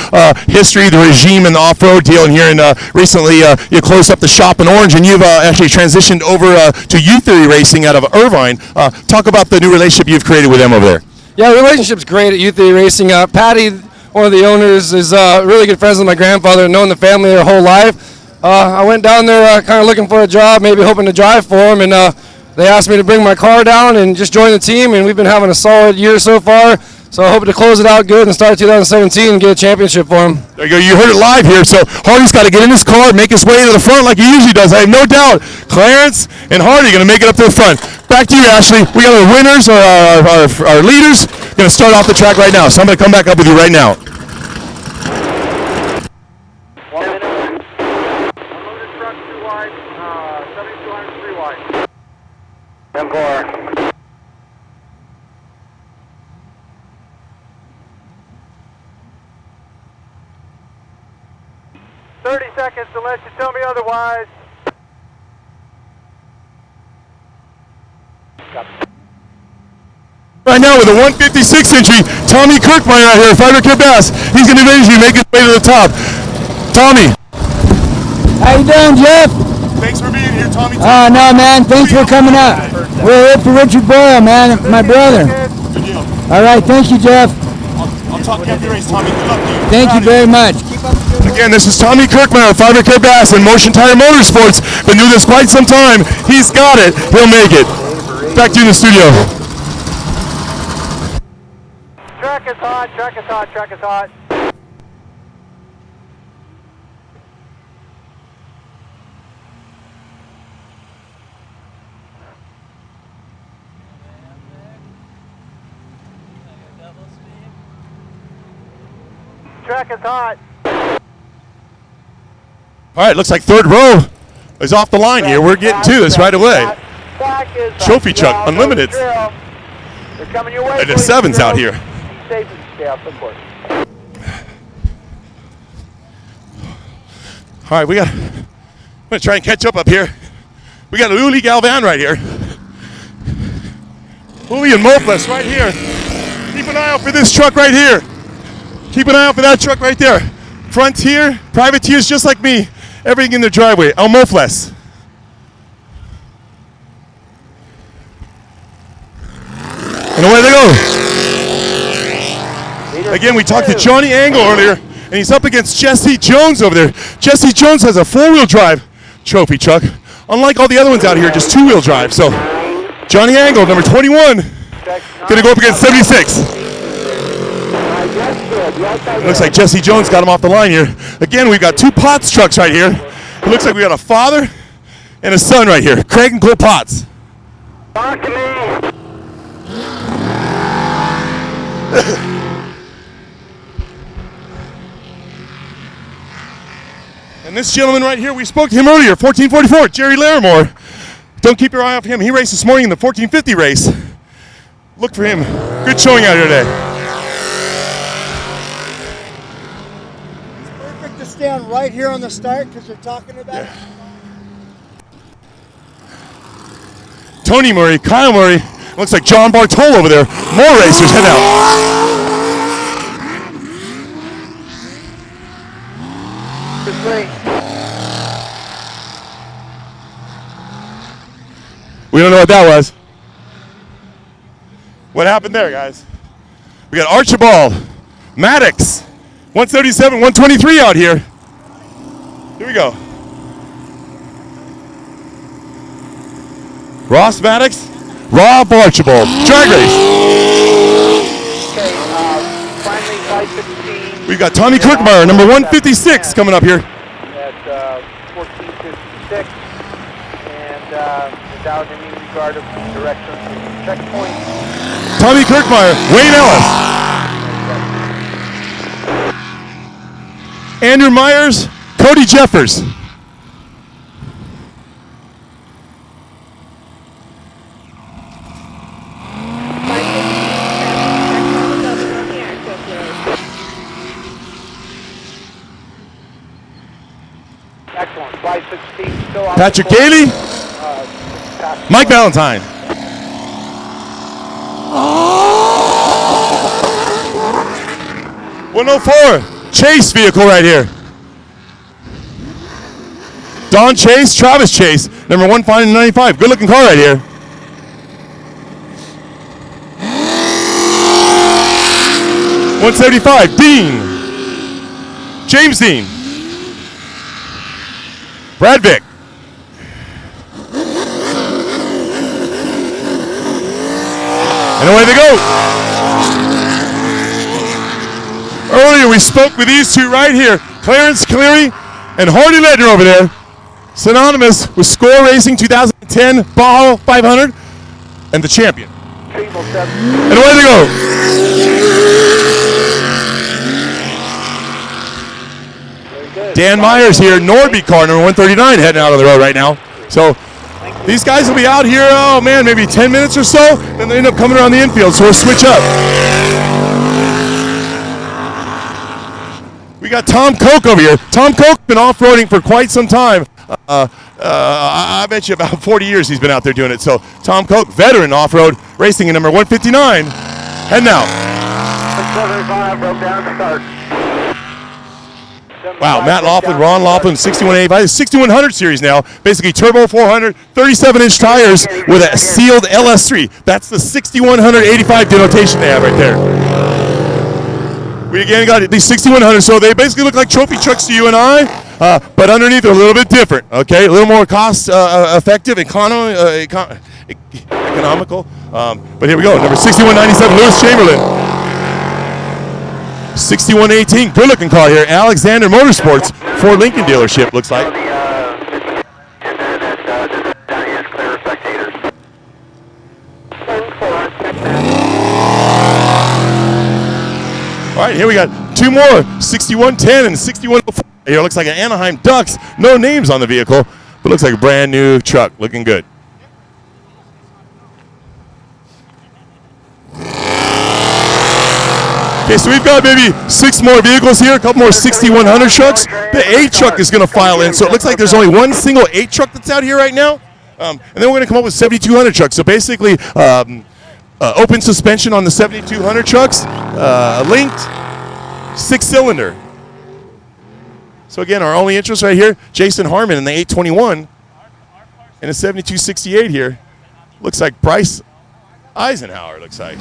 history, the regime, and the off-road deal, and here, and recently you closed up the shop in Orange, and you've actually transitioned over to Youth Theory Racing out of Irvine. Talk about the new relationship you've created with them over there. Yeah, the relationship's great at Youth Theory Racing. Patty, one of the owners, is really good friends with my grandfather, known the family their whole life. I went down there kind of looking for a job, maybe hoping to drive for them, and they asked me to bring my car down and just join the team, and we've been having a solid year so far. So I hope to close it out good and start 2017 and get a championship for him. There you go. You heard it live here. So Hardy's got to get in his car, make his way to the front like he usually does. I have no doubt Clarence and Hardy going to make it up to the front. Back to you, Ashley. We got our winners, our leaders, going to start off the track right now. So I'm going to come back up with you right now. 1 minute. Unloaded truck 2 wide, 7200 3 wide. 10-4. 30 seconds unless you tell me otherwise. Right now with a 156 entry, Tommy Kirkmeyer out here, Fighter Kid Bass. He's going to eventually make his way to the top. Tommy. How you doing, Jeff? Thanks for being here, Tommy. Oh, no, man. Thanks for coming up. We're here for Richard Boyle, man, my brother. Good deal. All right. Thank you, Jeff. I'll talk to you after the race, Tommy. Good luck to you. Thank you very much. Again, this is Tommy Kirkmeyer, 500K Bass and Motion Tire Motorsports. Been doing this quite some time. He's got it. He'll make it. Back to you in the studio. Track is hot, track is hot, track is hot. Track is hot. All right, looks like third row is off the line here. We're getting to this right away. Trophy truck, unlimited. They're coming your way. And the sevens out here. Be safe and stay off the course. All right, I'm gonna try and catch up here. We got Uli Galvan right here. Uli and Mofles right here. Keep an eye out for this truck right here. Keep an eye out for that truck right there. Frontier, privateers just like me. Everything in their driveway. El Mofles. And away they go. Again, we talked to Johnny Angle earlier, and he's up against Jesse Jones over there. Jesse Jones has a four-wheel drive trophy truck, unlike all the other ones out here, just two-wheel drive. So, Johnny Angle, number 21, gonna go up against 76. Looks like Jesse Jones got him off the line here. Again, we've got two Potts trucks right here. It looks like we got a father and a son right here, Craig and Cole Potts. Talk to me. And this gentleman right here, we spoke to him earlier, 1444, Jerry Larimore. Don't keep your eye off him. He raced this morning in the 1450 race. Look for him. Good showing out here today. It's perfect to stand right here on the start because you're talking about it. Tony Murray, Kyle Murray. Looks like John Bartol over there. More racers head out. We don't know what that was. What happened there, guys? We got Archibald, Maddox, 137, 123 out here. Here we go. Ross Maddox, Rob Archibald, drag race. Okay, finally 5:15. We've got Tommy Kirkmeyer, number 156, coming up here. At 14:56, and without any regard of direction to checkpoint. Tommy Kirkmeyer, Wayne Ellis. Andrew Myers, Cody Jeffers. Excellent, 5:16, still off. Patrick Daly, Mike Valentine. '104 Chase vehicle right here. Don Chase, Travis Chase, number 195. Good looking car right here. '175 Dean, James Dean, Brad Vick. And away they go. Earlier we spoke with these two right here, Clarence Cleary and Hardy Ledger over there, synonymous with Score Racing 2010 Baja 500 and the champion. And away they go. Dan Myers here, Norby car, number 139, heading out on the road right now. So these guys will be out here, oh man, maybe 10 minutes or so, then they end up coming around the infield, so we'll switch up. We got Tom Koch over here. Tom Koch's been off-roading for quite some time. I bet you about 40 years he's been out there doing it. So Tom Koch, veteran off-road racing in number 159, heading out. 75 broke down to start. Wow, Matt Laughlin, Ron Laughlin, 6185, 6100 series now. Basically turbo 400, 37-inch tires with a sealed LS3. That's the 6185 denotation they have right there. We again got these 6100, so they basically look like trophy trucks to you and I, but underneath they're a little bit different. Okay, a little more cost effective, economical. But here we go, number 6197, Lewis Chamberlain. 6118, good looking car here. Alexander Motorsports, Ford Lincoln dealership, looks like. All right, here we got two more, 6110 and 6104. Here looks like an Anaheim Ducks. No names on the vehicle, but looks like a brand new truck, looking good. Okay, so we've got maybe 6 more vehicles here, a couple more 6100 trucks. The 8 truck is going to file in, so it looks like there's only one single 8 truck that's out here right now. And then we're going to come up with 7200 trucks. So basically, open suspension on the 7200 trucks, linked 6-cylinder. So again, our only interest right here, Jason Harmon in the 821 and a 7268 here. Looks like Bryce Eisenhower, looks like.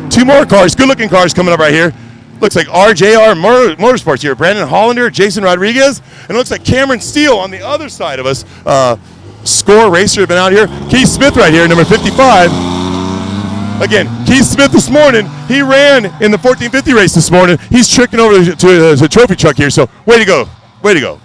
2 more cars, good-looking cars coming up right here. Looks like RJR Motorsports here. Brandon Hollander, Jason Rodriguez, and it looks like Cameron Steele on the other side of us. Score Racer have been out here. Keith Smith right here, number 55. Again, Keith Smith this morning, he ran in the 1450 race this morning. He's tricking over to the trophy truck here, so way to go. Way to go.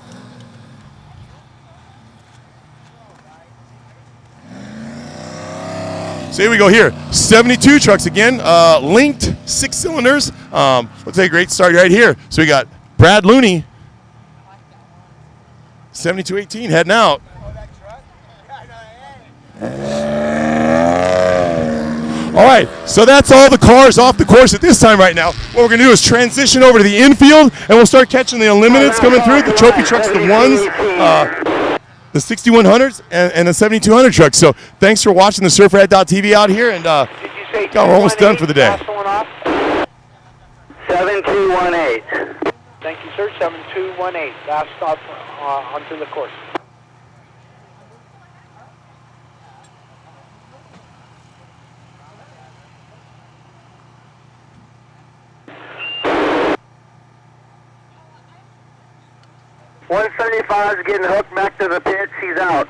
So here we go here. 72 trucks again, linked 6 cylinders. Looks like a great start right here. So we got Brad Looney, 7218 heading out. All right, so that's all the cars off the course at this time right now. What we're going to do is transition over to the infield, and we'll start catching the Unlimiteds coming through, the trophy trucks, the ones, the 6100s, and the 7200 trucks. So thanks for watching the surfrad.tv out here, and we're almost done for the day. 7218. Thank you, sir. 7218. Last stop onto the course. .175 is getting hooked back to the pits. He's out.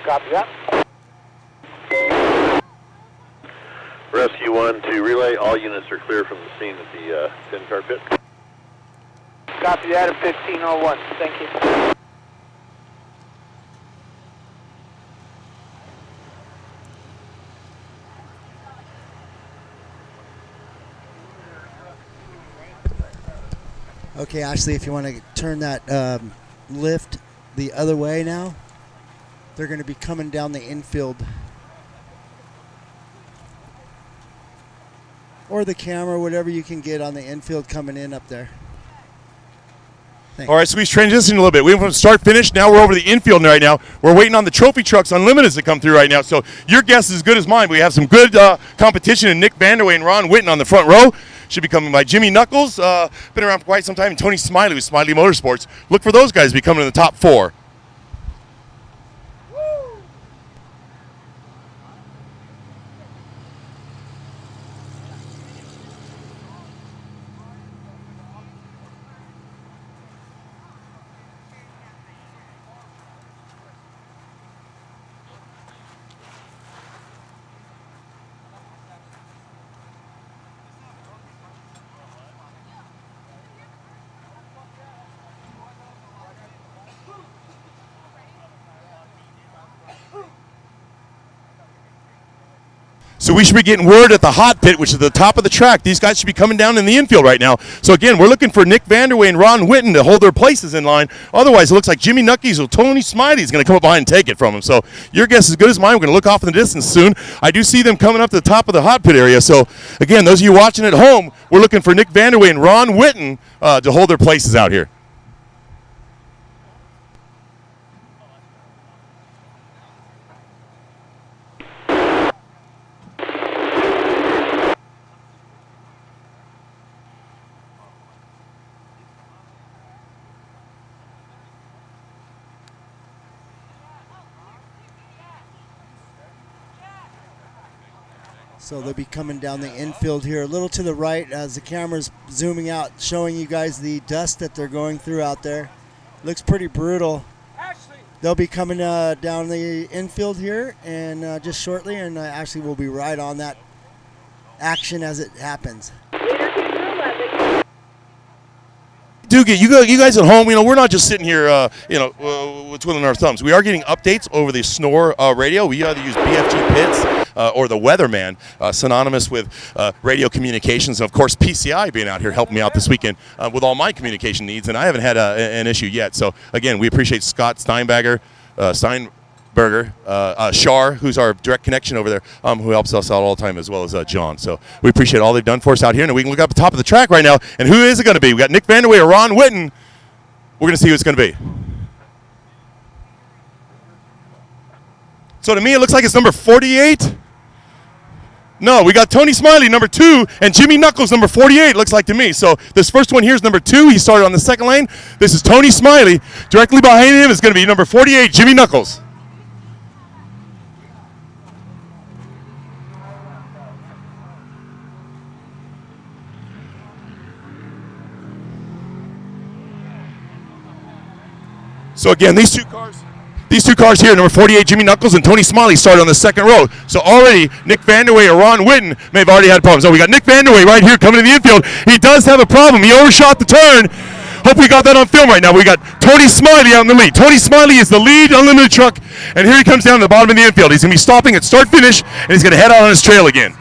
Copy that. Rescue 1 to relay. All units are clear from the scene at the 10-car pit. Copy that at 1501. Thank you. Okay, Ashley, if you want to turn that lift the other way now, they're going to be coming down the infield. Or the camera, whatever you can get on the infield coming in up there. Thanks. All right, so we've transitioned a little bit. We went from start finish. Now we're over the infield right now. We're waiting on the trophy trucks Unlimiteds to come through right now. So your guess is as good as mine. We have some good competition in Nick Vanderway and Ron Witten on the front row. Should be coming by Jimmy Knuckles, been around for quite some time, and Tony Smiley with Smiley Motorsports. Look for those guys to be coming in the top 4. So we should be getting word at the hot pit, which is the top of the track. These guys should be coming down in the infield right now. So again, we're looking for Nick Vanderway and Ron Witten to hold their places in line. Otherwise, it looks like Jimmy Knuckles or Tony Smiley is going to come up behind and take it from him. So your guess is as good as mine. We're going to look off in the distance soon. I do see them coming up to the top of the hot pit area. So again, those of you watching at home, we're looking for Nick Vanderway and Ron Witten to hold their places out here. So they'll be coming down the infield here a little to the right as the camera's zooming out, showing you guys the dust that they're going through out there. Looks pretty brutal. They'll be coming down the infield here and just shortly, and actually we'll be right on that action as it happens. Doogie, you guys at home, we're not just sitting here, twiddling our thumbs. We are getting updates over the Snore radio. We either use BFG Pits or the Weatherman, synonymous with radio communications. And, of course, PCI being out here helping me out this weekend with all my communication needs, and I haven't had an issue yet. So, again, we appreciate Scott Steinberger, Shar, who's our direct connection over there, who helps us out all the time, as well as John. So we appreciate all they've done for us out here. And we can look up the top of the track right now. And who is it going to be? We got Nick Vanderway or Ron Whitten. We're going to see who it's going to be. So to me, it looks like it's number 48. No, we got Tony Smiley, number 2, and Jimmy Knuckles, number 48, looks like to me. So this first one here is number 2. He started on the second lane. This is Tony Smiley. Directly behind him is going to be number 48, Jimmy Knuckles. So again, these two cars here, number 48, Jimmy Knuckles, and Tony Smiley started on the second row. So already, Nick Vanderway or Ron Whitten may have already had problems. So we got Nick Vanderway right here coming to the infield. He does have a problem. He overshot the turn. Hope we got that on film right now. We got Tony Smiley out in the lead. Tony Smiley is the lead unlimited truck, and here he comes down to the bottom of the infield. He's going to be stopping at start-finish, and he's going to head out on his trail again.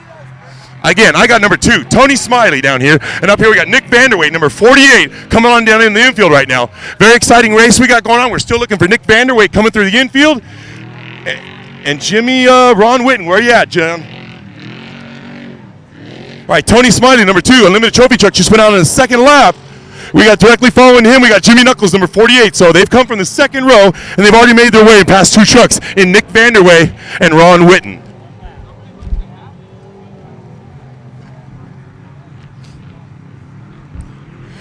Again, I got number 2, Tony Smiley down here. And up here we got Nick Vanderway, number 48, coming on down in the infield right now. Very exciting race we got going on. We're still looking for Nick Vanderway coming through the infield. And Jimmy Ron Whitten, where you at, Jim? All right, Tony Smiley, number 2, Unlimited Trophy Truck, just went out on the second lap. We got directly following him, we got Jimmy Knuckles, number 48. So they've come from the second row, and they've already made their way past 2 trucks in Nick Vanderway and Ron Whitten.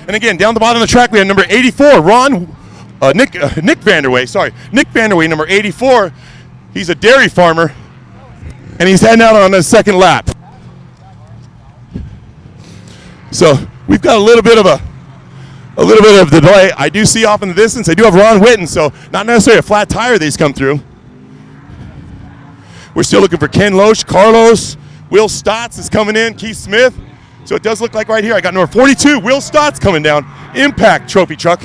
And again, down the bottom of the track, we have number 84, Nick Vanderway. Sorry, Nick Vanderway, number 84. He's a dairy farmer, and he's heading out on the second lap. So we've got a little bit of delay. I do see off in the distance. I do have Ron Whitten, so not necessarily a flat tire that he's come through. We're still looking for Ken Loesch, Carlos, Will Stotts is coming in, Keith Smith. So it does look like right here, I got number 42, Will Stotts coming down, Impact Trophy Truck.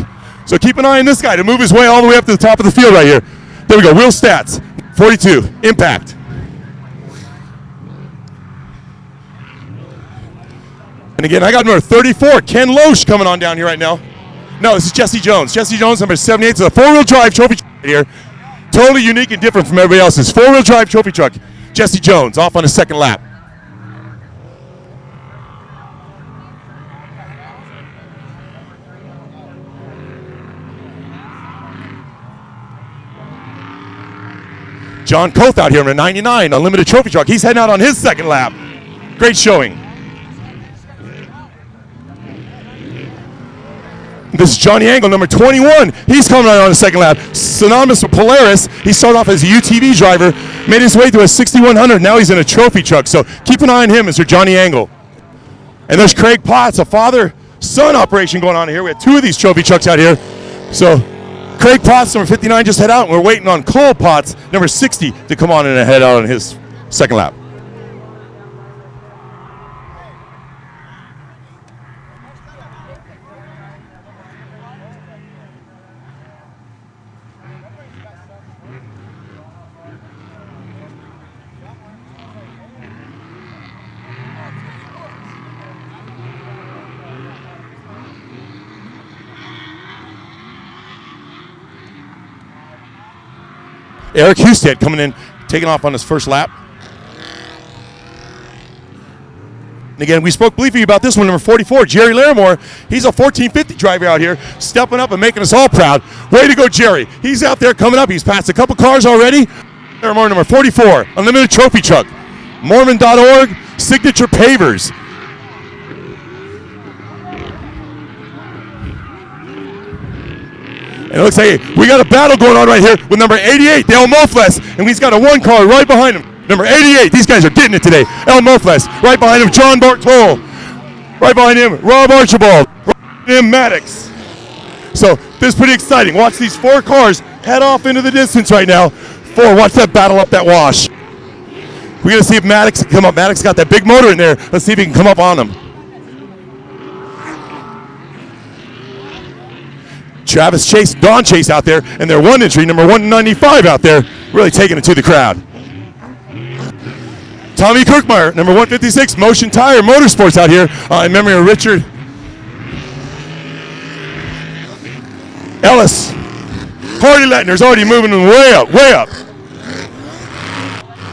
So keep an eye on this guy to move his way all the way up to the top of the field right here. There we go, Will Stotts, 42, Impact. And again, I got number 34, Ken Loesch coming on down here right now. No, this is Jesse Jones. Jesse Jones, number 78, it's a 4-wheel drive trophy truck right here. Totally unique and different from everybody else's. 4-wheel drive trophy truck. Jesse Jones off on his second lap. John Koth out here in a 99 Unlimited Trophy Truck. He's heading out on his second lap. Great showing. This is Johnny Angle, number 21. He's coming out on his second lap. Synonymous with Polaris. He started off as a UTV driver, made his way to a 6100. Now he's in a trophy truck. So keep an eye on him, Mr. Johnny Angle. And there's Craig Potts, a father-son operation going on here. We have 2 of these trophy trucks out here. So Craig Potts, number 59, just head out, and we're waiting on Cole Potts, number 60, to come on and head out on his second lap. Eric Husted coming in, taking off on his first lap. And again, we spoke briefly about this one, number 44, Jerry Larimore. He's a 1450 driver out here, stepping up and making us all proud. Way to go, Jerry. He's out there coming up. He's passed a couple cars already. Larimore, number 44, Unlimited Trophy Truck. Mormon.org, Signature Pavers. And it looks like we got a battle going on right here with number 88, Dale Mofles, and he's got a 1 car right behind him. number 88. These guys are getting it today. El Mofles. Right behind him, John Bartol. Right behind him, Rob Archibald. Right behind him, Maddox. So this is pretty exciting. Watch these 4 cars head off into the distance right now. 4, watch that battle up that wash. We're going to see if Maddox can come up. Maddox got that big motor in there. Let's see if he can come up on him. Travis Chase, Don Chase out there, and their 1 entry, number 195 out there, really taking it to the crowd. Tommy Kirkmeyer, number 156, Motion Tire Motorsports out here in memory of Richard Ellis. Hardy Lettner's already moving way up, way up.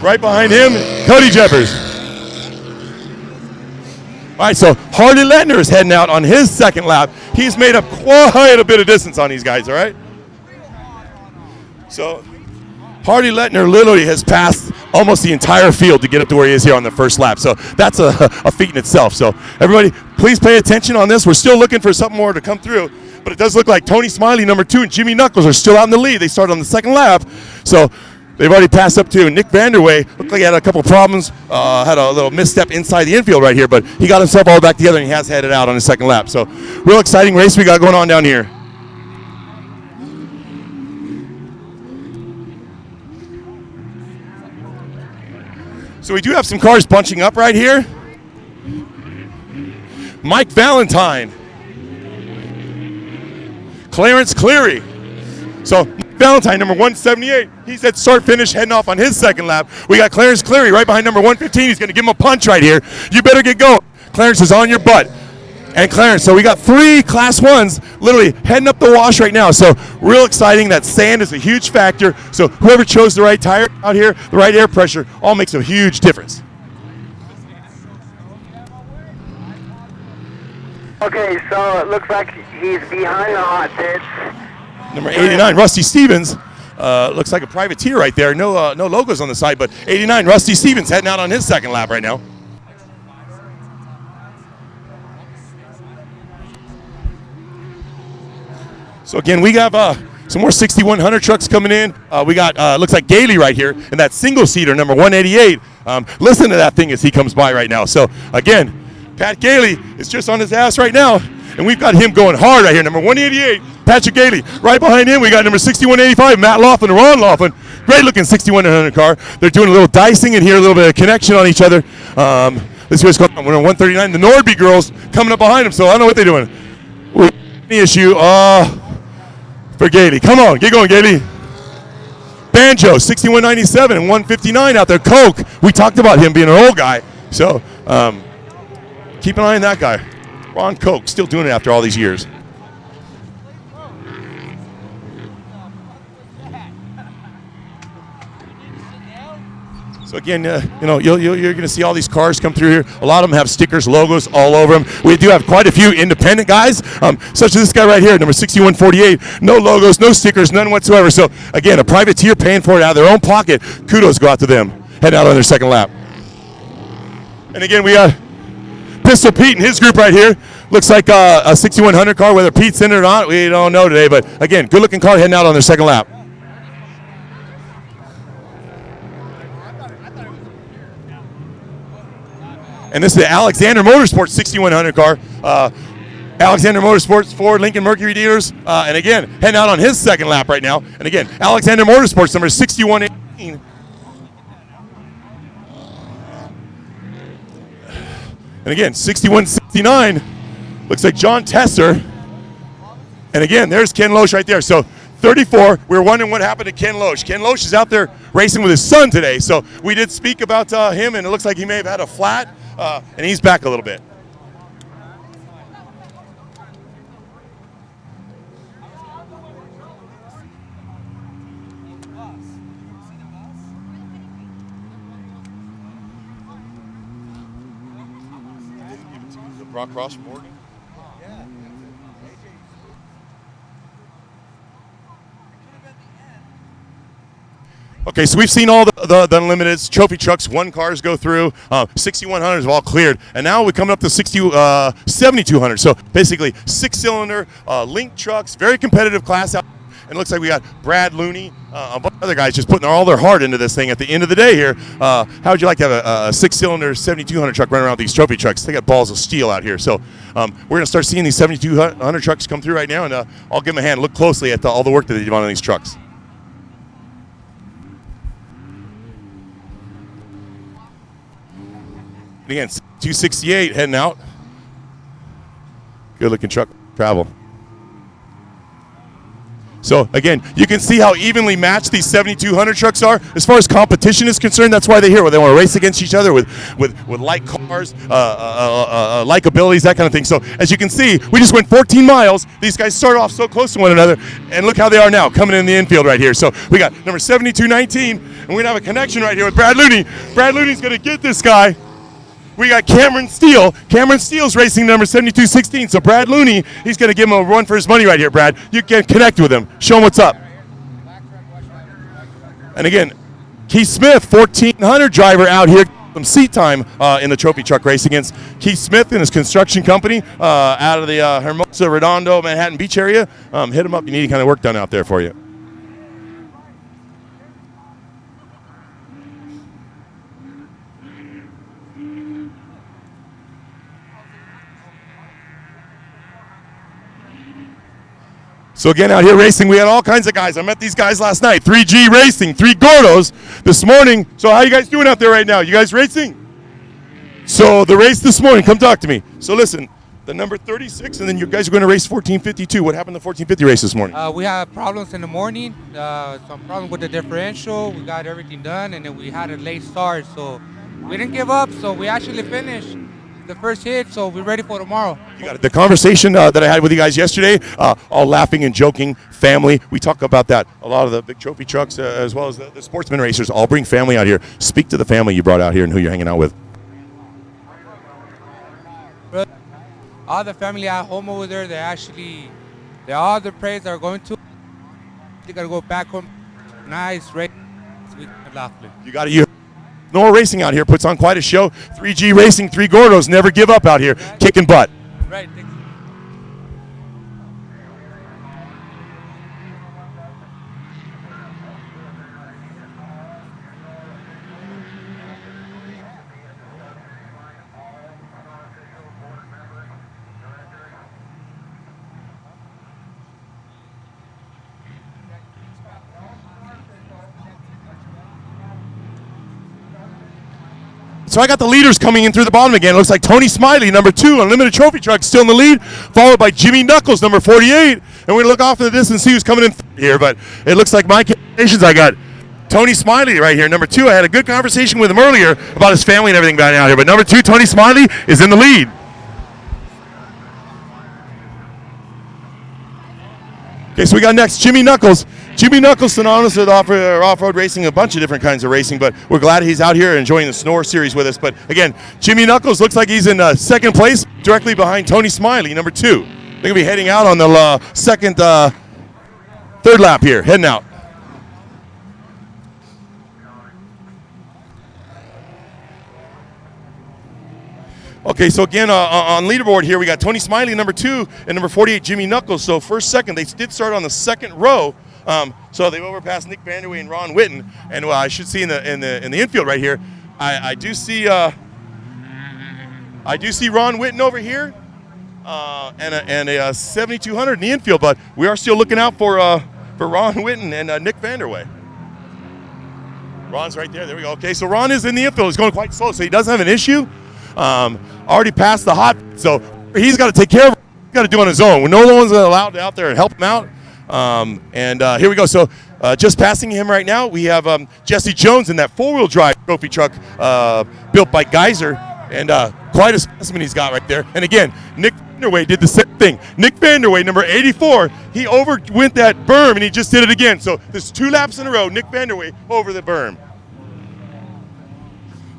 Right behind him, Cody Jeffers. All right, so Hardy Lettner is heading out on his second lap. He's made up quite a bit of distance on these guys, all right? So Hardy Lettner literally has passed almost the entire field to get up to where he is here on the first lap. So that's a feat in itself. So everybody, please pay attention on this. We're still looking for something more to come through, but it does look like Tony Smiley, number 2, and Jimmy Knuckles are still out in the lead. They started on the second lap. So they've already passed up to Nick Vanderway. Looked like he had a couple problems, had a little misstep inside the infield right here, but he got himself all back together and he has headed out on his second lap. So real exciting race we got going on down here. So we do have some cars bunching up right here. Mike Valentine. Clarence Cleary. So Valentine, number 178, he's at start finish heading off on his second lap. We got Clarence Cleary right behind number 115. He's going to give him a punch right here. You better get going. Clarence is on your butt. And Clarence, so we got 3 Class 1s literally heading up the wash right now. So real exciting. That sand is a huge factor. So whoever chose the right tire out here, the right air pressure, all makes a huge difference. Okay, so it looks like he's behind the hot pits. Number 89, Rusty Stevens. Looks like a privateer right there. No logos on the side, but 89, Rusty Stevens heading out on his second lap right now. So again, we have some more 6100 trucks coming in. We got, looks like Gailey right here in that single-seater, number 188. Listen to that thing as he comes by right now. So again, Pat Gailey is just on his ass right now, and we've got him going hard right here, number 188, Patrick Gailey. Right behind him, we got number 6185, Matt Laughlin, Ron Laughlin. Great-looking 6100 car. They're doing a little dicing in here, a little bit of connection on each other. Let's see what's going on. We're on 139. The Nordby girls coming up behind them, so I don't know what they're doing. Any issue for Gailey. Come on, get going, Gailey. Banjo, 6197 and 159 out there. Coke, we talked about him being an old guy, so keep an eye on that guy. Ron Coke, still doing it after all these years. So again, you're going to see all these cars come through here. A lot of them have stickers, logos all over them. We do have quite a few independent guys, such as this guy right here, number 6148. No logos, no stickers, none whatsoever. So again, a privateer paying for it out of their own pocket. Kudos go out to them, heading out on their second lap. And again, we got Pistol Pete and his group right here. Looks like a 6100 car. Whether Pete's in it or not, we don't know today. But again, good-looking car heading out on their second lap. And this is the Alexander Motorsports 6100 car. Alexander Motorsports, Ford, Lincoln, Mercury dealers. And again, heading out on his second lap right now. And again, Alexander Motorsports, number 6118. And again, 6169. Looks like John Tesser. And again, there's Ken Loesch right there. So 34, we were wondering what happened to Ken Loesch. Ken Loesch is out there racing with his son today. So we did speak about him, and it looks like he may have had a flat, and he's back a little bit. Brock Ross from Oregon? Yeah. Okay, so we've seen all the Unlimiteds, trophy trucks, 1 cars go through, 6100s have all cleared, and now we're coming up to 7200. So basically 6-cylinder link trucks, very competitive class out. And And it looks like we got Brad Looney, a bunch of other guys just putting all their heart into this thing. At the end of the day here, how would you like to have a 6-cylinder 7200 truck running around with these trophy trucks? They got balls of steel out here. So we're going to start seeing these 7200 trucks come through right now, and I'll give them a hand. Look closely at all the work that they do on these trucks. And again, 268 heading out. Good looking truck travel. So again, you can see how evenly matched these 7200 trucks are as far as competition is concerned. That's why they're here, where they want to race against each other with like cars, like abilities, that kind of thing. So as you can see, we just went 14 miles. These guys started off so close to one another, and look how they are now coming in the infield right here. So we got number 7219, and we're gonna have a connection right here with Brad Looney. Brad Looney's gonna get this guy. We got Cameron Steele. Cameron Steele's racing number 7216. So Brad Looney, he's going to give him a run for his money right here, Brad. You can connect with him. Show him what's up. And again, Keith Smith, 1400 driver out here. Some seat time in the trophy truck race against Keith Smith and his construction company out of the Hermosa, Redondo, Manhattan Beach area. Hit him up. You need any kind of work done out there for you. So again, out here racing, we had all kinds of guys. I met these guys last night. 3G Racing, 3 Gordos this morning. So how you guys doing out there right now? You guys racing? So the race this morning, come talk to me. So listen, the number 36, and then you guys are going to race 1452. What happened in the 1450 race this morning? We had problems in the morning, some problem with the differential. We got everything done, and then we had a late start. So we didn't give up, so we actually finished the first hit, so we're ready for tomorrow. You got it. The conversation that I had with you guys yesterday, all laughing and joking, family. We talk about that. A lot of the big trophy trucks, as well as the sportsman racers, all bring family out here. Speak to the family you brought out here and who you're hanging out with. All the family at home over there, they're all the praise are going to. They gotta go back home. Nice race. You got it. Nora Racing out here puts on quite a show. 3G Racing, 3 Gordos, never give up out here, kicking butt. Right. So I got the leaders coming in through the bottom again. It looks like Tony Smiley, number 2, Unlimited Trophy Truck, still in the lead, followed by Jimmy Knuckles, number 48. And we're going to look off in the distance and see who's coming in here. But it looks like my calculations, I got Tony Smiley right here, number 2. I had a good conversation with him earlier about his family and everything down here. But number 2, Tony Smiley, is in the lead. Okay, so we got next Jimmy Knuckles. Jimmy Knuckles, synonymous with off-road racing, a bunch of different kinds of racing, but we're glad he's out here enjoying the Snore Series with us. But again, Jimmy Knuckles looks like he's in second place, directly behind Tony Smiley, number 2. They're going to be heading out on the third lap here, heading out. Okay, so again, on leaderboard here, we got Tony Smiley, number 2, and number 48, Jimmy Knuckles. So first, second, they did start on the second row. So they overpassed Nick Vanderway and Ron Witten, and I should see in the infield right here. I do see Ron Witten over here, and a 7200 in the infield. But we are still looking out for Ron Witten and Nick Vanderway. Ron's right there. There we go. Okay, so Ron is in the infield. He's going quite slow, so he doesn't have an issue. Already passed the hot, so he's got to take care of it. He's got to do it on his own. No one's allowed out there and help him out. Here we go. So just passing him right now, we have Jesse Jones in that four-wheel drive trophy truck built by Geyser, and quite a specimen he's got right there. And again, Nick Vanderway did the same thing. Nick Vanderway, number 84, he went that berm, and he just did it again. So there's 2 laps in a row, Nick Vanderway over the berm.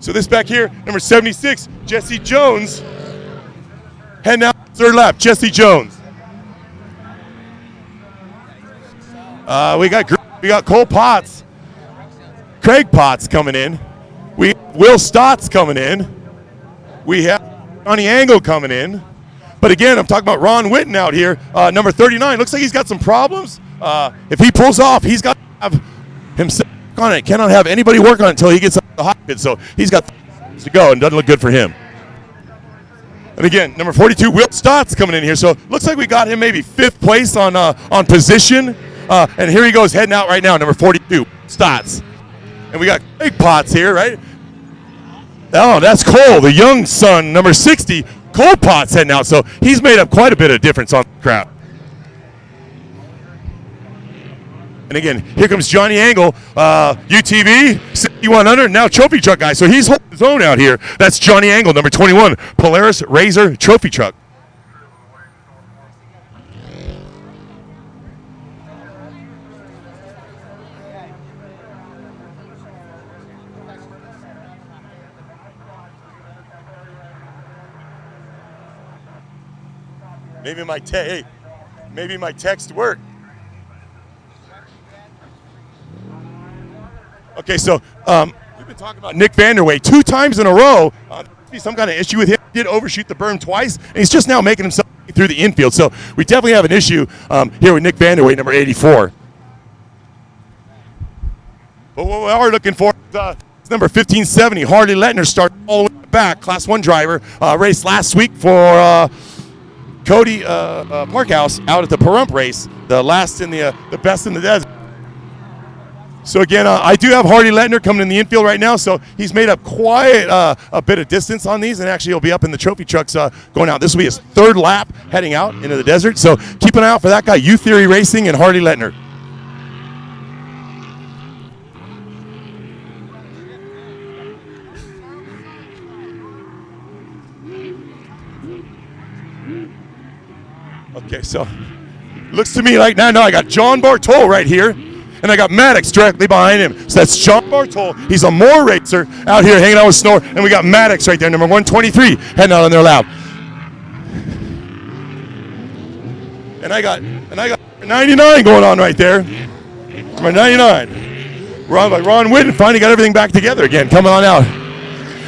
So this back here, number 76, Jesse Jones, heading out third lap, Jesse Jones. We got Cole Potts, Craig Potts coming in. We have Will Stotts coming in. We have Johnny Angle coming in. But again, I'm talking about Ron Witten out here, number 39. Looks like he's got some problems if he pulls off, he's got to have himself on it. Cannot have anybody work on it until he gets up the hot pit. So he's got to go, and doesn't look good for him. And again, number 42, Will Stott's coming in here. So looks like we got him maybe 5th place on position. And here he goes heading out right now, number 42, Stotts. And we got Craig Potts here, right? Oh, that's Cole, the young son, number 60. Cole Potts heading out. So he's made up quite a bit of difference on the crowd. And again, here comes Johnny Angle, UTV, 6100, now trophy truck guy. So he's holding his own out here. That's Johnny Angle, number 21, Polaris Razor trophy truck. Maybe my text worked. Okay, so we've been talking about Nick Vanderway 2 times in a row. There must be some kind of issue with him. He did overshoot the berm twice, and he's just now making himself through the infield. So we definitely have an issue here with Nick Vanderway, number 84. But what we are looking for is number 1570, Harley Lettner, started all the way back, Class 1 driver, raced last week for Cody Parkhouse out at the Pahrump race, the last in the best in the desert. So again, I do have Hardy Lettner coming in the infield right now, so he's made up quite a bit of distance on these, and actually he'll be up in the trophy trucks going out. This will be his 3rd lap heading out into the desert, so keep an eye out for that guy, U-Theory Racing and Hardy Lettner. Okay, so looks to me like now I got John Bartol right here, and I got Maddox directly behind him. So that's John Bartol. He's a Moore racer out here hanging out with Snore, and we got Maddox right there, number 123, heading out on their lap. And I got 99 going on right there. Number 99. Run by Ron Whitten, finally got everything back together again, coming on out.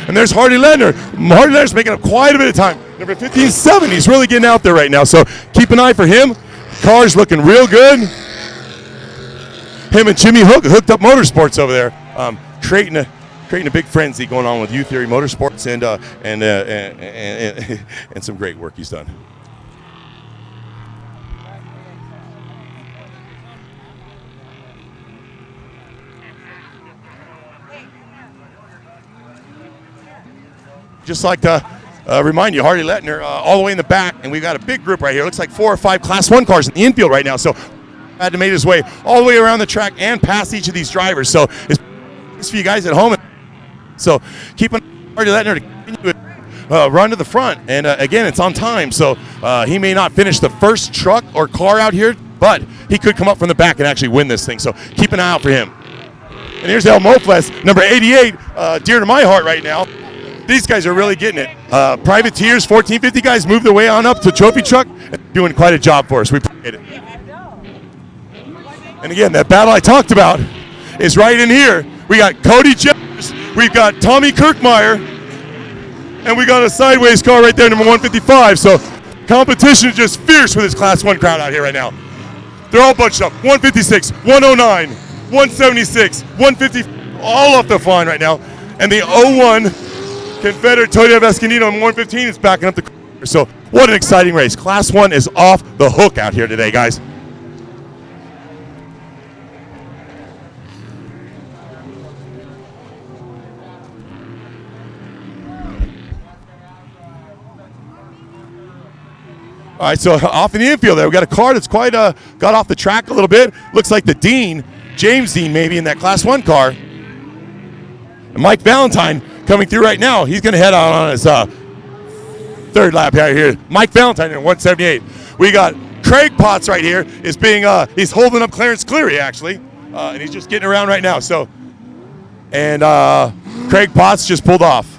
And there's Hardy Lettner. Hardy Lettner's making up quite a bit of time. Number 1570, he's really getting out there right now. So keep an eye for him. Car's looking real good. Him and Jimmy hooked up motorsports over there, creating a big frenzy going on with U-Theory Motorsports and some great work he's done. Just like to remind you, Hardy Lettner all the way in the back, and we've got a big group right here. Looks like 4 or 5 Class 1 cars in the infield right now. So had to make his way all the way around the track and past each of these drivers. So it's for you guys at home. So keep an eye on Hardy Lettner to continue to run to the front. And again, it's on time. So he may not finish the first truck or car out here, but he could come up from the back and actually win this thing. So keep an eye out for him. And here's El Mofles, number 88, dear to my heart right now. These guys are really getting it. Privateers, 1450 guys moved their way on up to trophy truck, and doing quite a job for us. We appreciate it. And again, that battle I talked about is right in here. We got Cody Jeffers, we've got Tommy Kirkmeyer, and we got a sideways car right there, number 155. So competition is just fierce with this Class 1 crowd out here right now. They're all bunched up. 156, 109, 176, 150, all off the flying right now. And the 01 Confederate Toyota Escondido on 115 is backing up the car. So what an exciting race. Class 1 is off the hook out here today, guys. All right, so off in the infield there, we got a car that's quite got off the track a little bit. Looks like the Dean, James Dean maybe, in that Class 1 car. And Mike Valentine coming through right now. He's going to head out on his 3rd lap out here. Mike Valentine in 178. We got Craig Potts right here. He's holding up Clarence Cleary actually, and he's just getting around right now. So, and Craig Potts just pulled off.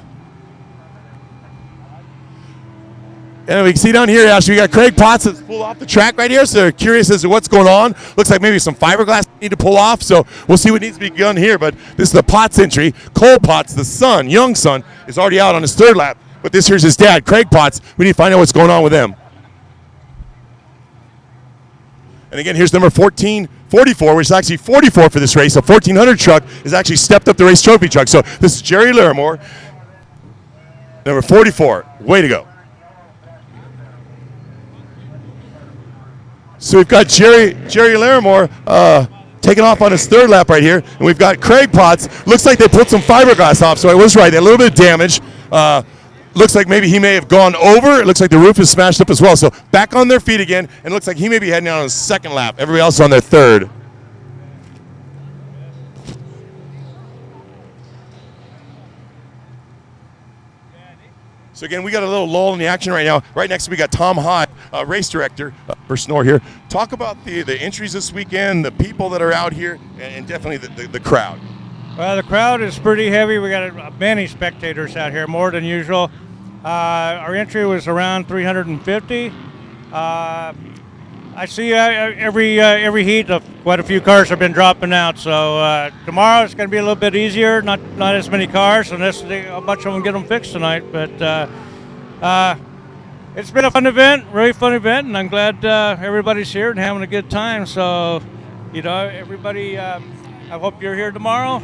And we can see down here, actually, we got Craig Potts that's pulled off the track right here, so they're curious as to what's going on. Looks like maybe some fiberglass need to pull off, so we'll see what needs to be done here. But this is the Potts entry. Cole Potts, the son, young son, is already out on his 3rd lap. But this here's his dad, Craig Potts. We need to find out what's going on with them. And again, here's number 1444, which is actually 44 for this race. A 1400 truck is actually stepped up the race trophy truck. So this is Jerry Larimore, number 44. Way to go. So we've got Jerry Larimore taking off on his third lap right here. And we've got Craig Potts. Looks like they put some fiberglass off, so I was right. They had a little bit of damage. Looks like maybe he may have gone over. It looks like the roof is smashed up as well. So back on their feet again, and it looks like he may be heading out on his second lap. Everybody else is on their third. So again, we got a little lull in the action right now. Right next to we got Tom Hyde, race director for Snore here. Talk about the entries this weekend, the people that are out here, and definitely the crowd. Well, the crowd is pretty heavy. We got many spectators out here, more than usual. Our entry was around 350. I see every heat quite a few cars have been dropping out. So tomorrow it's going to be a little bit easier. Not as many cars, unless a bunch of them get them fixed tonight. But it's been a fun event, really fun event, and I'm glad everybody's here and having a good time. So, everybody, I hope you're here tomorrow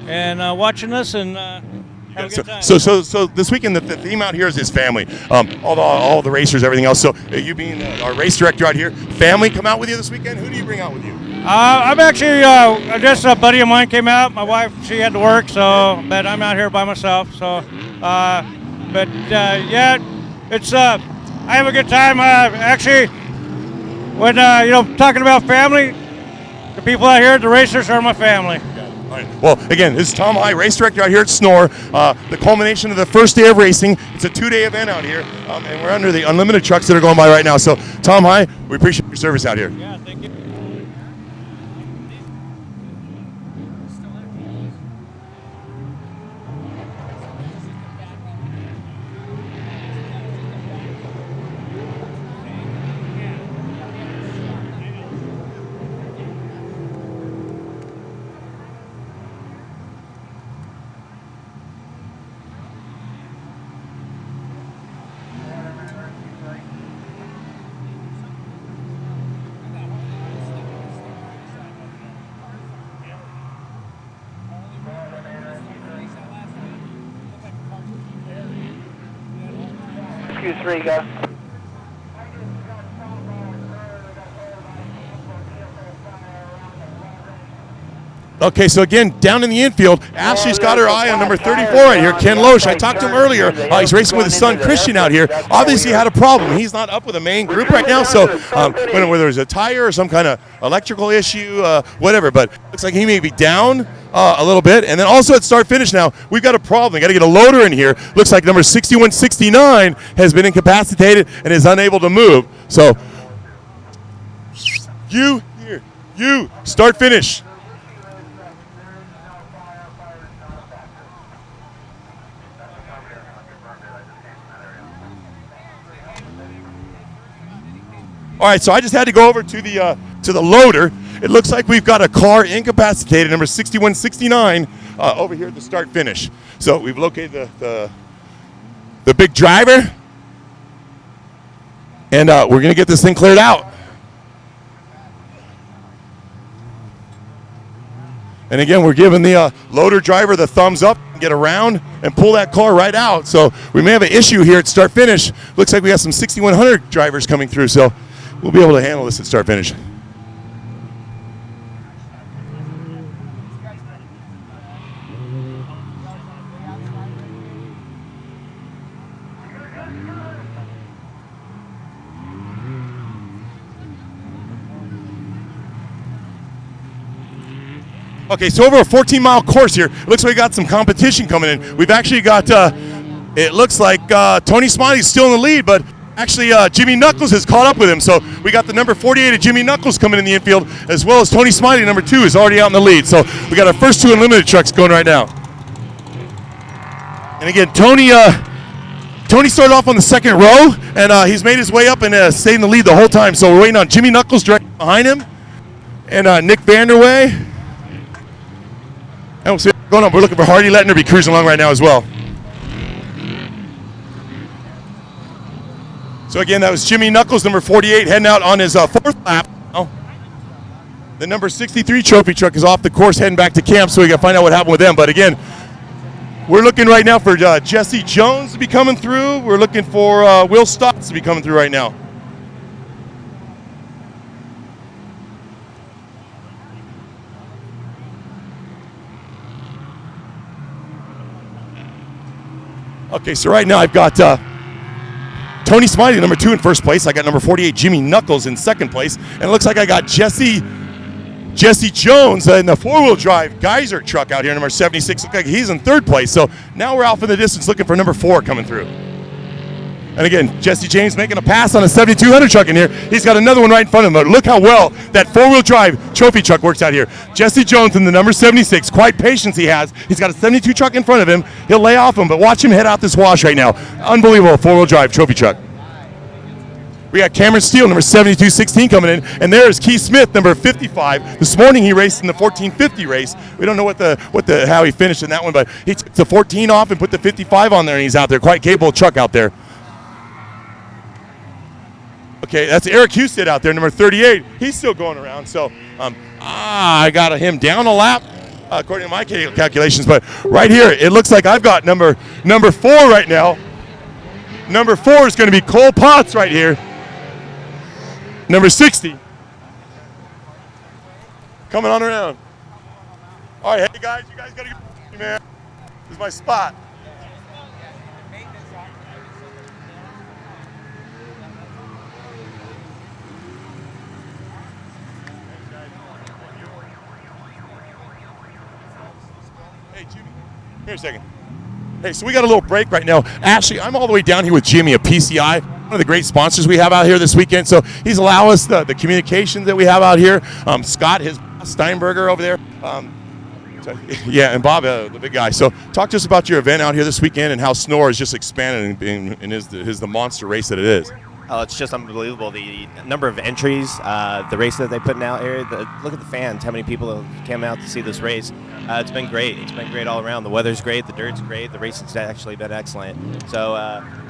and watching us and have a good time. So this weekend, the theme out here is his family. All the racers, everything else. So you being our race director out here, family come out with you this weekend? Who do you bring out with you? I'm actually, just a buddy of mine came out. My wife, she had to work, but I'm out here by myself. So, yeah, it's, I have a good time. Actually, when, talking about family, the people out here, the racers are my family. All right. Well, again, this is Tom High, race director out here at Snore. The culmination of the first day of racing. It's a 2-day event out here, and we're under the unlimited trucks that are going by right now. So, Tom High, we appreciate your service out here. Yeah, thank you. Q3, go. Okay, so again, down in the infield, Ashley's got her eye on number 34 right here, Ken Loesch. I talked to him earlier. He's racing with his son, Christian, out here. Obviously had a problem. He's not up with the main group right now, so whether there's a tire or some kind of electrical issue, whatever, but looks like he may be down a little bit. And then also at start-finish now, we've got a problem. We got to get a loader in here. Looks like number 6169 has been incapacitated and is unable to move. So, you, start-finish. All right, so I just had to go over to the loader. It looks like we've got a car incapacitated, number 6169, over here at the start finish. So we've located the big driver, and we're gonna get this thing cleared out. And again, we're giving the loader driver the thumbs up and get around and pull that car right out. So we may have an issue here at start finish. Looks like we got some 6100 drivers coming through, so we'll be able to handle this at start finish. Okay, so over a 14-mile course here, it looks like we got some competition coming in. We've actually got, it looks like Tony Smiley's still in the lead, but actually Jimmy Knuckles has caught up with him. So we got the number 48 of Jimmy Knuckles coming in the infield, as well as Tony Smiley, number 2, is already out in the lead. So we got our first 2 unlimited trucks going right now. And again, Tony started off on the second row, and he's made his way up and stayed in the lead the whole time. So we're waiting on Jimmy Knuckles directly behind him, and Nick Vanderway. And we'll see what's going on. We're looking for Hardy Lettner be cruising along right now as well. So again, that was Jimmy Knuckles, number 48, heading out on his 4th lap. Oh. The number 63 trophy truck is off the course heading back to camp, so we got to find out what happened with them. But again, we're looking right now for Jesse Jones to be coming through. We're looking for Will Stotts to be coming through right now. Okay, so right now I've got Tony Smiley, number 2 in first place. I got number 48, Jimmy Knuckles, in second place. And it looks like I got Jesse Jones in the four-wheel drive Geyser truck out here, number 76. Looks like he's in third place. So now we're off in the distance looking for number 4 coming through. And again, Jesse James making a pass on a 7200 truck in here. He's got another one right in front of him. But look how well that four-wheel drive trophy truck works out here. Jesse Jones in the number 76. Quite patience he has. He's got a 72 truck in front of him. He'll lay off him, but watch him head out this wash right now. Unbelievable four-wheel drive trophy truck. We got Cameron Steele, number 7216 coming in, and there's Keith Smith, number 55. This morning he raced in the 1450 race. We don't know how he finished in that one, but he took the 14 off and put the 55 on there, and he's out there. Quite capable truck out there. Okay, that's Eric Husted out there, number 38. He's still going around, so I got him down a lap, according to my calculations. But right here, it looks like I've got number 4 right now. Number 4 is going to be Cole Potts right here. Number 60. Coming on around. All right, hey guys, you guys got to get me, man. This is my spot. Hey, Jimmy, here a second. Hey, so we got a little break right now. Actually, I'm all the way down here with Jimmy at PCI, one of the great sponsors we have out here this weekend. So he's allowed us the communications that we have out here. Scott, his Steinberger over there. Yeah, and Bob, the big guy. So talk to us about your event out here this weekend and how Snore is just expanded and is the monster race that it is. Oh, it's just unbelievable. The number of entries, the race that they put out here. Look at the fans, how many people have come out to see this race. It's been great. It's been great all around. The weather's great. The dirt's great. The racing's actually been excellent. So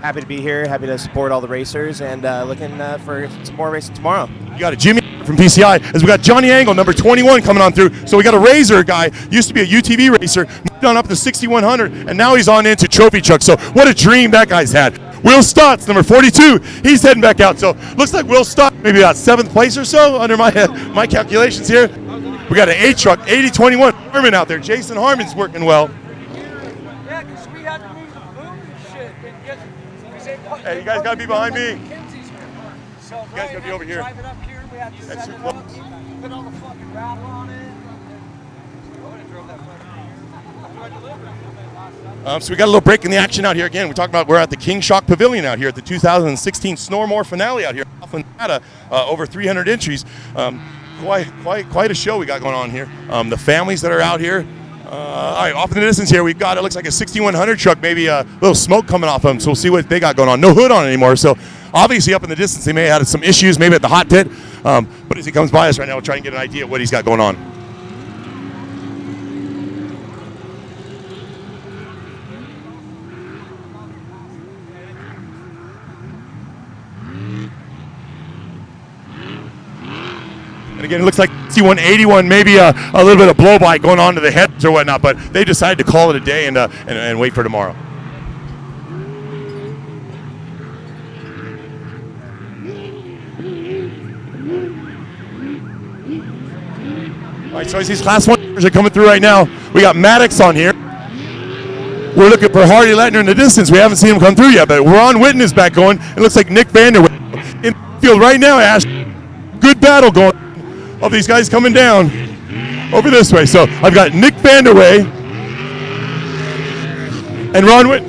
happy to be here. Happy to support all the racers and looking for some more racing tomorrow. You got a Jimmy from PCI, as we got Johnny Angle, number 21, coming on through. So we got a Razor guy, used to be a UTV racer, moved on up to 6100, and now he's on into trophy truck. So what a dream that guy's had. Will Stotts, number 42, he's heading back out. So looks like Will Stotts maybe about 7th place or so under my calculations here. We got an 8 truck, 8021 Harmon out there. Jason Harmon's working well. Yeah, because we had to move the boom and shit. Hey, you guys got to be behind me. So you guys got to be over here. Drive it up here. We had to set it up, put all the fucking rattle on it. So we got a little break in the action out here again. We're at the King Shock Pavilion out here at the 2016 Snoremore finale out here. Laughlin, Nevada, over 300 entries. Quite a show we got going on here. The families that are out here. All right, off in the distance here, we've got, it looks like a 6100 truck, maybe a little smoke coming off them. So we'll see what they got going on. No hood on it anymore. So obviously up in the distance, they may have had some issues, maybe at the hot pit. But as he comes by us right now, we'll try and get an idea of what he's got going on. And again, it looks like C181, maybe a little bit of blow-by going on to the heads or whatnot, but they decided to call it a day and wait for tomorrow. All right, so as these Class 1 are coming through right now, we got Maddox on here. We're looking for Hardy Lettner in the distance. We haven't seen him come through yet, but Ron Witten is back going. It looks like Nick Vanderway in the field right now, Ash. Good battle going of these guys coming down over this way. So I've got Nick Vanderway and Ron Witten.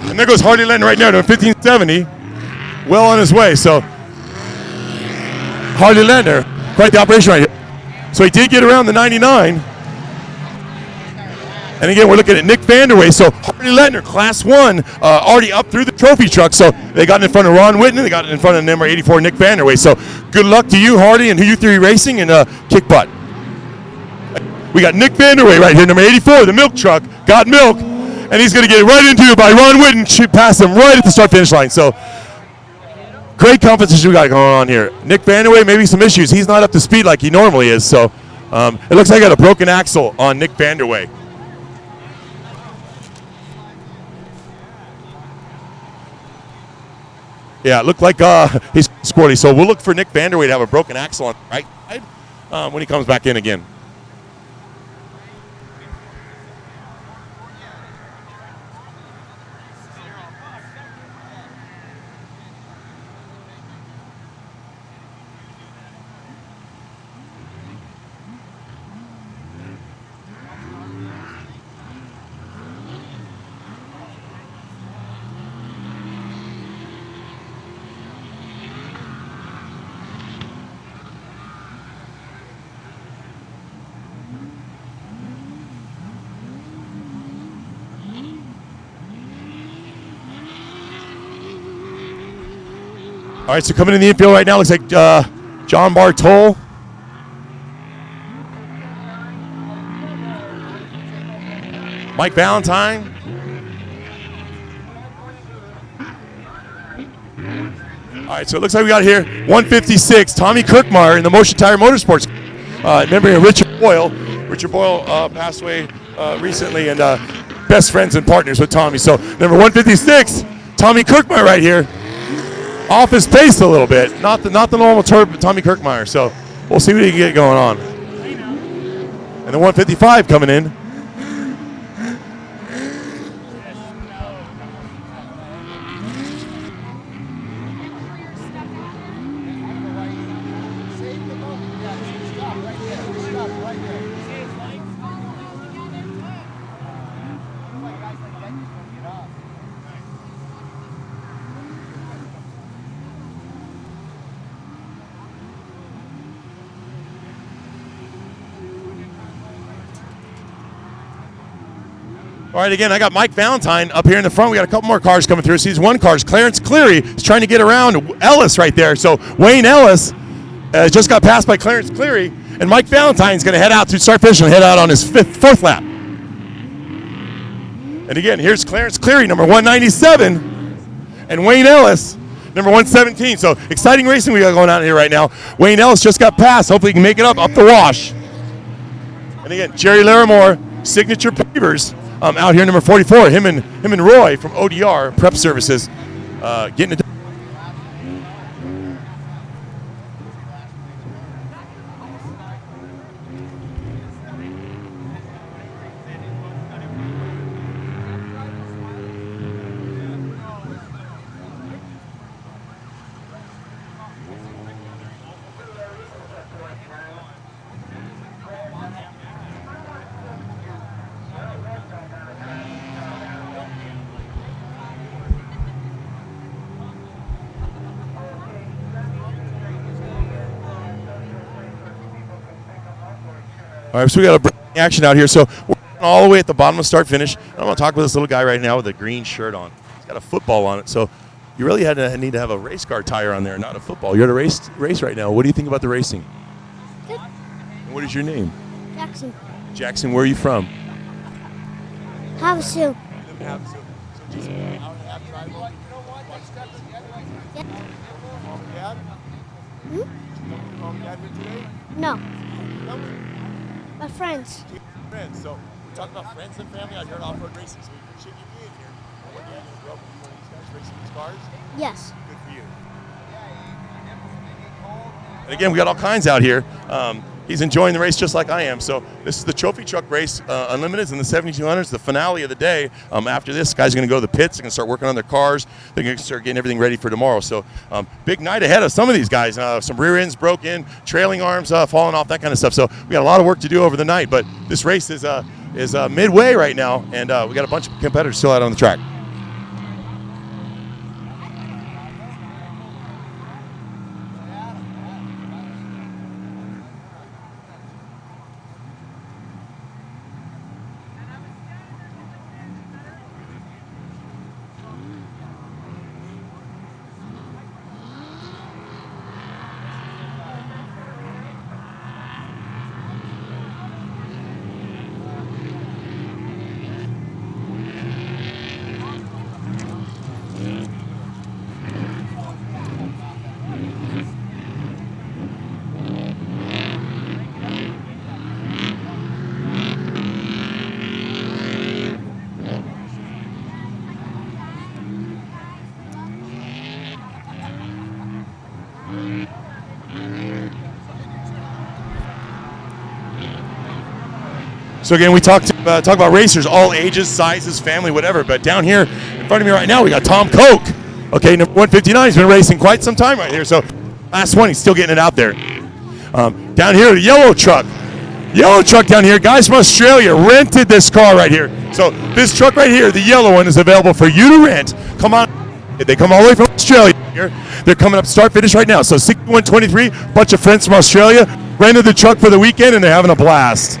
And there goes Hardy Lettner right now to 1570. Well on his way. So Hardy Lettner, quite the operation right here. So he did get around the 99. And again, we're looking at Nick Vanderway. So Hardy Lettner, Class 1, already up through the trophy truck. So they got in front of Ron Witten. They got in front of number 84, Nick Vanderway. So good luck to you, Hardy, and U3 Racing, and kick butt. We got Nick Vanderway right here, number 84, the milk truck. Got milk, and he's going to get right into it by Ron Witten. Should pass him right at the start-finish line. So Great competition we got going on here. Nick Vanderway, maybe some issues. He's not up to speed like he normally is, so it looks like I got a broken axle on Nick Vanderway. Yeah, it looked like he's squirty, so we'll look for Nick Vanderway to have a broken axle on the right side when he comes back in again. All right, so coming in the infield right now looks like John Bartol. Mike Valentine. All right, so it looks like we got here 156, Tommy Kirkmeyer in the Motion Tire Motorsports. Remember here, Richard Boyle. Richard Boyle passed away recently, and best friends and partners with Tommy. So number 156, Tommy Kirkmeyer right here. Off his pace a little bit, not the normal Tommy Kirkmeyer. So we'll see what he can get going on. And the 155 coming in. All right, again, I got Mike Valentine up here in the front. We got a couple more cars coming through. Sees one car. Clarence Cleary is trying to get around Ellis right there. So Wayne Ellis just got passed by Clarence Cleary, and Mike Valentine's going to head out to start finishing, head out on his fourth lap. And again, here's Clarence Cleary, number 197, and Wayne Ellis, number 117. So exciting racing we got going on here right now. Wayne Ellis just got passed. Hopefully he can make it up the wash. And again, Jerry Larimore, Signature Pavers. Out here, number 44, him and Roy from ODR Prep Services, getting it done. All right, so we got a breaking action out here. So we're all the way at the bottom of start finish. I'm going to talk with this little guy right now with a green shirt on. He's got a football on it. So you really need to have a race car tire on there, not a football. You're at a race right now. What do you think about the racing? Good. And what is your name? Jackson. Jackson, where are you from? Havasu. Havasu. So just an hour and a half drive. Dad? Hmm? Mom and Dad here today? No. No? My friends. Friends. So we're talking about friends and family out here at off-road racing. So we appreciate you being here. What, Dad, you grow up with one of these guys racing these cars? Yes. Good for you. And again, we got all kinds out here. He's enjoying the race just like I am. So this is the trophy truck race, Unlimiteds in the 7200s, the finale of the day. After this, guys are going to go to the pits. They're going to start working on their cars. They're going to start getting everything ready for tomorrow. So big night ahead of some of these guys. Some rear ends broke in, trailing arms falling off, that kind of stuff. So we got a lot of work to do over the night. But this race is midway right now, and we got a bunch of competitors still out on the track. So again, we talk about racers, all ages, sizes, family, whatever. But down here in front of me right now, we got Tom Koch. Okay, number 159. He's been racing quite some time right here. So last one, he's still getting it out there. Down here, the yellow truck. Yellow truck down here. Guys from Australia rented this car right here. So this truck right here, the yellow one, is available for you to rent. Come on. They come all the way from Australia here. They're coming up start finish right now. So 6123, bunch of friends from Australia rented the truck for the weekend, and they're having a blast.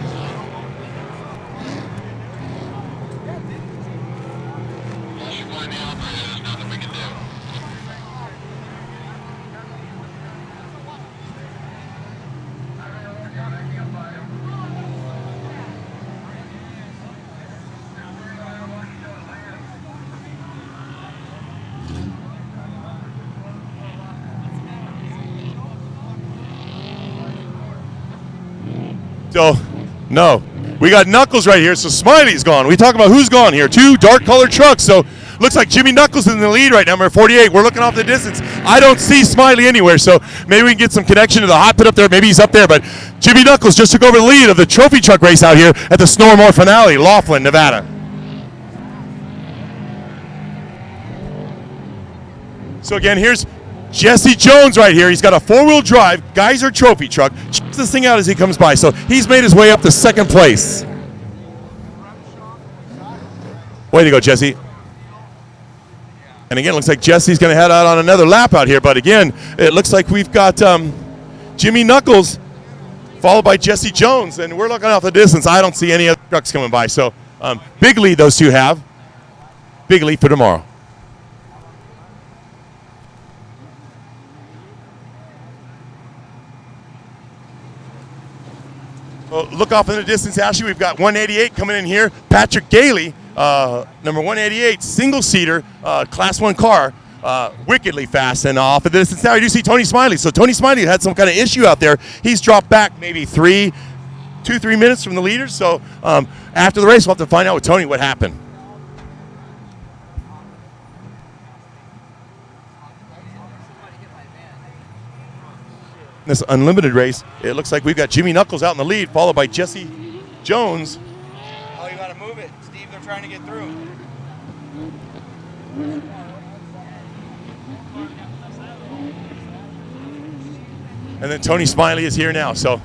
So, no. We got Knuckles right here, so Smiley's gone. We talk about who's gone here. 2 dark-colored trucks, so looks like Jimmy Knuckles is in the lead right now, number 48. We're looking off the distance. I don't see Smiley anywhere, so maybe we can get some connection to the hot pit up there. Maybe he's up there, but Jimmy Knuckles just took over the lead of the trophy truck race out here at the Snormore finale, Laughlin, Nevada. So again, here's Jesse Jones right here. He's got a 4-wheel drive Geyser trophy truck. Checks this thing out as he comes by. So he's made his way up to second place. Way to go, Jesse. And again, it looks like Jesse's going to head out on another lap out here. But again, it looks like we've got Jimmy Knuckles followed by Jesse Jones. And we're looking off the distance. I don't see any other trucks coming by. So big lead those two have. Big lead for tomorrow. Well, look off in the distance, Ashley. We've got 188 coming in here. Patrick Gailey, number 188, single-seater, Class 1 car, wickedly fast. And off in the distance now, you do see Tony Smiley. So Tony Smiley had some kind of issue out there. He's dropped back maybe 2-3 minutes from the leaders. So after the race, we'll have to find out with Tony what happened. This unlimited race, it looks like we've got Jimmy Knuckles out in the lead, followed by Jesse Jones. Oh, you got to move it. Steve, they're trying to get through. And then Tony Smiley is here now. So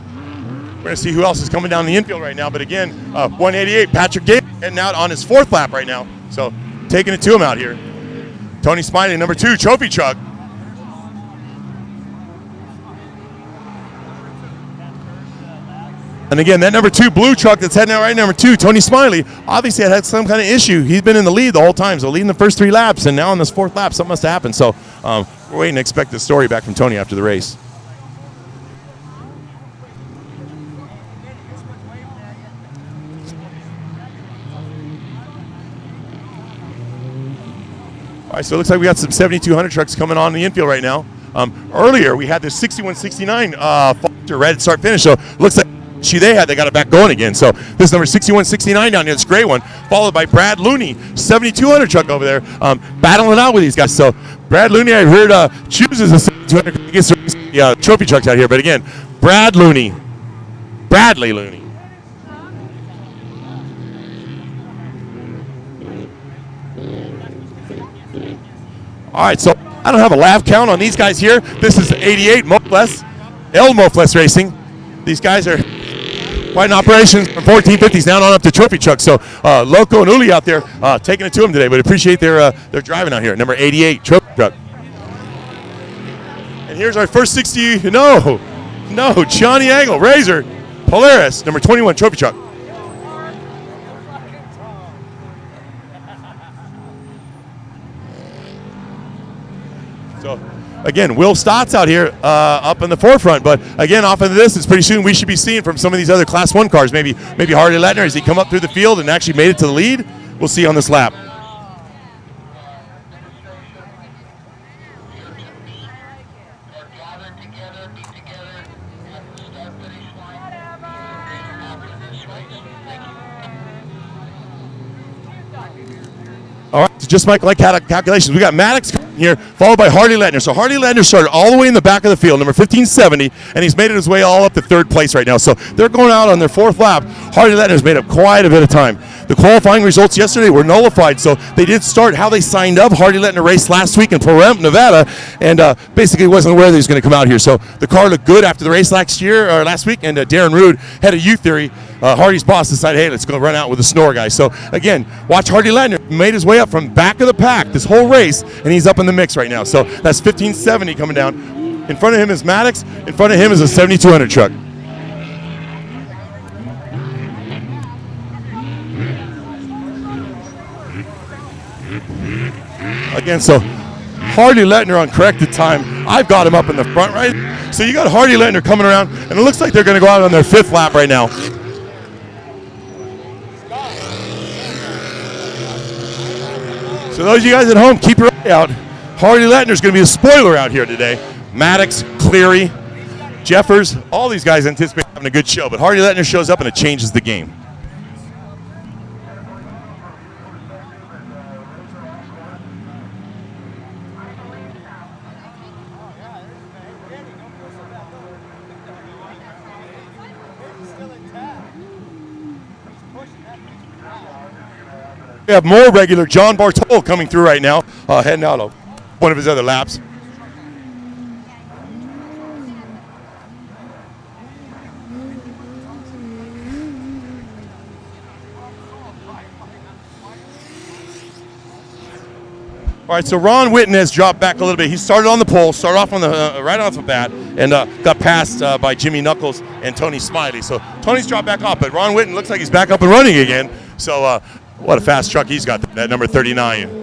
we're going to see who else is coming down the infield right now. But again, 188, Patrick Gabe heading out on his 4th lap right now. So taking it to him out here. Tony Smiley, number 2, trophy truck. And again, that number 2 blue truck that's heading out right, number 2, Tony Smiley, obviously had some kind of issue. He's been in the lead the whole time, so leading the first 3 laps, and now on this 4th lap, something must have happened. So we're waiting to expect the story back from Tony after the race. All right, so it looks like we got some 7200 trucks coming on the infield right now. Earlier, we had this 6169 red start finish, so it looks like they got it back going again. So this is number 6169 down here, this gray one, followed by Brad Looney, 7200 truck over there, battling out with these guys. So Brad Looney, I heard, chooses a 7200 against the trophy trucks out here. But again, Bradley Looney. All right, so I don't have a lap count on these guys here. This is 88 Mofles, El Mofles Racing. These guys are quite an operation from 1450s down on up to trophy trucks. So Loco and Uli out there taking it to them today, but appreciate their driving out here. Number 88 trophy truck. And here's our first 60. No, Johnny Angle, Razor, Polaris, number 21 trophy truck. So, again, Will Stott's out here up in the forefront, but again, off into this, pretty soon we should be seeing from some of these other Class 1 cars, maybe Harley Lettner as he come up through the field and actually made it to the lead. We'll see on this lap. All right, so just like calculations, we got Maddox here, followed by Hardy Lettner. So Hardy Lettner started all the way in the back of the field, number 1570, and he's made his way all up to third place right now. So they're going out on their fourth lap. Hardy Lettner's made up quite a bit of time. The qualifying results yesterday were nullified, so they did start how they signed up. Hardy Lettner raced last week in Pahrump, Nevada, and basically wasn't aware that he was going to come out here. So the car looked good after the race last week, and Darren Rude, head of U-Theory, Hardy's boss, decided, hey, let's go run out with the snore guy. So again, watch Hardy Lettner made his way up from back of the pack this whole race, and he's up in the mix right now. So that's 1570 coming down. In front of him is Maddox. In front of him is a 7200 truck. Again, so Hardy Lettner on corrected time. I've got him up in the front, right? So you got Hardy Lettner coming around, and it looks like they're going to go out on their fifth lap right now. So those of you guys at home, keep your eye out. Hardy Lettner's going to be a spoiler out here today. Maddox, Cleary, Jeffers, all these guys anticipate having a good show, but Hardy Lettner shows up and it changes the game. We have more regular John Bartol coming through right now, heading out of one of his other laps. All right, so Ron Whitten has dropped back a little bit. He started on the pole, started off on the right off the bat, and got passed by Jimmy Knuckles and Tony Smiley. So Tony's dropped back off, but Ron Whitten looks like he's back up and running again. So what a fast truck he's got, that number 39.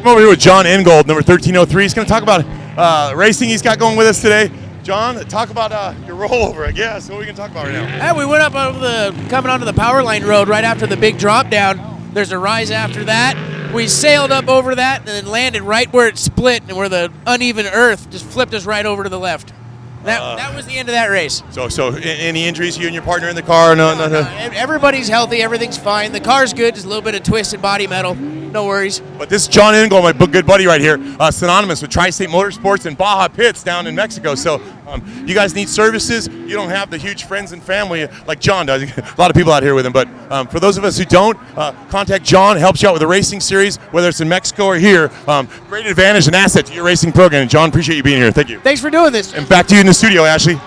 Over here with John Ingold, number 1303. He's going to talk about racing he's got going with us today. John, talk about your rollover, I guess. What are we going to talk about right now? Yeah, we went up coming onto the power line road right after the big drop down. There's a rise after that. We sailed up over that and then landed right where it split and where the uneven earth just flipped us right over to the left. That was the end of that race. So any injuries, you and your partner in the car? No. Everybody's healthy. Everything's fine. The car's good. Just a little bit of twisted body metal. No worries. But this is John Ingold, my good buddy right here, synonymous with Tri-State Motorsports and Baja Pits down in Mexico. So you guys need services. You don't have the huge friends and family like John does. A lot of people out here with him. But for those of us who don't, contact John. Helps you out with the racing series, whether it's in Mexico or here. Great advantage and asset to your racing program. And John, appreciate you being here. Thank you. Thanks for doing this. And back to you in the studio, Ashley.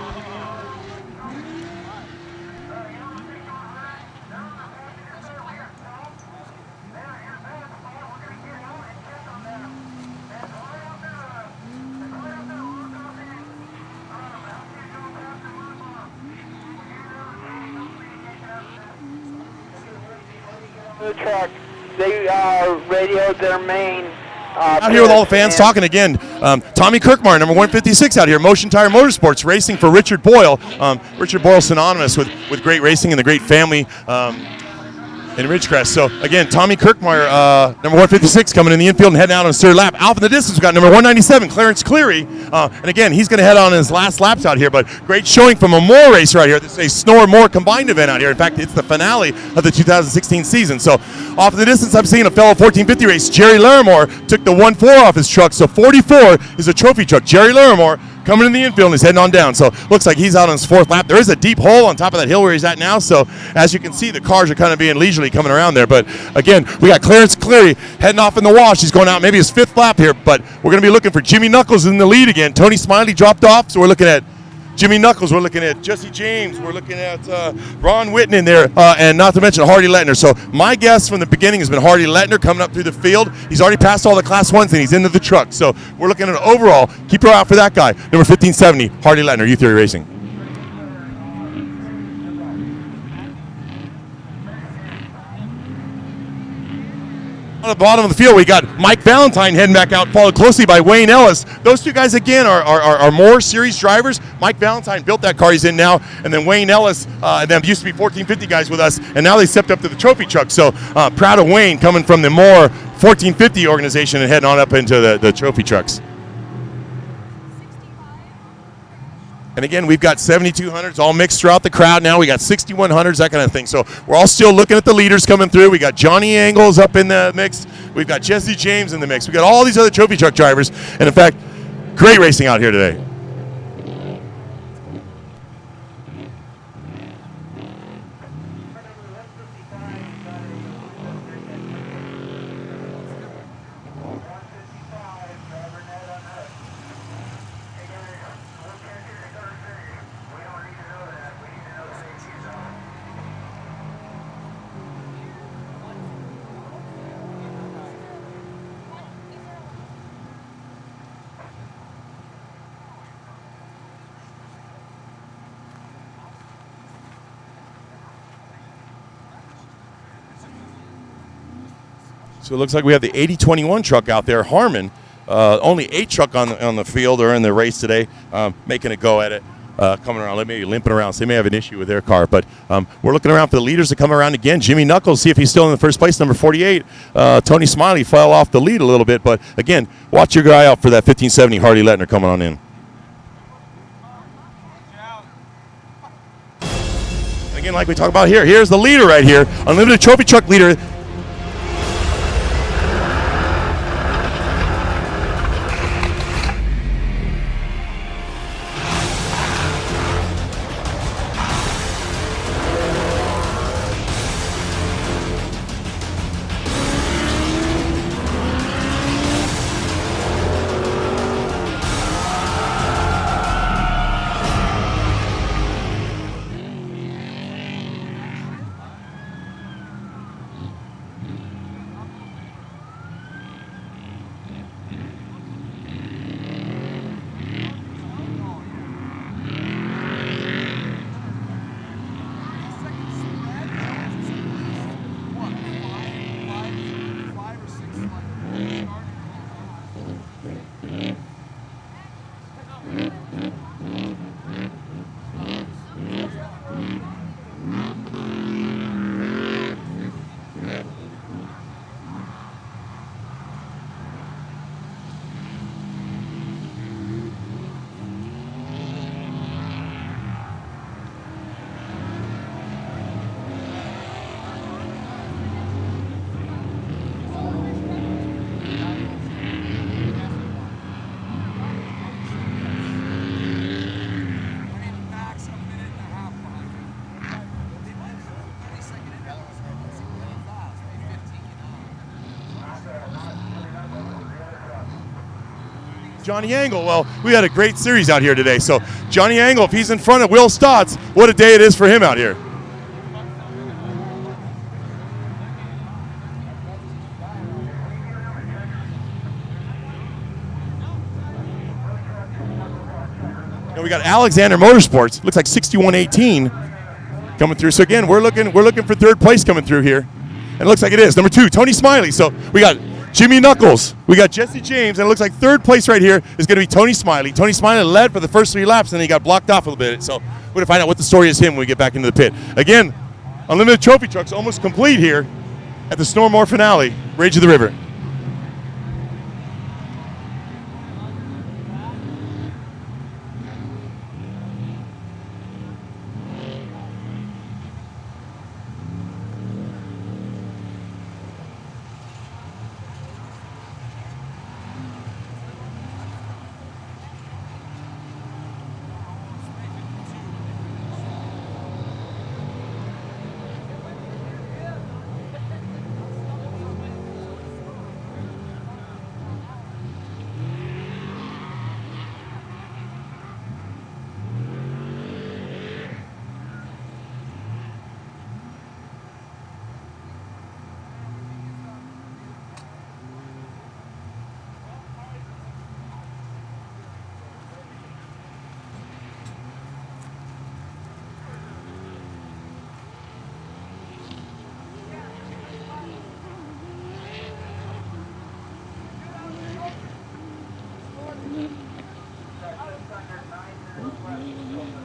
The truck, they radioed their main. Out here with all the fans talking again. Tommy Kirkmeyer, number 156 out here, Motion Tire Motorsports, racing for Richard Boyle. Richard Boyle synonymous with great racing and the great family in Ridgecrest. So again, Tommy Kirkmeyer, number 156, coming in the infield and heading out on his third lap. Out in the distance, we've got number 197, Clarence Cleary. And again, he's going to head on his last laps out here, but great showing from a Moore racer out here. This is a Snore Moore combined event out here. In fact, it's the finale of the 2016 season. So off in the distance, I'm seeing a fellow 1450 race. Jerry Larimore took the 1-4 off his truck, so 44 is a trophy truck. Jerry Larimore coming in the infield and he's heading on down. So looks like he's out on his 4th lap. There is a deep hole on top of that hill where he's at now. So as you can see, the cars are kind of being leisurely coming around there. But again, we got Clarence Cleary heading off in the wash. He's going out maybe his 5th lap here. But we're going to be looking for Jimmy Knuckles in the lead again. Tony Smiley dropped off. So we're looking at Jimmy Knuckles, we're looking at Jesse James, we're looking at Ron Witten in there, and not to mention Hardy Lettner. So my guess from the beginning has been Hardy Lettner coming up through the field. He's already passed all the Class 1s and he's into the truck. So we're looking at an overall. Keep your eye out for that guy. Number 1570, Hardy Lettner, U3 Racing. On the bottom of the field, we got Mike Valentine heading back out, followed closely by Wayne Ellis. Those two guys, again, are more series drivers. Mike Valentine built that car he's in now, and then Wayne Ellis, them used to be 1450 guys with us, and now they stepped up to the trophy truck. So proud of Wayne coming from the more 1450 organization and heading on up into the trophy trucks. And again, we've got 7200s all mixed throughout the crowd now. We got 6100s, that kind of thing. So we're all still looking at the leaders coming through. We got Johnny Angles up in the mix. We've got Jesse James in the mix. We got all these other trophy truck drivers. And in fact, great racing out here today. So it looks like we have the 8021 truck out there, Harmon. Only 8 truck on the field or in the race today, making a go at it, coming around, maybe limping around. So they may have an issue with their car. But we're looking around for the leaders to come around again. Jimmy Knuckles, see if he's still in the first place, number 48. Tony Smiley fell off the lead a little bit. But again, watch your guy out for that 1570 Hardy Lettner coming on in. Again, like we talked about here, here's the leader right here, Unlimited Trophy Truck leader. Johnny Angle. Well, we had a great series out here today. So Johnny Angle, if he's in front of Will Stotts, what a day it is for him out here. And we got Alexander Motorsports. Looks like 6118 coming through. So again, we're looking for third place coming through here. And it looks like it is. Number 2, Tony Smiley. So we got Jimmy Knuckles, we got Jesse James, and it looks like third place right here is going to be Tony Smiley. Tony Smiley led for the first 3 laps, and then he got blocked off a little bit. So we're going to find out what the story is him when we get back into the pit. Again, Unlimited Trophy Trucks almost complete here at the Snormore finale, Rage of the River.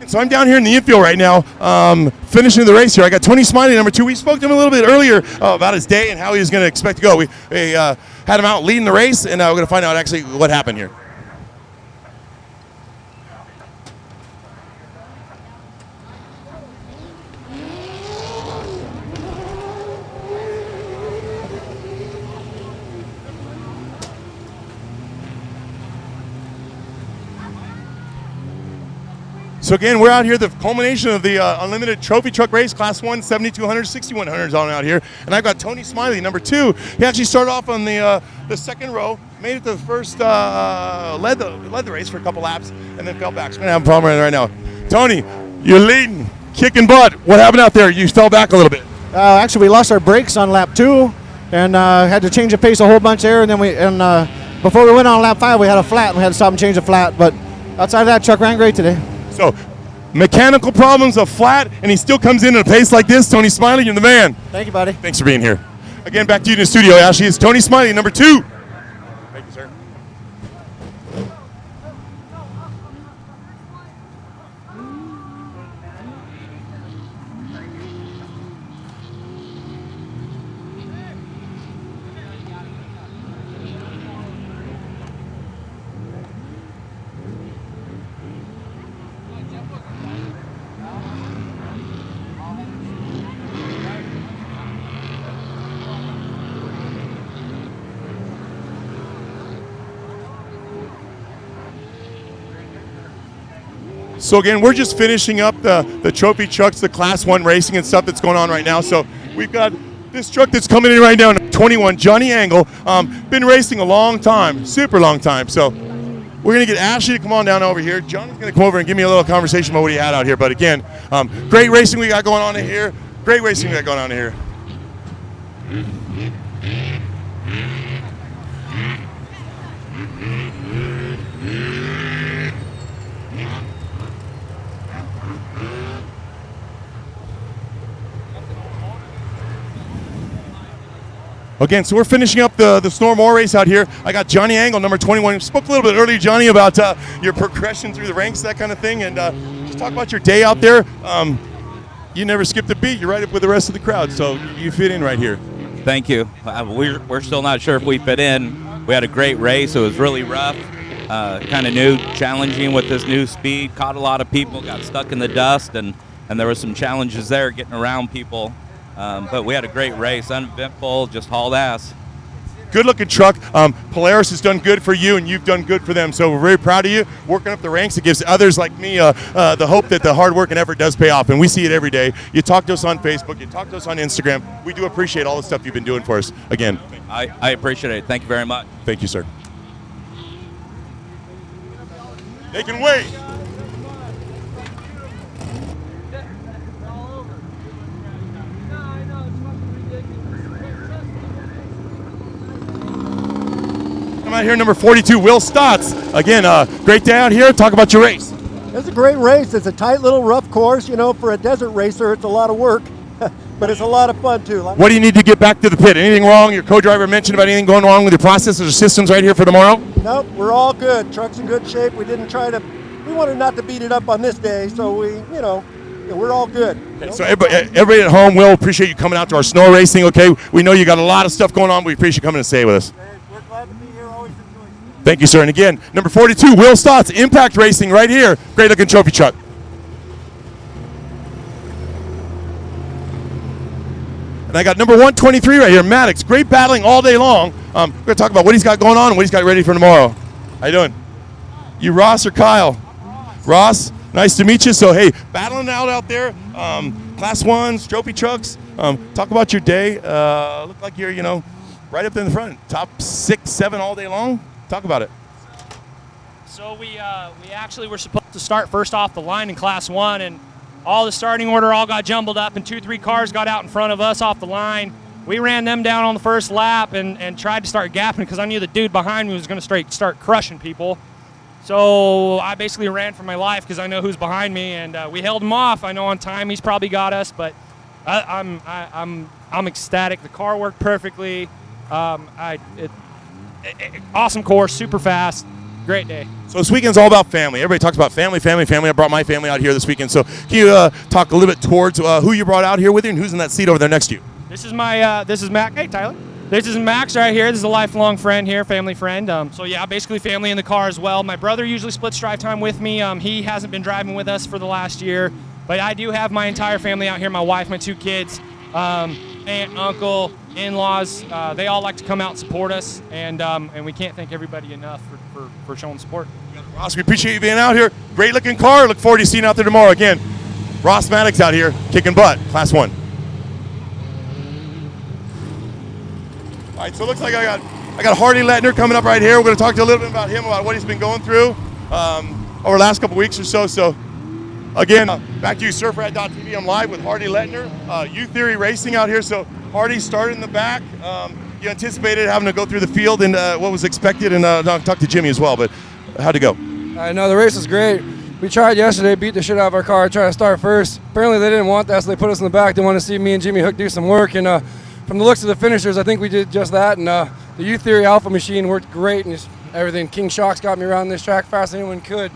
So I'm down here in the infield right now, finishing the race here. I got Tony Smiley, number 2. We spoke to him a little bit earlier about his day and how he was going to expect to go. We had him out leading the race, and we're going to find out actually what happened here. So again, we're out here, the culmination of the unlimited trophy truck race, Class 1, 7,200, 6,100s on out here. And I've got Tony Smiley, number 2. He actually started off on the second row, made it to the first, led the race for a couple laps, and then fell back. So we're going to have a problem right now. Tony, you're leading, kicking butt. What happened out there? You fell back a little bit. Actually, we lost our brakes on lap 2 and had to change the pace a whole bunch there. And then before we went on lap 5, we had a flat. We had to stop and change the flat. But outside of that, truck ran great today. So, mechanical problems, a flat, and he still comes in at a pace like this. Tony Smiley, you're the man. Thank you, buddy. Thanks for being here. Again, back to you in the studio, Ashley. It's Tony Smiley, number 2. Thank you, sir. So again, we're just finishing up the trophy trucks, the Class 1 racing and stuff that's going on right now. So we've got this truck that's coming in right now, 21, Johnny Angle. Been racing a long time, super long time. So we're going to get Ashley to come on down over here. Johnny's going to come over and give me a little conversation about what he had out here. But again, great racing we got going on in here. Great racing we got going on in here. Again, so we're finishing up the Snore More race out here. I got Johnny Angle, number 21. Spoke a little bit earlier, Johnny, about your progression through the ranks, that kind of thing, and just talk about your day out there. You never skipped a beat. You're right up with the rest of the crowd, so you fit in right here. Thank you. We're still not sure if we fit in. We had a great race. It was really rough, kind of new, challenging with this new speed. Caught a lot of people, got stuck in the dust, and there were some challenges there getting around people. But we had a great race, uneventful, just hauled ass. Good looking truck. Polaris has done good for you, and you've done good for them. So we're very proud of you. Working up the ranks, it gives others like me the hope that the hard work and effort does pay off, and we see it every day. You talk to us on Facebook, you talk to us on Instagram. We do appreciate all the stuff you've been doing for us. Again, I appreciate it. Thank you very much. Thank you, sir. They can wait. Out here, number 42, Will Stotts. Again, great day out here. Talk about your race. It's a great race. It's a tight little rough course. You know, for a desert racer, it's a lot of work, but it's a lot of fun too. What do you need to get back to the pit? Anything wrong? Your co-driver mentioned about anything going wrong with your processes or systems right here for tomorrow? Nope, we're all good. Truck's in good shape. We wanted not to beat it up on this day, so we're all good. Okay, so everybody at home, Will, appreciate you coming out to our snow racing. Okay, we know you got a lot of stuff going on. We appreciate you coming to stay with us. Thank you, sir. And again, number 42, Will Stotts, Impact Racing right here. Great looking trophy truck. And I got number 123 right here, Maddox. Great battling all day long. We're going to talk about what he's got going on and what he's got ready for tomorrow. How you doing? You Ross or Kyle? Ross, nice to meet you. So, hey, battling out there, Class 1s, trophy trucks. Talk about your day. Look like you're, right up in the front. Top 6, 7 all day long. Talk about it. So we actually were supposed to start first off the line in Class 1, and all the starting order all got jumbled up, and 2-3 cars got out in front of us off the line. We ran them down on the first lap and tried to start gapping because I knew the dude behind me was going to start crushing people. So I basically ran for my life because I know who's behind me, and we held him off. I know on time he's probably got us, but I'm ecstatic. The car worked perfectly. Awesome course, super fast. great day. So this weekend's all about family. Everybody talks about family, family, family. I brought my family out here this weekend. So can you talk a little bit towards who you brought out here with you and who's in that seat over there next to you? This is this is Mac. Hey, Tyler. This is Max right here. This is a lifelong friend here, family friend. So yeah, basically family in the car as well. My brother usually splits drive time with me. He hasn't been driving with us for the last year, but I do have my entire family out here. My wife, my 2 kids, aunt, uncle, in-laws. They all like to come out and support us, and we can't thank everybody enough for showing support. Ross, we appreciate you being out here. Great looking car. Look forward to seeing you out there tomorrow. Again, Ross Maddox out here kicking butt, Class 1. All right, so it looks like I got Hardy Lettner coming up right here. We're going to talk to you a little bit about him, about what he's been going through over the last couple weeks or so. So, again, back to you, surfrat.tv. I'm live with Hardy Lettner, U Theory Racing out here. So, Hardy started in the back. You anticipated having to go through the field and what was expected, and I'll talk to Jimmy as well, but how'd it go? I know the race was great. We tried yesterday, beat the shit out of our car, tried to start first. Apparently they didn't want that, so they put us in the back. They wanted to see me and Jimmy Hook do some work, and from the looks of the finishers, I think we did just that, and the U Theory Alpha machine worked great, and just everything. King Shocks got me around this track fast as anyone could.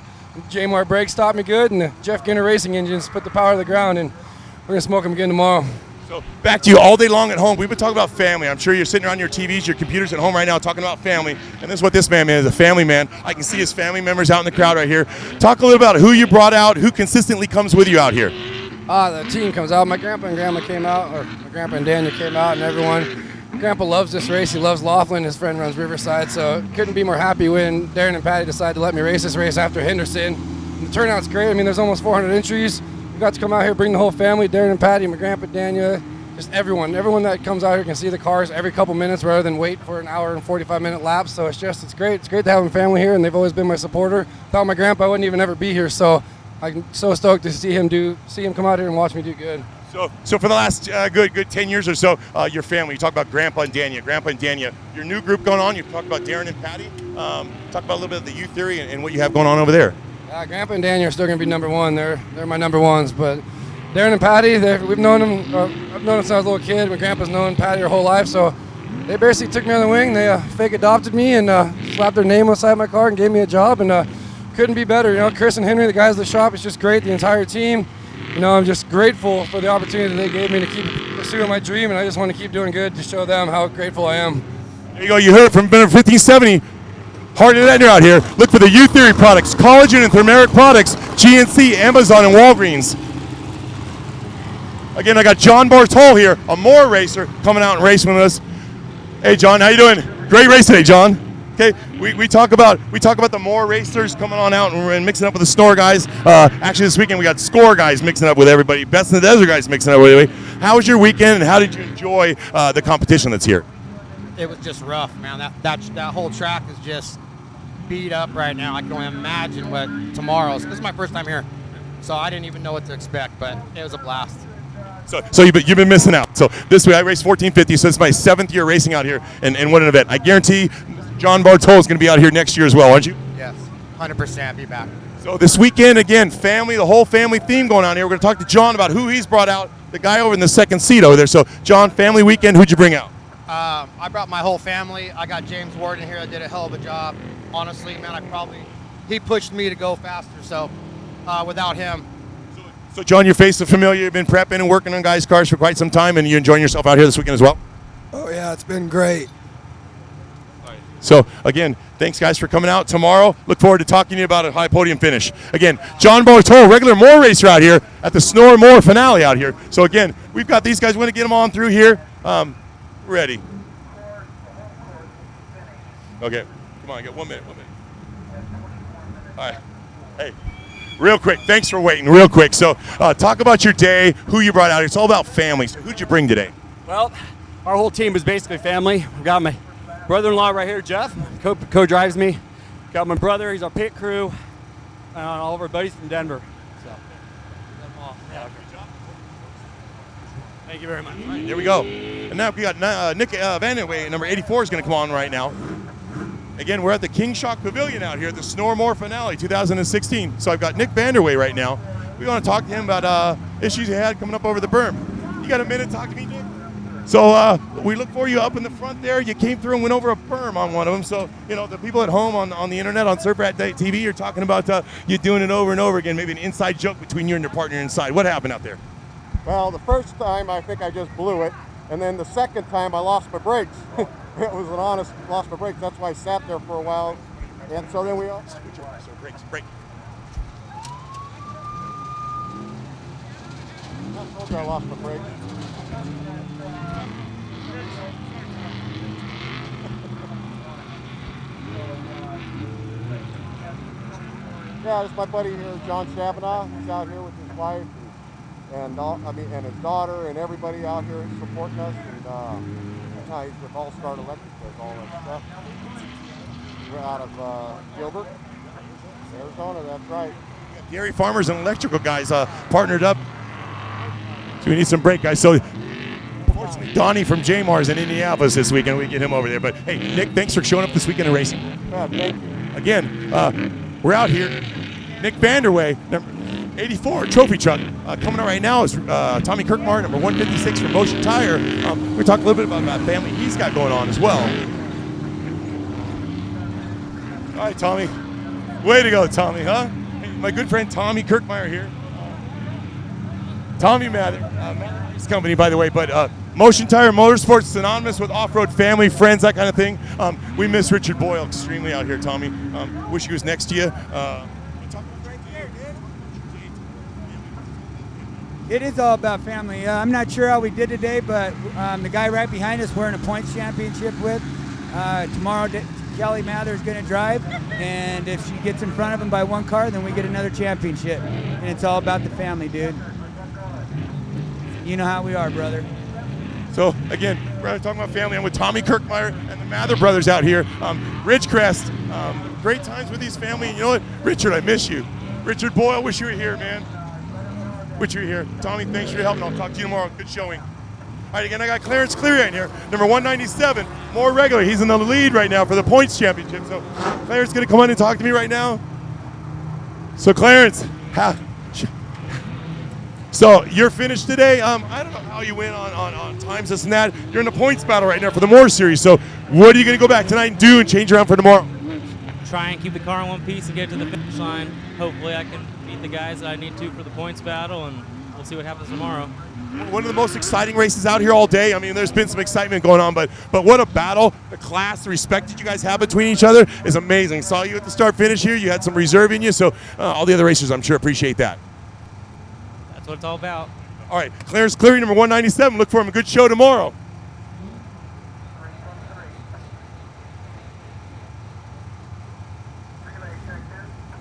J-Mar brakes stopped me good, and the Jeff Ginner racing engines put the power to the ground, and we're going to smoke them again tomorrow. So back to you all day long at home. We've been talking about family. I'm sure you're sitting around your TVs, your computers at home right now talking about family. And this is what this man is, a family man. I can see his family members out in the crowd right here. Talk a little about who you brought out, who consistently comes with you out here. The team comes out. My grandpa and grandma came out, or my grandpa and Daniel came out, and everyone. Grandpa loves this race. He loves Laughlin. His friend runs Riverside, so couldn't be more happy when Darren and Patty decided to let me race this race after Henderson. And the turnout's great. I mean, there's almost 400 entries. We got to come out here, bring the whole family, Darren and Patty, my grandpa, Daniel, just everyone that comes out here can see the cars every couple minutes rather than wait for an hour and 45-minute laps. So it's great. It's great to have a family here, and they've always been my supporter. Without my grandpa, I wouldn't even ever be here. So I'm so stoked to see him come out here and watch me do good. So for the last good 10 years or so, your family, you talk about Grandpa and Dania, your new group going on, you've talked about Darren and Patty. Talk about a little bit of the U Theory and what you have going on over there. Grandpa and Daniel are still going to be number one. They're my number ones, but Darren and Patty, we've known them. I've known them since I was a little kid. My grandpa's known Patty her whole life, so they basically took me on the wing. They fake adopted me and slapped their name inside my car and gave me a job, and couldn't be better. You know, Chris and Henry, the guys at the shop, it's just great. The entire team. You know, I'm just grateful for the opportunity that they gave me to keep pursuing my dream, and I just want to keep doing good to show them how grateful I am. There you go. You heard it from Benner 1570. Hardy Lettner out here. Look for the U Theory products, collagen and thermeric products, GNC, Amazon, and Walgreens. Again, I got John Bartol here, a Moore racer, coming out and racing with us. Hey, John, how you doing? Great race today, John. Okay, we talk about the Moore racers coming on out and mixing up with the Snore guys. Actually, this weekend we got Score guys mixing up with everybody. Best in the Desert guys mixing up with everybody. How was your weekend, and how did you enjoy the competition that's here? It was just rough, man. That whole track is just beat up right now. I can only imagine what tomorrow's. This is my first time here, so I didn't even know what to expect, but it was a blast. So you've been missing out. So this week I raced 1450, so it's my 7th year racing out here, and what an event. I guarantee John Bartol is going to be out here next year as well, aren't you? Yes, 100% be back. So this weekend, again, family, the whole family theme going on here. We're going to talk to John about who he's brought out, the guy over in the second seat over there. So, John, family weekend, who'd you bring out? I brought my whole family. I got James Warden here that did a hell of a job. Honestly, man, he pushed me to go faster, so without him. So, John, your face is familiar. You've been prepping and working on guys' cars for quite some time, and you're enjoying yourself out here this weekend as well? Oh, yeah, it's been great. So, again, thanks, guys, for coming out tomorrow. Look forward to talking to you about a high podium finish. Again, John Bartol, regular Moore racer out here at the Snore Moore finale out here. So, again, we've got these guys. We're going to get them on through here. Ready. Okay. Come on, get 1 minute. All right. Hey, real quick. Thanks for waiting. Real quick. So, talk about your day, who you brought out here. It's all about family. So, who'd you bring today? Well, our whole team is basically family. We've got my brother-in-law right here, Jeff, co-drives me. Got my brother, he's our pit crew, and all of our buddies from Denver. So, thank you very much. Right, there we go. And now we got Nick Vanderway, number 84, is going to come on right now. Again, we're at the King Shock Pavilion out here at the Snore Moore finale 2016. So I've got Nick Vanderway right now. We want to talk to him about issues he had coming up over the berm. You got a minute to talk to me, Nick? So we look for you up in the front there. You came through and went over a berm on one of them. So, you know, the people at home on the internet, on Surf Rat TV, are talking about you doing it over and over again, maybe an inside joke between you and your partner inside. What happened out there? Well, the first time I think I just blew it, and then the second time I lost my brakes. It was an honest lost my brakes. That's why I sat there for a while. And so then we all... Brakes, brake. I told you I lost my brakes. Yeah, this is my buddy here, John Chavanaugh. He's out here with his wife and his daughter and everybody out here supporting us. And he's with All Star Electric, does all that stuff. We're out of Gilbert, Arizona. That's right. Dairy farmers and electrical guys partnered up. So we need some brake guys. So unfortunately, Donnie from J-Mars in Indianapolis this weekend. We get him over there. But hey, Nick, thanks for showing up this weekend and racing. Yeah, thank you. Again, we're out here. Nick Vanderway, number 84 trophy truck. Coming out right now is Tommy Kirkmar, number 156 from Motion Tire. We talked a little bit about that family he's got going on as well. All right, Tommy. Way to go, Tommy, huh? Hey, my good friend Tommy Kirkmeyer here. Tommy Mather, his company, by the way, but Motion Tire Motorsports, synonymous with off-road family, friends, that kind of thing. We miss Richard Boyle extremely out here, Tommy. Wish he was next to you. It is all about family. I'm not sure how we did today, but the guy right behind us we're in a points championship with. Tomorrow, Kelly Mather is going to drive, and if she gets in front of him by one car, then we get another championship. And it's all about the family, dude. You know how we are, brother. So, again, we're talking about family. I'm with Tommy Kirkmeyer and the Mather brothers out here. Ridgecrest, great times with these family. And you know what? Richard, I miss you. Richard Boyle, wish you were here, man. Wish you were here. Tommy, thanks for your help, and I'll talk to you tomorrow. Good showing. All right, again, I got Clarence Cleary in here, number 197, more regular. He's in the lead right now for the points championship. So Clarence going to come on and talk to me right now. So Clarence, so you're finished today. I don't know how you win on times, this and that. You're in the points battle right now for the Moore Series. So what are you going to go back tonight and do and change around for tomorrow? Try and keep the car in one piece and get to the finish line. Hopefully I can beat the guys that I need to for the points battle, and we'll see what happens tomorrow. One of the most exciting races out here all day. I mean, there's been some excitement going on, but what a battle. The class, the respect that you guys have between each other is amazing. Saw you at the start finish here. You had some reserve in you, so all the other racers, I'm sure, appreciate that. That's what it's all about. All right, Clarence Cleary, number 197. Look for him. A good show tomorrow.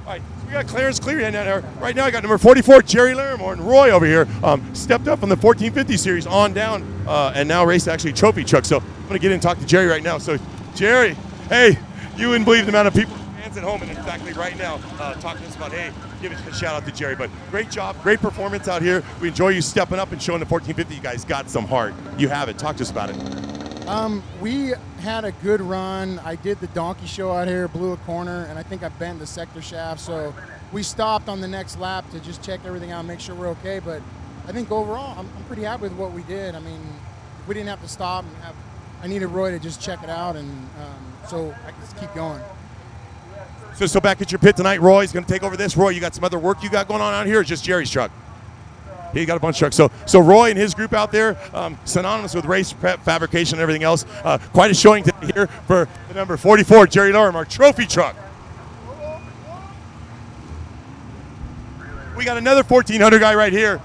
All right, so we got Clarence Cleary in there. Right now I got number 44, Jerry Larimore, and Roy over here. Stepped up from the 1450 series on down and now raced actually trophy truck. So I'm going to get in and talk to Jerry right now. So Jerry, hey, you wouldn't believe the amount of people, fans at home, and exactly right now talking to us about, hey, give a shout out to Jerry. But great job, great performance out here. We enjoy you stepping up and showing the 1450 you guys got some heart. You have it. Talk to us about it. We had a good run. I did the donkey show out here, blew a corner, and I think I bent the sector shaft. So we stopped on the next lap to just check everything out and make sure we're okay. But I think overall, I'm pretty happy with what we did. I mean, we didn't have to stop. I needed Roy to just check it out, and so I could just keep going. So back at your pit tonight, Roy's going to take over this. Roy, you got some other work you got going on out here, or just Jerry's truck? He got a bunch of trucks. So Roy and his group out there, synonymous with race prep, fabrication, and everything else. Quite a showing today here for the number 44, Jerry Lorimer, trophy truck. We got another 1400 guy right here.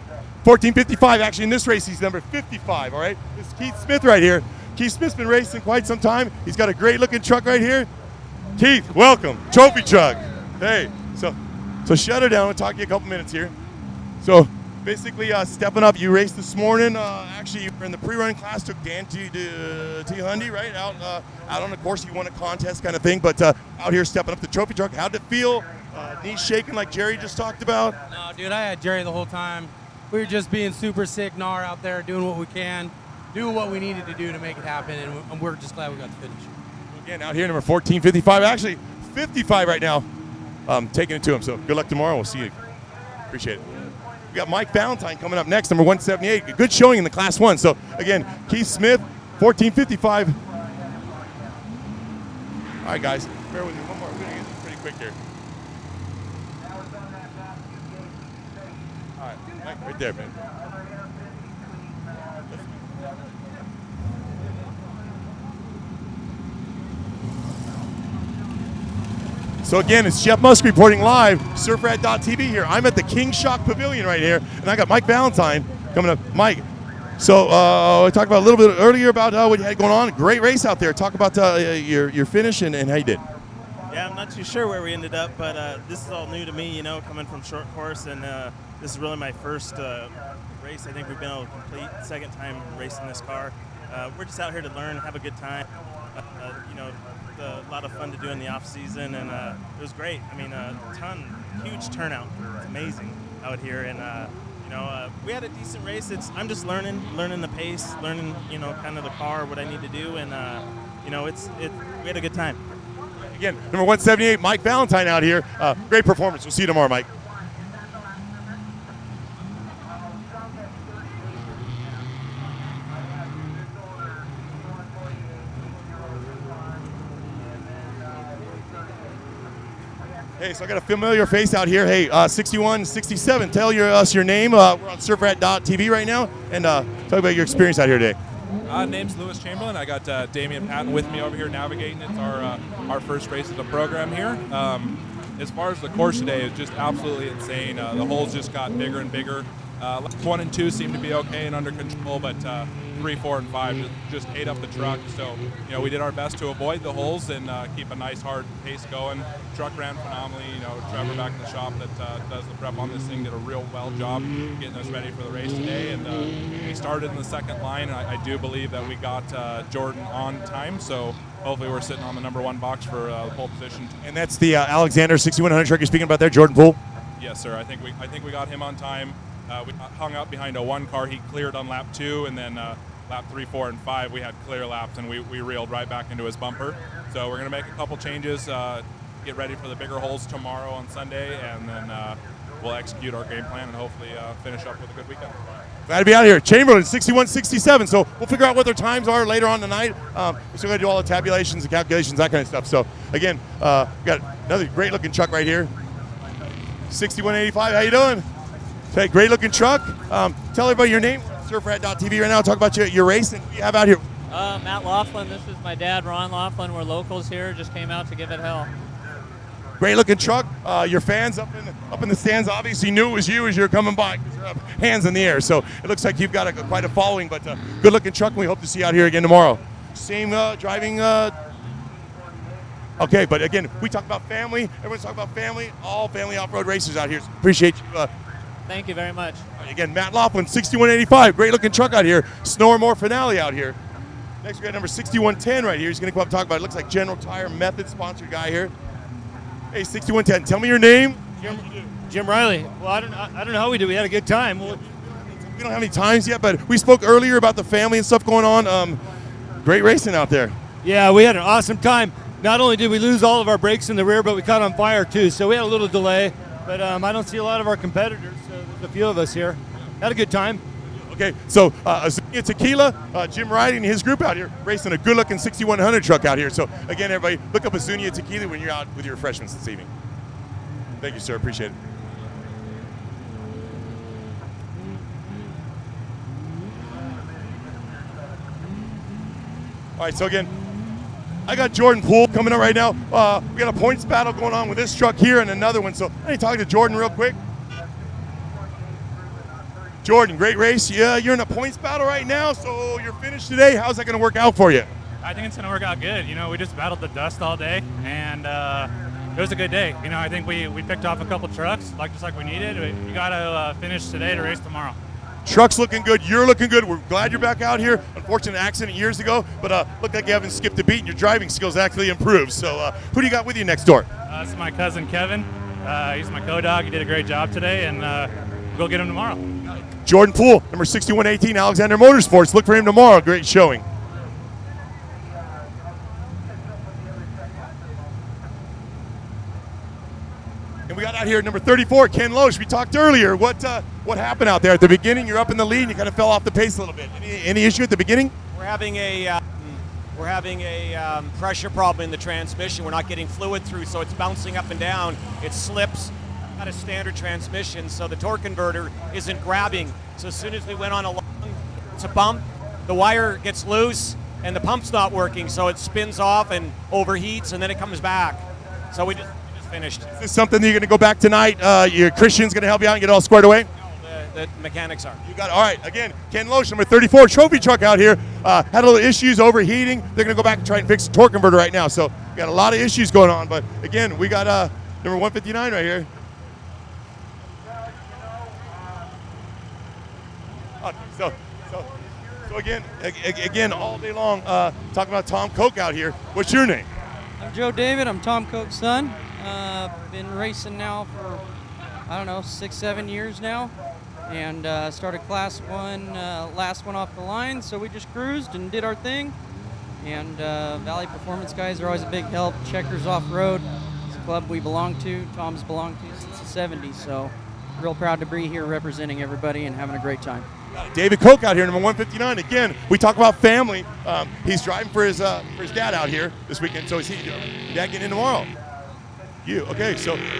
1455, actually in this race, he's number 55, all right? This is Keith Smith right here. Keith Smith's been racing quite some time. He's got a great looking truck right here. Keith, welcome, trophy truck. Hey, so shut her down. We'll talk to you a couple minutes here. So basically stepping up, you raced this morning. Actually, you were in the pre-run class, took Dan T. Hundy, right? Out on the course, you won a contest kind of thing, but out here stepping up the trophy truck. How'd it feel? Knees shaking like Jerry just talked about? No, dude, I had Jerry the whole time. We were just being super sick, gnar out there, doing what we can, doing what we needed to do to make it happen, and we're just glad we got to finish. Again, out here, number 1455, actually 55 right now, taking it to him. So good luck tomorrow. We'll see you. Appreciate it. We got Mike Valentine coming up next, number 178. A good showing in the Class 1. So, again, Keith Smith, 1455. All right, guys, bear with me. One more. We're going to get this pretty quick here. All right, Mike, right there, man. So again, it's Jeff Musk reporting live, surfrat.tv here. I'm at the King Shock Pavilion right here, and I got Mike Valentine coming up. Mike, so I talked about a little bit earlier about what you had going on. Great race out there. Talk about your finish and how you did. Yeah, I'm not too sure where we ended up, but this is all new to me, you know, coming from short course, and this is really my first race I think we've been able to complete. Second time racing this car. We're just out here to learn, have a good time. You know, a lot of fun to do in the off season, and it was great. I mean, huge turnout. It's amazing out here, and you know, we had a decent race. I'm just learning the pace, learning, you know, kind of the car, what I need to do, and you know, we had a good time. Again, number 178, Mike Valentine out here. Great performance. We'll see you tomorrow, Mike. Hey, so I got a familiar face out here. Hey, 6167, tell us your name. We're on surfrat.tv right now, and talk about your experience out here today. Name's Lewis Chamberlain. I got Damian Patton with me over here navigating. It's our first race of the program here. As far as the course today, it's just absolutely insane. The holes just got bigger and bigger. 1 and 2 seem to be okay and under control, but 3, 4, and 5 just ate up the truck. So, you know, we did our best to avoid the holes and keep a nice hard pace going. Truck ran phenomenally. You know, Trevor back in the shop that does the prep on this thing did a real well job getting us ready for the race today. And we started in the second line, and I do believe that we got Jordan on time. So hopefully we're sitting on the number 1 box for pole position. And that's the Alexander 6100 truck you're speaking about there, Jordan Poole? Yes, sir. I think we got him on time. We hung up behind a 1 car. He cleared on lap 2, and then lap 3, 4, and 5 we had clear laps, and we reeled right back into his bumper. So we're going to make a couple changes, get ready for the bigger holes tomorrow on Sunday, and then we'll execute our game plan and hopefully finish up with a good weekend. Glad to be out here. Chamberlain, 6167. So we'll figure out what their times are later on tonight. We're still going to do all the tabulations and calculations, that kind of stuff. So again, got another great looking truck right here. 6185, how you doing? Hey, great looking truck. Tell everybody your name. Surfrat.tv right now. Talk about your race and what you have out here. Matt Laughlin. This is my dad, Ron Laughlin. We're locals here. Just came out to give it hell. Great looking truck. Your fans up in the stands obviously knew it was you as you're coming by. Hands in the air. So it looks like you've got quite a following, but good looking truck, and we hope to see you out here again tomorrow. Same driving. Okay, but again, we talk about family. Everyone's talking about family. All family off-road racers out here. So appreciate you. Thank you very much. Again, Matt Laughlin, 6185. Great looking truck out here. Snow finale out here. Next, we got number 6110 right here. He's going to come up and talk about it. Looks like General Tire Method sponsored guy here. Hey, 6110, tell me your name. Jim Riley. Well, I don't know how we did. We had a good time. We don't have any times yet, but we spoke earlier about the family and stuff going on. Great racing out there. Yeah, we had an awesome time. Not only did we lose all of our brakes in the rear, but we caught on fire too. So we had a little delay. But I don't see a lot of our competitors, so there's a few of us here. Had a good time. Okay, so Azunia Tequila, Jim Riley and his group out here racing a good-looking 6100 truck out here. So again, everybody, look up Azunia Tequila when you're out with your refreshments this evening. Thank you, sir. Appreciate it. All right, so again, I got Jordan Poole coming up right now. We got a points battle going on with this truck here and another one. So I need to talk to Jordan real quick. Jordan, great race. Yeah, you're in a points battle right now. So you're finished today. How's that going to work out for you? I think it's going to work out good. You know, we just battled the dust all day, and it was a good day. You know, I think we picked off a couple trucks, just like we needed. We got to finish today to race tomorrow. Truck's looking good. You're looking good. We're glad you're back out here. Unfortunate accident years ago, but look like you haven't skipped a beat and your driving skills actually improved. So who do you got with you next door? This is my cousin Kevin. He's my co-dog. He did a great job today, and we'll go get him tomorrow. Jordan Poole, number 6118, Alexander Motorsports. Look for him tomorrow. Great showing. And we got out here at number 34, Ken Loesch. We talked earlier. What happened out there at the beginning? You're up in the lead and you kind of fell off the pace a little bit. Any issue at the beginning? We're having a pressure problem in the transmission. We're not getting fluid through, so it's bouncing up and down. It slips. Not a standard transmission, so the torque converter isn't grabbing. So as soon as we went on it's a bump, the wire gets loose and the pump's not working, so it spins off and overheats and then it comes back. So we just finished. Is this something that you're going to go back tonight? Your Christian's going to help you out and get it all squared away? The mechanics are. You got it. All right. Again, Ken Loesch, number 34, trophy truck out here. Had a little issues overheating. They're going to go back and try and fix the torque converter right now. So we got a lot of issues going on. But again, we got number 159 right here. So again, all day long, talking about Tom Koch out here. What's your name? I'm Joe David. I'm Tom Koch's son. Been racing now for, 6-7 years now. And started Class 1, last one off the line. So we just cruised and did our thing. And Valley Performance guys are always a big help. Checkers Off-Road, it's a club we belong to. Tom's belonged to since the 70s. So real proud to be here representing everybody and having a great time. David Koch out here, number 159. Again, we talk about family. He's driving for his dad out here this weekend. So is he? Dad getting in tomorrow? You okay? So again,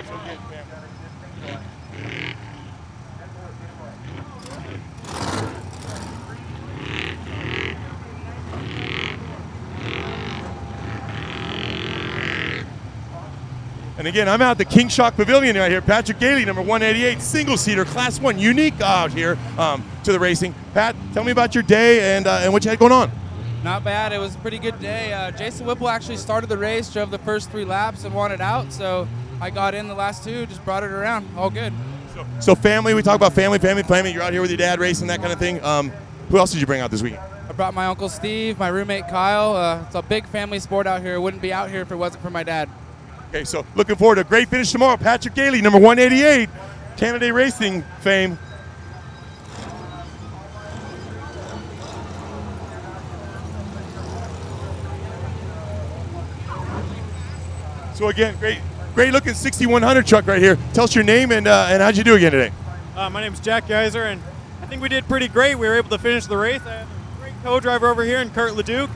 and again, I'm out at the King Shock Pavilion right here. Patrick Gailey, number 188, single-seater, Class 1, unique out here to the racing. Pat, tell me about your day and what you had going on. Not bad. It was a pretty good day. Jason Whipple actually started the race, drove the first 3 laps and wanted out, so I got in the last 2, just brought it around. All good. So family, we talk about family. You're out here with your dad racing, that kind of thing. Who else did you bring out this weekend? I brought my Uncle Steve, my roommate Kyle. It's a big family sport out here. I wouldn't be out here if it wasn't for my dad. Okay, so looking forward to a great finish tomorrow. Patrick Gailey, number 188, Canada Racing fame. So again, great looking 6100 truck right here. Tell us your name and how'd you do again today? My name's Jack Geiser, and I think we did pretty great. We were able to finish the race. I have a great co-driver over here in Kurt Leduc.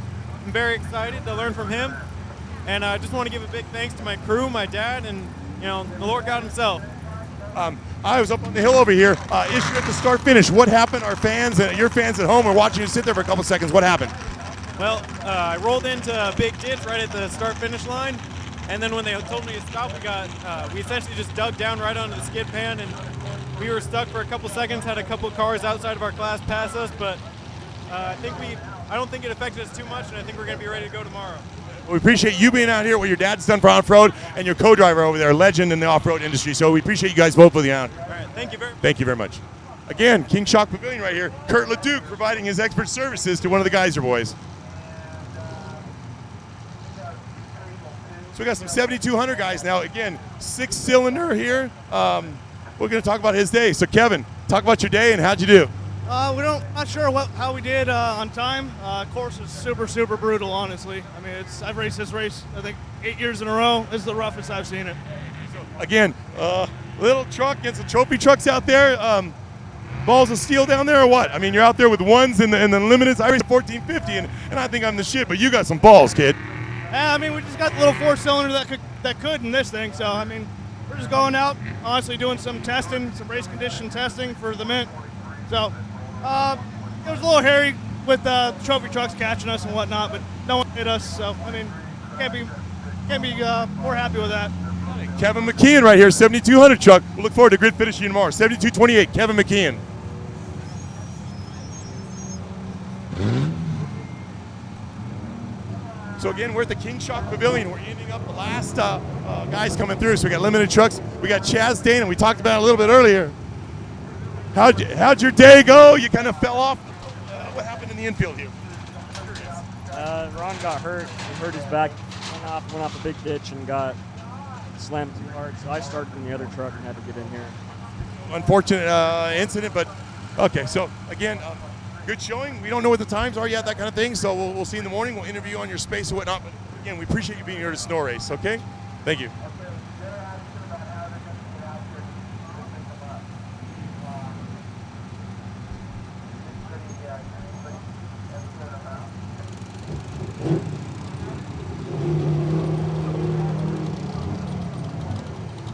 I'm very excited to learn from him. And I just want to give a big thanks to my crew, my dad, and the Lord God himself. I was up on the hill over here. Issue at the start finish. What happened? Our fans, your fans at home are watching you sit there for a couple seconds. What happened? Well, I rolled into a big ditch right at the start finish line, and then when they told me to stop, we essentially just dug down right onto the skid pan, and we were stuck for a couple seconds. Had a couple cars outside of our class pass us, but I don't think it affected us too much, and I think we're going to be ready to go tomorrow. We appreciate you being out here, what your dad's done for off-road, and your co-driver over there, a legend in the off-road industry. So we appreciate you guys both for the out. All right, thank you very much. Thank you very much. Again, King Shock Pavilion right here. Kurt Leduc providing his expert services to one of the Geiser boys. So we got some 7200 guys now. Again, 6-cylinder here. We're going to talk about his day. So Kevin, talk about your day and how'd you do? Not sure how we did on time. Course is super brutal, honestly. I mean, I've raced this race I think 8 years in a row. This is the roughest I've seen it. Again, little truck against the trophy trucks out there. Balls of steel down there or what? I mean, you're out there with ones and the limiteds. I raced a 1450 and I think I'm the shit, but you got some balls, kid. I mean, we just got the little 4-cylinder that could in this thing. So I mean, we're just going out, honestly, doing some testing, some race condition testing for the Mint. So. It was a little hairy with trophy trucks catching us and whatnot, but no one hit us. So I mean, can't be more happy with that. Kevin McKeon right here, 7200 truck. We'll look forward to grid finishing tomorrow. 7228, Kevin McKeon. So again, we're at the King Shock Pavilion. We're ending up the last guys coming through. So we got limited trucks. We got Chaz Dane, and we talked about it a little bit earlier. How'd your day go? You kind of fell off. What happened in the infield here? Ron got hurt. He hurt his back. Went off a big ditch and got slammed too hard. So I started in the other truck and had to get in here. Unfortunate incident, but okay. So again, good showing. We don't know what the times are yet, that kind of thing. So we'll see in the morning. We'll interview you on your space and whatnot. But again, we appreciate you being here to snow race. Okay, thank you.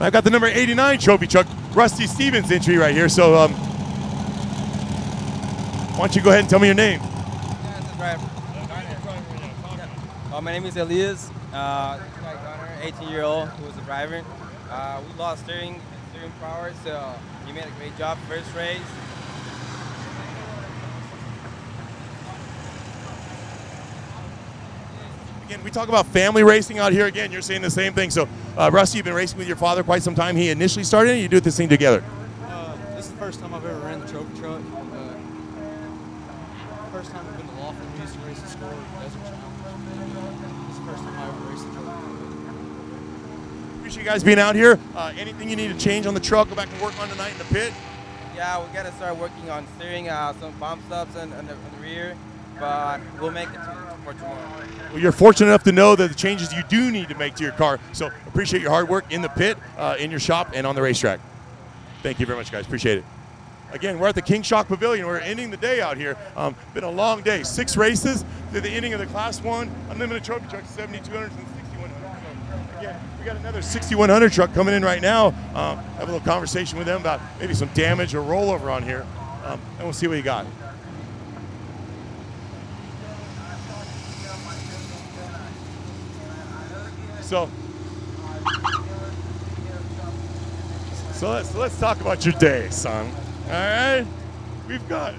I've got the number 89 trophy truck, Rusty Stevens entry right here. So why don't you go ahead and tell me your name? My name is Elias. This guy Gunner, 18-year-old, who was the driver. We lost steering power, so he made a great job first race. Again, we talk about family racing out here. Again, you're saying the same thing. So, Rusty, you've been racing with your father quite some time. He initially started, and you do this thing together. This is the first time I've ever ran the trophy truck. First time I've been to Laughlin. We used to race the Score Desert Challenge. This is the first time I ever raced the trophy. Appreciate you guys being out here. Anything you need to change on the truck, go back and work on tonight in the pit? Yeah, we got to start working on steering, some bump stops on the rear, but we'll make it for tomorrow. Well, you're fortunate enough to know that the changes you do need to make to your car. So appreciate your hard work in the pit, in your shop, and on the racetrack. Thank you very much, guys. Appreciate it. Again, we're at the King Shock Pavilion. We're ending the day out here. Been a long day. 6 races to the ending of the Class 1 Unlimited Trophy Truck, 7,200 and 6,100. So again, we got another 6,100 truck coming in right now. Have a little conversation with them about maybe some damage or rollover on here, and we'll see what you got. So let's talk about your day, son. All right, we've got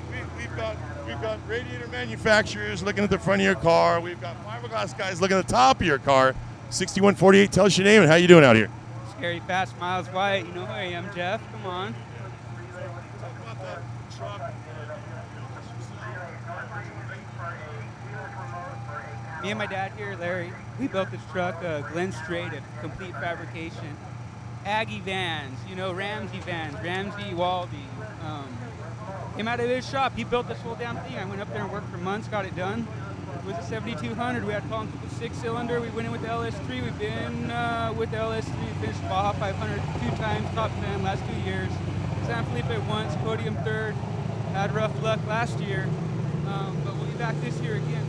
radiator manufacturers looking at the front of your car. We've got fiberglass guys looking at the top of your car. 6148, tell us your name and how you doing out here. Scary Fast Miles White. You know who I am, Jeff. Come on. Talk about the truck. Me and my dad here, Larry, we built this truck, Glen Strait, a complete fabrication. Aggie vans, you know, Ramsey vans, Ramsey, Waldy. Came out of his shop. He built this whole damn thing. I went up there and worked for months, got it done. It was a 7200. We had problems with the 6-cylinder. We went in with the LS3. We've been with the LS3. Finished Baja 500 2 times, top 10 last 2 years. San Felipe once, podium 3rd. Had rough luck last year, but we'll be back this year again.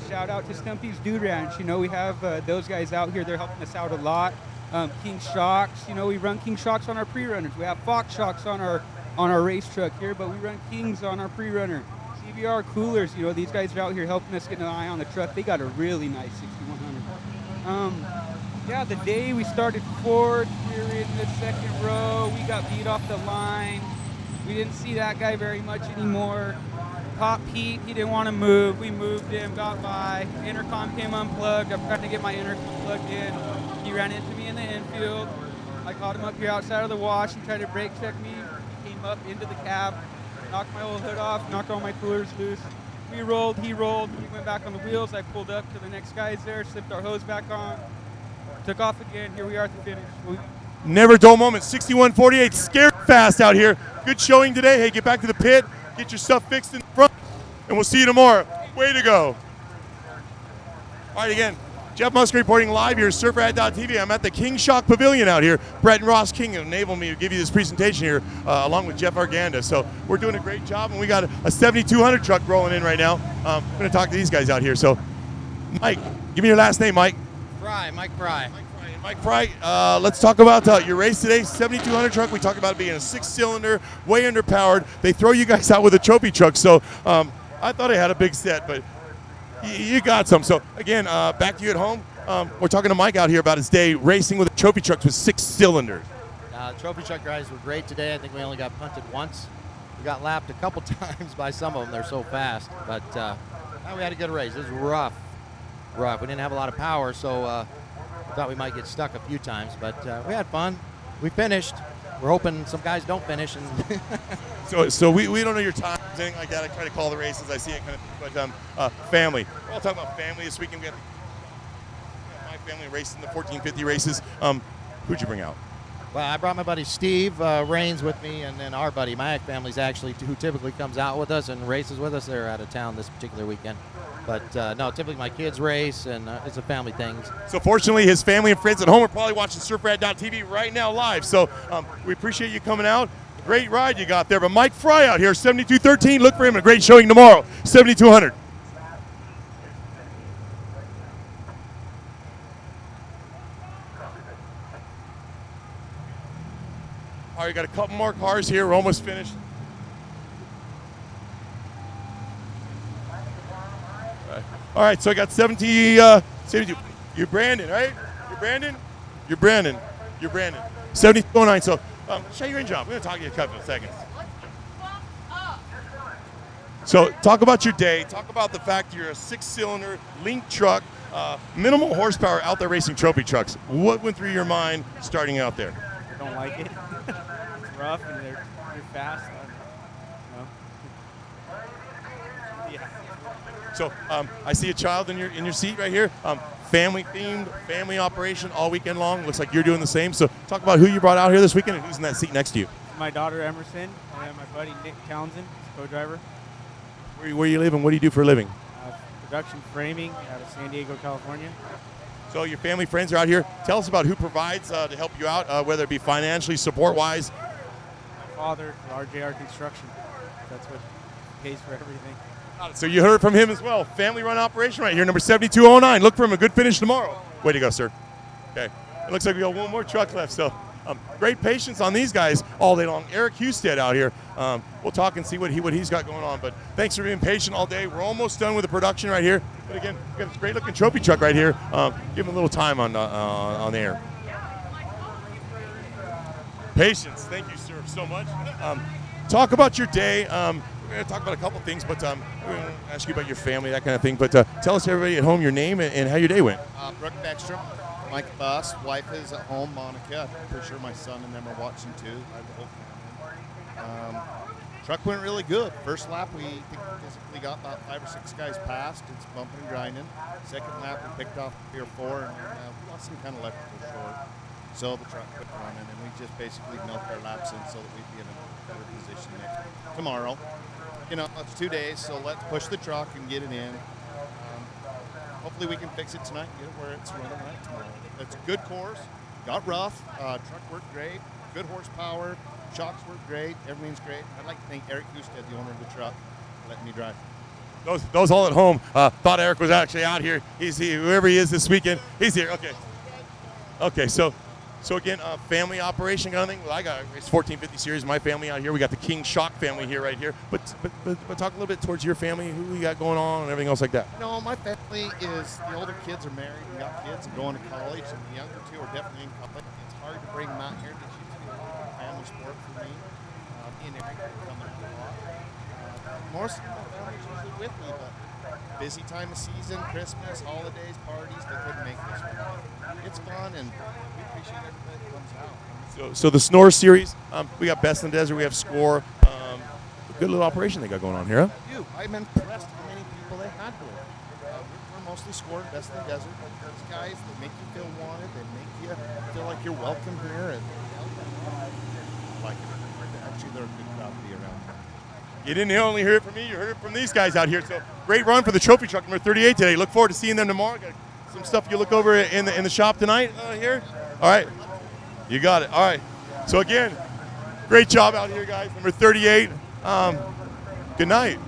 Shout out to Stumpy's Dude Ranch. You know, we have those guys out here. They're helping us out a lot. King Shocks. You know, we run King Shocks on our pre-runners. We have Fox Shocks on our race truck here, but we run Kings on our pre-runner. CBR coolers. You know, these guys are out here helping us get an eye on the truck. They got a really nice 6100. Yeah, the day we started fourth, we were in the 2nd row. We got beat off the line. We didn't see that guy very much anymore. Caught Pete, he didn't want to move. We moved him, got by. Intercom came unplugged. I'm trying to get my intercom plugged in. He ran into me in the infield. I caught him up here outside of the wash. He tried to brake check me. He came up into the cab, knocked my old hood off, knocked all my coolers loose. We rolled, he rolled. We went back on the wheels. I pulled up to the next guys there, slipped our hose back on, took off again. Here we are at the finish. Never dull moment. 6148, scared fast out here. Good showing today. Hey, get back to the pit. Get your stuff fixed in the front, and we'll see you tomorrow. Way to go. All right, again, Jeff Musgrave reporting live here, surferhead.tv. I'm at the King Shock Pavilion out here. Brett and Ross King enabled me to give you this presentation here, along with Jeff Arganda. So we're doing a great job, and we got a 7200 truck rolling in right now. I'm going to talk to these guys out here. So, Mike, give me your last name, Mike. Mike Fry. Mike Fry, let's talk about your race today. 7200 truck. We talked about it being a 6-cylinder, way underpowered. They throw you guys out with a trophy truck. So I thought I had a big set, but you got some. So again, back to you at home. We're talking to Mike out here about his day racing with trophy trucks with 6 cylinders. Trophy truck guys were great today. I think we only got punted once. We got lapped a couple times by some of them. They're so fast. But we had a good race. It was rough. We didn't have a lot of power, so thought we might get stuck a few times, but we had fun. We finished. We're hoping some guys don't finish. And so we don't know your times, anything like that. I try to call the races. I see it kind of, but family. We're all talking about family this weekend. We got my family racing the 1450 races. Who'd you bring out? Well, I brought my buddy Steve Rains with me, and then our buddy, my family's actually, who typically comes out with us and races with us. They're out of town this particular weekend. But no, typically my kids race, and it's a family thing. So fortunately, his family and friends at home are probably watching surferhead.tv right now live. So we appreciate you coming out. Great ride you got there. But Mike Fry out here, 7213. Look for him. A great showing tomorrow, 7200. All right, got a couple more cars here. We're almost finished. All right, so I got 72. You're Brandon, right? You're Brandon? You're Brandon. You're Brandon. 7209. So show your engine off. We're going to talk to you in a couple of seconds. So talk about your day. Talk about the fact you're a 6-cylinder link truck, minimal horsepower out there racing trophy trucks. What went through your mind starting out there? I don't like it. It's rough and they're fast. So I see a child in your seat right here. Family themed, family operation all weekend long. Looks like you're doing the same. So talk about who you brought out here this weekend and who's in that seat next to you. My daughter Emerson and my buddy Nick Townsend, co-driver. Where you live and what do you do for a living? Production framing out of San Diego, California. So your family, friends are out here. Tell us about who provides to help you out, whether it be financially, support-wise. My father, RJR Construction. That's what pays for everything. So you heard from him as well. Family-run operation right here, number 7209. Look for him. A good finish tomorrow. Way to go, sir. Okay. It looks like we got one more truck left. So great patience on these guys all day long. Eric Husted out here. We'll talk and see what he's got going on. But thanks for being patient all day. We're almost done with the production right here. But again, we've got this great-looking trophy truck right here. Give him a little time on the air. Patience. Thank you, sir, so much. Talk about your day. We're going to talk about a couple things, but we're going to ask you about your family, that kind of thing. But tell us, everybody at home, your name and how your day went. Brooke Beckstrom, Mike Buss, wife is at home, Monica. I'm pretty sure my son and them are watching too. I have the whole family. Truck went really good. First lap, we physically got about 5 or 6 guys past. It's bumping and grinding. Second lap, we picked off 3 or 4, and we lost some kind of left to go short. So the truck quit running, and we just basically milked our laps in so that we'd be in a better position tomorrow. You know, it's 2 days, so let's push the truck and get it in. Hopefully we can fix it tonight and get it where it's running right tomorrow. It's a good course, got rough, truck worked great, good horsepower, shocks worked great, everything's great. I'd like to thank Eric Husted, the owner of the truck, for letting me drive. Those all at home thought Eric was actually out here. He's here, whoever he is this weekend, he's here. Okay, so again, family operation kind of thing. Well, I got race 1450 series, my family out here. We got the King Shock family here right here. But talk a little bit towards your family, who we got going on and everything else like that. No, my family is, the older kids are married and got kids and going to college, and the younger 2 are definitely in college. It's hard to bring them out here. This used to be a family sport for me. Me and Eric are coming a lot. Most of my family's usually with me, but busy time of season, Christmas, holidays, parties, they couldn't make this one. It's fun, and we appreciate everybody that comes out. So the Snore series, we got Best in the Desert, we have Score. Good little operation they got going on here, huh? I'm impressed how many people they had here. We're mostly Score, Best in the Desert. These guys, they make you feel wanted, they make you feel like you're welcome here, and I like it. Actually, they're a good crowd to be around. You didn't only hear it from me, you heard it from these guys out here. So great run for the trophy truck number 38 today. Look forward to seeing them tomorrow. Got some stuff you look over in the shop tonight here. All right, you got it. All right. So again, great job out here, guys. Number 38. Good night.